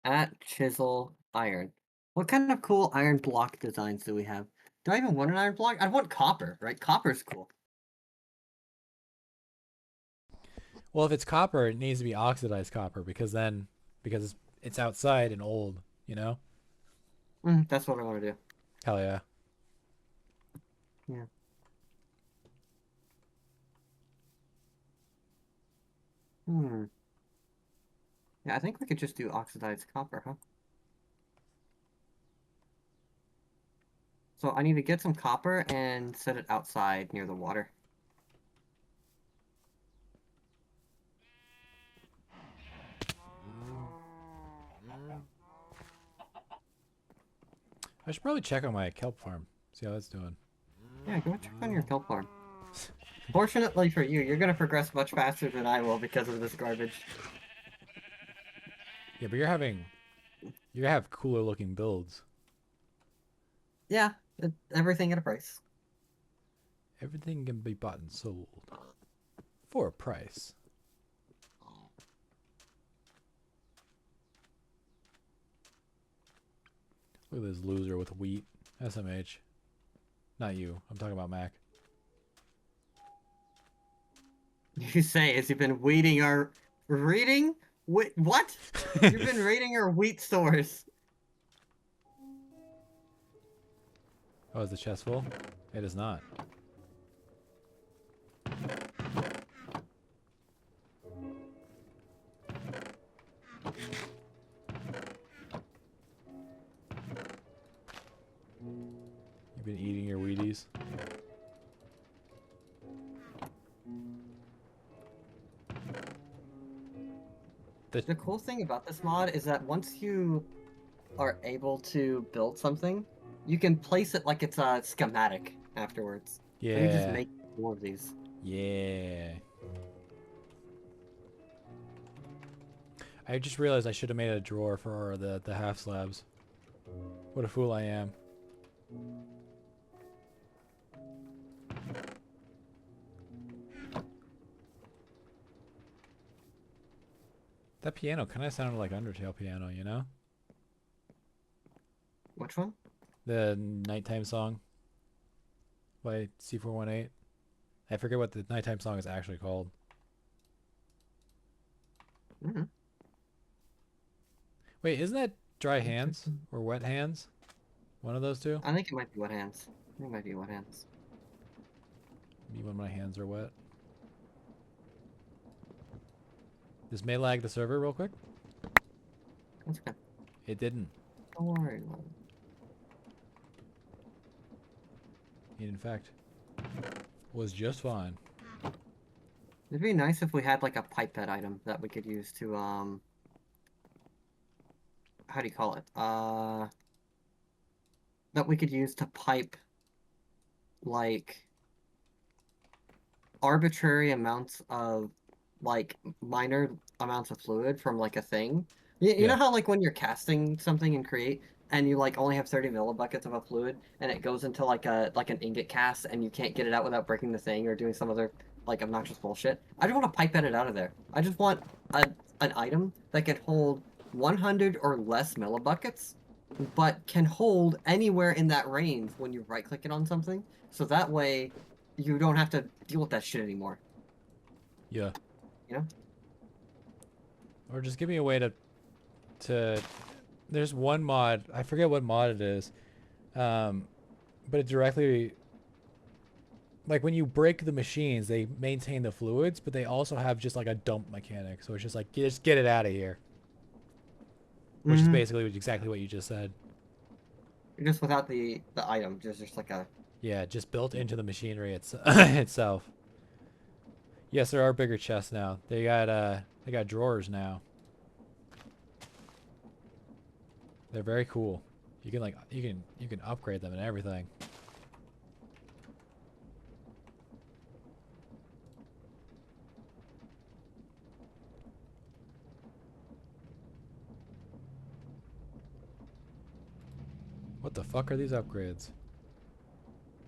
At Chisel Iron. What kind of cool iron block designs do we have? Do I even want an iron block? I want copper, right? Copper's cool. Well, if it's copper, it needs to be oxidized copper because it's outside and old, you know? That's what I want to do. Hell yeah. Yeah. Hmm. Yeah, I think we could just do oxidized copper, huh? So I need to get some copper and set it outside near the water. I should probably check on my kelp farm. See how that's doing. Yeah, go check on your kelp farm. Fortunately for you, you're gonna progress much faster than I will because of this garbage. Yeah, but you have cooler looking builds. Yeah, everything at a price. Everything can be bought and sold for a price. Look at this loser with wheat. SMH. Not you. I'm talking about Mac. You say as you've been reading our reading? Wait, what? You've been raiding our wheat stores. Oh, is the chest full? It is not. You've been eating your Wheaties? The cool thing about this mod is that once you are able to build something, you can place it like it's a schematic afterwards. So you just Yeah. make more of these. Yeah. I just realized I should have made a drawer for the half slabs. What a fool I am. That piano kind of sounded like Undertale piano, you know? Which one? The nighttime song by C418. I forget what the nighttime song is actually called. Mm-hmm. Wait, isn't that Dry Hands or Wet Hands? One of those two? I think it might be Wet Hands. I think it might be Wet Hands. Me when my hands are wet. This may lag the server real quick. That's okay. It didn't. Don't worry about it. It, in fact, was just fine. It'd be nice if we had like a pipette item that we could use to how do you call it? That we could use to pipe like arbitrary amounts of like minor amounts of fluid from like a thing. You Yeah. know how like when you're casting something in Create and you like only have 30 millibuckets of a fluid and it goes into like an ingot cast and you can't get it out without breaking the thing or doing some other like obnoxious bullshit. I just want to pipette it out of there. I just want an item that can hold 100 or less millibuckets, but can hold anywhere in that range when you right click it on something. So that way you don't have to deal with that shit anymore. Yeah. You know? Or just give me a way to there's one mod, I forget what mod it is. But it directly, like when you break the machines, they maintain the fluids, but they also have just like a dump mechanic. So it's just like just get it out of here. Which is basically exactly what you just said. Just without the item, just like a Yeah, just built into the machinery itself. Yes, there are bigger chests now. They got drawers now. They're very cool. You can like you can upgrade them and everything. What the fuck are these upgrades?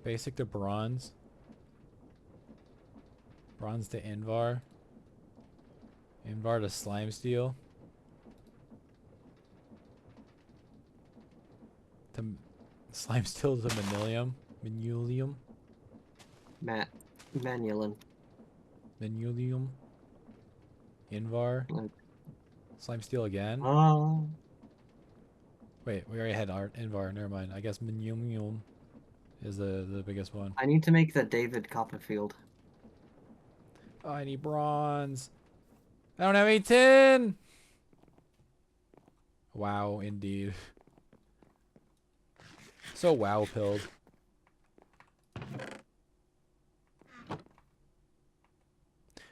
Basic to bronze. Bronze to Invar. Invar to slime steel. To slime steel to manulium. Manulium. Manulin. Manulium. Invar. Like, Slime steel again. oh, Wait, we already had art Invar. Never mind. I guess manulium is the biggest one. I need to make the David Copperfield. Oh, I need bronze. I don't have any tin. Wow, indeed. So wow pilled.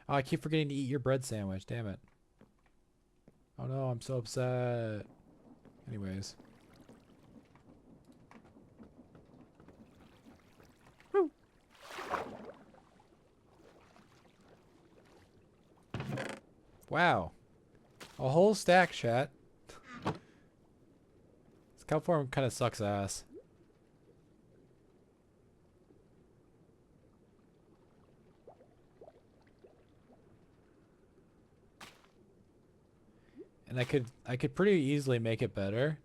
Oh, I keep forgetting to eat your bread sandwich. Damn it. Oh no, I'm so upset. Anyways. Woo. Wow. A whole stack, chat. This cup form kind of sucks ass. And I could pretty easily make it better.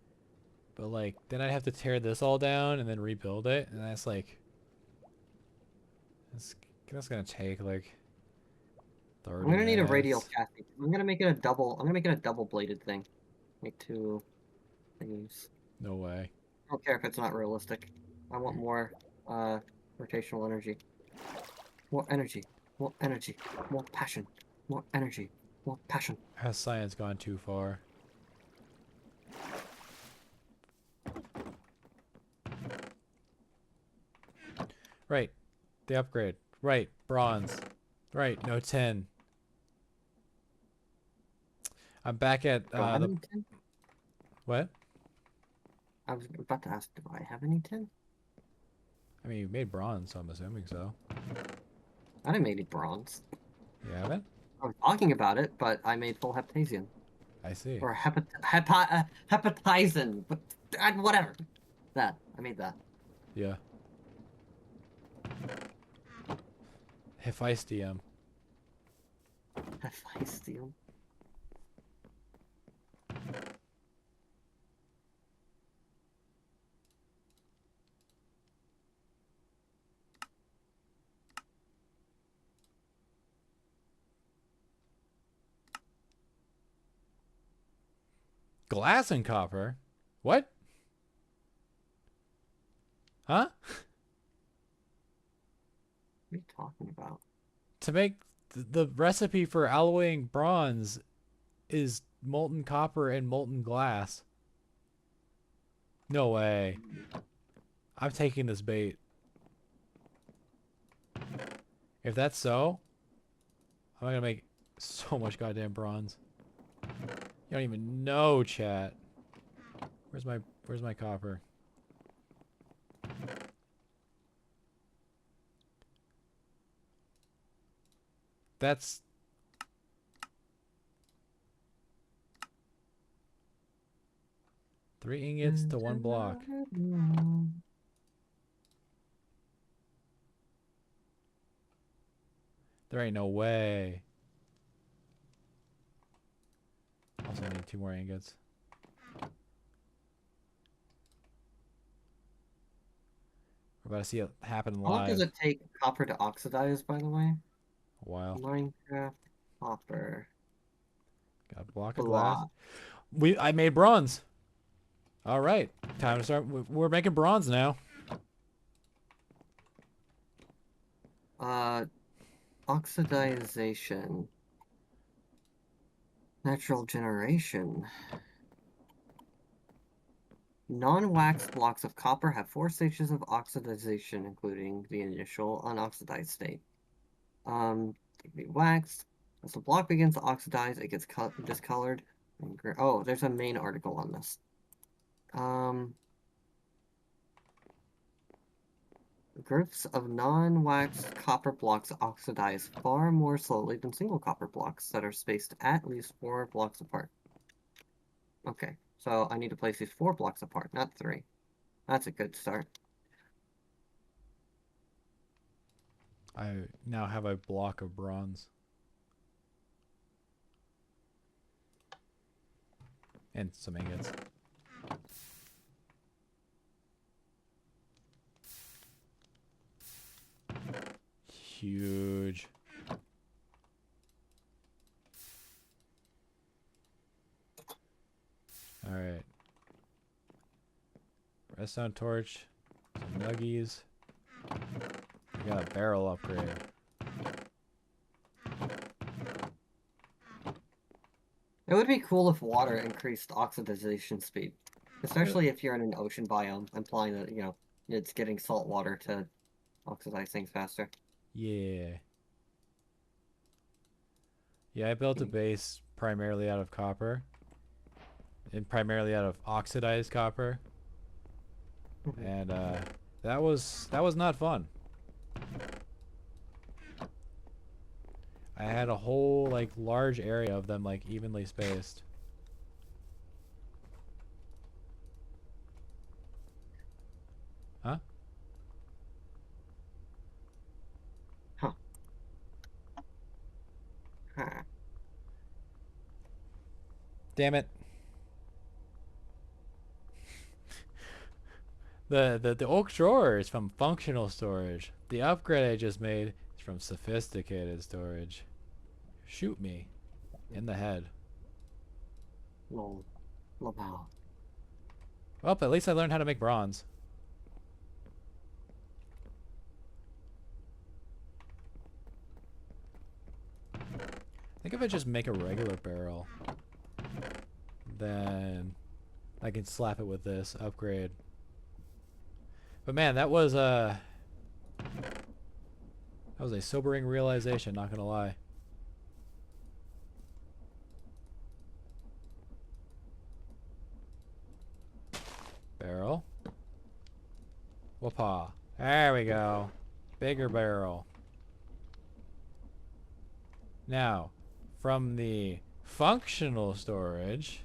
But like then I'd have to tear this all down and then rebuild it, and that's like that's gonna take like 30 I'm gonna need a radial minutes. chassis. I'm gonna make it a double. I'm gonna make it a double-bladed thing. Make two things. No way. I don't care if it's not realistic. I want more rotational energy. More energy. More energy. More passion. More energy. More passion. Has science gone too far? Right. The upgrade. Right. Bronze. Right. No 10. I'm back at Do I have the any tin? what? I was about to ask, do I have any tin? I mean, you made bronze, so I'm assuming so. I didn't make any bronze. You haven't? I was talking about it, but I made full heptasian. I see. Or hepatizin. But, whatever. That. I made that. Yeah. Hephaestium. Hephaestium. Glass and copper? What? Huh? What are you talking about? To make the recipe for alloying bronze is molten copper and molten glass. No way. I'm taking this bait. If that's so, I'm gonna make so much goddamn bronze. You don't even know, chat. Where's my copper? That's 3 ingots to 1 block. There ain't no way. Also need 2 more ingots. We're about to see it happen How long does live. it take copper to oxidize, by the way? A while. Minecraft copper. Got a block of glass. Blah. I made bronze. All right, time to start. We're making bronze now. Oxidization. Natural generation. Non-wax blocks of copper have 4 stages of oxidization, including the initial unoxidized state. They can be waxed. As the block begins to oxidize, it gets discolored. Oh, there's a main article on this. Groups of non-waxed copper blocks oxidize far more slowly than single copper blocks that are spaced at least 4 blocks apart. Okay, so I need to place these 4 blocks apart, not 3. That's a good start. I now have a block of bronze. And some ingots. Huge. All right. Redstone torch. Some nuggies. We got a barrel upgrade. It would be cool if water increased oxidization speed. Especially if you're in an ocean biome, implying that, it's getting salt water to oxidize things faster. Yeah. Yeah, I built a base primarily out of copper. And primarily out of oxidized copper. And that was not fun. I had a whole like large area of them like evenly spaced. Huh? Huh. Huh. Damn it. The oak drawer is from functional storage. The upgrade I just made is from sophisticated storage. Shoot me in the head. Lol. Lol. Well, at least I learned how to make bronze. I think if I just make a regular barrel, then I can slap it with this upgrade. But man, that was a sobering realization, not gonna lie. Barrel. Whoopah. There we go. Bigger barrel. Now, from the functional storage.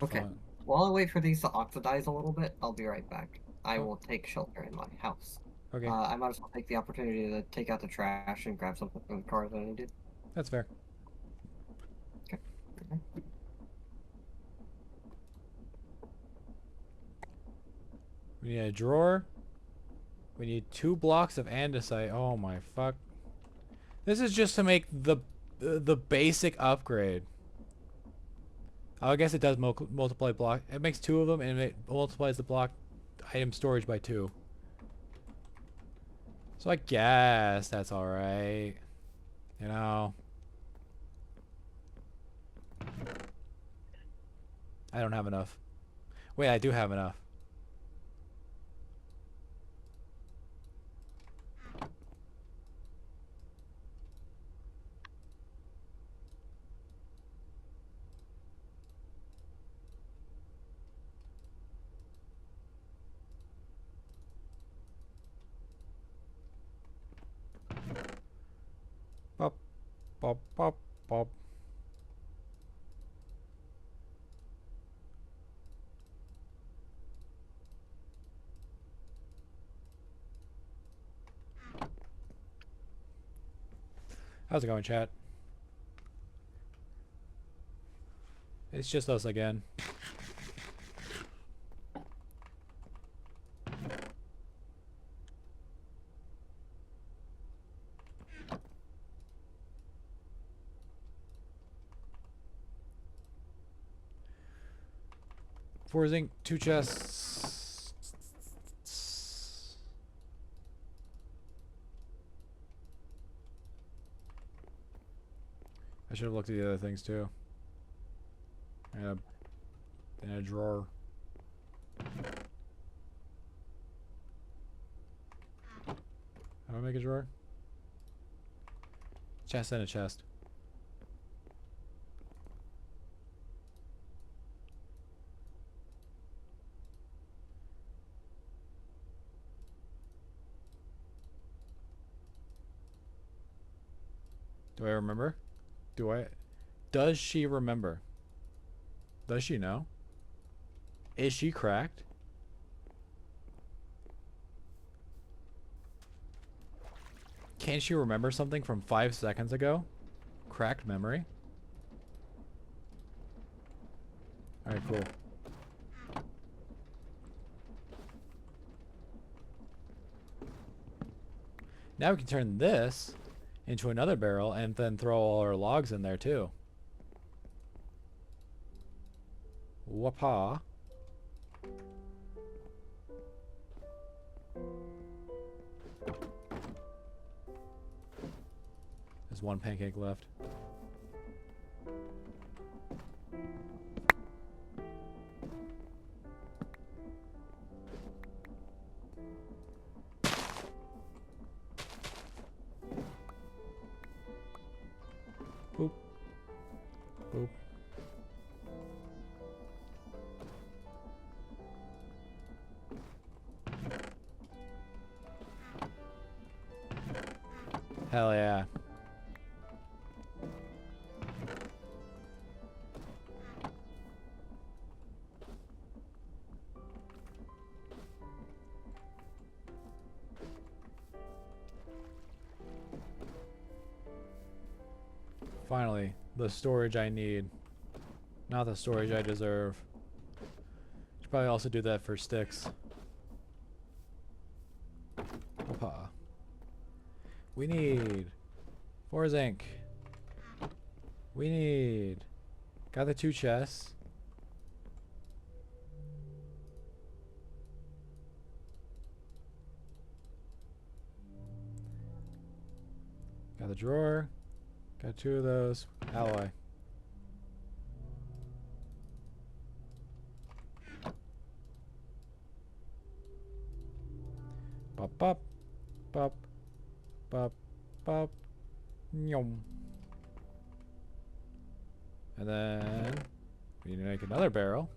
Okay. While I wait for these to oxidize a little bit, I'll be right back. I will take shelter in my house. Okay. I might as well take the opportunity to take out the trash and grab something from the car that I needed. That's fair. Okay. We need a drawer. We need 2 blocks of andesite. Oh my fuck. This is just to make the basic upgrade. Oh, I guess it does multiply block. It makes 2 of them and it multiplies the block item storage by 2. So I guess that's alright. You know. I don't have enough. Wait, I do have enough. Pop, pop, pop, pop. How's it going, chat? It's just us again. Four zinc, 2 chests. I should have looked at the other things too. And a drawer. How do I make a drawer? Chest and a chest. Do I remember? Does she remember? Does she know? Is she cracked? Can she remember something from 5 seconds ago? Cracked memory? Alright, cool. Now we can turn this into another barrel and then throw all our logs in there too. Whoopah. There's 1 pancake left. Hell yeah. Finally, the storage I need. Not the storage I deserve. Should probably also do that for sticks. Opa. We need 4 zinc. We need... Got the 2 chests. Got the drawer. Got 2 of those. Alloy. Bop bop. Bop. Bop. Bop. Nyom. And then we need to make another barrel.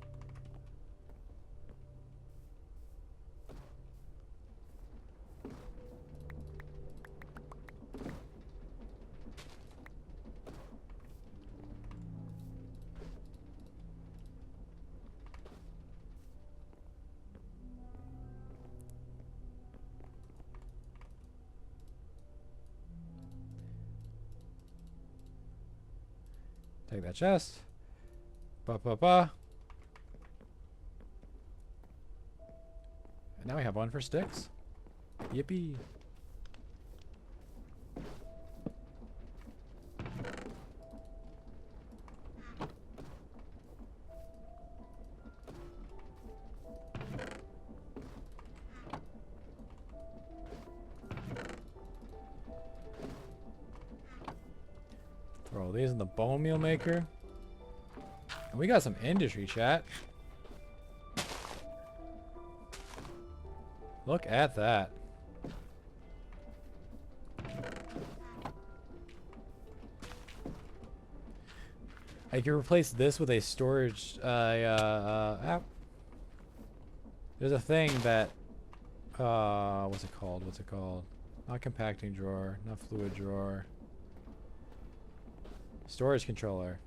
Take that chest. Ba ba ba. And now we have one for sticks. Yippee. Throw these in the bone meal maker. And we got some industry, chat. Look at that. I can replace this with a storage app. There's a thing that what's it called? What's it called? Not compacting drawer, not fluid drawer. Storage controller.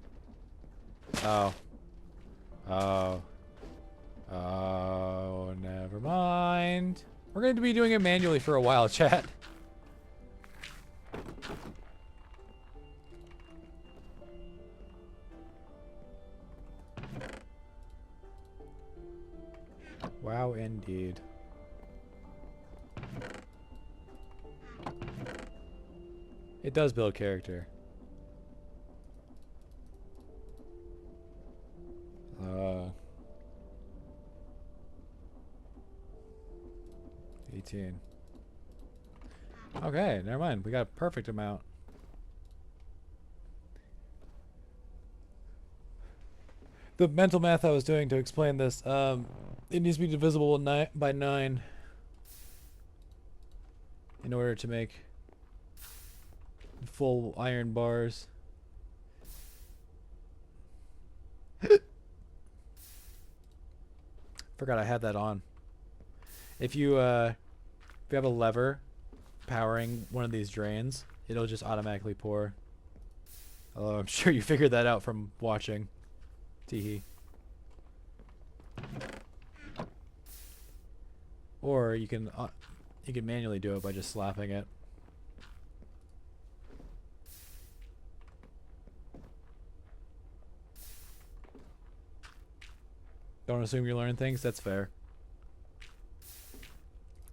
Oh. Oh. Oh, never mind. We're going to be doing it manually for a while, chat. Wow, indeed. It does build character. 18. Okay, never mind. We got a perfect amount. The mental math I was doing to explain this, it needs to be divisible by 9 in order to make full iron bars. Forgot I had that on. If you have a lever powering one of these drains, it'll just automatically pour. Although I'm sure you figured that out from watching. Teehee. Or you can manually do it by just slapping it. Don't assume you learn things. That's fair.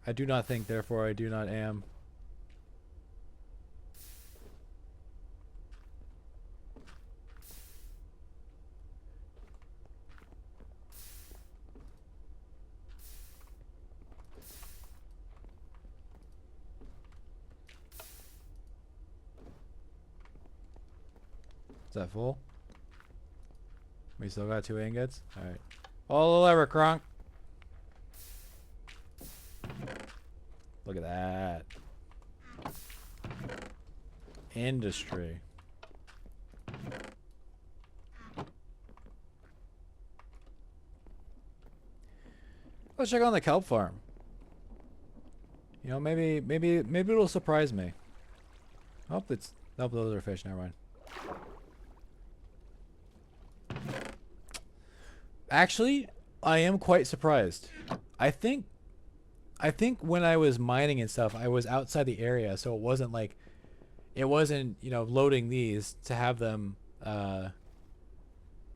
I do not think, therefore I do not am. Is that full? We still got 2 ingots? Alright. All the lever, Kronk. Look at that. Industry. Let's check on the kelp farm. You know, maybe it'll surprise me. Oh, it's oh, those are fish. Never mind. Actually, I am quite surprised. I think when I was mining and stuff, I was outside the area, so it wasn't, you know, loading these to have them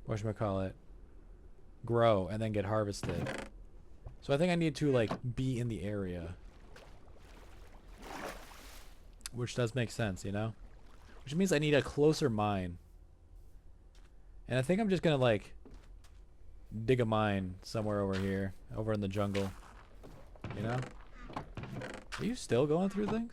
whatchamacallit, grow and then get harvested. So I think I need to like be in the area. Which does make sense, you know? Which means I need a closer mine. And I think I'm just gonna like dig a mine somewhere over here, over in the jungle. You know? Are you still going through things?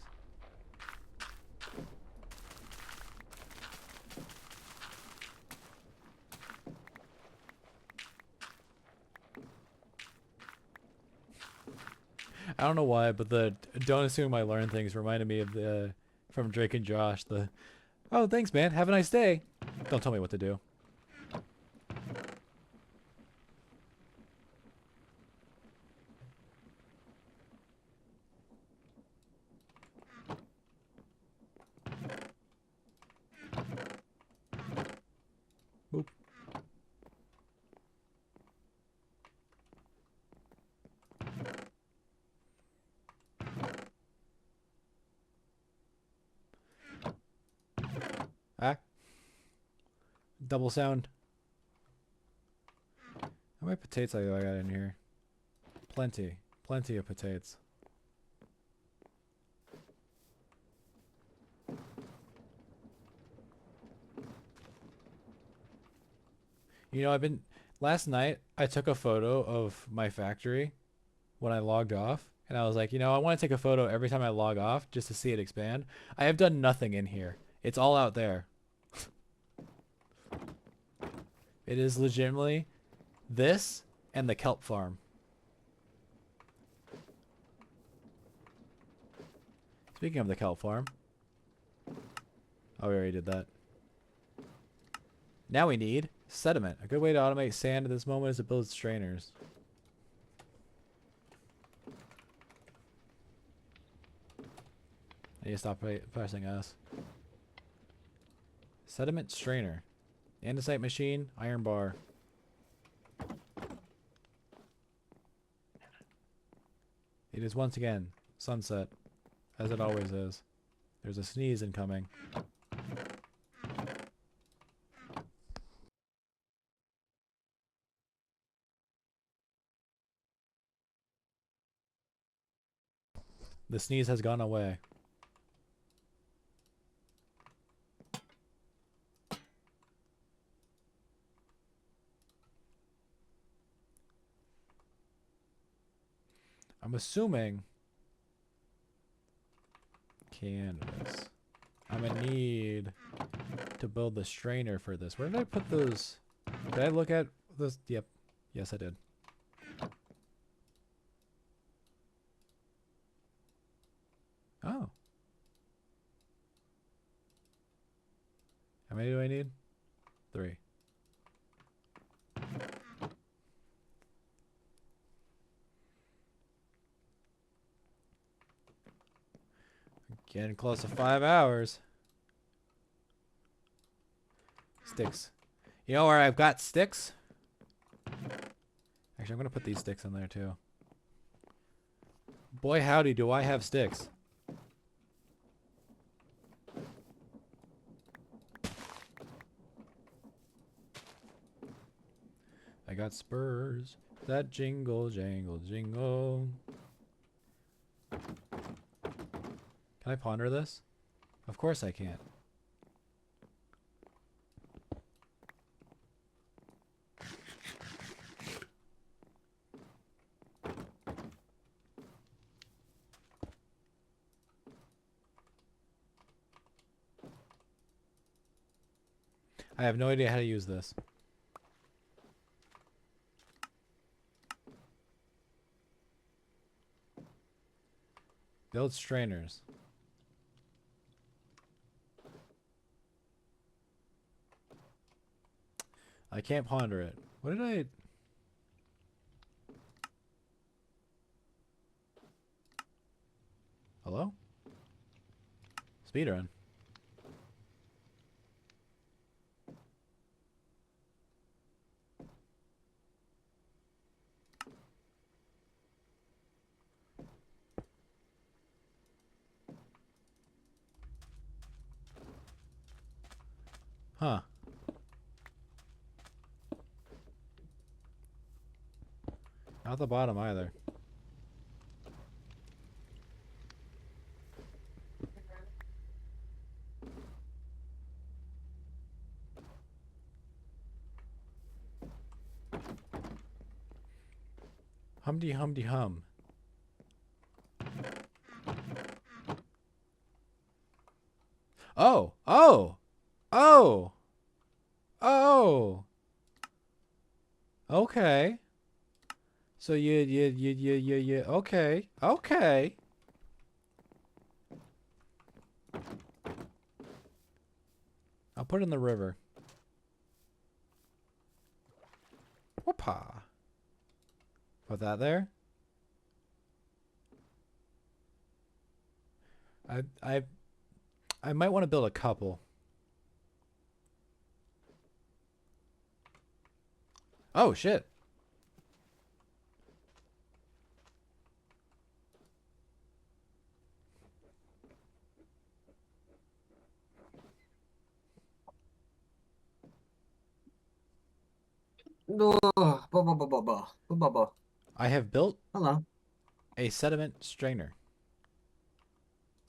I don't know why, but the "don't assume I learn things" reminded me of the from Drake and Josh. The "oh, thanks, man. Have a nice day. Don't tell me what to do." Boop. Ah, double sound. How many potatoes do I got in here? Plenty. Plenty of potatoes. You know, last night I took a photo of my factory when I logged off, and I was like, you know, I want to take a photo every time I log off just to see it expand. I have done nothing in here. It's all out there. It is legitimately this and the kelp farm. Speaking of the kelp farm. Oh, we already did that. Now we need sediment. A good way to automate sand at this moment is to build strainers. I need to stop pressing S. Sediment strainer. Andesite machine, iron bar. It is once again sunset, as it always is. There's a sneeze incoming. The sneeze has gone away. I'm assuming canvas. I'm gonna need to build the strainer for this. Where did I put those? Did I look at this? Yep. Yes, I did. Oh. How many do I need? 3. Getting close to 5 hours. Sticks. You know where I've got sticks? Actually, I'm going to put these sticks in there too. Boy, howdy, do I have sticks. I got spurs that jingle, jangle, jingle. Can I ponder this? Of course I can't. I have no idea how to use this. Build strainers. I can't ponder it. What did I... Hello? Speedrun. Huh. Not the bottom either. Humdy humdy hum. Oh! Oh! Oh! Oh! Okay. So you, okay. Okay. I'll put it in the river. Whoopah. Put that there. I might want to build a couple. Oh shit. No. Blah, blah, blah, blah, blah. Blah, blah, blah. I have built Hello. a sediment strainer.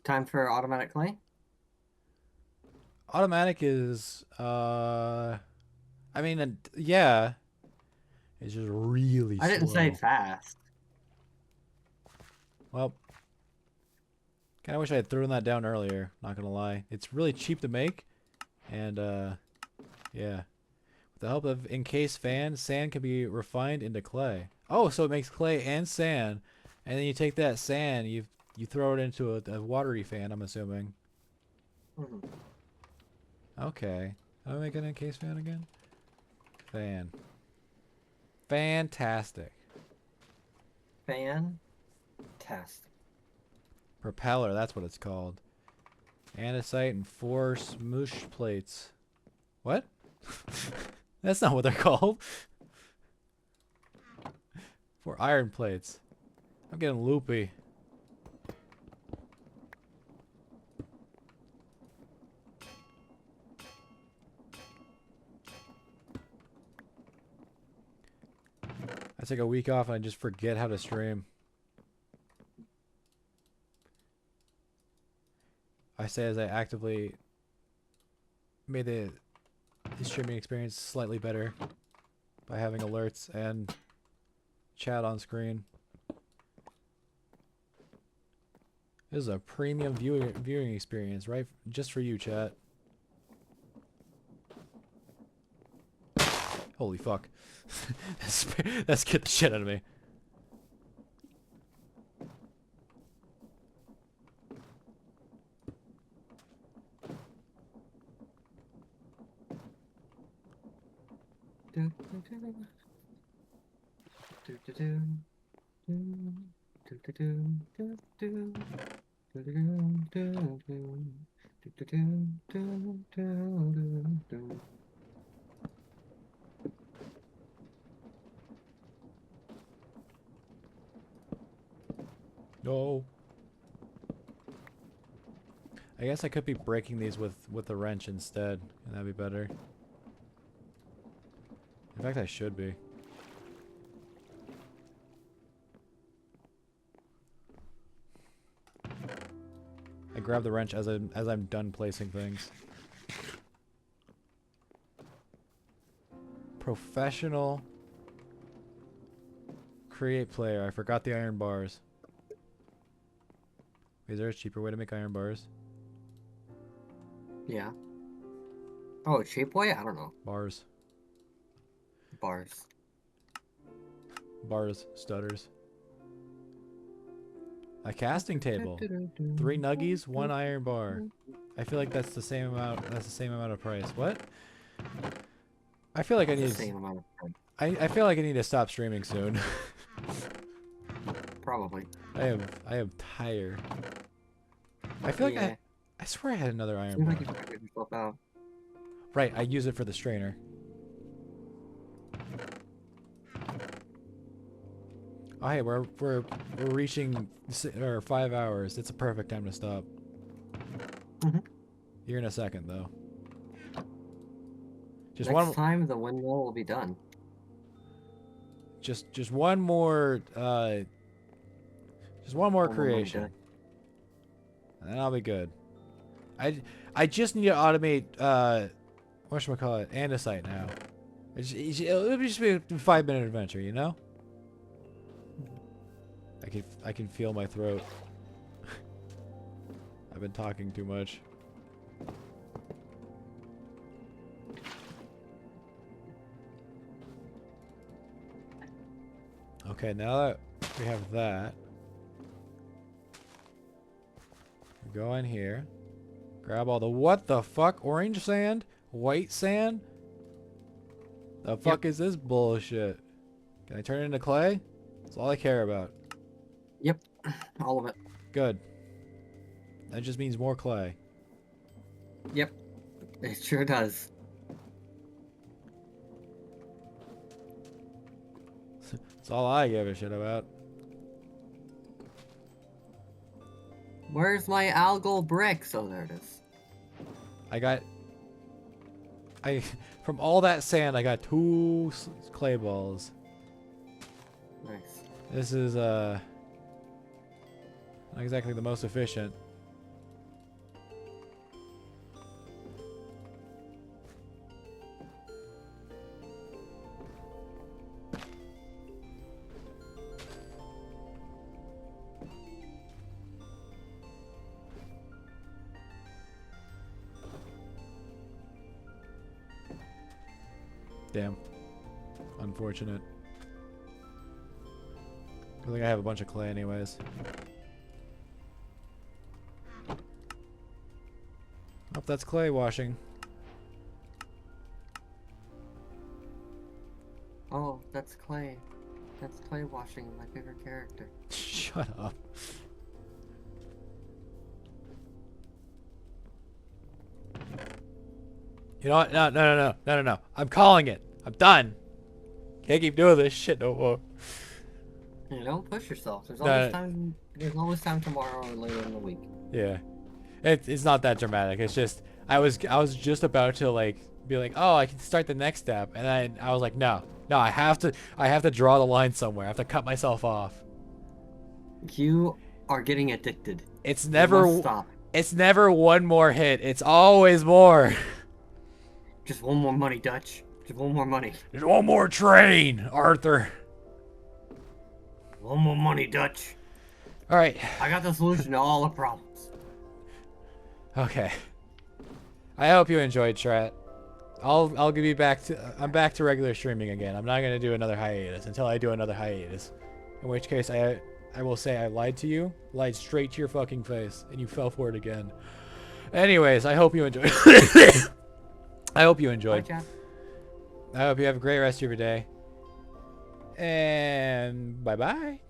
Time for automatic clay? Automatic is I mean yeah. It's just really I didn't say slow. fast. Well, kind of wish I had thrown that down earlier, not gonna lie. It's really cheap to make, and yeah. With the help of encased fan, sand can be refined into clay. Oh, so it makes clay and sand, and then you take that sand, you throw it into a watery fan, I'm assuming. Mhm. Okay. How do I make an encased fan again? Fan. Fantastic. Fantastic. Propeller, that's what it's called. Andesite and 4 smoosh plates. What? That's not what they're called. 4 iron plates. I'm getting loopy. I take a week off and I just forget how to stream. I say as I actively made the streaming experience slightly better by having alerts and chat on screen. This is a premium viewing experience, right? Just for you, chat. Holy fuck. that scared the shit out of me. No. I guess I could be breaking these with a wrench instead, and that'd be better. In fact, I should be. I grab the wrench as I'm done placing things. Professional create player. I forgot the iron bars. Is there a cheaper way to make iron bars? Yeah. Oh, cheap way? I don't know. Bars. Bars. Bars. Stutters. A casting table. 3 nuggies, 1 iron bar. I feel like that's the same amount. That's the same amount of price. What? I feel like I need. Same amount of time. I feel like I need to stop streaming soon. Probably. I am tired. I feel like Yeah. I swear I had another iron Seems bar. like you figured yourself out. Right, I use it for the strainer. Oh, hey, we're reaching 5 hours. It's a perfect time to stop. Mhm. Here in a second, though. Just Next one. time the windmill will be done. Just one more. Just one more One more money creation, done. and then I'll be good. I just need to automate. Whatchamacallit? Andesite now. It'll just be a 5-minute adventure, you know. I can feel my throat. I've been talking too much. Okay, now that we have that, we go in here, grab all the what the fuck? Orange sand? White sand? The fuck is this bullshit? Can I turn it into clay? That's all I care about. Yep, all of it. Good. That just means more clay. Yep, it sure does. That's all I give a shit about. Where's my algal bricks? Oh, there it is. From all that sand, I got 2 clay balls. Nice. This is, not exactly the most efficient. Damn. Unfortunate. I think I have a bunch of clay anyways. Oh, that's clay washing. Oh, that's clay. That's clay washing, my favorite character. Shut up. You know what? No. I'm calling it. I'm done. Can't keep doing this shit no more. You don't push yourself. There's No. always time. There's always time tomorrow or later in the week. Yeah. It's not that dramatic. It's just I was just about to like be like, oh, I can start the next step, and then I was like, no, I have to draw the line somewhere. I have to cut myself off. You are getting addicted. It's You never must stop. It's never one more hit. It's always more. Just one more money, Dutch. Just one more money. There's one more train, Arthur. One more money, Dutch. All right. I got the solution to all the problems. Okay. I hope you enjoyed, Trat. I'll give you back to I'm back to regular streaming again. I'm not gonna do another hiatus until I do another hiatus. In which case I will say I lied to you, lied straight to your fucking face, and you fell for it again. Anyways, I hope you enjoyed. I hope you enjoyed. Bye, Chad. I hope you have a great rest of your day. And bye bye.